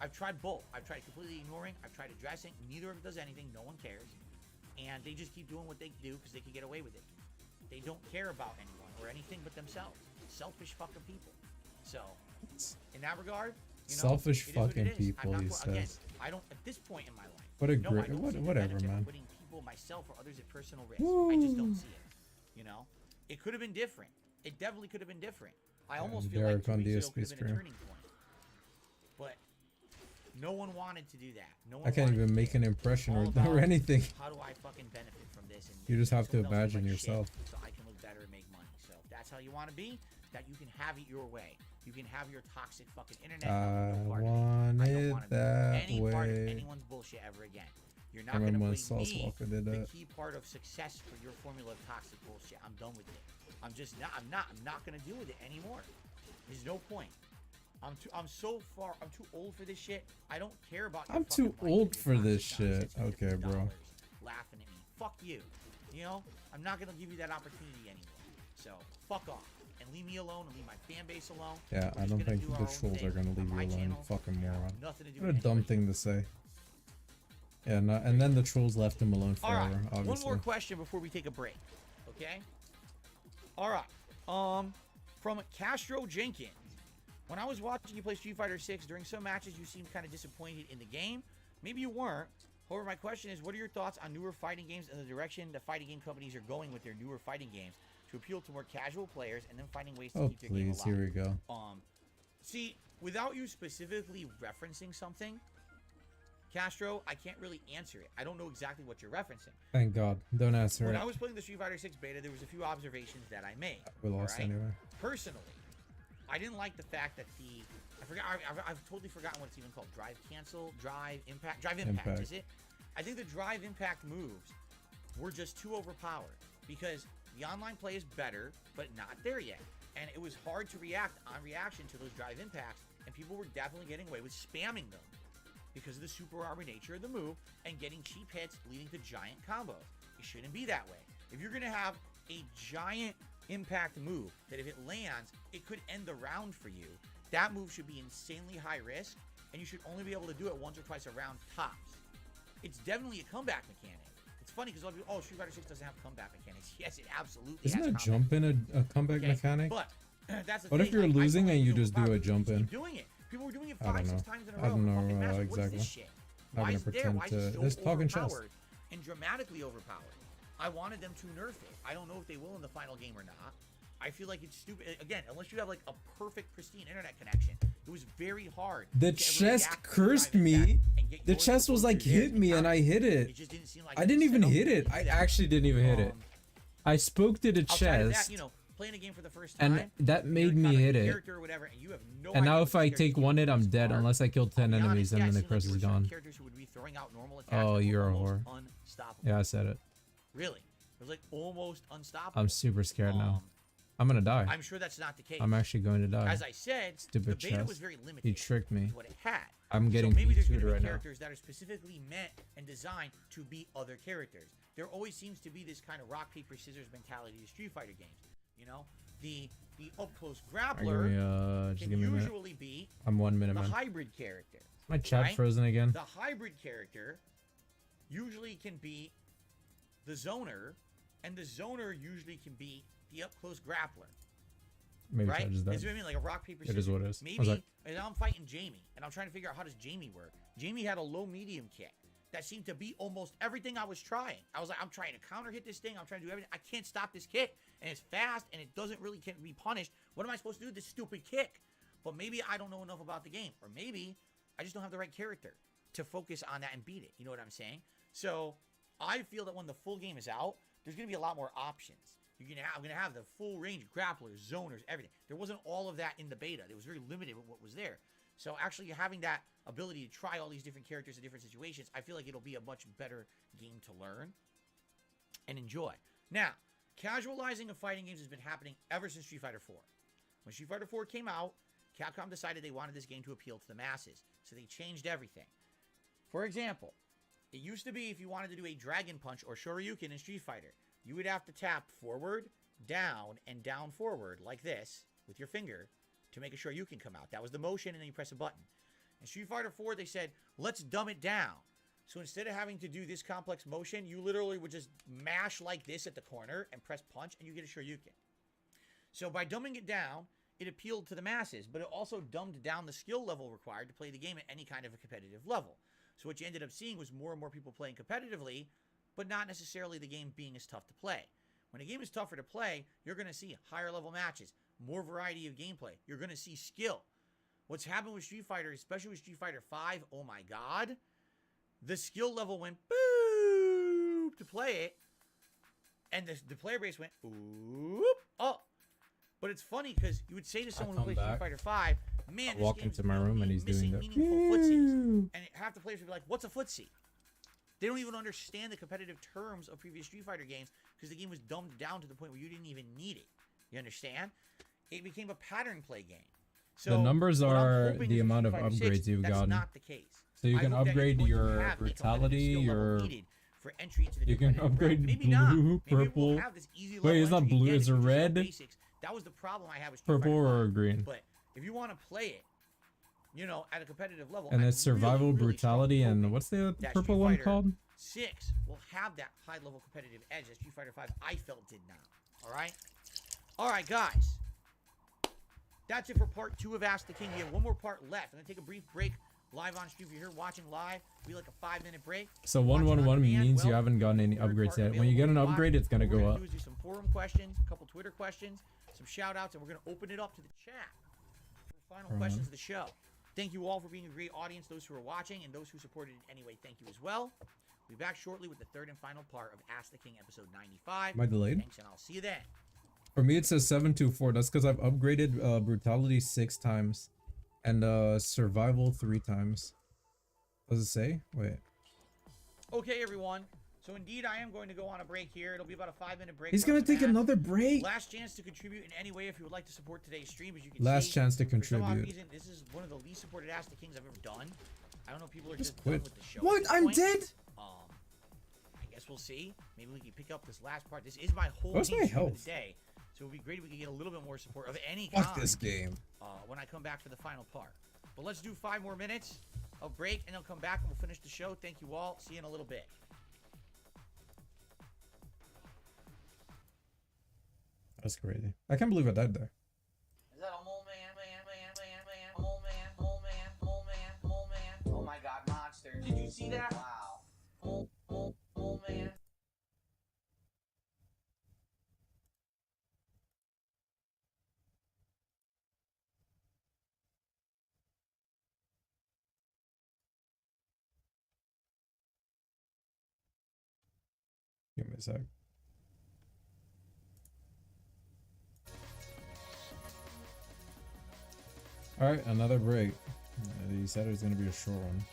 I've tried both. I've tried completely ignoring. I've tried addressing. Neither of it does anything. No one cares, and they just keep doing what they do because they can get away with it. They don't care about anyone or anything but themselves. Selfish fucking people. So, in that regard, you know, Selfish it is what fucking it is. people, I'm he not, again, says. I don't at this point in my life. What a no, I great, don't see the whatever, benefit of man. putting people, myself, or others at personal risk. I just don't see it. You know, it could have been different. It definitely could have been different. I almost feel like Derek 2 on weeks ago DSP could have been a stream. turning point. But no one wanted to do that. No one I can't wanted even to make do an it. impression All or about anything. How do I fucking benefit from this? And You just have to someone else imagine looks like yourself. shit so I can look better and make money. So if that's how you want to be, that you can have it your way. You can have your toxic fucking internet. I no part want of it. I don't it want to that be any part of way. anyone's bullshit ever again. You're I not going to remember when bring Sauce me Walker did the that. key part of success for your formula of toxic bullshit. I'm done with it. I'm just not. I'm not going to deal with it anymore. There's no point. I'm too old for this shit. I don't care about your I'm too fucking life old and your for this toxic nonsense shit. with Okay, different bro. dollars laughing at me. Fuck you. You know, I'm not going to give you that opportunity anymore. So, fuck off. And leave me alone and leave my fan base alone. Yeah, We're I just don't gonna think do the our own trolls thing are gonna on leave you my alone. channel. Fucking moron. Nothing to do What a with dumb anybody. thing to say. Yeah, and then the trolls left him alone All forever. right, Obviously. one more question before we take a break. Okay. All right. From Castro Jenkins. When I was watching you play Street Fighter 6, during some matches you seemed kind of disappointed in the game. Maybe you weren't. However, my question is, what are your thoughts on newer fighting games and the direction the fighting game companies are going with their newer fighting games to appeal to more casual players and then finding ways to Oh keep their game please, alive? here we go. See, without you specifically referencing something, Castro, I can't really answer it. I don't know exactly what you're referencing. Thank God. Don't answer When it. I was playing the Street Fighter 6 beta, there was a few observations that I made. We lost alright? anyway. Personally, I didn't like the fact that I've totally forgotten what it's even called. Drive impact, is it? I think the drive impact moves were just too overpowered because the online play is better, but not there yet. And it was hard to react on reaction to those drive impacts, and people were definitely getting away with spamming them because of the super armor nature of the move and getting cheap hits leading to giant combos. It shouldn't be that way. If you're gonna have a giant impact move that if it lands, it could end the round for you, that move should be insanely high risk, and you should only be able to do it once or twice a round tops. It's definitely a comeback mechanic. It's funny because a lot of people, Street Fighter 6 doesn't have comeback mechanics. Yes, it absolutely Isn't has a comeback. jump in a comeback Okay, mechanic? But that's the What thing, if you're like, I losing feel and you like just do a jump in? keep doing it. People were doing it I don't 5-6 know. times in a I row. don't know, Fucking massive. What is exactly. this shit? I'm Why gonna is it there? pretend Why to- is it it's so talking chess. overpowered and dramatically overpowered? I wanted them to nerf it. I don't know if they will in the final game or not. I feel like it's stupid. Again, unless you have like a perfect, pristine internet connection, it was very hard. The to ever chest react to cursed drive impact me. and get The yours chest was before like you did hit me and I hit It it. just didn't seem like I it didn't was even set up hit to it. do I that. actually didn't even hit it. I spoke to the Outside of chest. that, you know, playing a game for the first time, And that you're made me kind of hit a it. character or whatever, and you have no And now idea if what I this take character one hit, I'm is. dead unless I kill 10 I'll be enemies honest, and yeah, then it the seems like curse there is were certain gone. characters who would be throwing out normal attacks Oh, that were you're a almost whore. unstoppable. Yeah, I said it. Really, it was like almost unstoppable. I'm super scared now. I'm gonna die. I'm sure that's not the case. I'm actually going to die. As I said, Stupid the beta chest. was very limited. He tricked me. to what it had. I'm getting so maybe there's P2'd going to be right now. characters that are specifically meant and designed to be other characters. There always seems to be this kind of rock paper scissors mentality to Street Fighter games. You know, the up close Alright, grappler just can give me a minute. usually be I'm 1 minute, the man. hybrid character. My chat right? frozen again. The hybrid character usually can be the zoner, and the zoner usually can be the up close grappler. Maybe Right? chat just It's died. what I mean, like a rock paper It scissors. is what it is. Maybe I was like- and I'm fighting Jamie, and I'm trying to figure out how does Jamie work. Jamie had a low medium kick that seemed to beat almost everything I was trying. I was like, I'm trying to counter hit this thing. I'm trying to do everything. I can't stop this kick, and it's fast, and it doesn't really can be punished. What am I supposed to do with this stupid kick? But maybe I don't know enough about the game, or maybe I just don't have the right character to focus on that and beat it. You know what I'm saying? So I feel that when the full game is out, there's going to be a lot more options. I'm going to have the full range of grapplers, zoners, everything. There wasn't all of that in the beta. It was very limited with what was there. So actually having that ability to try all these different characters in different situations, I feel like it'll be a much better game to learn. and enjoy. Now, casualizing of fighting games has been happening ever since Street Fighter 4. When Street Fighter 4 came out, Capcom decided they wanted this game to appeal to the masses, so they changed everything. For example, it used to be if you wanted to do a Dragon Punch or Shoryuken in Street Fighter, you would have to tap forward, down, and down forward like this with your finger to make a Shoryuken come out. That was the motion, and then you press a button. In Street Fighter 4, they said, let's dumb it down. So instead of having to do this complex motion, you literally would just mash like this at the corner and press punch, and you get a Shoryuken. So by dumbing it down, it appealed to the masses, but it also dumbed down the skill level required to play the game at any kind of a competitive level. So what you ended up seeing was more and more people playing competitively, but not necessarily the game being as tough to play. When a game is tougher to play, you're going to see higher level matches, more variety of gameplay. You're going to see skill. What's happened with Street Fighter, especially with Street Fighter 5, oh my god, the skill level went boop to play it, and the player base went oop up. But it's funny because you would say to someone who plays Street Fighter 5, man, I walk into my room and he's doing that. Meaningful footsies. And half the players would be like, what's a footsie? They don't even understand the competitive terms of previous Street Fighter games because the game was dumbed down to the point where you didn't even need it. You understand? It became a pattern play game. So the numbers are the amount of upgrades you've gotten. That's not the case. So you can upgrade your brutality, your... For entry into the you can upgrade maybe blue, not. purple. Wait, it's not blue, it's a red. That was the problem I had with Street Purple or green. But if you want to play it, you know, at a competitive level, and it's survival, brutality, and what's the purple one called? 6 will have that high level competitive edge that Street Fighter 5 I felt did not. All right, guys. That's it for part 2 of Ask the King. We have one more part left. I'm gonna take a brief break live on stream. If you're here watching live, it'll be like a 5-minute break. So 111 means you haven't gotten any upgrades yet. When you get an upgrade, it's gonna go up. Do some forum questions, a couple Twitter questions, some shout outs, and we're gonna open it up to the chat for final questions of the show. Thank you all for being a great audience, those who are watching, and those who supported it anyway, thank you as well. We'll be back shortly with the third and final part of Ask the King episode 95. Am I delayed? Thanks, and I'll see you then. For me, it says 724. That's because I've upgraded brutality 6 times and survival 3 times. Does it say? Wait. Okay, everyone. So indeed, I am going to go on a break here. It'll be about a 5-minute break. He's gonna take another break. Last chance to contribute in any way if you would like to support today's stream. As you can last see, chance to for some contribute. odd reason, this is one of the least supported Ask the Kings I've ever done. I don't know if people are just quit. done with the show. What? I'm dead? I guess we'll see. Maybe we can pick up this last part. This is my whole What's my stream of health? the day. So it would be great if we could get a little bit more support of any kind. Fuck this game. When I come back for the final part. But let's do 5 more minutes of break, and then come back and we'll finish the show. Thank you all. See you in a little bit. That's crazy. I can't believe I died there. Is that a mole man? Mole man. Oh my god, monster. Did you see that? Wow. Mole man. Give me a sec. Alright, another break. He said it was going to be a short one.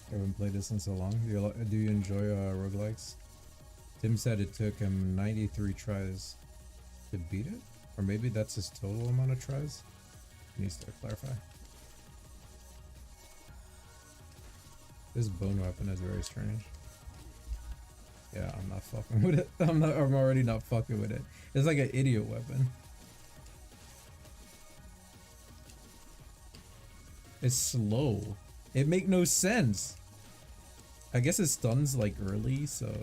I haven't played this in so long. Do you enjoy roguelikes? Tim said it took him 93 tries to beat it? Or maybe that's his total amount of tries? He needs to clarify. This bone weapon is very strange. Yeah, I'm not fucking with it. I'm already not fucking with it. It's like an idiot weapon. It's slow. It make no sense. I guess it stuns like early, so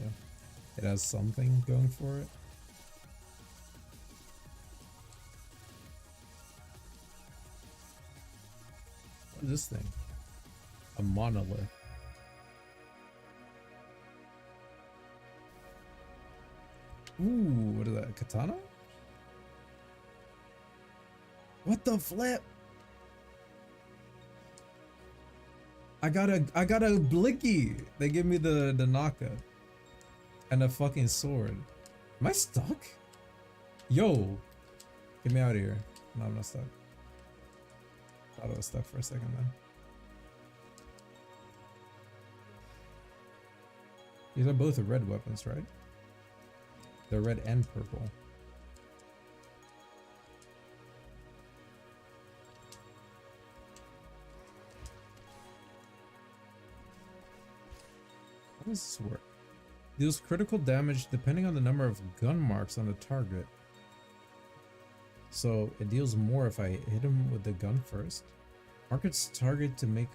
it has something going for it. What is this thing? A monolith. Ooh, what is that? Katana? What the flip? I got a blicky. They give me the Naka and a fucking sword. Am I stuck? Yo, Get me out of here. No, I'm not stuck. Thought I was stuck for a second then. These are both red weapons, right? They're red and purple. How does this work? Deals critical damage depending on the number of gun marks on the target. So it deals more if I hit him with the gun first. Markets target to make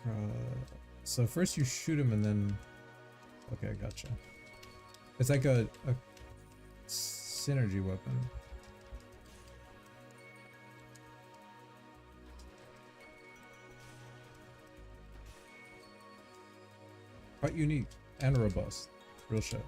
so first you shoot him and then okay, gotcha. It's like a synergy weapon. Quite unique and robust. Real shit.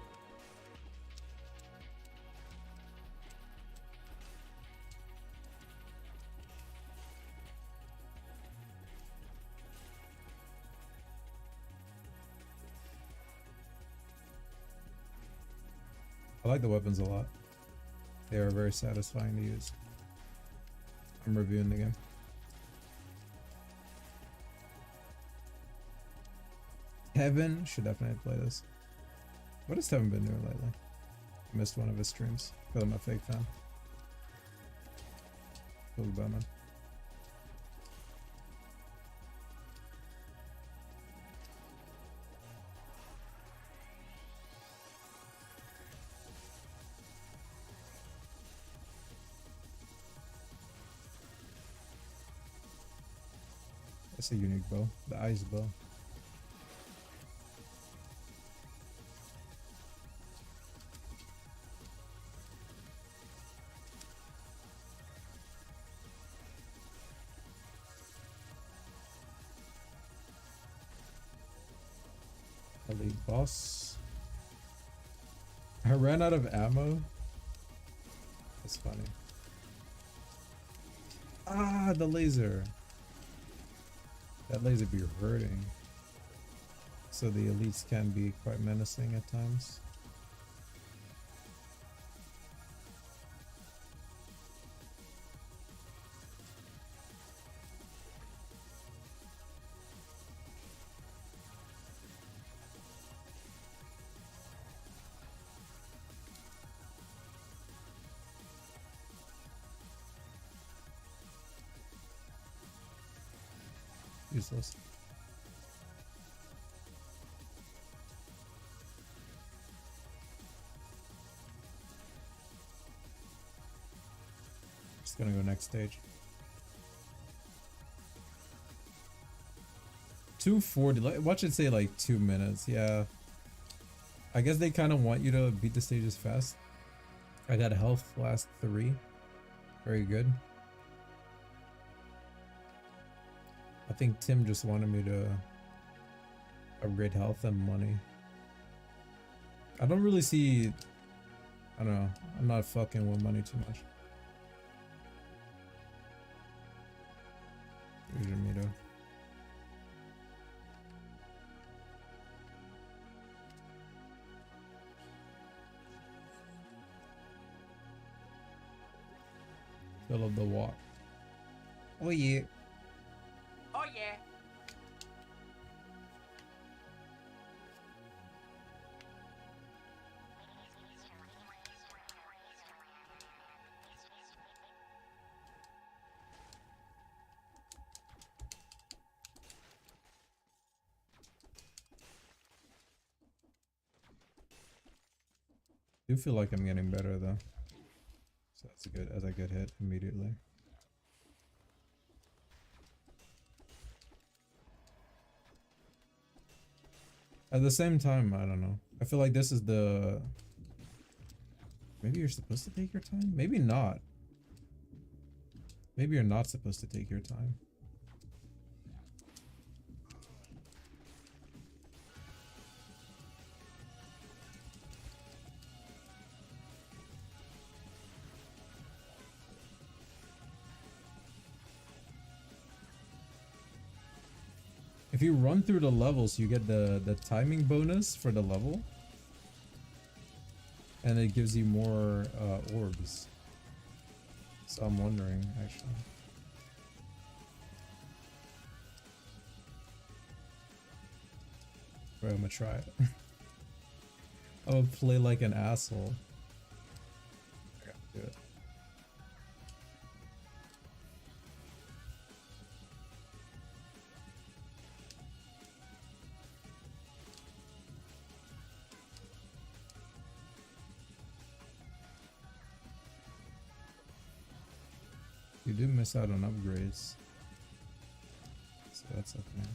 I like the weapons a lot. They are very satisfying to use. I'm reviewing the game. Tevin should definitely play this. What has Tevin been doing lately? I missed one of his streams because I'm a fake fan. Cool Batman. That's a unique bow. The ice bow. Elite boss. I ran out of ammo. That's funny. Ah, the laser. That laser be hurting. So the elites can be quite menacing at times. Useless. Just gonna go next stage. 240. Watch it say like 2 minutes. Yeah. I guess they kind of want you to beat the stages fast. I got health last 3. Very good. I think Tim just wanted me to upgrade health and money. I don't really see, I don't know, I'm not fucking with money too much. Here's your meter. Fill up the walk. Oh yeah. Oh yeah. I do feel like I'm getting better though. So that's good as I get hit immediately. At the same time, I don't know. I feel like this is the... Maybe you're supposed to take your time? Maybe not. Maybe you're not supposed to take your time. If you run through the levels, you get the timing bonus for the level. And it gives you more orbs. So I'm wondering, actually. Wait, I'm gonna try it. I'm gonna play like an asshole. I gotta do it. You did miss out on upgrades. So that's okay.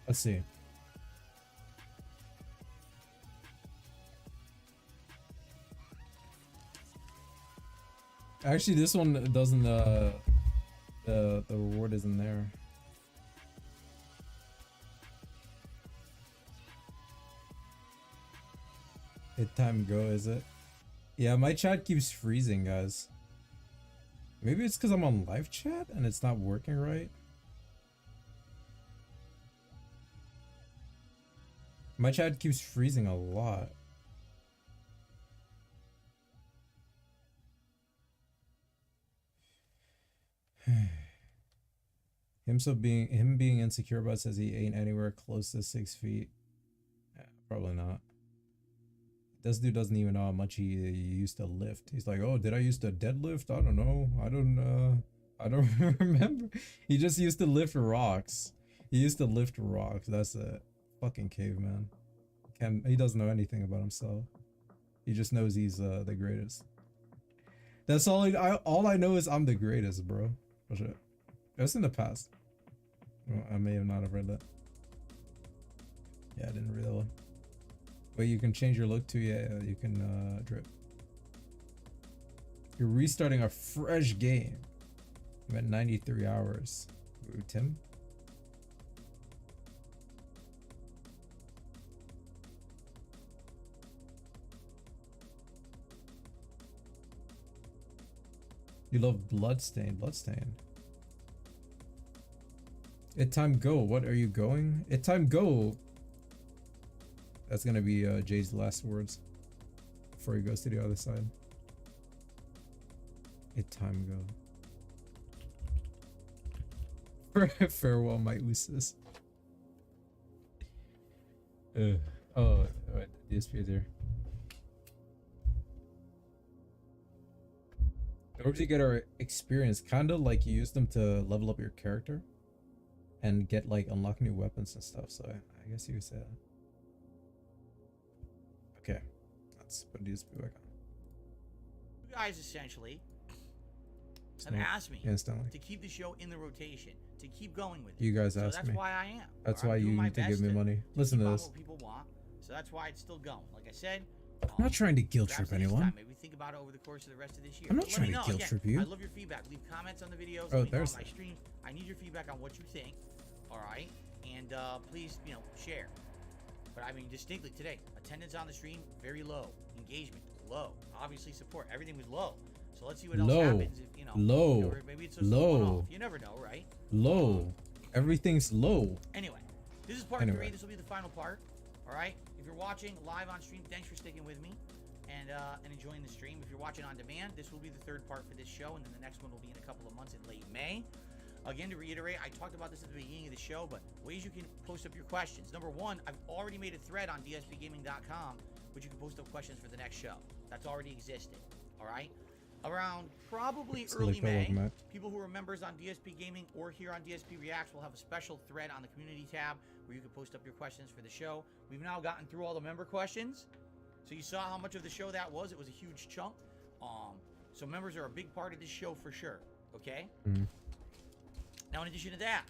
Let's see. Actually, this one doesn't. The reward isn't there. Hit time go, is it? Yeah, my chat keeps freezing, guys. Maybe it's because I'm on live chat and it's not working right. My chat keeps freezing a lot. Him being insecure about says he ain't anywhere close to 6 feet. Yeah, probably not. This dude doesn't even know how much he used to lift. He's like, oh, did I used to deadlift? I don't know. I don't remember. He just used to lift rocks. He used to lift rocks. That's it. Fucking caveman. He doesn't know anything about himself. He just knows he's the greatest. That's all I know is I'm the greatest, bro. For sure. That's in the past. Well, I may have not have read that. Yeah, I didn't read that one. But you can change your look too. Yeah, you can drip. You're restarting a fresh game. I'm at 93 hours. Ooh, Tim? You love Bloodstain. Bloodstain. It time go. What are you going? It time go. That's gonna be Jay's last words before he goes to the other side. It time go. Farewell, my ooses. Oh, wait, DSP is here. In order to get our experience, kinda like you use them to level up your character and get like unlock new weapons and stuff. So I guess you could say that. Okay, let's put DSP back on. You guys essentially have asked me instantly to keep the show in the rotation, to keep going with it. You guys so asked that's me. why I am. That's why you need to give me money. Listen to this. What people want. So that's why it's still going. Like I said, I'm not trying to guilt trip anyone. Maybe think about it over the course of the rest of this year. I'm not trying to guilt trip you. I love your feedback. Leave comments on the videos. Oh, leave there's on my streams. I need your feedback on what you think. All right, and please, share. But I mean, distinctly today, attendance on the stream very low, engagement low, obviously support everything was low. So let's see what else happens if low, maybe it's low. You never know, right? Low. Everything's low. Anyway, this is part 3. This will be the final part. All right. If you're watching live on stream, thanks for sticking with me and enjoying the stream. If you're watching on demand, this will be the 3rd part for this show, and then the next one will be in a couple of months in late May. Again, to reiterate, I talked about this at the beginning of the show, but ways you can post up your questions. Number 1, I've already made a thread on dspgaming.com, which you can post up questions for the next show. That's already existed. All right. Around probably early May, people who are members on DSP Gaming or here on DSP Reacts will have a special thread on the community tab where you can post up your questions for the show. We've now gotten through all the member questions. So you saw how much of the show that was. It was a huge chunk. So members are a big part of this show for sure. Okay? Mm-hmm. Now, in addition to that,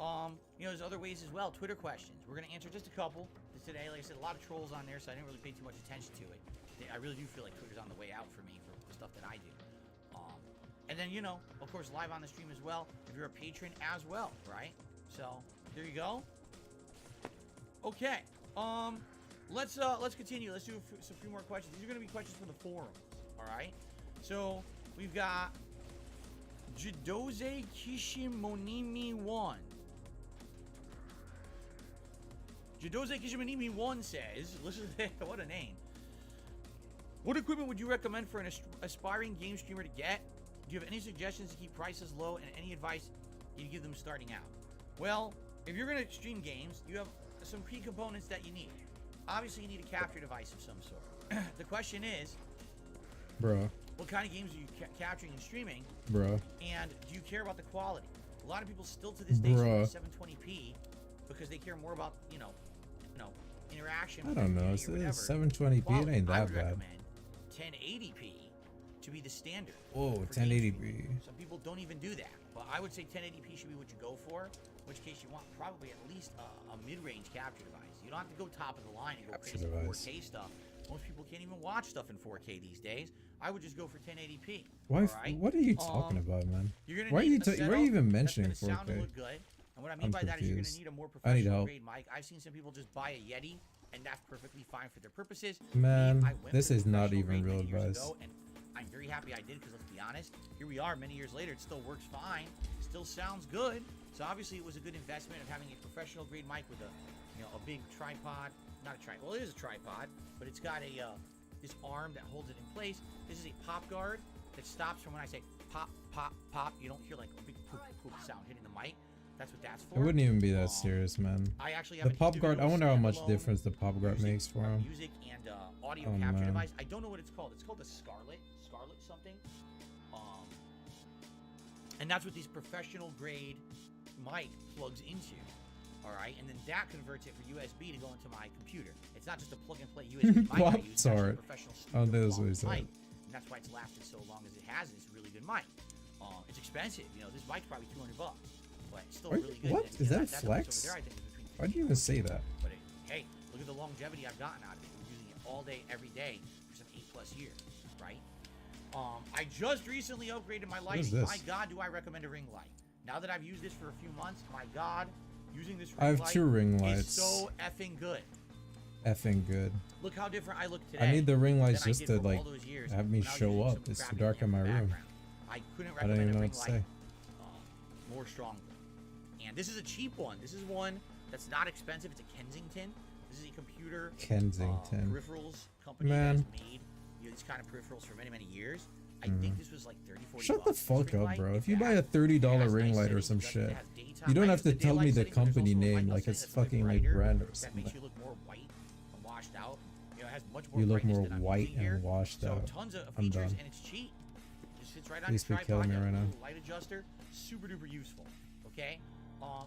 You know, there's other ways as well. Twitter questions. We're gonna answer just a couple today. Like I said, a lot of trolls on there, so I didn't really pay too much attention to it. I really do feel like Twitter's on the way out for me for stuff that I do. And then, you know, of course, live on the stream as well, if you're a patron as well, right? So, there you go. Okay. Let's continue. Let's do some few more questions. These are going to be questions from the forums, all right? So, we've got Jidoze Kishimonimi 1. Jidoze Kishimonimi 1 says, listen to that, what a name. What equipment would you recommend for an aspiring game streamer to get? Do you have any suggestions to keep prices low and any advice you give them starting out? Well, if you're going to stream games, you have some key components that you need. Obviously, you need a capture device of some sort. The question is, Bruh. what kind of games are you capturing and streaming? Bruh. And do you care about the quality? A lot of people still to this day stream 720p because they care more about, you know, interaction. I don't know. It's 720p. It ain't that bad. I would recommend 1080p to be the standard. Oh, for 1080p. Some people don't even do that, but I would say 1080p should be what you go for. In which case you want probably at least a mid-range capture device. You don't have to go top of the line and go crazy 4K stuff. Most people can't even watch stuff in 4K these days. I would just go for 1080p. Why? Right? What are you talking about, man? You're Why are you even mentioning 4K? Sound and look good. And what I mean by that is you're going to need a more I need professional help. grade mic. I've seen some people just buy a Yeti, and that's perfectly fine for their purposes. Man, I went this with is not professional even grade real many years advice. ago, and I'm very happy I did because let's be honest, here we are many years later. It still works fine. Still sounds good. So obviously it was a good investment of having a professional grade mic with a big tripod. Not a tripod. Well, it is a tripod, but it's got this arm that holds it in place. This is a pop guard that stops from when I say pop, pop, pop. You don't hear like a big poop, poop sound hitting the mic. That's what that's for. It wouldn't even be that serious, man. I actually have the pop guard. I wonder how much difference the pop guard makes for him. Music and audio capture device. I don't know what it's called. It's called a Scarlett something. And that's what these professional grade mic plugs into. All right, and then that converts it for USB to go into my computer. It's not just a plug and play USB mic. I use. It's actually a professional studio mic, and that's why it's lasted so long as it has. It's a really good mic. It's expensive. You know, this mic's probably $200, but it's still really good. What? And, is that a that flex? there, I think, is between Why do you even say that? But hey, look at the longevity I've gotten out of it. We're using it all day, every day for some 8+ years, right? I just recently upgraded my lighting. My God, do I recommend a ring light? Now that I've used this for a few months, my God, using this ring light, I have 2 ring lights. Is so effing good. Effing good. Look how different I look today. I need the ring lights just to like have me show up. It's too dark in my room. I couldn't I don't recommend even a know ring what to light say. more strongly. And this is a cheap one. This is one that's not expensive. It's a Kensington. This is a computer Kensington peripherals company that has made these kind of peripherals for many, many years. I think this was like 30-40 Shut the bucks. fuck up, bro. If you buy a $30 ring light or some shit, you don't have to tell me the company name like it's fucking like brand or That something. makes you look more white and washed out. You know, it has much more You look more brightness than I'm white using here. and washed So out. tons of I'm features, done. and it's cheap. It just sits right on Please your be tripod. killing me You have right a now. little light adjuster, super duper useful. Okay,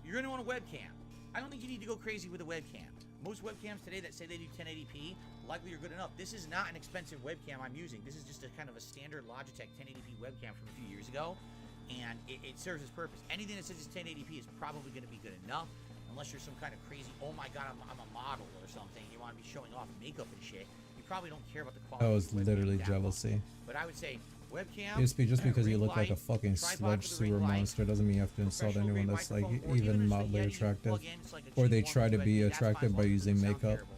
you're gonna want a webcam. I don't think you need to go crazy with a webcam. Most webcams today that say they do 1080p likely are good enough. This is not an expensive webcam I'm using. This is just a kind of a standard Logitech 1080p webcam from a few years ago, and it serves its purpose. Anything that says it's 1080p is probably going to be good enough, unless you're some kind of crazy, oh my god, I'm a model or something. You want to be showing off makeup and shit. You probably don't care about the quality. That was of the webcam literally that jealousy. much. But I would say webcam. Just because you ring look like a light, fucking tripod sludge for the ring sewer light, monster doesn't mean you have to insult professional anyone grade that's like microphone, or even just a mildly Yeti you attractive, plug in, it's like a or cheap they one try with to USB. be That's attractive fine. by One using doesn't sound makeup. terrible.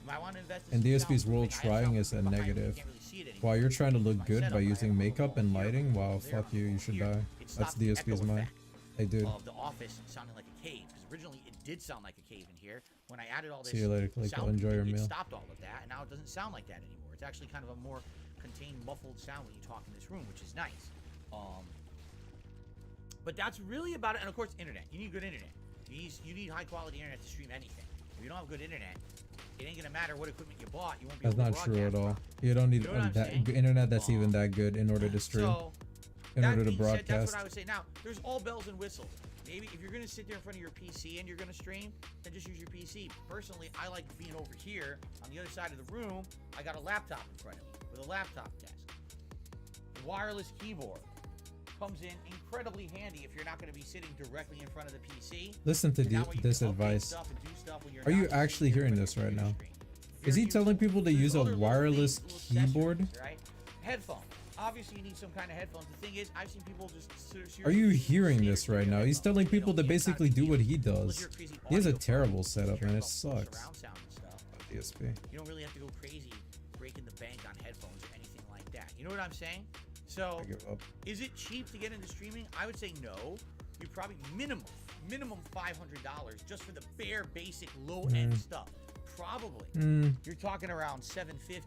You might want to invest in And some DSP's sound. role I have trying sound is a behind me, you negative. can't really see it anymore. While you're trying to look My good setup, by I have using a makeup little and here, lighting, a wow, little there, fuck you, you should here. die. It That's stops the DSP's echo mind. effect Hey, dude. of the office sounding like a cave, because originally it did sound like a cave in here. When I added all this See you later, Cleco. sound, Enjoy your it meal. stopped all of that, and now it doesn't sound like that anymore. It's actually kind of a more contained, muffled sound when you talk in this room, which is nice. But that's really about it. And of course, internet. You need good internet. You need high quality internet to stream anything. If you don't have good internet, it ain't gonna matter what equipment you bought. You won't be That's able to not true at broadcast all. You don't need You know what I'm that saying? internet that's even that good in order to stream, So, in that order to being said, that's broadcast. what I would say. Now, there's all bells and whistles. Maybe if you're gonna sit there in front of your PC and you're gonna stream, then just use your PC. Personally, I like being over here on the other side of the room. I got a laptop in front of me with a laptop desk, a wireless keyboard, comes in incredibly handy if you're not going to be sitting directly in front of the PC. Listen to And that way you this can update advice. stuff and do stuff when you're Are you not actually sitting hearing there this right on the now? screen. If Is he you're telling using- people to there's use a other little wireless little keyboard? accessories, right? Headphones. Obviously, you need some kind of headphones. The thing is, I've seen people just seriously. Are you hearing this right now? He's telling people to basically do what he does. He has a terrible setup, man. It sucks. Surround sound and stuff. DSP. You don't really have to go crazy breaking the bank on headphones or anything like that. You know what I'm saying? So, I give up. is it cheap to get into streaming? I would say no. You probably minimum $500 just for the bare basic low end stuff. Probably. You're talking around $750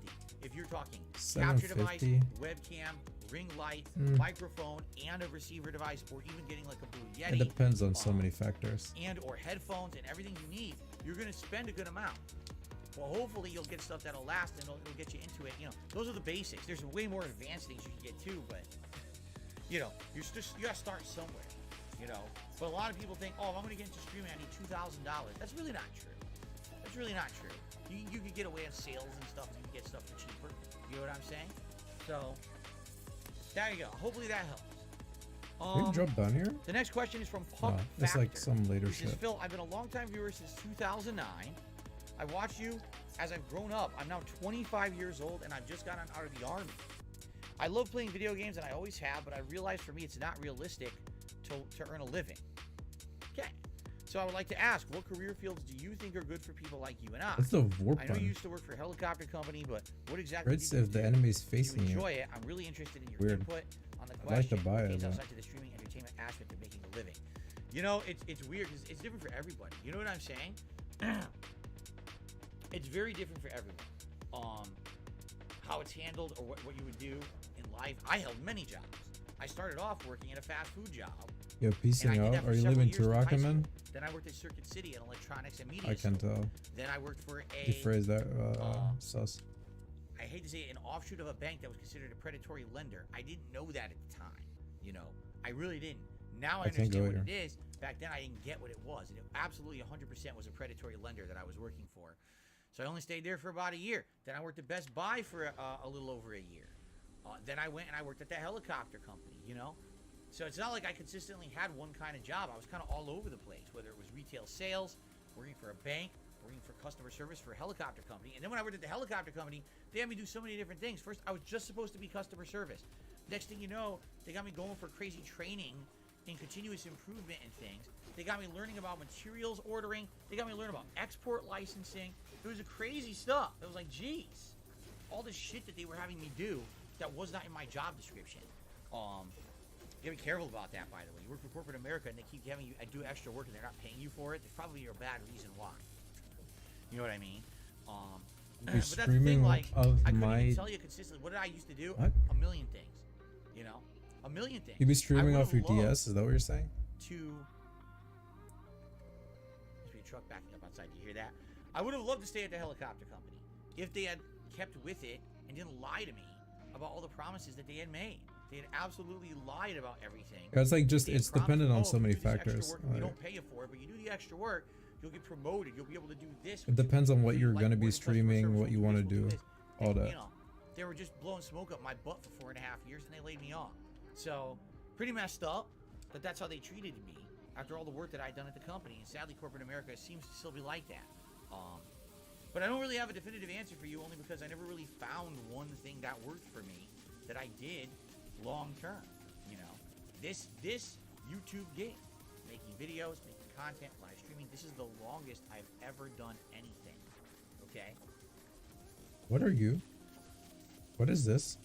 if you're talking capture device, $750? webcam, ring light, microphone, and a receiver device, or even getting like a Blue Yeti. It depends on so many factors. And or headphones and everything you need. You're gonna spend a good amount. Well, hopefully you'll get stuff that'll last and it'll get you into it. You know, those are the basics. There's way more advanced things you can get too, but you know, you gotta start somewhere. You know, but a lot of people think, oh, if I'm gonna get into streaming, I need $2,000. That's really not true. That's really not true. You can get away on sales and stuff, and you can get stuff for cheaper. You know what I'm saying? So there you go. Hopefully that helps. Can you drop down here? The next question is from Pump No, Factor. it's like some later He says, shit. Phil, I've been a longtime viewer since 2009. I watched you as I've grown up. I'm now 25 years old, and I've just gotten out of the Army. I love playing video games, and I always have, but I realized for me it's not realistic to earn a living. Okay. So I would like to ask, what career fields do you think are good for people like you and I? That's the warp I know you button. used to work for a helicopter company, but what exactly It's did you if the do? enemy's Do facing you you. enjoy it? I'm really interested in your Weird. input on the I'd like to question. buy it, Games but- outside to the streaming entertainment aspect of making a living. You know, it's weird because it's different for everybody. You know what I'm saying? It's very different for everyone. How it's handled or what you would do in life. I held many jobs. I started off working at a fast food job. Yo, And I piecing did out. that for Are you several living years through high Turakaman? school. Then I worked at Circuit City in electronics and media. I can store. tell. Then I worked for You a phrase that sus. I hate to say it, an offshoot of a bank that was considered a predatory lender. I didn't know that at the time. You know, I really didn't. Now I I can't understand go what here. it is. Back then I didn't get what it was. And it absolutely 100% was a predatory lender that I was working for. So I only stayed there for about a year. Then I worked at Best Buy for a little over a year. Then I went and I worked at that helicopter company, you know? So it's not like I consistently had one kind of job. I was kind of all over the place, whether it was retail sales, working for a bank, working for customer service for a helicopter company. And then when I worked at the helicopter company, they had me do so many different things. First, I was just supposed to be customer service. Next thing you know, they got me going for crazy training in continuous improvement and things. They got me learning about materials ordering. They got me learning about export licensing. It was a crazy stuff. It was like, geez, all this shit that they were having me do that was not in my job description. You gotta be careful about that, by the way. You work for corporate America and they keep having you do extra work and they're not paying you for it. There's probably a bad reason why. You know what I mean? But that's the thing, streaming like, of I couldn't my- even tell you consistently. What did I used to do? What? A million things. You know? A million things. You be I streaming off your would've loved DS? Is that what you're saying? to... There's a truck backing up outside. Do you hear that? I would have loved to stay at the helicopter company if they had kept with it and didn't lie to me about all the promises that they had made. They had absolutely lied about everything. It's like just They had it's promised, dependent on "Oh, so if you many do this extra factors. work, we Like, don't pay you for it, but you do the extra work, you'll get promoted. You'll be able to do this. it depends on what If you you're like gonna be working customer streaming, service, what you we'll want to this, we'll do, this. all And, that. You know, they were just blowing smoke up my butt for 4.5 years, and they laid me off. So pretty messed up. But that's how they treated me after all the work that I'd done at the company. And sadly, corporate America seems to still be like that. But I don't really have a definitive answer for you, only because I never really found one thing that worked for me that I did long term. You know, this YouTube gig, making videos, making content, live streaming. This is the longest I've ever done anything. Okay. What are you? What is this?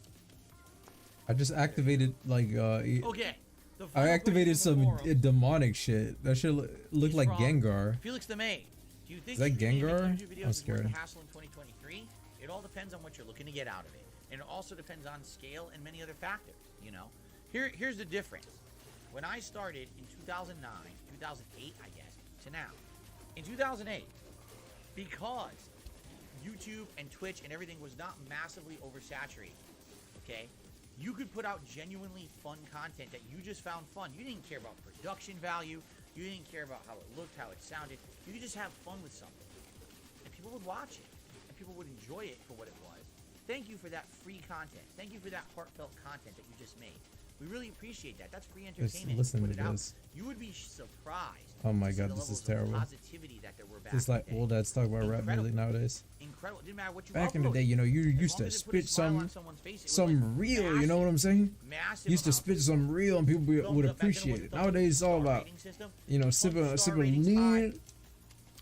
I just activated like Okay. The I final activated question from some the forum demonic shit. That should look is like from Gengar. Felix the Maid. Do you think Is that you should be Gengar? making YouTube videos I'm is worth the scared. hassle in 2023? It all depends on what you're looking to get out of it. And it also depends on scale and many other factors, you know? Here's the difference. When I started in 2009, 2008, I guess, to now. In 2008, because YouTube and Twitch and everything was not massively oversaturated, okay? You could put out genuinely fun content that you just found fun. You didn't care about production value. You didn't care about how it looked, how it sounded. You could just have fun with something. And people would watch it. And people would enjoy it for what it was. Thank you for that free content. Thank you for that heartfelt content that you just made. We really appreciate that. That's free Just entertainment. listen Put to it out. this. You would be surprised. Oh my to see god, the this is levels of terrible. Positivity that there were back It's like in the day. old dads talk about rap Incredible. music nowadays. Incredible. Didn't matter what you Back in the uploaded. day, you know, you As used long to as it put a spit smile some on someone's face, it was, like, real, you know what I'm saying? Massive You used to amounts spit of some real and people would thumbs up. Back then, appreciate wasn't it. thumbs up, Nowadays it's all star about, rating system. you know, Once the sipping star ratings high, lean.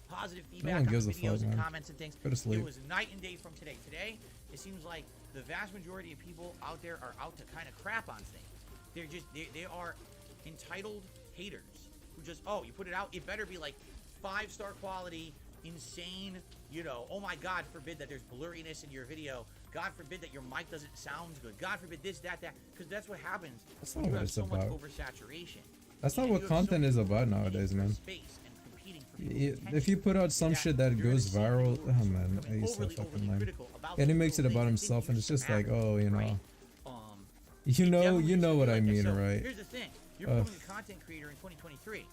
positive No feedback one on gives a videos fuck, and man. comments and things. Go to sleep. It was night and day from today. Today, it seems like the vast majority of people out there are out to kind of crap on things. They're just they are entitled haters who just, oh, you put it out, it better be like 5-star quality, insane, you know, oh my god forbid that there's blurriness in your video, god forbid that your mic doesn't sound good, god forbid this, that, because that's what happens. That's not You what have it's so much about. oversaturation. That's not And what you have so content many is people about competing nowadays, for man. space and competing for people's If you attention, put out some shit that you're gonna goes see viral, people oh man, becoming he's so overly fucking lame. critical about And he these makes it little about things himself, that and it's used just to like, matter, oh, you know, right? you It know, definitely you used know to be what I like that. mean, So, right? Here's the thing: you're becoming a content creator in 2023.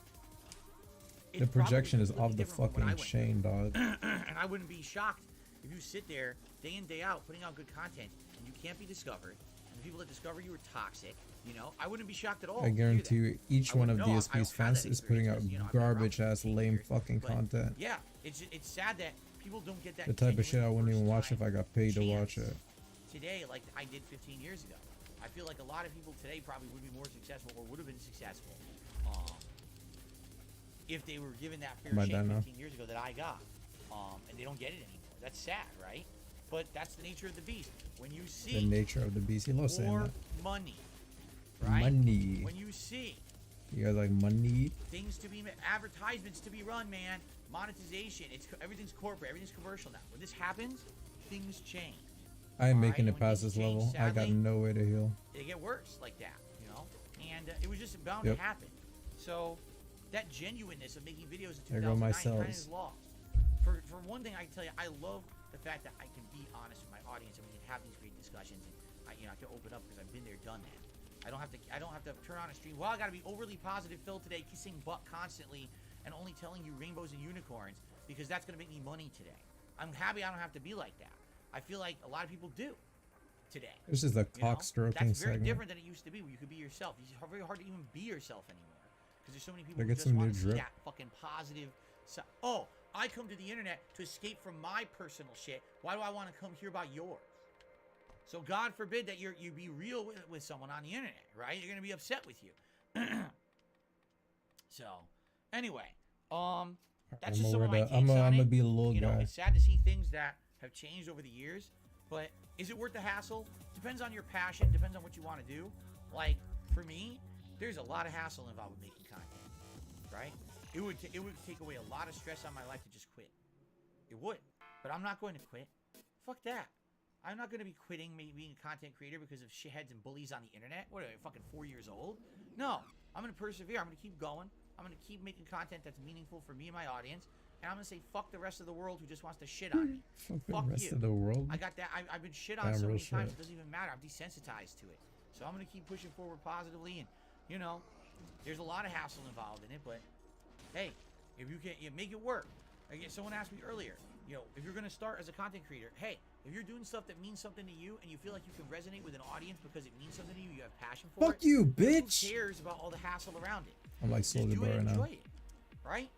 The It's projection is probably off the different from when I fucking went through. chain, dog. And I wouldn't be shocked if you sit there day in, day out, putting out good content, and you can't be discovered, and the people that discover you are toxic. You know, I wouldn't be shocked at all. I to hear guarantee that. you, each I one of wouldn't know. I DSP's don't have fans that is putting out experience, you know, I've been around garbage for ass 15 lame years, fucking but content. Yeah, it's sad that people don't get that. The type of shit I genuine wouldn't even watch first-time if I got paid to chance watch it. today like I did 15 years ago. I feel like a lot of people today probably would be more successful or would have been successful if they were given that fair shake 15 years ago that I got. And they don't get it anymore. That's sad, right? But that's the nature of the beast. When you see The nature of the beast. He loves saying more that. money, right? Money. When you see You guys like money? things to be advertisements to be run, man, monetization, everything's corporate, everything's commercial now. When this happens, things change. I ain't All making right? it When past things this change, level. I got sadly, no way to heal. they get worse like that, you know? And it was just bound Yep. to happen. So that genuineness of making videos in There go my 2009 kind of cells. is lost. For one thing, I can tell you, I love the fact that I can be honest with my audience and we can have these great discussions, and I can open up because I've been there, done that. I don't have to turn on a stream. Well, I got to be overly positive, Phil, today, kissing butt constantly, and only telling you rainbows and unicorns because that's going to make me money today. I'm happy I don't have to be like that. I feel like a lot of people do today. This is a You know? cock stroking That's very segment. different than it used to be, where you could be yourself. It's very hard to even be yourself anymore because there's so many people Gotta who get just some want new to see drip. that fucking positive side. Oh, I come to the internet to escape from my personal shit. Why do I want to come hear about yours? So God forbid that you be real with someone on the internet, right? You're gonna be upset with you. So, anyway, that's just some of my takes I'm on gonna it. be a little You know, guy. it's sad to see things that have changed over the years, but is it worth the hassle? Depends on your passion, depends on what you want to do. Like, for me, there's a lot of hassle involved with making content, right? It would take away a lot of stress on my life to just quit. It would, but I'm not going to quit. Fuck that. I'm not going to be quitting being a content creator because of shitheads and bullies on the internet. What are I, fucking 4 years old? No, I'm going to persevere. I'm going to keep going. I'm going to keep making content that's meaningful for me and my audience. And I'm going to say fuck the rest of the world who just wants to shit on me. Fuck the Fuck rest you. of the world. I got that. I've been shit on Damn so real many times, shit. it doesn't even matter. I'm desensitized to it. So I'm going to keep pushing forward positively. And, you know, there's a lot of hassle involved in it. But, hey, if you can make it work. Again, someone asked me earlier, you know, if you're going to start as a content creator, hey, if you're doing stuff that means something to you and you feel like you can resonate with an audience because it means something to you, you have passion for it. Fuck you, Who bitch. cares about all the hassle around it? I'm like Just Soldier do Boy it and right now. enjoy it, right?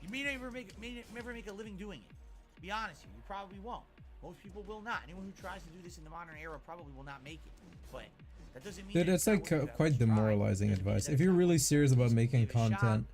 You may never make a living doing it. To be honest with you, you probably won't. Most people will not. Anyone who tries to do this in the modern era probably will not make it. But that doesn't mean Dude, that it's not like worth it. quite Let's try. demoralizing Doesn't mean advice. that If it's you're not really worth it. serious about Just making give it a shot, content,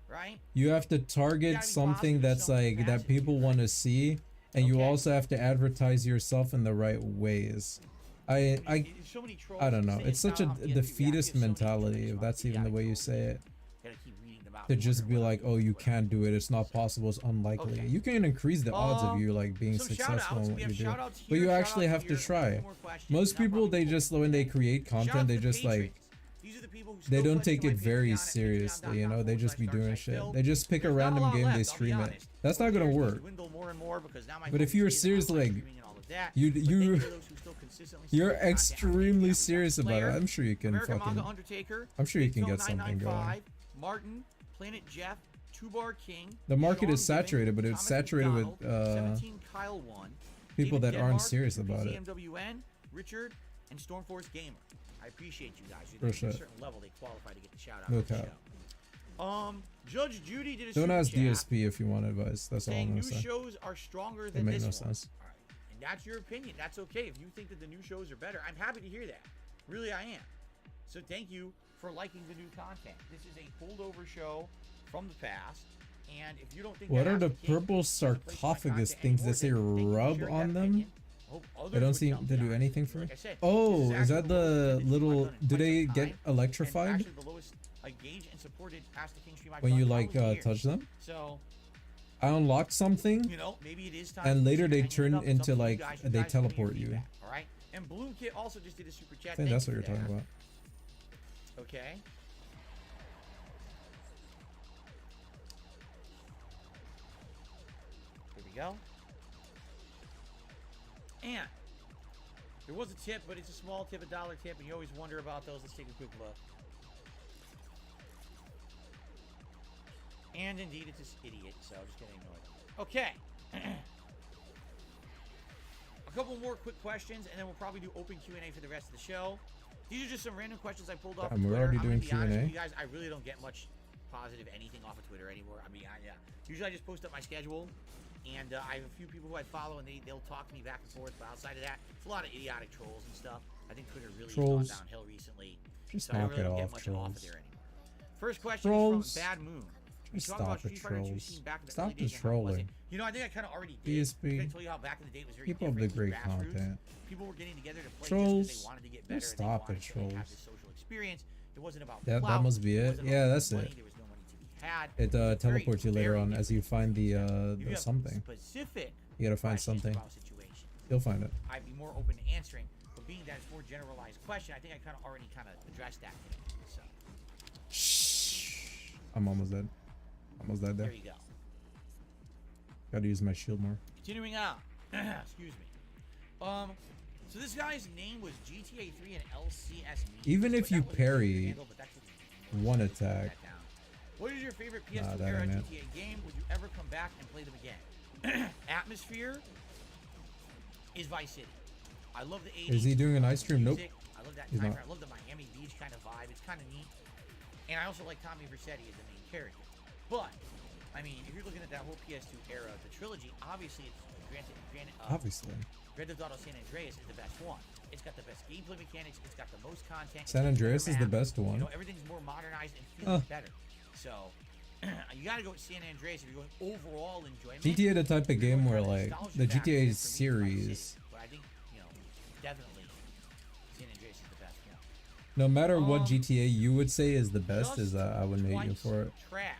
right? you have to You target gotta be something positive, that's someone like that passionate, people right? want to see, and you Okay. also have to advertise yourself in the right ways. I There's so many trolls I don't know. saying It's such a now, I'm getting defeatist reactive, so many mentality, trolls if on that's it. even the Yeah, way you trolls. say it. Gotta keep reading about To it, just wondering be what like, other oh, you people can't do it. It's not So- possible. It's unlikely. Okay. You can increase the odds of you like being Some successful shout-outs. in We what have you do. shout-outs But here, you actually shout-outs have to here. try. Two more questions. Most Now people, probably they we'll just get when they to create Shout out content, to they the just like patrons. These are the people who they still don't pledge take to my it very Patreon at seriously, you know. They just be doing shit. patreon.com/darksidefil. They just pick a There's not random lot game, left, they I'll be stream it. honest. That's not gonna Players do work. dwindle more and more because now my But if focus you're is on serious, online like, streaming and all of that. you- But thank you- to those who still consistently You're support content on extremely Patreon. serious about it. Slayer, I'm sure you can American fucking. Manga Undertaker, I'm sure you can Big get Phil something going. 995, Martin, Planet Jeff, Two Bar King. The market Sean is saturated, but Gibbon, it's Thomas saturated with McDonald, 17 Kyle 1, people David that aren't Denmark, serious about it. PCMWN, Richard, and Stormforce Gamer. I appreciate you guys. For At sure. a certain level, they qualify to get the shout out No on the cap. show. Judge Judy did a Don't super ask chat DSP if you want advice. That's all I'm saying gonna new say. shows are stronger It than makes this no one. sense. All right. And that's your opinion. That's okay. If you think that the new shows are better, I'm happy to hear that. Really, I am. So thank you for liking the new content. This is a holdover show from the past. And if you don't think What that are the Ask King purple is the place for my sarcophagus content things anymore, that say then thank you for rub sharing on that them? opinion. I hope others They don't would seem jump to do on it. anything for Like me. I said, Oh, this is actually that the lowest the attended stream little? I've done in Do quite they some get time, and electrified actually the lowest engaged and supported Ask the King stream I've when done you in like probably years. touch them? So, I unlocked something, you know, maybe it is time. and to later they consider turn hanging it up. It's up into to you like guys. they You guys give me your teleport you. feedback, all right. And Blue Kit also just did a super chat. I think Thank that's you what you're for talking that. about. Okay. There we go. And there was a tip, but it's a small tip, $1 tip, and you always wonder about those. Let's take a quick look. And indeed, it's this idiot, so I'm just gonna ignore it. Okay. A couple more quick questions, and then we'll probably do open Q&A for the rest of the show. These are just some random questions I pulled off Damn, of we're Twitter. already I'm gonna doing be honest with Q&A? you guys, I really don't get much positive anything off of Twitter anymore. I mean, yeah. Usually I just post up my schedule, and I have a few people who I follow, and they'll talk to me back and forth. But outside of that, it's a lot of idiotic trolls and stuff. I think Twitter really has Trolls. gone downhill recently, Just so I knock really it don't get off, much off of trolls. there anymore. First question Trolls. is from Bad Moon. We Just talk about stop it, Street Fighter 2 trolls. scene back in the Stop early the days and how it wasn't. trolling. You know, I think I kind of already did. DSP. I told you how back in the day it was very Keep up different. the It was great grassroots. content. People were getting together to play Trolls. just because they wanted to get better. Just and they stop wanted it, to have trolls. this social experience. It wasn't about That clout. must be it. wasn't Yeah, about that's money. it. There was no money to be had. It was very, teleports you later very on as you find the If you have something. Specific You gotta find questions something. about situations, You'll find it. I'd be more open to answering. But being that it's more generalized question, I think I kind of already addressed that today. So Shh. I'm almost dead. Almost died there there. you go. Gotta use my shield more. Continuing on. Excuse me. So this guy's name was GTA 3 and LCS Memes, Even if but you that wasn't his parry handle, but that's what- one wrote attack. that down. What is your favorite Nah, PS2 that era ain't it. GTA game? Would you ever come back and play them again? Atmosphere is Vice City. I love the 80s. Is he doing an ice stream? Nope. music. I love that He's time. not. I love the Miami Beach kind of vibe. It's kind of neat. And I also like Tommy Vercetti as the main character. But I mean, if you're looking at that whole PS2 era, the trilogy, obviously it's granted Obviously. Grand Theft Auto San Andreas is the best one. It's got the best gameplay mechanics. It's got the most content. San it's got Andreas better is the map, best one. You know, everything's more modernized and feels better. So you got to go with San Andreas if you're going overall enjoyment. GTA the type of If you're game going where for like nostalgia the factor, GTA then for me, it's Vice series, City. But I think, you know, definitely San Andreas is the best one. no matter what GTA you would say is the best, Just is I wouldn't hate you twice for it. Trash.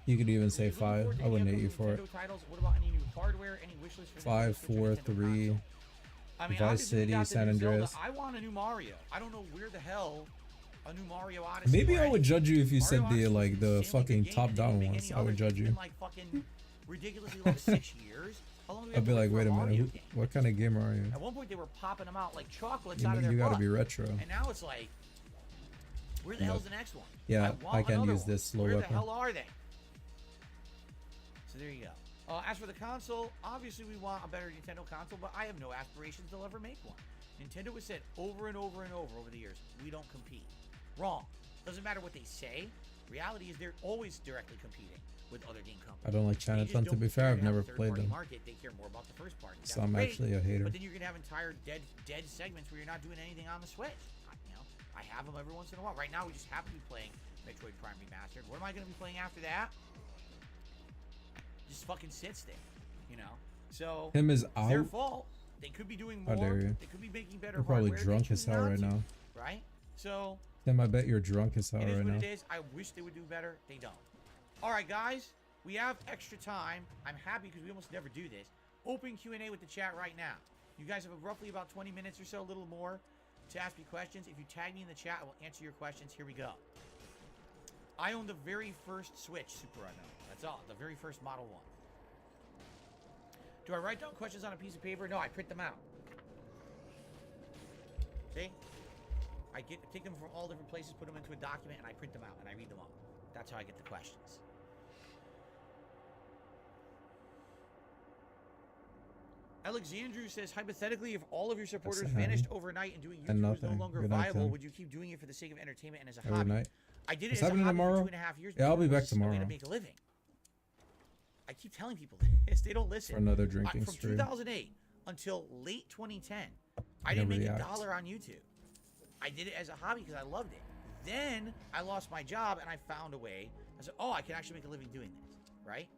You could even say If you're looking 5. forward to I any wouldn't hate upcoming you for it. Nintendo titles, what about any new hardware? Any wish list for 5, Nintendo Switch or 4, Nintendo 3. console? I mean, Vice obviously we City, got the San new Zelda. Andreas. I want a new Mario. I don't know where the hell a new Mario Odyssey. Maybe or I would anything. judge you if you Mario said the Odyssey was like an the insanely fucking good game, top and they didn't down make ones. any I would others. judge It's you. been like fucking ridiculously like 6 years. How long do we I'd have be to like, for wait a minute, Mario who, game? what kind of gamer are you? At one point they were popping them out like chocolates You, out of their you gotta butt. be retro. And now it's like, where the Nope. hell's the next one? Yeah, want I can another use one. this slow Where weapon. the hell are they? So there you go. As for the console, obviously we want a better Nintendo console, but I have no aspirations they'll ever make one. Nintendo has said over and over and over the years, we don't compete. Wrong. Doesn't matter what they say. Reality is they're always directly competing with other game companies. I don't like They just Chinatown. To don't be fair, care I've to have never a played third-party them. Market. They care more about the first party. That's So I'm great, actually a hater. But then you're gonna have entire dead segments where you're not doing anything on the Switch. I have them every once in a while. Right now, we just happen to be playing Metroid Prime Remastered. What am I gonna be playing after that? Just fucking sits there, you know. So Him is it's their out. fault. They could be doing How more. dare you. They could be making better You're probably hardware. drunk They as choose hell not right to, now. right? So Tim, I bet you're drunk as hell it is right what now. it is. I wish they would do better. They don't. All right, guys. We have extra time. I'm happy because we almost never do this. Open Q&A with the chat right now. You guys have roughly about 20 minutes or so, a little more, to ask me questions. If you tag me in the chat, I will answer your questions. Here we go. I own the very first Switch Super Unknown. That's all. The very first Model 1. Do I write down questions on a piece of paper? No, I print them out. See? I take them from all different places, put them into a document, and I print them out, and I read them all. That's how I get the questions. Alexandru says, hypothetically, if all of your supporters That's vanished overnight and doing And YouTube was no nothing. longer Good night, viable, Tim. would you keep doing it for the sake of entertainment and as a Every hobby? night. I did it What's as a happening hobby tomorrow? for 2.5 years. Yeah, I'll because be it back was a way tomorrow. to make a living. I keep telling people this. They don't listen. For another drinking From stream. 2008 until late 2010, I Never didn't make react. $1 on YouTube. I did it as a hobby because I loved it. Then I lost my job and I found a way. I said, oh, I can actually make a living doing this, right?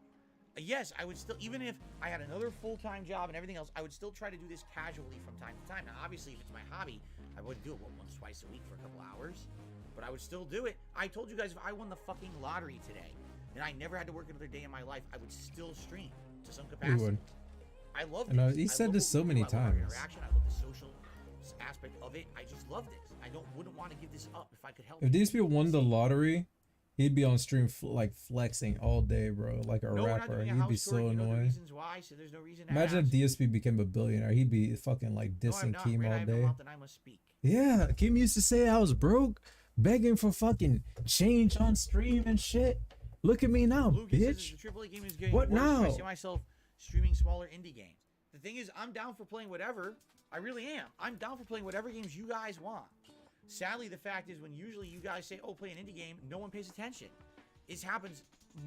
Yes, I would still, even if I had another full-time job and everything else, I would still try to do this casually from time to time. Now, obviously, if it's my hobby, I wouldn't do it once, twice a week for a couple hours, but I would still do it. I told you guys, if I won the fucking lottery today and I never had to work another day in my life, I would still stream to some capacity. would. I love I know, this. he I said love this what so we many do. I love our times. interaction. I love the social aspect of it. I just love this. I wouldn't want to give this up if I could help If it. these people won the lottery, he'd be on stream like flexing all day, bro. Like a No, we're not rapper. doing a He'd house be tour. so You know the annoying. reasons why, so there's no reason to Imagine if ask. DSP became a billionaire. He'd be fucking like No, I'm dissing not. Keem Right, I all have no day. mouth and I must speak. Yeah, Keem used to say I was broke, begging for fucking change on stream and shit. Look at me now, Lucas says bitch. the AAA game is getting What worse. now? I see myself streaming smaller indie games. The thing is, I'm down for playing whatever. I really am. I'm down for playing whatever games you guys want. Sadly, the fact is, when usually you guys say, oh, play an indie game, no one pays attention. This happens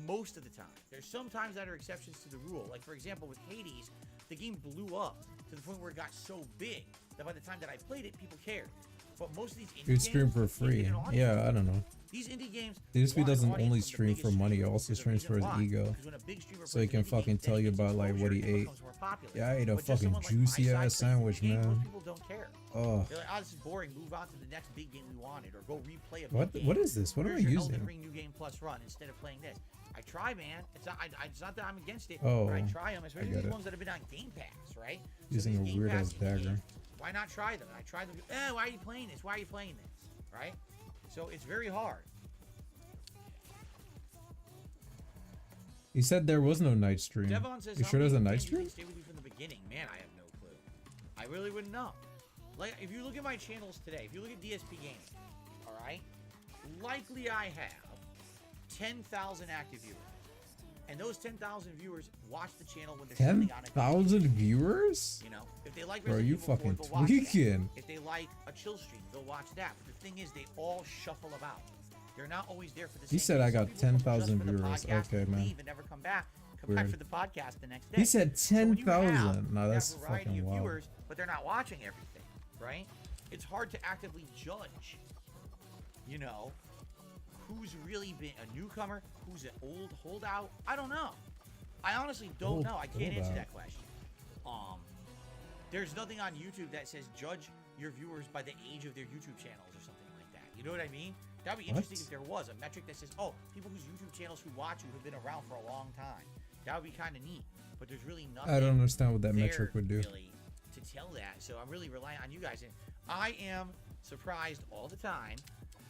most of the time. There's some times that are exceptions to the rule. Like, for example, with Hades, the game blew up to the point where it got so big that by the time that I played it, people cared. But most of these indie You'd games, stream for you can't free. get an audience. Yeah, I don't know. These indie games. DSP want an doesn't audience only from the stream biggest for money, he streamers. also There's a streams for his reason why. ego. Because when a big streamer So he plays can an indie fucking game, tell then you it gets about like what he exposure and it ate. becomes more popular. Yeah, I ate a But just fucking someone like juicy my ass side plays sandwich, indie games, man. Most people don't care. Oh, They're like, oh, this is boring. Move on to the next big game we wanted, or go replay a big what? game. What is this? What am I Here's your Elden using? Ring New Game Plus run instead of playing this. I try, man. It's not that I'm against it, Oh, but I try them, especially get the it. ones that have been on Game Pass, right? Using these a Game weird Pass ass dagger. games, why not try them? And I try them. Why are you playing this? Why are you playing this? Right? So it's very hard. He said there was no night stream. Devon says, You how sure there's a many night games do you stream? think stay with you from the beginning? Man, I have no clue. I really wouldn't know. Like, if you look at my channels today, if you look at DSP Gaming, all right, likely I have 10,000 active viewers. And those 10,000 viewers watch the channel when there's something on it. 10,000 viewers? You know, if they like Bro, Resident you Evil 4, fucking they'll watch that. tweaking. If they like a chill stream, they'll watch that. But the thing is, they all shuffle about. They're not always there for the same He said thing. I Some got people come just 10,000 for the viewers. podcast Okay, and man. leave and never come back. Come back Weird. for the podcast the next day. He said So when you have 10,000. No, that that's variety fucking of wild. viewers, but they're not watching everything, right? It's hard to actively judge, you know, who's really been a newcomer, who's an old holdout. I don't know. I honestly don't Old know. I can't answer holdout. that question. There's nothing on YouTube that says judge your viewers by the age of their YouTube channels or something like that. You know what I mean? That'd be interesting What? if there was a metric that says, oh, people whose YouTube channels who watch you have been around for a long time. That would be kind of neat. But there's really nothing. I don't understand what that there metric would do. Really to tell that. So I'm really relying on you guys. And I am surprised all the time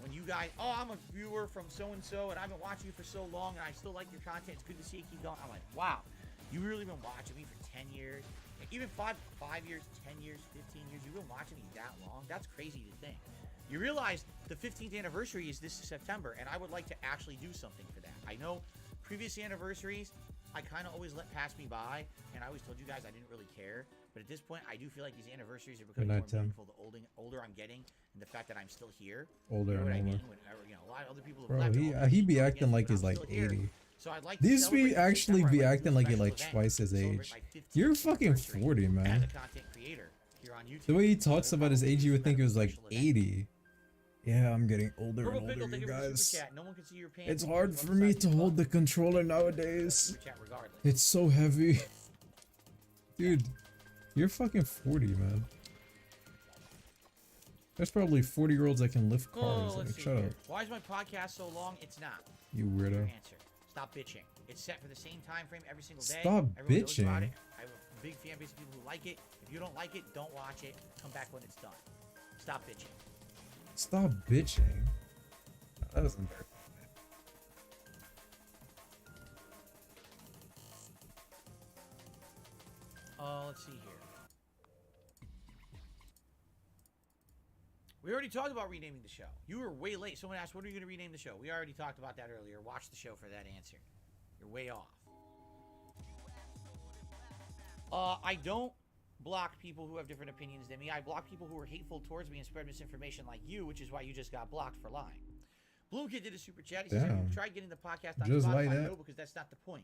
when you guys, oh, I'm a viewer from so-and-so and I've been watching you for so long and I still like your content. It's good to see you keep going. I'm like, wow, you really been watching me for 10 years? Even 5 years, 10 years, 15 years. You've been watching me that long? That's crazy to think. You realize the 15th anniversary is this September, and I would like to actually do something for that. I know previous anniversaries, I kind of always let pass me by, and I always told you guys I didn't really care. But at this point, I do feel like these anniversaries are becoming night, more Tim. meaningful the older I'm getting, and the fact that I'm still here. Older You know what I and mean? older. When, you know, a lot of other people have Bro, left. and all he these be people acting again, like but he's I'm like still here. 80. So I'd like to These celebrate be this actually September. be I'd like to acting do a like he special like event twice his to celebrate age. my 15th You're fucking anniversary 40, as man. a content creator here on YouTube. The way he So talks we'll about his probably age, you would do think it was a like special event. 80. Yeah, I'm getting older Purple and Pickle, older, thank you you for the guys. super chat. No one can see your pants. It's You hard can for look me inside to your hold the butt. controller Super nowadays. chat regardless. It's so heavy. Dude, you're fucking 40, man. There's probably 40-year-olds that can lift cars. Oh, Like, let's see shut here. up, Why is my podcast so long? It's not. you Your weirdo. answer. Stop bitching. It's set for the same time frame every single day. Stop Everyone knows about bitching. it. I have a big fan base of people who like it. If you don't like it, don't watch it. Come back when it's done. Stop bitching. Stop bitching. That was embarrassing. Let's see here. We already talked about renaming the show. You were way late. Someone asked, when are you going to rename the show? We already talked about that earlier. Watch the show for that answer. You're way off. I don't block people who have different opinions than me. I block people who are hateful towards me and spread misinformation like you, which is why you just got blocked for lying. Blue Kid did a super chat. He says, "Have you tried getting the podcast on Just Spotify?" like that. No, because that's not the point.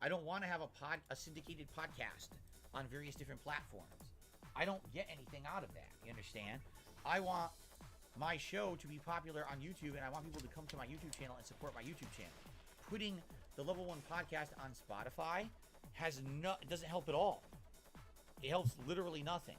I don't want to have a syndicated podcast on various different platforms. I don't get anything out of that. You understand? I want my show to be popular on YouTube, and I want people to come to my YouTube channel and support my YouTube channel. Putting the Level 1 podcast on Spotify it doesn't help at all. It helps literally nothing.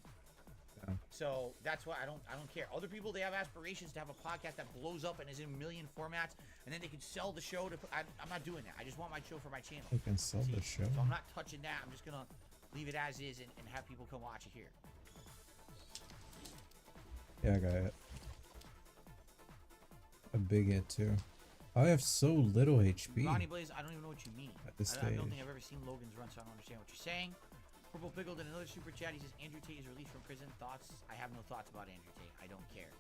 Yeah. So that's why I don't care. Other people, they have aspirations to have a podcast that blows up and is in a million formats, and then they can sell the show to. I'm not doing that. I just want my show for my channel. You can sell the show. So I'm not touching that. I'm just gonna leave it as is and have people come watch it here. Yeah, I got it. A big hit too. I have so little HP. Ronnie Blaze, I don't even know what you mean. At this I don't stage. think I've ever seen Logan's run, so I don't understand what you're saying. Purple Pickle did another super chat. He says, Andrew Tate is released from prison. Thoughts? I have no thoughts about Andrew Tate. I don't care.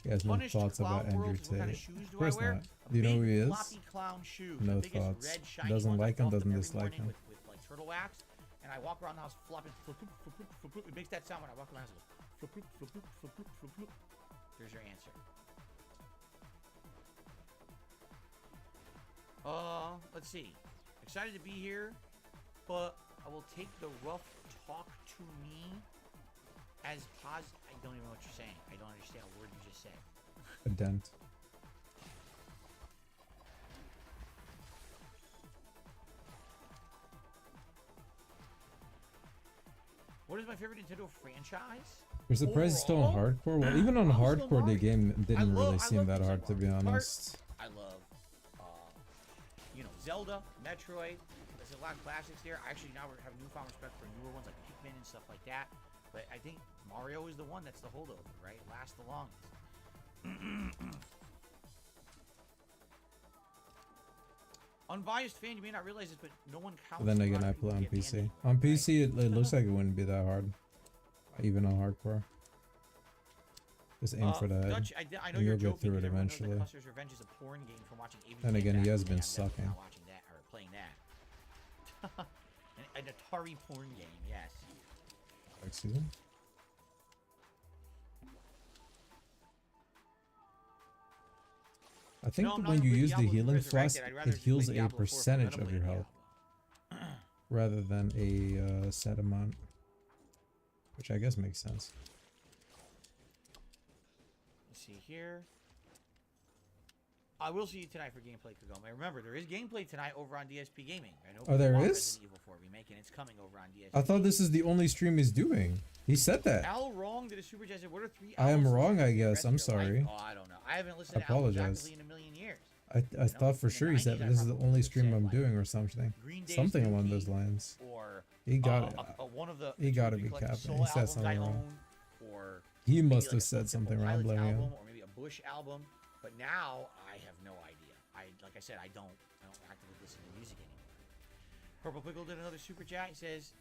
He has no Punished thoughts about Clown World Andrew is what kind of Tate. shoes Of do course I wear? not. A Do you know big who he is? floppy clown shoes. No the biggest thoughts. red shiny Doesn't ones. like I him, buff them doesn't every dislike morning him. with like turtle wax, and I walk around the house flopping. Flip, flip, flip, flip, flip, flip. It makes that sound when I walk around the house. Flip, flip, flip, flip, flip, flip, flip, flip. There's your answer. Let's see. Excited to be here, but I will take the rough talk to me as positive. I don't even know what you're saying. I don't understand a word you just said. A dent. What is my favorite Nintendo franchise? We're surprised it's still on Overall? hardcore. Well, even on I'm still hardcore, the Mario. game didn't I really love seem that games hard, like to be Mario Kart. honest. I love, Zelda, Metroid. There's a lot of classics there. I actually now have newfound respect for newer ones like Pikmin and stuff like that. But I think Mario is the one that's the holdover, right? Lasts the longest. Unbiased fan, you may not realize this, but no one counts. But then a again, lot I of people play on get banned PC. anyway, On right? PC, it looks like it wouldn't be that hard, even on hardcore. Just aim for the head, Dutch, I know and you're you'll get joking. through it but everyone knows that eventually. Custer's Revenge is a porn game from watching ABK. Then again, he back has in the been day. I'm definitely sucking. not watching that or playing that. An Atari porn game, yes. Excuse me? I think No, I'm that not when gonna you play use the Diablo healing Resurrected. flask, I'd rather it just play heals a Diablo 4 if I'm percentage gonna of play your health, Diablo. rather than a set amount. Which I guess makes sense. Let's see here. I will see you tonight for gameplay, Kagome. Remember, there is gameplay tonight over on DSP Gaming. I know Oh, there people want is? Resident Evil 4 remake, and it's coming over on DSP. I thought this is the only stream he's doing. He said that. Al Wrong did a super chat. Said, what are 3 I am albums wrong, I you guess. I'm rest of your sorry. life? Oh, I don't know. I haven't listened I to albums apologize. actively in a million years. I thought for in the sure he said 90s, I this is the probably only would've stream said, I'm like, doing or something. Green Day's Something New along those Beat, lines. Or He got it. one of the He gotta be collective capping. soul He said albums something I wrong. own, or He maybe must like have a said Simple something wrong, Pilots blaming him. album, or maybe a Bush album. But now I have no idea. Like I said, I don't actively listen to music anymore. Purple Pickle did another super chat. He says,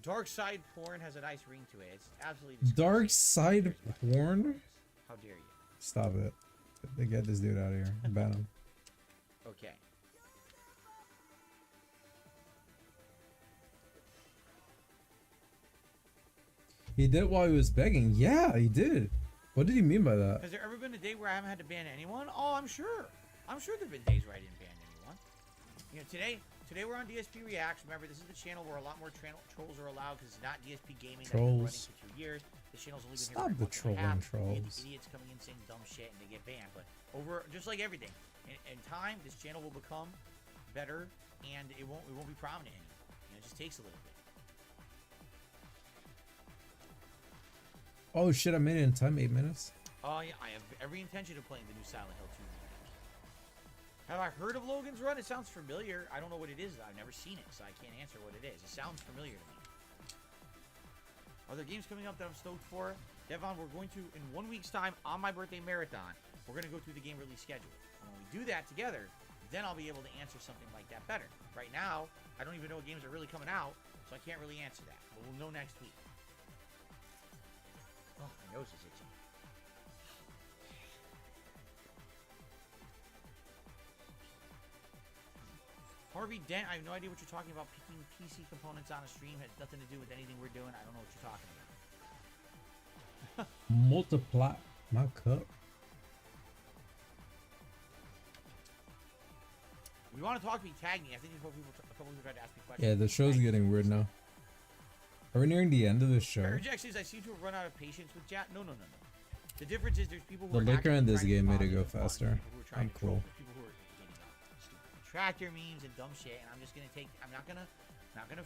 "Dark side porn has a nice ring to it. It's absolutely disgusting. Dark side porn? How dare you?" Stop it. They get this dude out of here. Ban him. Okay. He did it while he was begging. Yeah, he did. What did he mean by that? Has there ever been a day where I haven't had to ban anyone? Oh, I'm sure. I'm sure there've been days where I didn't ban anyone. You know, today we're on DSP Reacts. Remember, this is the channel where a lot more trolls are allowed because it's not DSP Gaming. That's been running Trolls. for 2 years. This channel's only been Stop here for a the month and a trolling half. You get trolls. the idiots coming in saying dumb shit and they get banned. But over, just like everything, in time, this channel will become better and it won't be prominent anymore. You know, it just takes a little bit. Oh shit, I made it in time. 8 minutes. Oh yeah, I have every intention of playing the new Silent Hill 2 remake. Have I heard of Logan's Run? It sounds familiar. I don't know what it is. I've never seen it, so I can't answer what it is. It sounds familiar to me. Are there games coming up that I'm stoked for? Devon, we're going to, in 1 week's time, on my birthday marathon, we're going to go through the game release schedule. And when we do that together, then I'll be able to answer something like that better. Right now, I don't even know what games are really coming out, so I can't really answer that. But we'll know next week. Oh, my nose is itching. Harvey Dent, I have no idea what you're talking about. Picking PC components on a stream has nothing to do with anything we're doing. I don't know what you're talking about. Multiply my cup. If you want to talk to me, tag me. I think a couple people tried to ask me questions. Yeah, the show's getting weird now. Are we nearing the end of the show? Jack says, I seem to have run out of patience with chat. No. The difference is there's people who The are liquor in this actually game made it trying go to be fun, faster. people who are trying I'm to troll, cool. there's people who are getting stupid tractor memes and dumb shit, and I'm just gonna take. I'm not gonna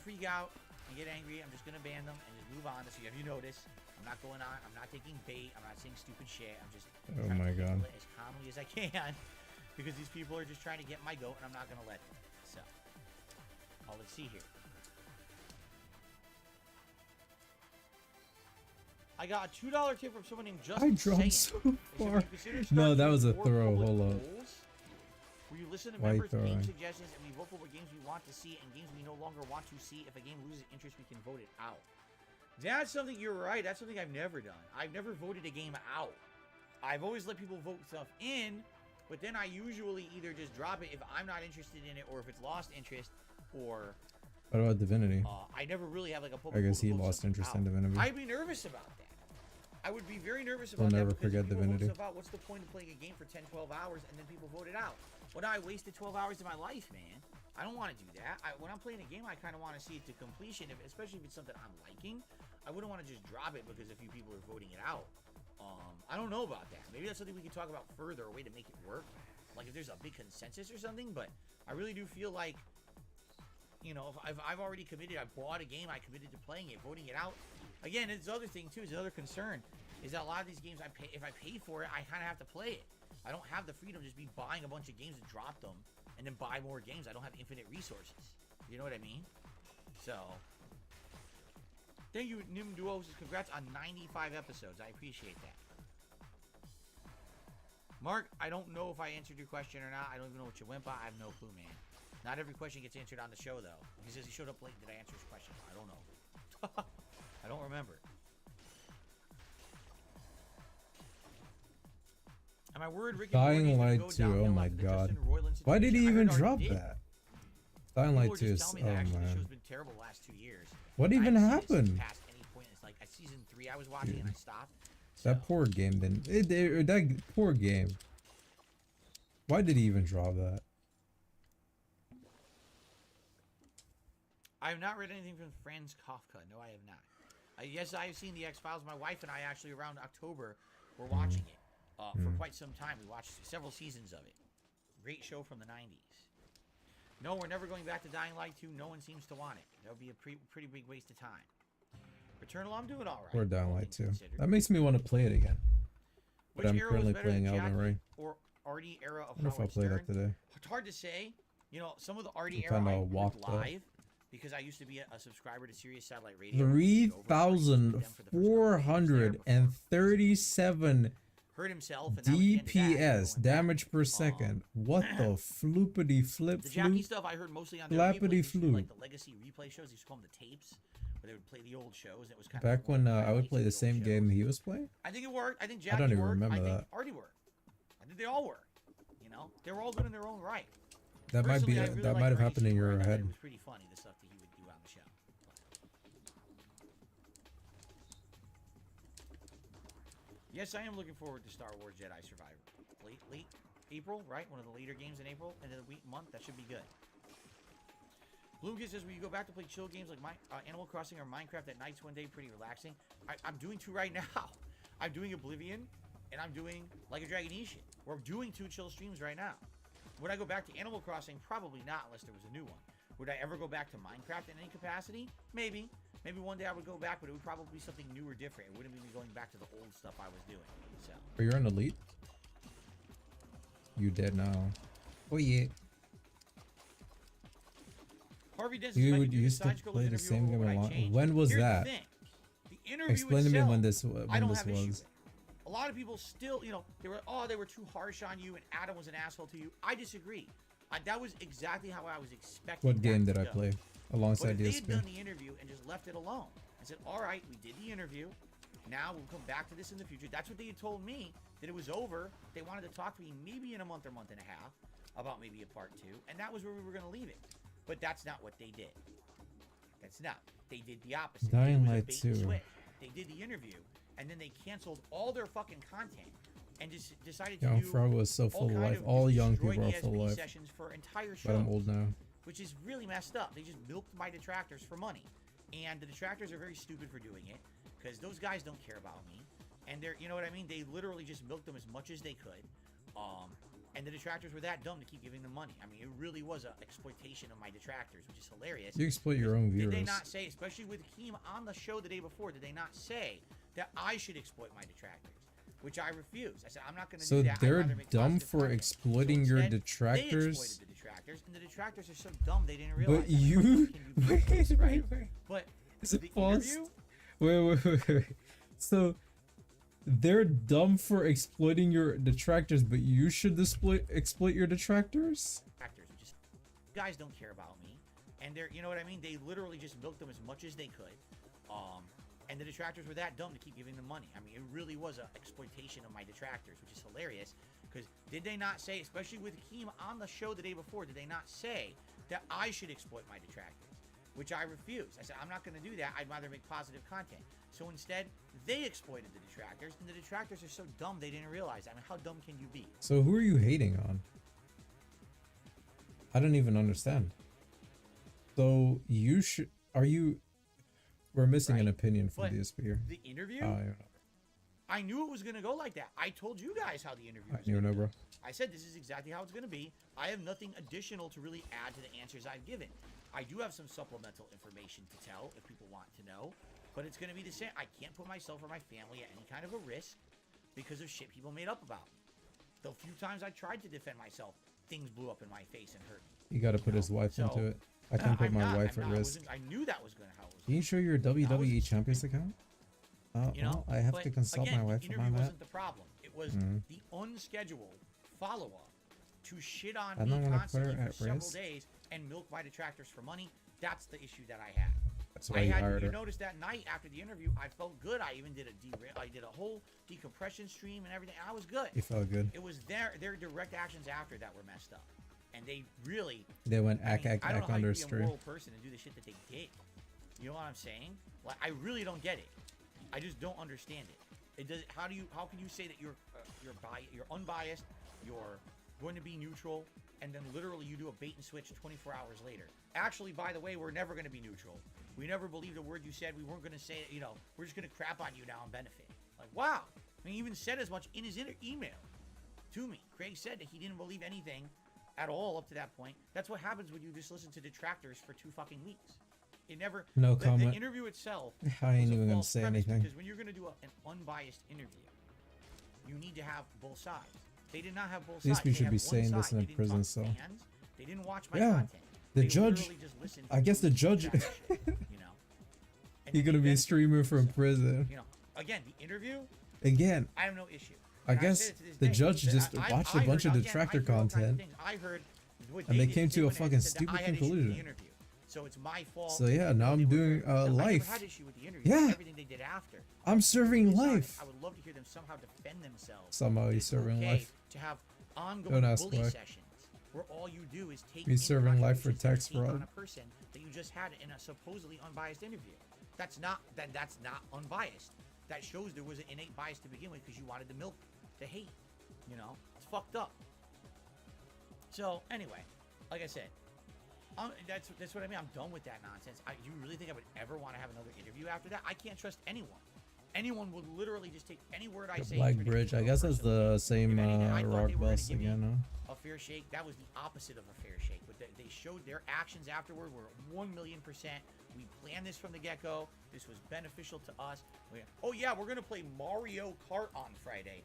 freak out and get angry. I'm just gonna ban them and just move on. So if you notice, I'm not going on. I'm not taking bait. I'm not saying stupid shit. I'm just Oh trying my to God. handle it as calmly as I can, because these people are just trying to get my goat, and I'm not gonna let them. So, let's see here. I got a $2 tip from someone named Justin. I dropped so far. No, that was a throw. Hold up. Where you listen to Why members' throwing? game suggestions and we vote for what games we want to see and games we no longer want to see. If a game loses interest, we can vote it out. That's something, you're right. That's something I've never done. I've never voted a game out. I've always let people vote stuff in, but then I usually either just drop it if I'm not interested in it, or if it's lost interest, or What about Divinity? I never really have like a I public guess vote to he vote lost something interest out. in Divinity. I'd be nervous about that. I would be very nervous We'll about that. never Because forget if people vote Divinity. stuff out, what's the point of playing a game for 10, 12 hours and then people vote it out? Well, I wasted 12 hours of my life, man. I don't want to do that. When I'm playing a game, I kind of want to see it to completion, especially if it's something I'm liking. I wouldn't want to just drop it because a few people are voting it out. I don't know about that. Maybe that's something we can talk about further, a way to make it work. Like if there's a big consensus or something, but I really do feel like, you know, if I've already committed, I bought a game, I committed to playing it, voting it out. Again, it's the other thing too, is another concern, is that a lot of these games, if I pay for it, I kind of have to play it. I don't have the freedom to just be buying a bunch of games and drop them, and then buy more games. I don't have infinite resources. You know what I mean? So, thank you, Nim Duos. Congrats on 95 episodes. I appreciate that. Mark, I don't know if I answered your question or not. I don't even know what you went by. I have no clue, man. Not every question gets answered on the show, though. He says he showed up late. Did I answer his question? I don't know. I don't remember. Am I worried Rick and Dying Morty's gonna Light go 2, downhill oh my after the God. Justin Roiland Why did he situation? I even heard it drop already did. that? Dying People Light were 2 just is, telling me oh that actually the man. show's been terrible the last 2 years. What I even haven't seen it happened? Past any point, it's like at season 3 I was watching and I stopped. That So, poor game didn't. That poor game. Why did he even draw that? I have not read anything from Franz Kafka. No, I have not. Yes, I have seen the X-Files. My wife and I actually around October were watching it for quite some time. We watched several seasons of it. Great show from the 90s. No, we're never going back to Dying Light 2. No one seems to want it. That would be a pretty big waste of time. Returnal, I'm doing all right. Or Dying all Light things 2. considered. That makes me want to play it again. But Which I'm era was currently better, playing the Elden Jackie Ring. or Artie era of I wonder if I'll Howard play Stern? that today. It's hard to say. You know, some of the Artie I'm era kinda I worked walked up. live because I used to be a subscriber to Sirius Satellite Radio. I used to be over there for the first couple of years there before 3,437 hurt himself, and that was the end of that. DPS, damage per second. What the floopity flip The Jackie floop? stuff I heard mostly on their replays. Flappity They used to do, floop. like the legacy replay shows. They used to call them the tapes, where they would play the old shows. It was kind Back of when I would play the same game Shows. he was playing? I think it worked. I think Jackie don't even worked. remember I think that. Artie worked. I think they all worked. You know, they were all good in their own right. That might be Personally, I really that liked might have Artie's happened in humor. your I thought head. It was pretty funny, the stuff that he would do on the show. Yes, I am looking forward to Star Wars Jedi Survivor. Late April, right? One of the later games in April, end of the month. That should be good. Bloomkid says, will you go back to play chill games like Animal Crossing or Minecraft at nights one day? Pretty relaxing. I'm doing 2 right now. I'm doing Oblivion, and I'm doing Like a Dragonetian. We're doing 2 chill streams right now. Would I go back to Animal Crossing? Probably not, unless there was a new one. Would I ever go back to Minecraft in any capacity? Maybe. Maybe one day I would go back, but it would probably be something new or different. It wouldn't be me going back to the old stuff I was doing. So. Are you an elite? You dead now. Oh yeah. Harvey Dent You says, would used to play the same game a lot. When was that? The interview Explain to me itself, when this I don't this have issue was. with. A lot of people still, you know, they were too harsh on you, and Adam was an asshole to you. I disagree. That was exactly how I was expecting. What game that did I to go. play But alongside if they had DSP? done the interview and just left it alone and said, all right, we did the interview. Now we'll come back to this in the future. That's what they had told me, that it was over. They wanted to talk to me maybe in a month or month and a half about maybe a part 2. And that was where we were going to leave it. But that's not what they did. That's not. They did the opposite. Dying It was a Light bait and 2. switch. They did the interview, and then they canceled all their fucking content and just decided to Young do Frog was so full all of kind life. of All young destroy people are the full of SB life. sessions for entire But shows, I'm old now. which is really messed up. They just milked my detractors for money, and the detractors are very stupid for doing it because those guys don't care about me, and they're, you know what I mean? They literally just milked them as much as they could. And the detractors were that dumb to keep giving them money. I mean, it really was an exploitation of my detractors, which is hilarious. You exploit your own viewers. Did they not say, especially with Keem on the show the day before, did they not say that I should exploit my detractors? Which I refused. I said, I'm not going to do that. So they're I'd rather make dumb positive for content. exploiting So your instead, They detractors. exploited the detractors, and the detractors are so dumb they didn't realize. But that. Like, you. how can you Wait, do this, right? wait. But Is it the false? interview, Wait. So they're dumb for exploiting your detractors, but you should exploit your detractors? actors, which is guys don't care about me, and they're, you know what I mean? They literally just milked them as much as they could. And the detractors were that dumb to keep giving them money. I mean, it really was an exploitation of my detractors, which is hilarious. Because did they not say, especially with Keem on the show the day before, did they not say that I should exploit my detractors? Which I refused. I said, I'm not going to do that. I'd rather make positive content. So instead, they exploited the detractors, and the detractors are so dumb they didn't realize. I mean, how dumb can you be? So who are you hating on? I don't even understand. So you should. Are you? We're missing an Right. opinion from But the speaker. the interview, Oh, yeah. I knew it was going to go like that. I told you guys how the interview I was knew going no, to bro. go. I said this is exactly how it's going to be. I have nothing additional to really add to the answers I've given. I do have some supplemental information to tell if people want to know, but it's going to be the same. I can't put myself or my family at any kind of a risk because of shit people made up about me. The few times I tried to defend myself, things blew up in my face and hurt me. You got to put his wife So, into it. I can put I'm my not- wife I'm at not. risk. I knew that was going to how it was. Can you show your WWE was Champions account? You know, well, I have but to consult again, my wife the interview about that. wasn't the problem. It was the unscheduled follow-up to shit on I'm me not gonna put constantly her for at several risk. days and milk my detractors for money. That's the issue that I had. That's why you had, hired you her. noticed that night after the interview, I felt good. I even did I did a whole decompression stream and everything. And I was good. You felt good. It was their direct actions after that were messed up, and they really. They went I ack don't know how on you their be a stream. moral person and do the shit that they did. You know what I'm saying? Like, I really don't get it. I just don't understand it. It does. How can you say that you're unbiased, you're going to be neutral, and then literally you do a bait and switch 24 hours later? Actually, by the way, we're never going to be neutral. We never believed a word you said. We weren't going to say it. You know, we're just going to crap on you now and benefit. Like, wow. I mean, he even said as much in his email to me. Craig said that he didn't believe anything at all up to that point. That's what happens when you just listen to detractors for 2 fucking weeks. It never. No the comment. interview itself. I ain't was a even gonna false say premise, anything. Because when you're gonna do an unbiased interview, you need to have both sides. They did not have both These sides. people They should had be one saying this side. in a They didn't prison talk to cell. fans. They didn't watch my Yeah. content. The They judge- literally just listened I to guess the me judge- chat shit, you know. And You're gonna be a then- streamer from prison. You know, again, the interview, Again, I have no issue. I And guess say it to this the day, judge that just watched a bunch of again, detractor I heard all kinds of content, things. I heard what and they did. came to a went ahead fucking and said that stupid I had issue with the conclusion. interview. So it's my fault. So yeah, now I'm They were- doing No, I never life. had issue with the interview. Yeah. Everything they did after. I'm serving Sorry, life. I would love to hear them somehow defend themselves. Somehow he's It's serving okay life. to have ongoing Don't ask bully why. sessions where all you do is take He's in serving life for contributions that you tax take on fraud. a person that you just had in a supposedly unbiased interview. That's not unbiased. That shows there was an innate bias to begin with because you wanted to milk the hate. You know, it's fucked up. So anyway, like I said, that's what I mean. I'm done with that nonsense. You really think I would ever want to have another interview after that? I can't trust anyone. Anyone would literally just take any word I The say. Black and turn it Bridge. into I a guess that's personal the same If anything, I thought rock they were gonna bus give me again, no? a fair shake. That was the opposite of a fair shake. But they showed their actions afterward were 1,000,000%. We planned this from the get-go. This was beneficial to us. Oh yeah, we're gonna play Mario Kart on Friday.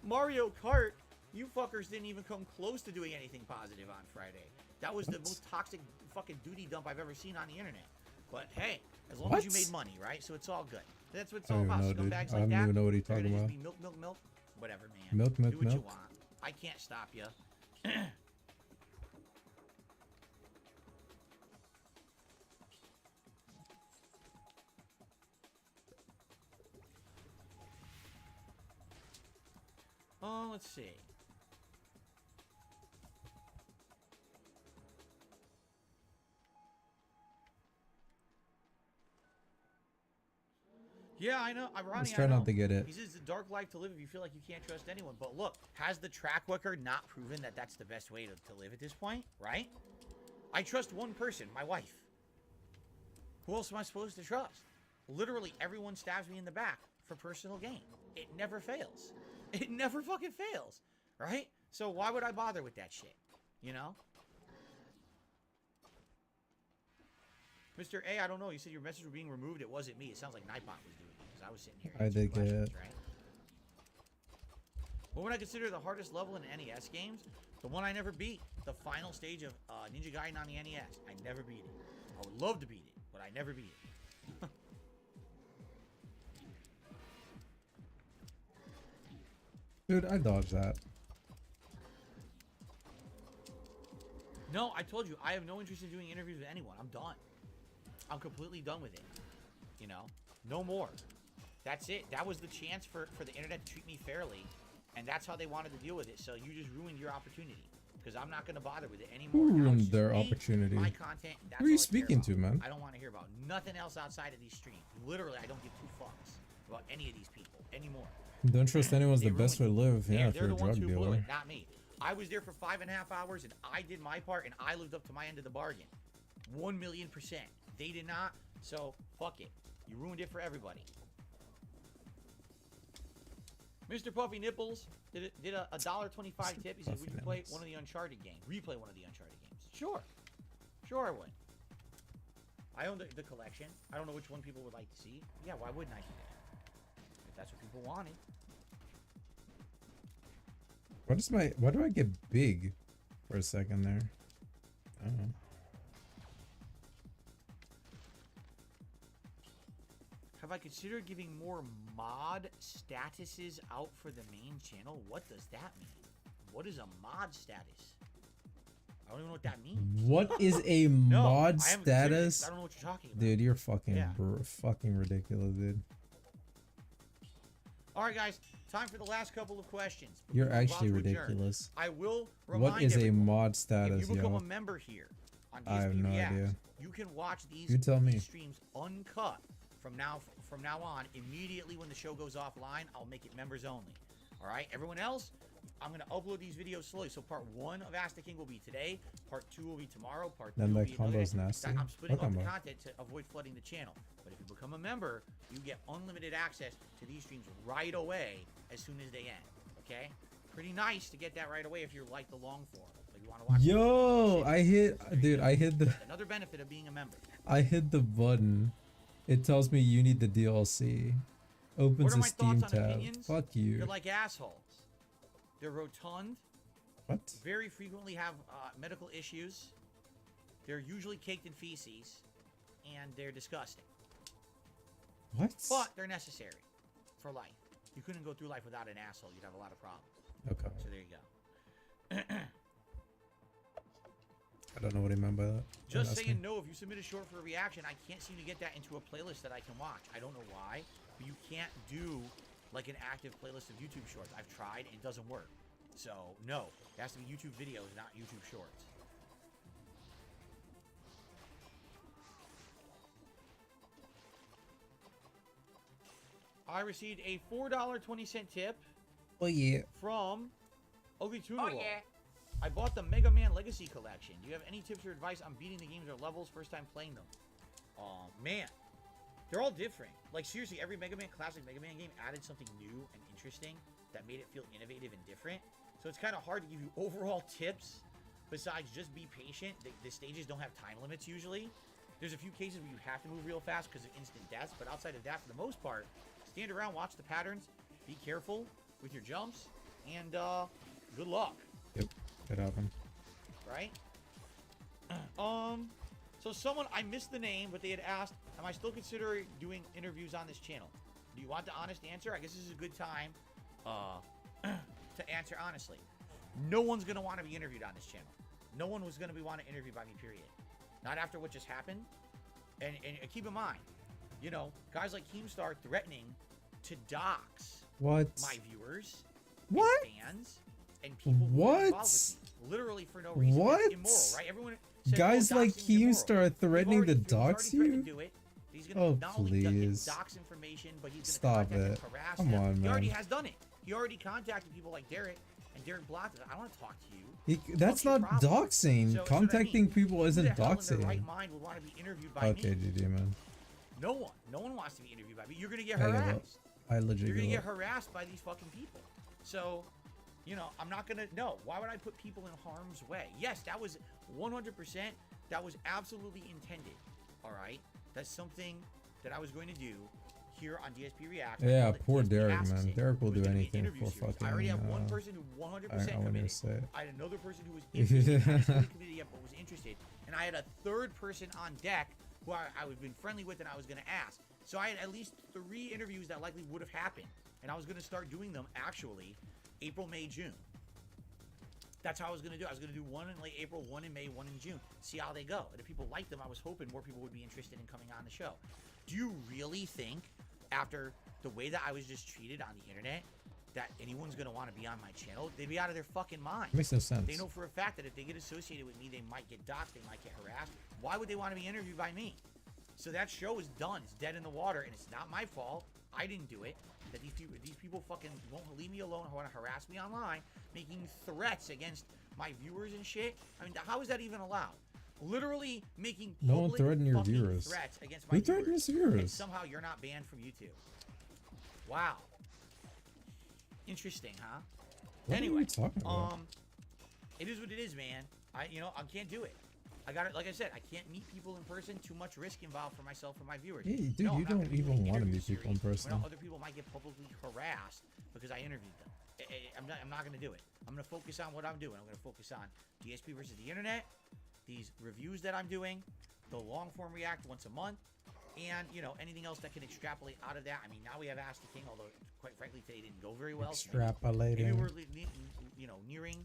Mario Kart. You fuckers didn't even come close to doing anything positive on Friday. That was the most toxic fucking duty dump I've ever seen on the internet. But hey, as long as you What? made money, right? So it's all good. That's what it's I all don't about. even know, dude. Scumbags I like don't that. even know what he's they're talking gonna about. just be milk. Whatever, man. Milk, Do what you milk. want. I can't stop you. Oh, let's see. Yeah, I know. Ronnie, Let's try I know. not to get it. He says it's a dark life to live if you feel like you can't trust anyone. But look, has the track record not proven that that's the best way to live at this point, right? I trust one person, my wife. Who else am I supposed to trust? Literally, everyone stabs me in the back for personal gain. It never fails. It never fucking fails, right? So why would I bother with that shit, you know? Mr. A, I don't know. You said your message was being removed. It wasn't me. It sounds like Nightbot was doing it because I was sitting here. I did get it. Right? What would I consider the hardest level in NES games? The one I never beat. The final stage of Ninja Gaiden on the NES. I never beat it. I would love to beat it, but I never beat it. Dude, I dodged that. No, I told you, I have no interest in doing interviews with anyone. I'm done. I'm completely done with it. You know? No more. That's it. That was the chance for the internet to treat me fairly. And that's how they wanted to deal with it. So you just ruined your opportunity. Because I'm not going to bother with it anymore. Who Now it's ruined just their me, opportunity? my content. That's Who are you all I care speaking about. to, man? I don't want to hear about nothing else outside of these streams. Literally, I don't give two fucks about any of these people anymore. Don't trust anyone's the They best way to ruined it. live. Yeah, if They're you're a the ones drug who blew dealer. it, not me. I was there for 5.5 hours and I did my part and I lived up to my end of the bargain. 1,000,000%. They did not, so fuck it. You ruined it for everybody. Mr. Puffy Nipples did a $1.25 tip. He said, would you play one of the Uncharted games? Replay one of the Uncharted games. Sure. Sure I would. I own the collection. I don't know which one people would like to see. Yeah, why wouldn't I do that? If that's what people wanted. Why do I get big for a second there? I don't know. Have I considered giving more mod statuses out for the main channel? What does that mean? What is a mod status? I don't even know what that means. What is a No, mod I haven't considered it, status? I don't know what you're talking about. Dude, you're fucking Yeah. fucking ridiculous, dude. All right, guys. Time for the last couple of questions. You're We're about actually to adjourn. ridiculous. I will remind What is a everyone, mod if status, you become yo? a member here on I have no DSP idea. Reacts, you can watch these, You tell me. these streams uncut from now on. Immediately when the show goes offline, I'll make it members only. All right, everyone else, I'm gonna upload these videos slowly. So part 1 of Ask the King will be today. Part 2 will be tomorrow. Part 3 Then will that be another combo's day. nasty. I'm splitting What up the combo? content to avoid flooding the channel. But if you become a member, you get unlimited access to these streams right away as soon as they end. Okay? Pretty nice to get that right away if you're like the long form. If you want to watch. Yo, I hit, There you dude. go. I hit the, Another benefit of being a member. I hit the button. It tells me you need the DLC. Opens What are a my Steam thoughts on tab. opinions? Fuck They're you. like assholes. They're rotund. What? Very frequently have medical issues. They're usually caked in feces, and they're disgusting. What? But they're necessary for life. You couldn't go through life without an asshole. You'd have a lot of problems. Okay. So there you go. I don't know what he meant by that. Just Don't ask saying me. no. If you submit a short for a reaction, I can't seem to get that into a playlist that I can watch. I don't know why, but you can't do like an active playlist of YouTube shorts. I've tried, and it doesn't work. So no, it has to be YouTube videos, not YouTube shorts. I received a $4.20 tip Oh yeah. from Ugly Tuna Oh, Roll. yeah. I bought the Mega Man Legacy Collection. Do you have any tips or advice on beating the games or levels first time playing them? Man. They're all different. Like, seriously, every Mega Man, classic Mega Man game added something new and interesting that made it feel innovative and different. So it's kind of hard to give you overall tips besides just be patient. The stages don't have time limits usually. There's a few cases where you have to move real fast because of instant deaths, but outside of that, for the most part, stand around, watch the patterns, be careful with your jumps, and good luck. Yep. Could happen. Right? So someone, I missed the name, but they had asked, am I still considering doing interviews on this channel? Do you want the honest answer? I guess this is a good time to answer honestly. No one's going to want to be interviewed on this channel. No one was going to be want to interview by me, period. Not after what just happened. And keep in mind, you know, guys like Keemstar threatening to dox What? my viewers, What? and fans, and people who are involved with me, literally for no reason. What? It's immoral, right? Everyone says, Guys oh, like doxing's immoral. Keemstar threatening to They've already dox threatened you? to do it. He's gonna not only please. dox information, but he's gonna Stop contact it. and harass Come them. on, He already man. has done it. He already contacted people like Derek, and Derek blocked it. I don't want to talk to you. That's What's your not problem? doxing. So, Contacting people Who isn't the hell in their doxing. right mind would want to be interviewed by Okay, me? GG, man. No one. No one wants to be interviewed by me. You're gonna get I give up. harassed. I legit You're gonna give get up. harassed by these fucking people. So, you know, I'm not gonna. No. Why would I put people in harm's way? Yes, that was 100%. That was absolutely intended. All right. That's something that I was going to do here on DSP React. Yeah, poor Derek, man. Derek will do anything for fucking. I already have one person who 100% I wouldn't committed. say it. I had another person who was interested, not fully committed yet, but was interested, and I had a third person on deck who I was been friendly with, and I was going to ask. So I had at least 3 interviews that likely would have happened, and I was going to start doing them actually April, May, June. That's how I was going to do it. I was going to do one in late April, one in May, one in June. See how they go. And if people liked them, I was hoping more people would be interested in coming on the show. Do you really think, after the way that I was just treated on the internet, that anyone's going to want to be on my channel? They'd be out of their fucking mind. Makes no sense. They know for a fact that if they get associated with me, they might get doxxed, they might get harassed. Why would they want to be interviewed by me? So that show is done. It's dead in the water, and it's not my fault. I didn't do it. That these people fucking won't leave me alone, want to harass me online, making threats against my viewers and shit. I mean, how is that even allowed? Literally making No one public threatened your fucking viewers. threats against my Who threatened viewers. his viewers? And somehow you're not banned from YouTube. Wow. Interesting, huh? What anyway, are you talking about? it is what it is, man. I can't do it. I got it. Like I said, I can't meet people in person. Too much risk involved for myself and my viewers. Yeah, dude, No, you I'm not don't gonna do even an wanna interview meet people in series person. where other people might get publicly harassed because I interviewed them. I'm not going to do it. I'm going to focus on what I'm doing. I'm going to focus on DSP versus the internet, these reviews that I'm doing, the long form react once a month, and anything else that can extrapolate out of that. I mean, now we have Ask the King, although quite frankly today didn't go very well. So maybe Extrapolating. we're nearing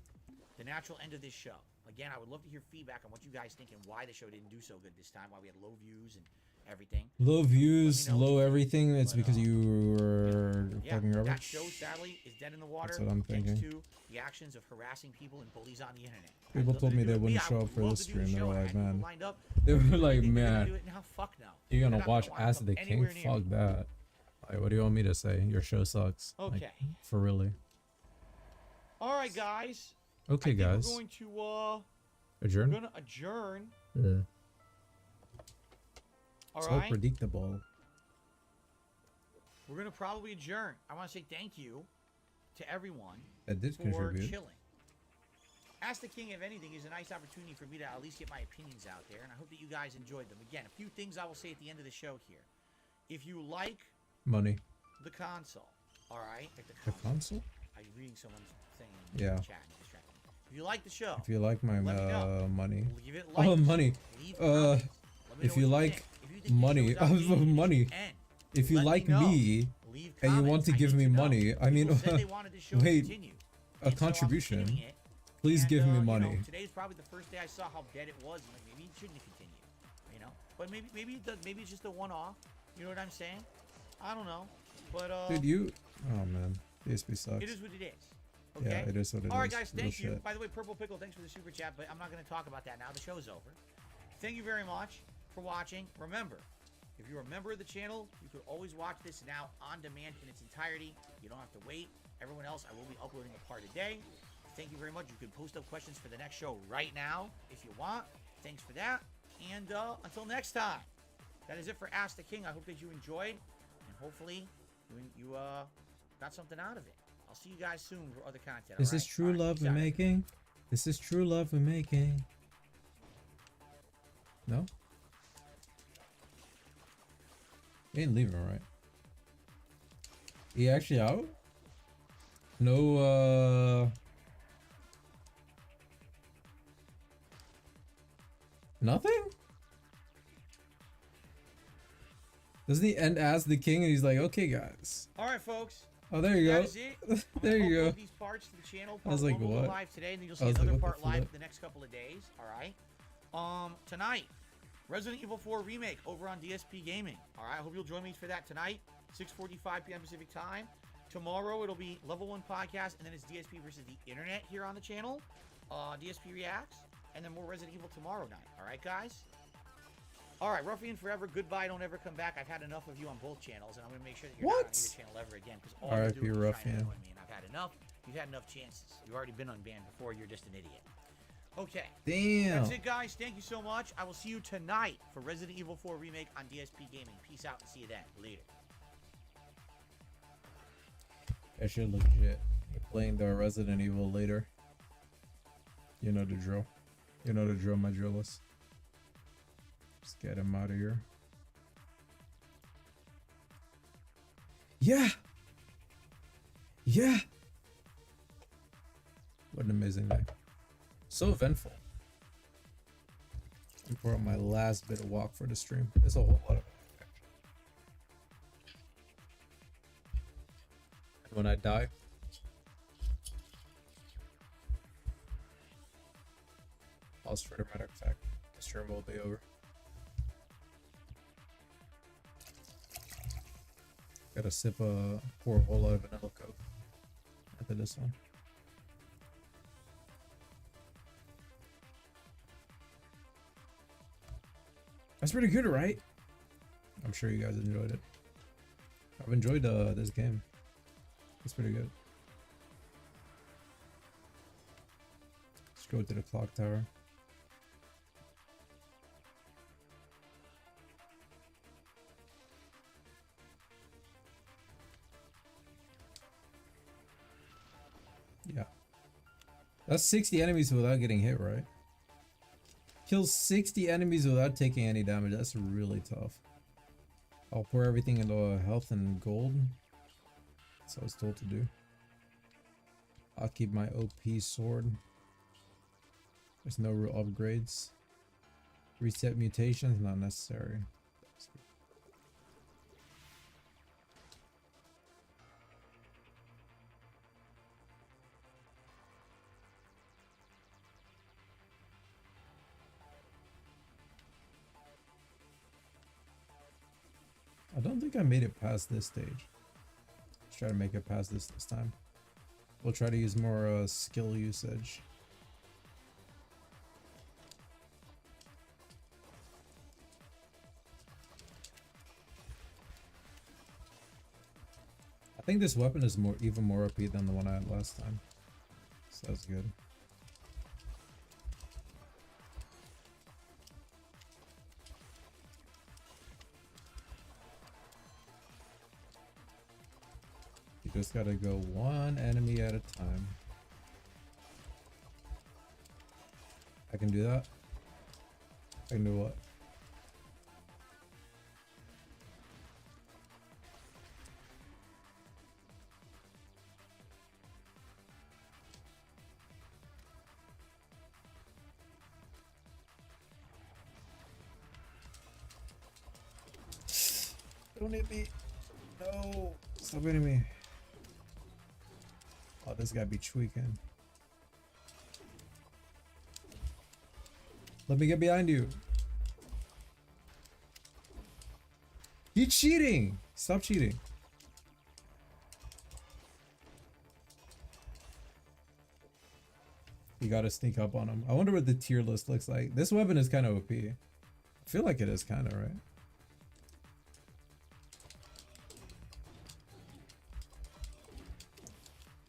the natural end of this show. Again, I would love to hear feedback on what you guys think and why the show didn't do so good this time, why we had low views and everything. Low views, Let me know. low everything. It's But, because you were Yeah, fucking that rubbish. show sadly is dead in the water. That's what I'm thanks thinking. to the actions of harassing people and bullies on the internet. People I'd love told to me do they it. wouldn't I show would up for love the to do stream. They show. were I like, had people man. lined up. They were like, They think they're gonna man, do it, now fuck no. you're They're gonna not watch gonna wanna Ask come the King? anywhere near Fuck me. that. Like, what do you want me to say? Your show sucks. Like, Okay. for really. All right, guys. Okay, I think guys. We're going to Adjourn? we're gonna adjourn. Yeah. All So right. predictable. We're gonna probably adjourn. I want to say thank you to everyone That did for contribute. chilling. Ask the King, if anything, is a nice opportunity for me to at least get my opinions out there, and I hope that you guys enjoyed them. Again, a few things I will say at the end of the show here. If you like Money. the console, all right, like The console? I'm reading someone's thing in Yeah. the chat. And distracting me. If you like the show, If you like my let me know. money. leave it likes. Oh, money. Leave Uh, comments. Let me if know you what like think. If you think this money, show is outdated, money. end. If you Let me like know. me, Leave and you want comments. to I give need me to know. money, I mean, People said they wanted this show to wait, continue. a And so I'm contribution. continuing it. please And, give me you know, money. today's probably the first day I saw how dead it was. Like, maybe it shouldn't continue, But maybe it does. Maybe it's just a one-off. You know what I'm saying? I don't know. But Dude, you. Oh, man. DSP sucks. it is what it is. Okay. Yeah, it is what it is. All right, guys. Real Thank you. shit. By the way, Purple Pickle, thanks for the super chat. But I'm not going to talk about that now. The show's over. Thank you very much for watching. Remember, if you're a member of the channel, you could always watch this now on demand in its entirety. You don't have to wait. Everyone else, I will be uploading a part a day. Thank you very much. You can post up questions for the next show right now if you want. Thanks for that. And until next time, that is it for Ask the King. I hope that you enjoyed, and hopefully you got something out of it. I'll see you guys soon for other content. This all is right? true All right, love peace we're out. making. This is true love we're making. No? He ain't leaving, right? He actually out? No, nothing? Doesn't he end as the king and he's like, okay, guys. All right, folks. Oh, there you That go. is it. There you go. Upload these parts to the channel. I was Part like, one will go what? live today, and then you'll I see was like, another what the part live flip? for the next couple of days. All right. Tonight, Resident Evil 4 remake over on DSP Gaming. All right. I hope you'll join me for that tonight, 6:45 p.m. Pacific time. Tomorrow it'll be Level 1 podcast, and then it's DSP versus the internet here on the channel. DSP reacts, and then more Resident Evil tomorrow night. All right, guys. All right, Ruffian Forever, goodbye, don't ever come back. I've had enough of you on both channels, and I'm gonna make sure that you're not on either channel ever again, because all you're R.I.P. doing is trying to Ruffian. annoy me, and I've had enough. You've had enough chances. You've already been unbanned before. You're just an idiot. Okay. Damn. That's it, guys. Thank you so much. I will see you tonight for Resident Evil 4 Remake on DSP Gaming. Peace out and see you then. Later. That shit legit. You're playing the Resident Evil later. You know the drill. You know the drill, my drillers. Just get him out of here. Yeah. Yeah. What an amazing day. So eventful. I'm for my last bit of walk for the stream. There's a whole lot of it. And when I die, also for the matter of fact, the stream will be over. Gotta pour a whole lot of vanilla coke after this one. That's pretty good, right? I'm sure you guys enjoyed it. I've enjoyed this game. It's pretty good. Let's go to the clock tower. Yeah. That's 60 enemies without getting hit, right? Kills 60 enemies without taking any damage. That's really tough. I'll pour everything into health and gold. That's what I was told to do. I'll keep my OP sword. There's no real upgrades. Reset mutations, not necessary. I don't think I made it past this stage. Let's try to make it past this time. We'll try to use more skill usage. I think this weapon is even more OP than the one I had last time. So that's good. Just gotta go one enemy at a time. I can do that. I can do what? Don't hit me. No. Stop hitting me. Oh, this guy be tweaking. Let me get behind you. You cheating! Stop cheating. You gotta sneak up on him. I wonder what the tier list looks like. This weapon is kind of OP. I feel like it is kind of, right?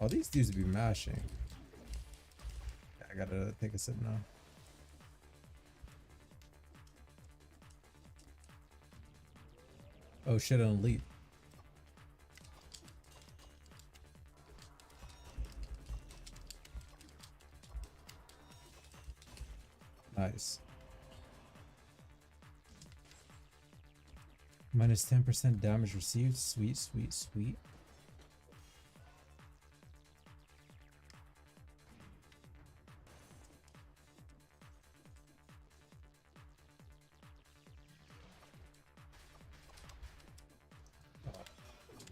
Oh, these dudes be mashing. I gotta take a sip now. Oh shit, an elite. Nice. Minus 10% damage received. Sweet, sweet, sweet.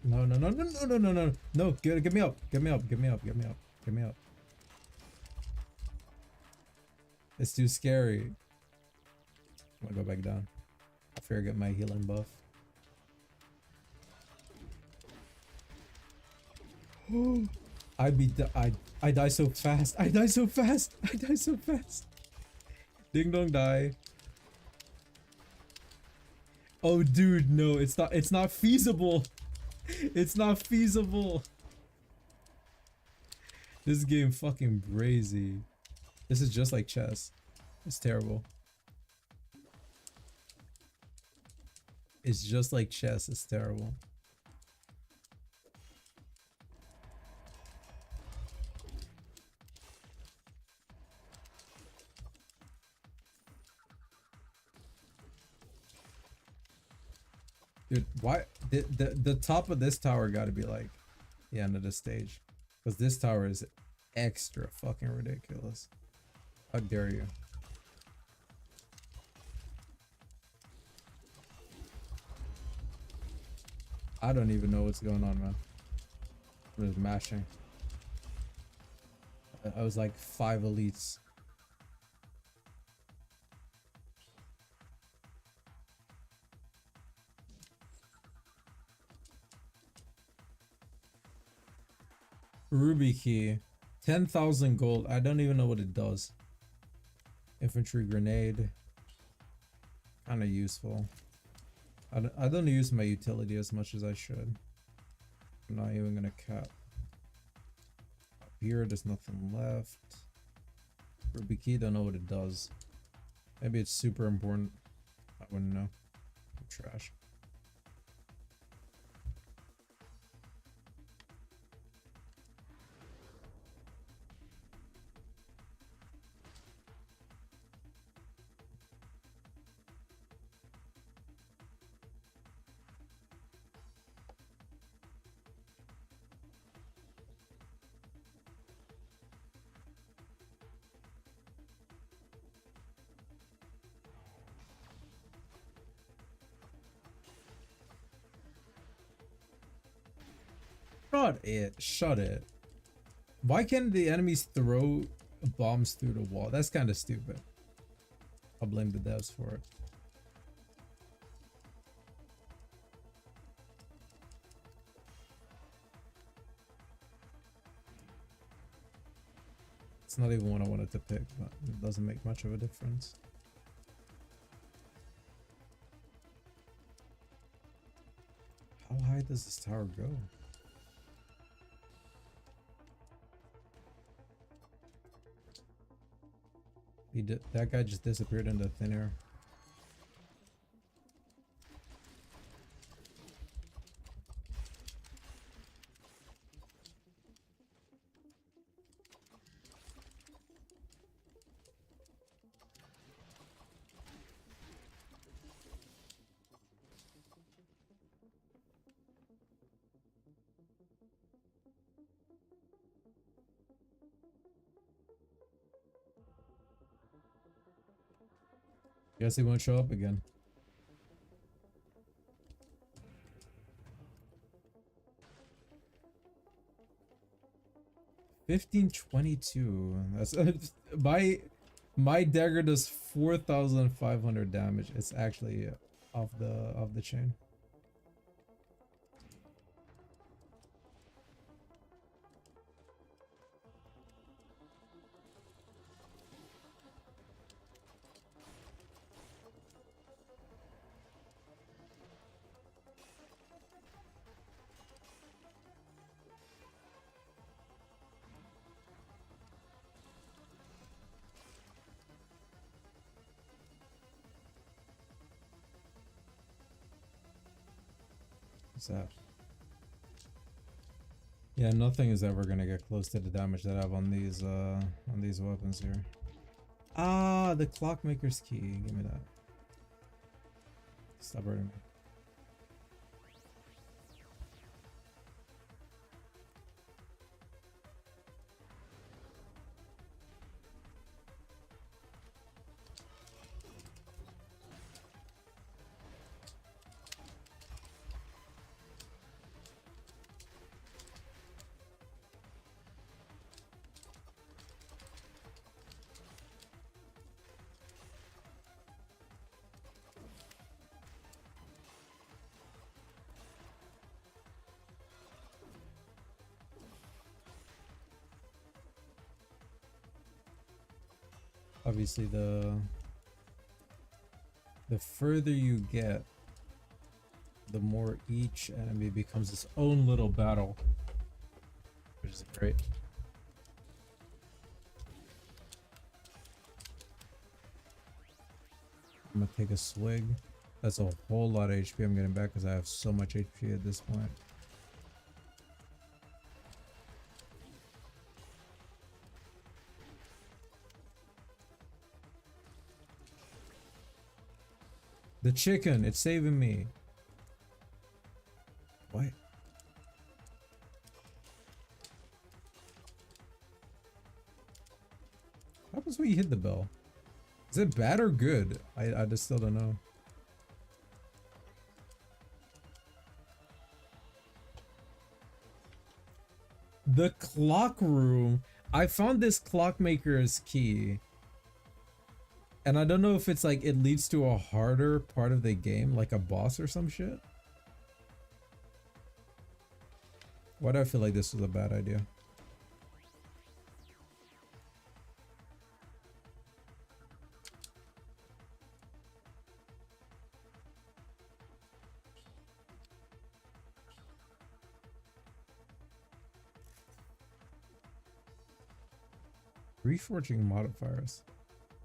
No, no, no, no, no, no, no, no, no, get me up, get me up, get me up, get me up, get me up. It's too scary. I'm gonna go back down. I fear I get my healing buff. I die so fast. I die so fast. I die so fast. Ding dong die. Oh, dude, no, it's not. It's not feasible. It's not feasible. This game fucking brazy. This is just like chess. It's terrible. It's just like chess. It's terrible. Dude, why the top of this tower got to be like the end of the stage, because this tower is extra fucking ridiculous. How dare you? I don't even know what's going on, man. I'm just mashing. I was like 5 elites. Ruby key. 10,000 gold. I don't even know what it does. Infantry grenade. Kind of useful. I don't use my utility as much as I should. I'm not even gonna cap. Up here, there's nothing left. Ruby key, don't know what it does. Maybe it's super important. I wouldn't know. I'm trash. Shut it. Shut it. Why can't the enemies throw bombs through the wall? That's kind of stupid. I'll blame the devs for it. It's not even what I wanted to pick, but it doesn't make much of a difference. How high does this tower go? That guy just disappeared into thin air. Guess he won't show up again. $1522. That's my dagger does 4,500 damage. It's actually off the chain. What's that? Yeah, nothing is ever gonna get close to the damage that I have on these weapons here. Ah, the clockmaker's key. Give me that. Stop hurting me. Obviously the further you get, the more each enemy becomes its own little battle, which is great. I'm gonna take a swig. That's a whole lot of HP I'm getting back because I have so much HP at this point. The chicken, it's saving me. What? What happens when you hit the bell? Is it bad or good? I just still don't know. The clock room. I found this clockmaker's key. And I don't know if it's like it leads to a harder part of the game, like a boss or some shit. Why do I feel like this was a bad idea? Reforging modifiers.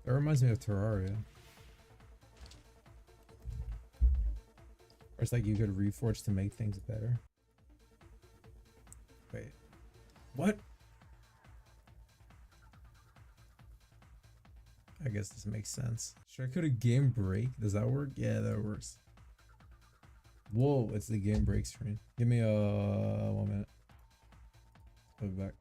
That reminds me of Terraria. Or it's like you could reforge to make things better. Wait. What? I guess this makes sense. Should I go to game break? Does that work? Yeah, that works. Whoa, it's the game break screen. Give me a 1 minute. I'll be back.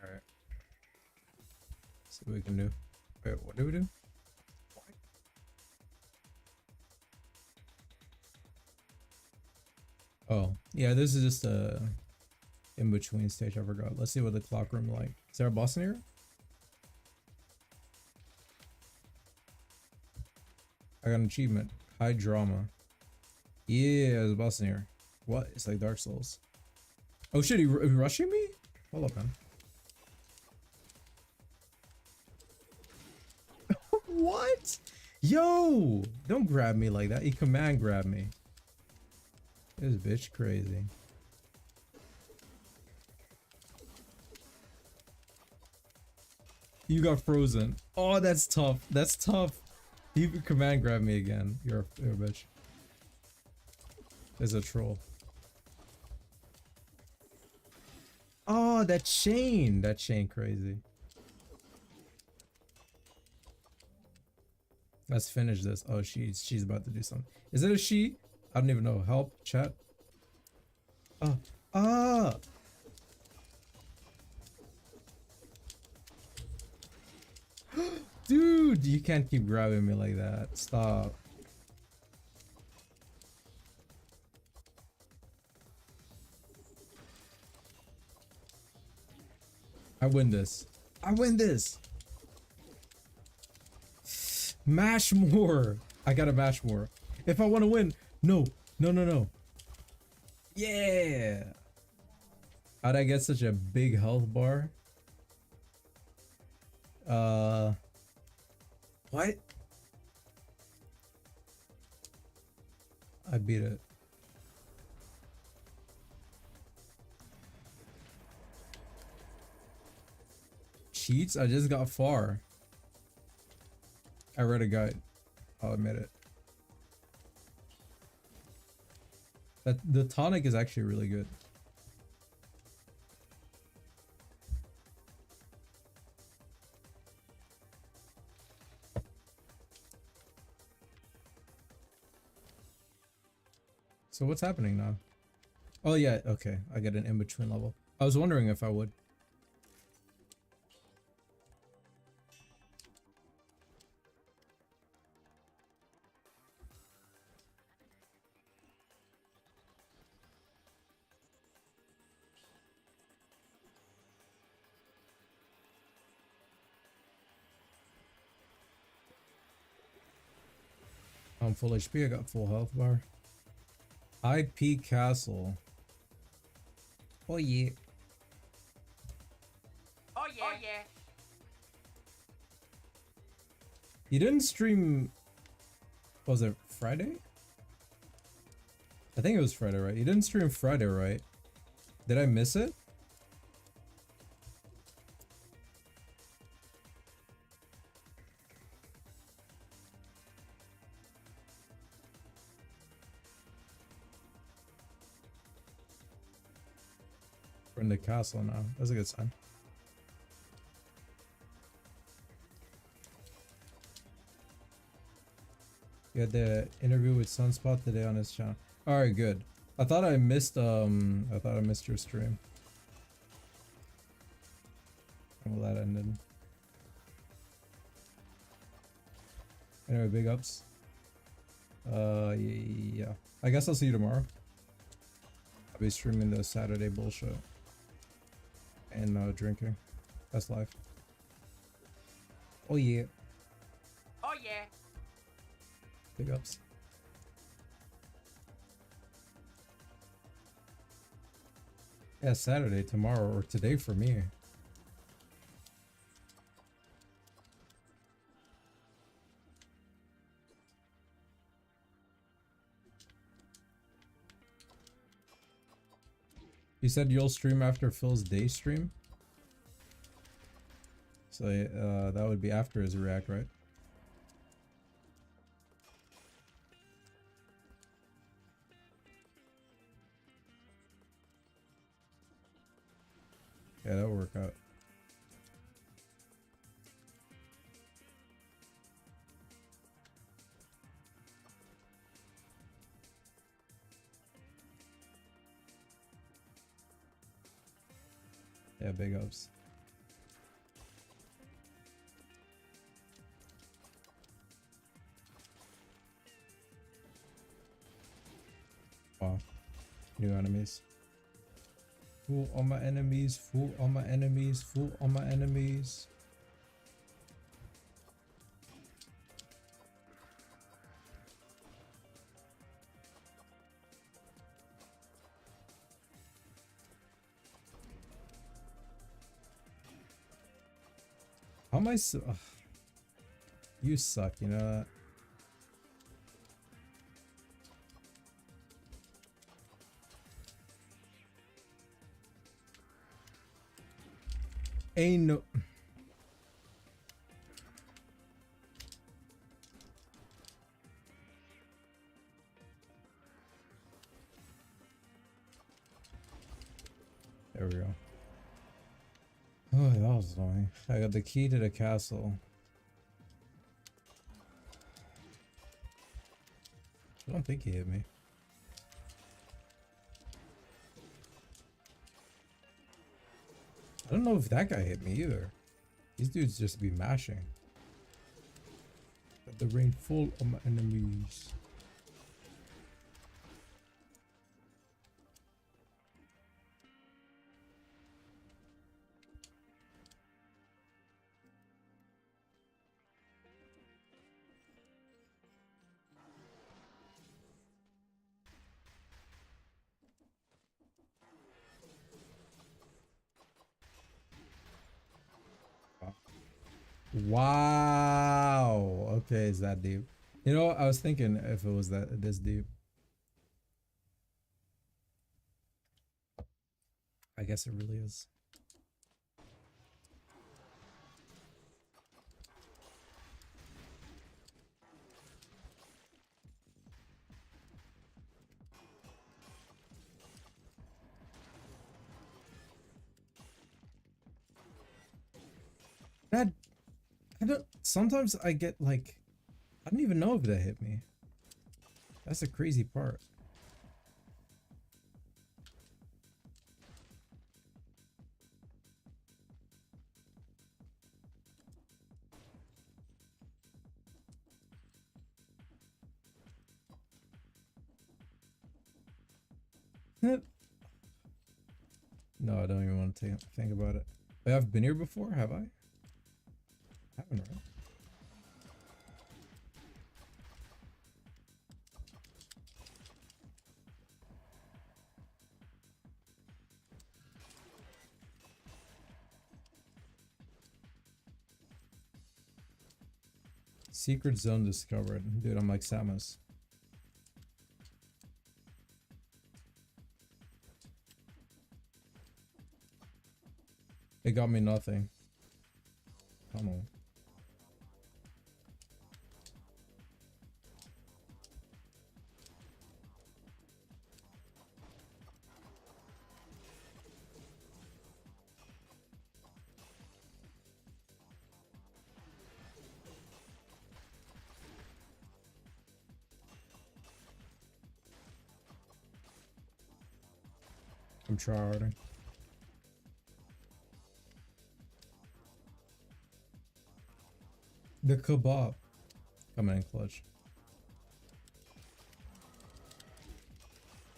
Alright. See what we can do. Wait, what do we do? Oh, yeah, this is just a in-between stage. I forgot. Let's see what the clock room like. Is there a boss in here? I got an achievement. High drama. Yeah, there's a boss in here. What? It's like Dark Souls. Oh shit, he rushing me? Hold up, man. What? Yo! Don't grab me like that. He command grab me. This bitch crazy. You got frozen. Oh, that's tough. That's tough. He command grab me again. You're a bitch. There's a troll. Oh, that chain. That chain crazy. Let's finish this. Oh, she's about to do something. Is it a she? I don't even know. Help, chat. Ah. Dude, you can't keep grabbing me like that. Stop. I win this. I win this. Mash more. I gotta mash more. If I want to win. No. No, no, no. Yeah. How'd I get such a big health bar? What? I beat it. Cheats? I just got far. I read a guide. I'll admit it. The tonic is actually really good. So what's happening now? Oh yeah, okay. I get an in-between level. I was wondering if I would. I'm full HP, I got full health bar. IP Castle. Oh yeah. Oh yeah. Oh yeah. You didn't stream, was it Friday? I think it was Friday, right? You didn't stream Friday, right? Did I miss it? We're in the castle now. That's a good sign. You had the interview with Sunspot today on his channel. Alright, good. I thought I missed your stream. Well, that ended. Anyway, big ups. Yeah. I guess I'll see you tomorrow. I'll be streaming the Saturday bullshit. And drinking. That's life. Oh yeah. Oh yeah. Big ups. Yeah, Saturday, tomorrow, or today for me. You said you'll stream after Phil's day stream? So that would be after his react, right? Yeah, that'll work out. Yeah, big ups. Wow. New enemies. Fool all my enemies, fool all my enemies, fool all my enemies. How am I so... Ugh. You suck, you know that? Ain't no... There we go. Oh, that was annoying. I got the key to the castle. I don't think he hit me. I don't know if that guy hit me either. These dudes just be mashing. Got the rain full of my enemies. Wow. Okay, is that deep? You know, I was thinking if it was this deep. I guess it really is. That I don't. Sometimes I get like, I don't even know if that hit me. That's the crazy part. No, I don't even want to think about it. Wait, I've been here before, have I? Haven't, right? Secret zone discovered. Dude, I'm like Samus. It got me nothing. Come on. I'm tryharding. The kebab coming in clutch.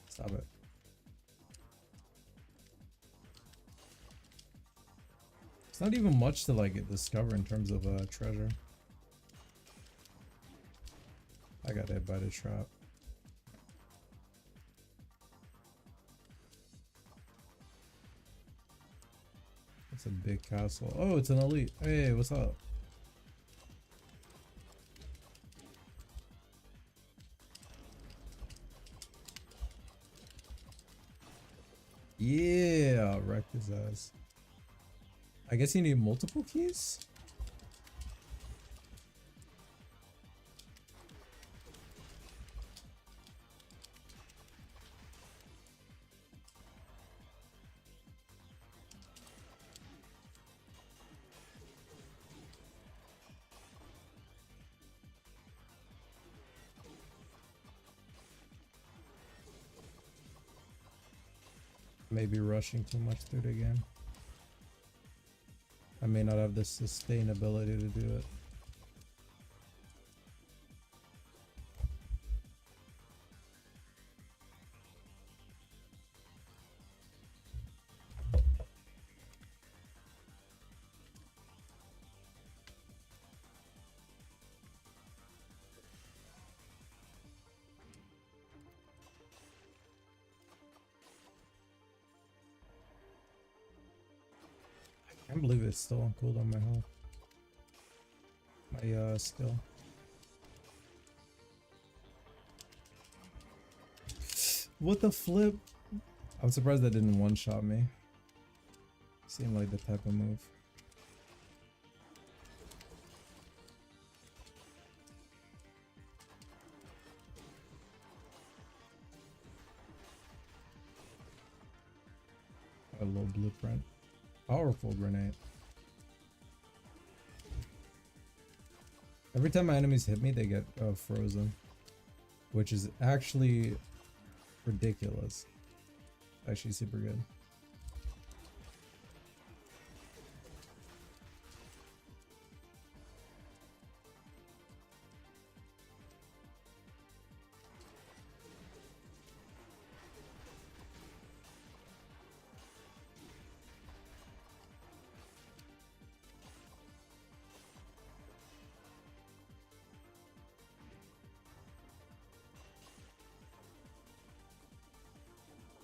Stop it. It's not even much to like discover in terms of treasure. I got hit by the trap. It's a big castle. Oh, it's an elite. Hey, what's up? Yeah, wrecked his ass. I guess you need multiple keys? Maybe rushing too much through the game. I may not have the sustainability to do it. I can't believe it's still on cooldown my health. My skill. What the flip? I'm surprised that didn't one-shot me. Seemed like the type of move. A little blueprint. Powerful grenade. Every time my enemies hit me, they get frozen. Which is actually ridiculous. Actually super good.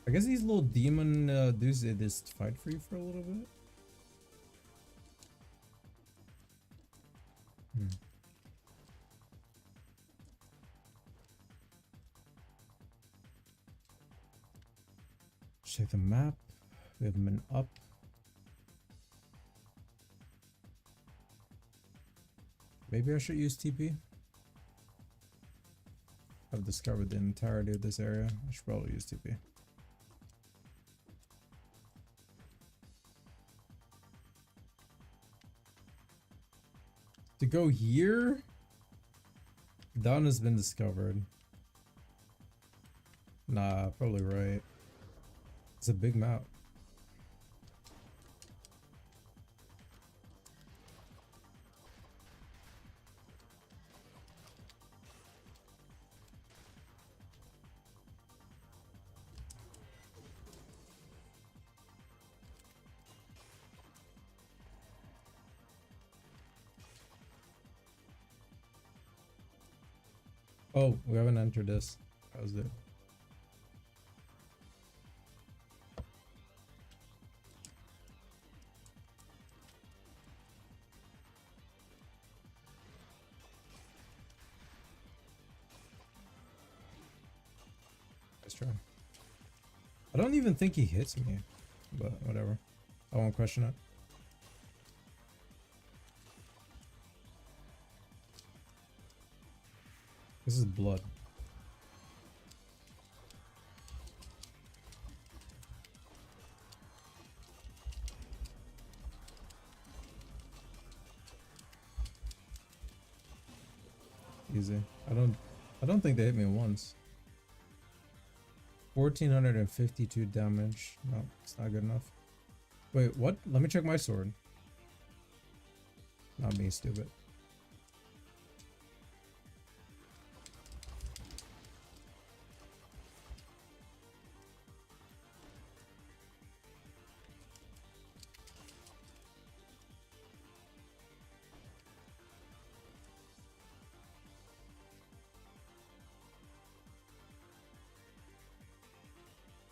I guess these little demon dudes, they just fight for you for a little bit. check the map. We haven't been up. Maybe I should use TP. I've discovered the entirety of this area. I should probably use TP. To go here? Dawn has been discovered. Nah, probably right. It's a big map. Oh, we haven't entered this. That was it. Let's try. I don't even think he hits me, but whatever. I won't question it. This is blood. Easy. I don't think they hit me once. 1452 damage. No, it's not good enough. Wait, what? Let me check my sword. Not being stupid.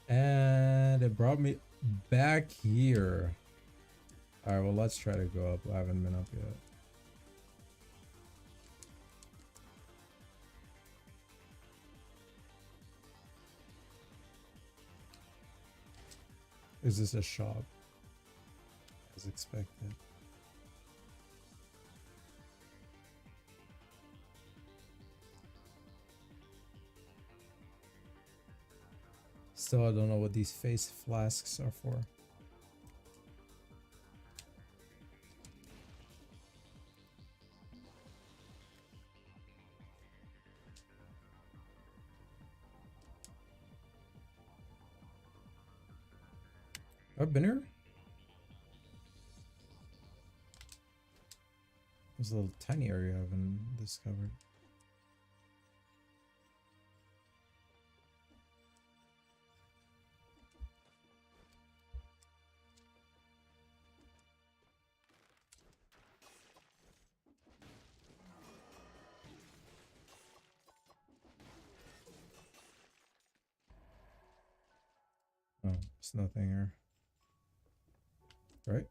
And it brought me back here. Alright, well, let's try to go up. I haven't been up yet. Is this a shop? As expected. Still, I don't know what these face flasks are for. I've been here? There's a little tiny area I haven't discovered. Oh, there's nothing here. Right?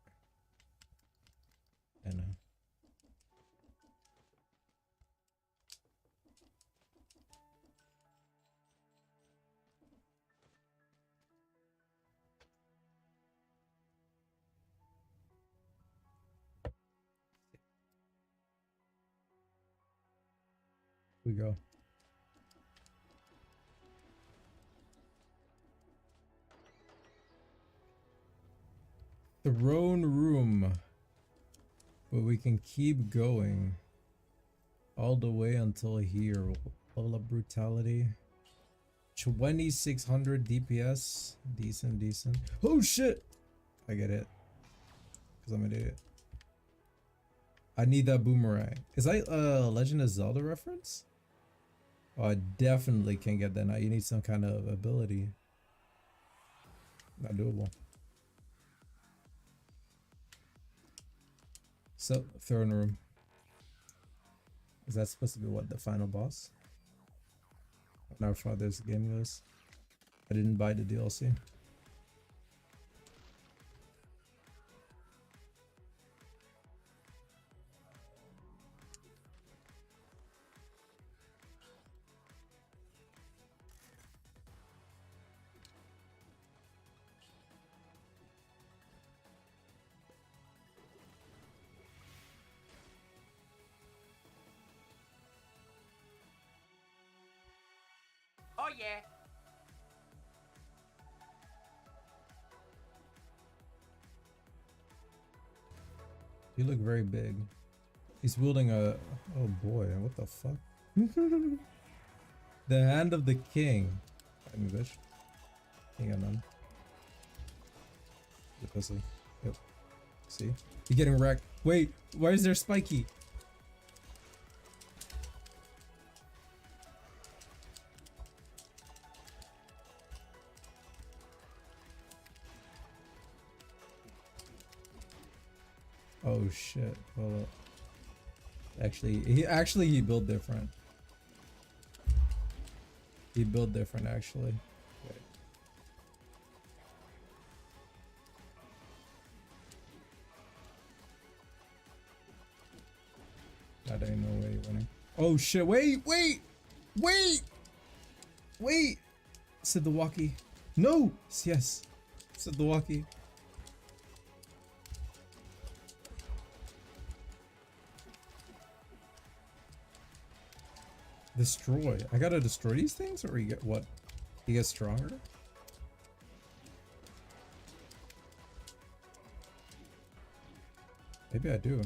I know. We go. Throne room, but we can keep going all the way until here. Level up brutality, 2600 DPS, decent. Oh shit, I get it because I'm an idiot. I need that boomerang. Is that a Legend of Zelda reference? Oh, I definitely can't get that now. You need some kind of ability. Not doable. So, throne room. Is that supposed to be what, the final boss? I don't know how far this game goes. I didn't buy the DLC. yeah. You look very big. He's wielding a... Oh boy, what the fuck? The hand of the king. English. King of none. The pussy. Yep. See? You're getting wrecked. Wait, why is there spiky? Oh shit. Hold up. Actually he built different. He built different actually. Wait. That ain't no way you're winning. Oh shit, wait! Said the walkie. No! Yes. Said the walkie. Destroy. I gotta destroy these things, or you get what? He gets stronger? Maybe I do.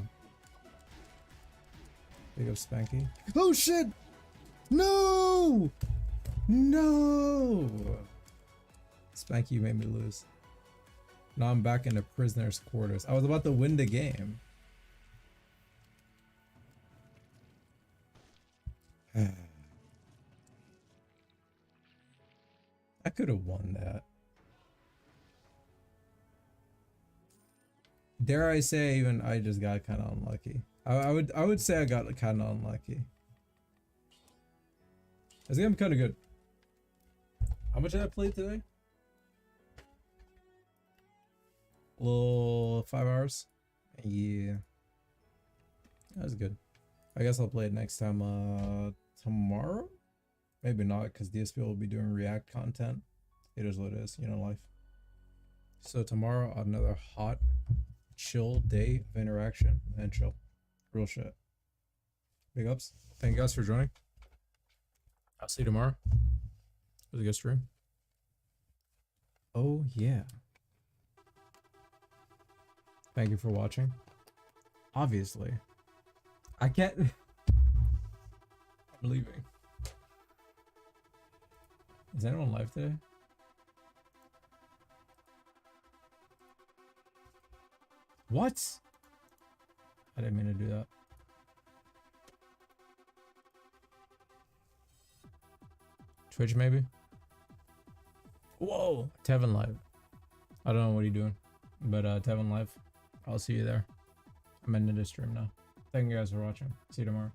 Big up Spanky. Oh shit! No! No! Spanky, you made me lose. Now I'm back in the prisoner's quarters. I was about to win the game. I could have won that. Dare I say, even I just got kind of unlucky. I would say I got kind of unlucky. This game kind of good. How much did I play today? A little 5 hours. Yeah, that was good. I guess I'll play it next time. Tomorrow? Maybe not, because DSP will be doing React content. It is what it is, you know, life. So tomorrow, another hot, chill day of interaction and chill. Real shit. Big ups. Thank you guys for joining. I'll see you tomorrow. It was a good stream. Oh, yeah. Thank you for watching. Obviously. I can't... I'm leaving. Is anyone live today? What? I didn't mean to do that. Twitch maybe? Whoa! Tevin live. I don't know what you're doing. But Tevin live. I'll see you there. I'm ending this stream now. Thank you guys for watching. See you tomorrow.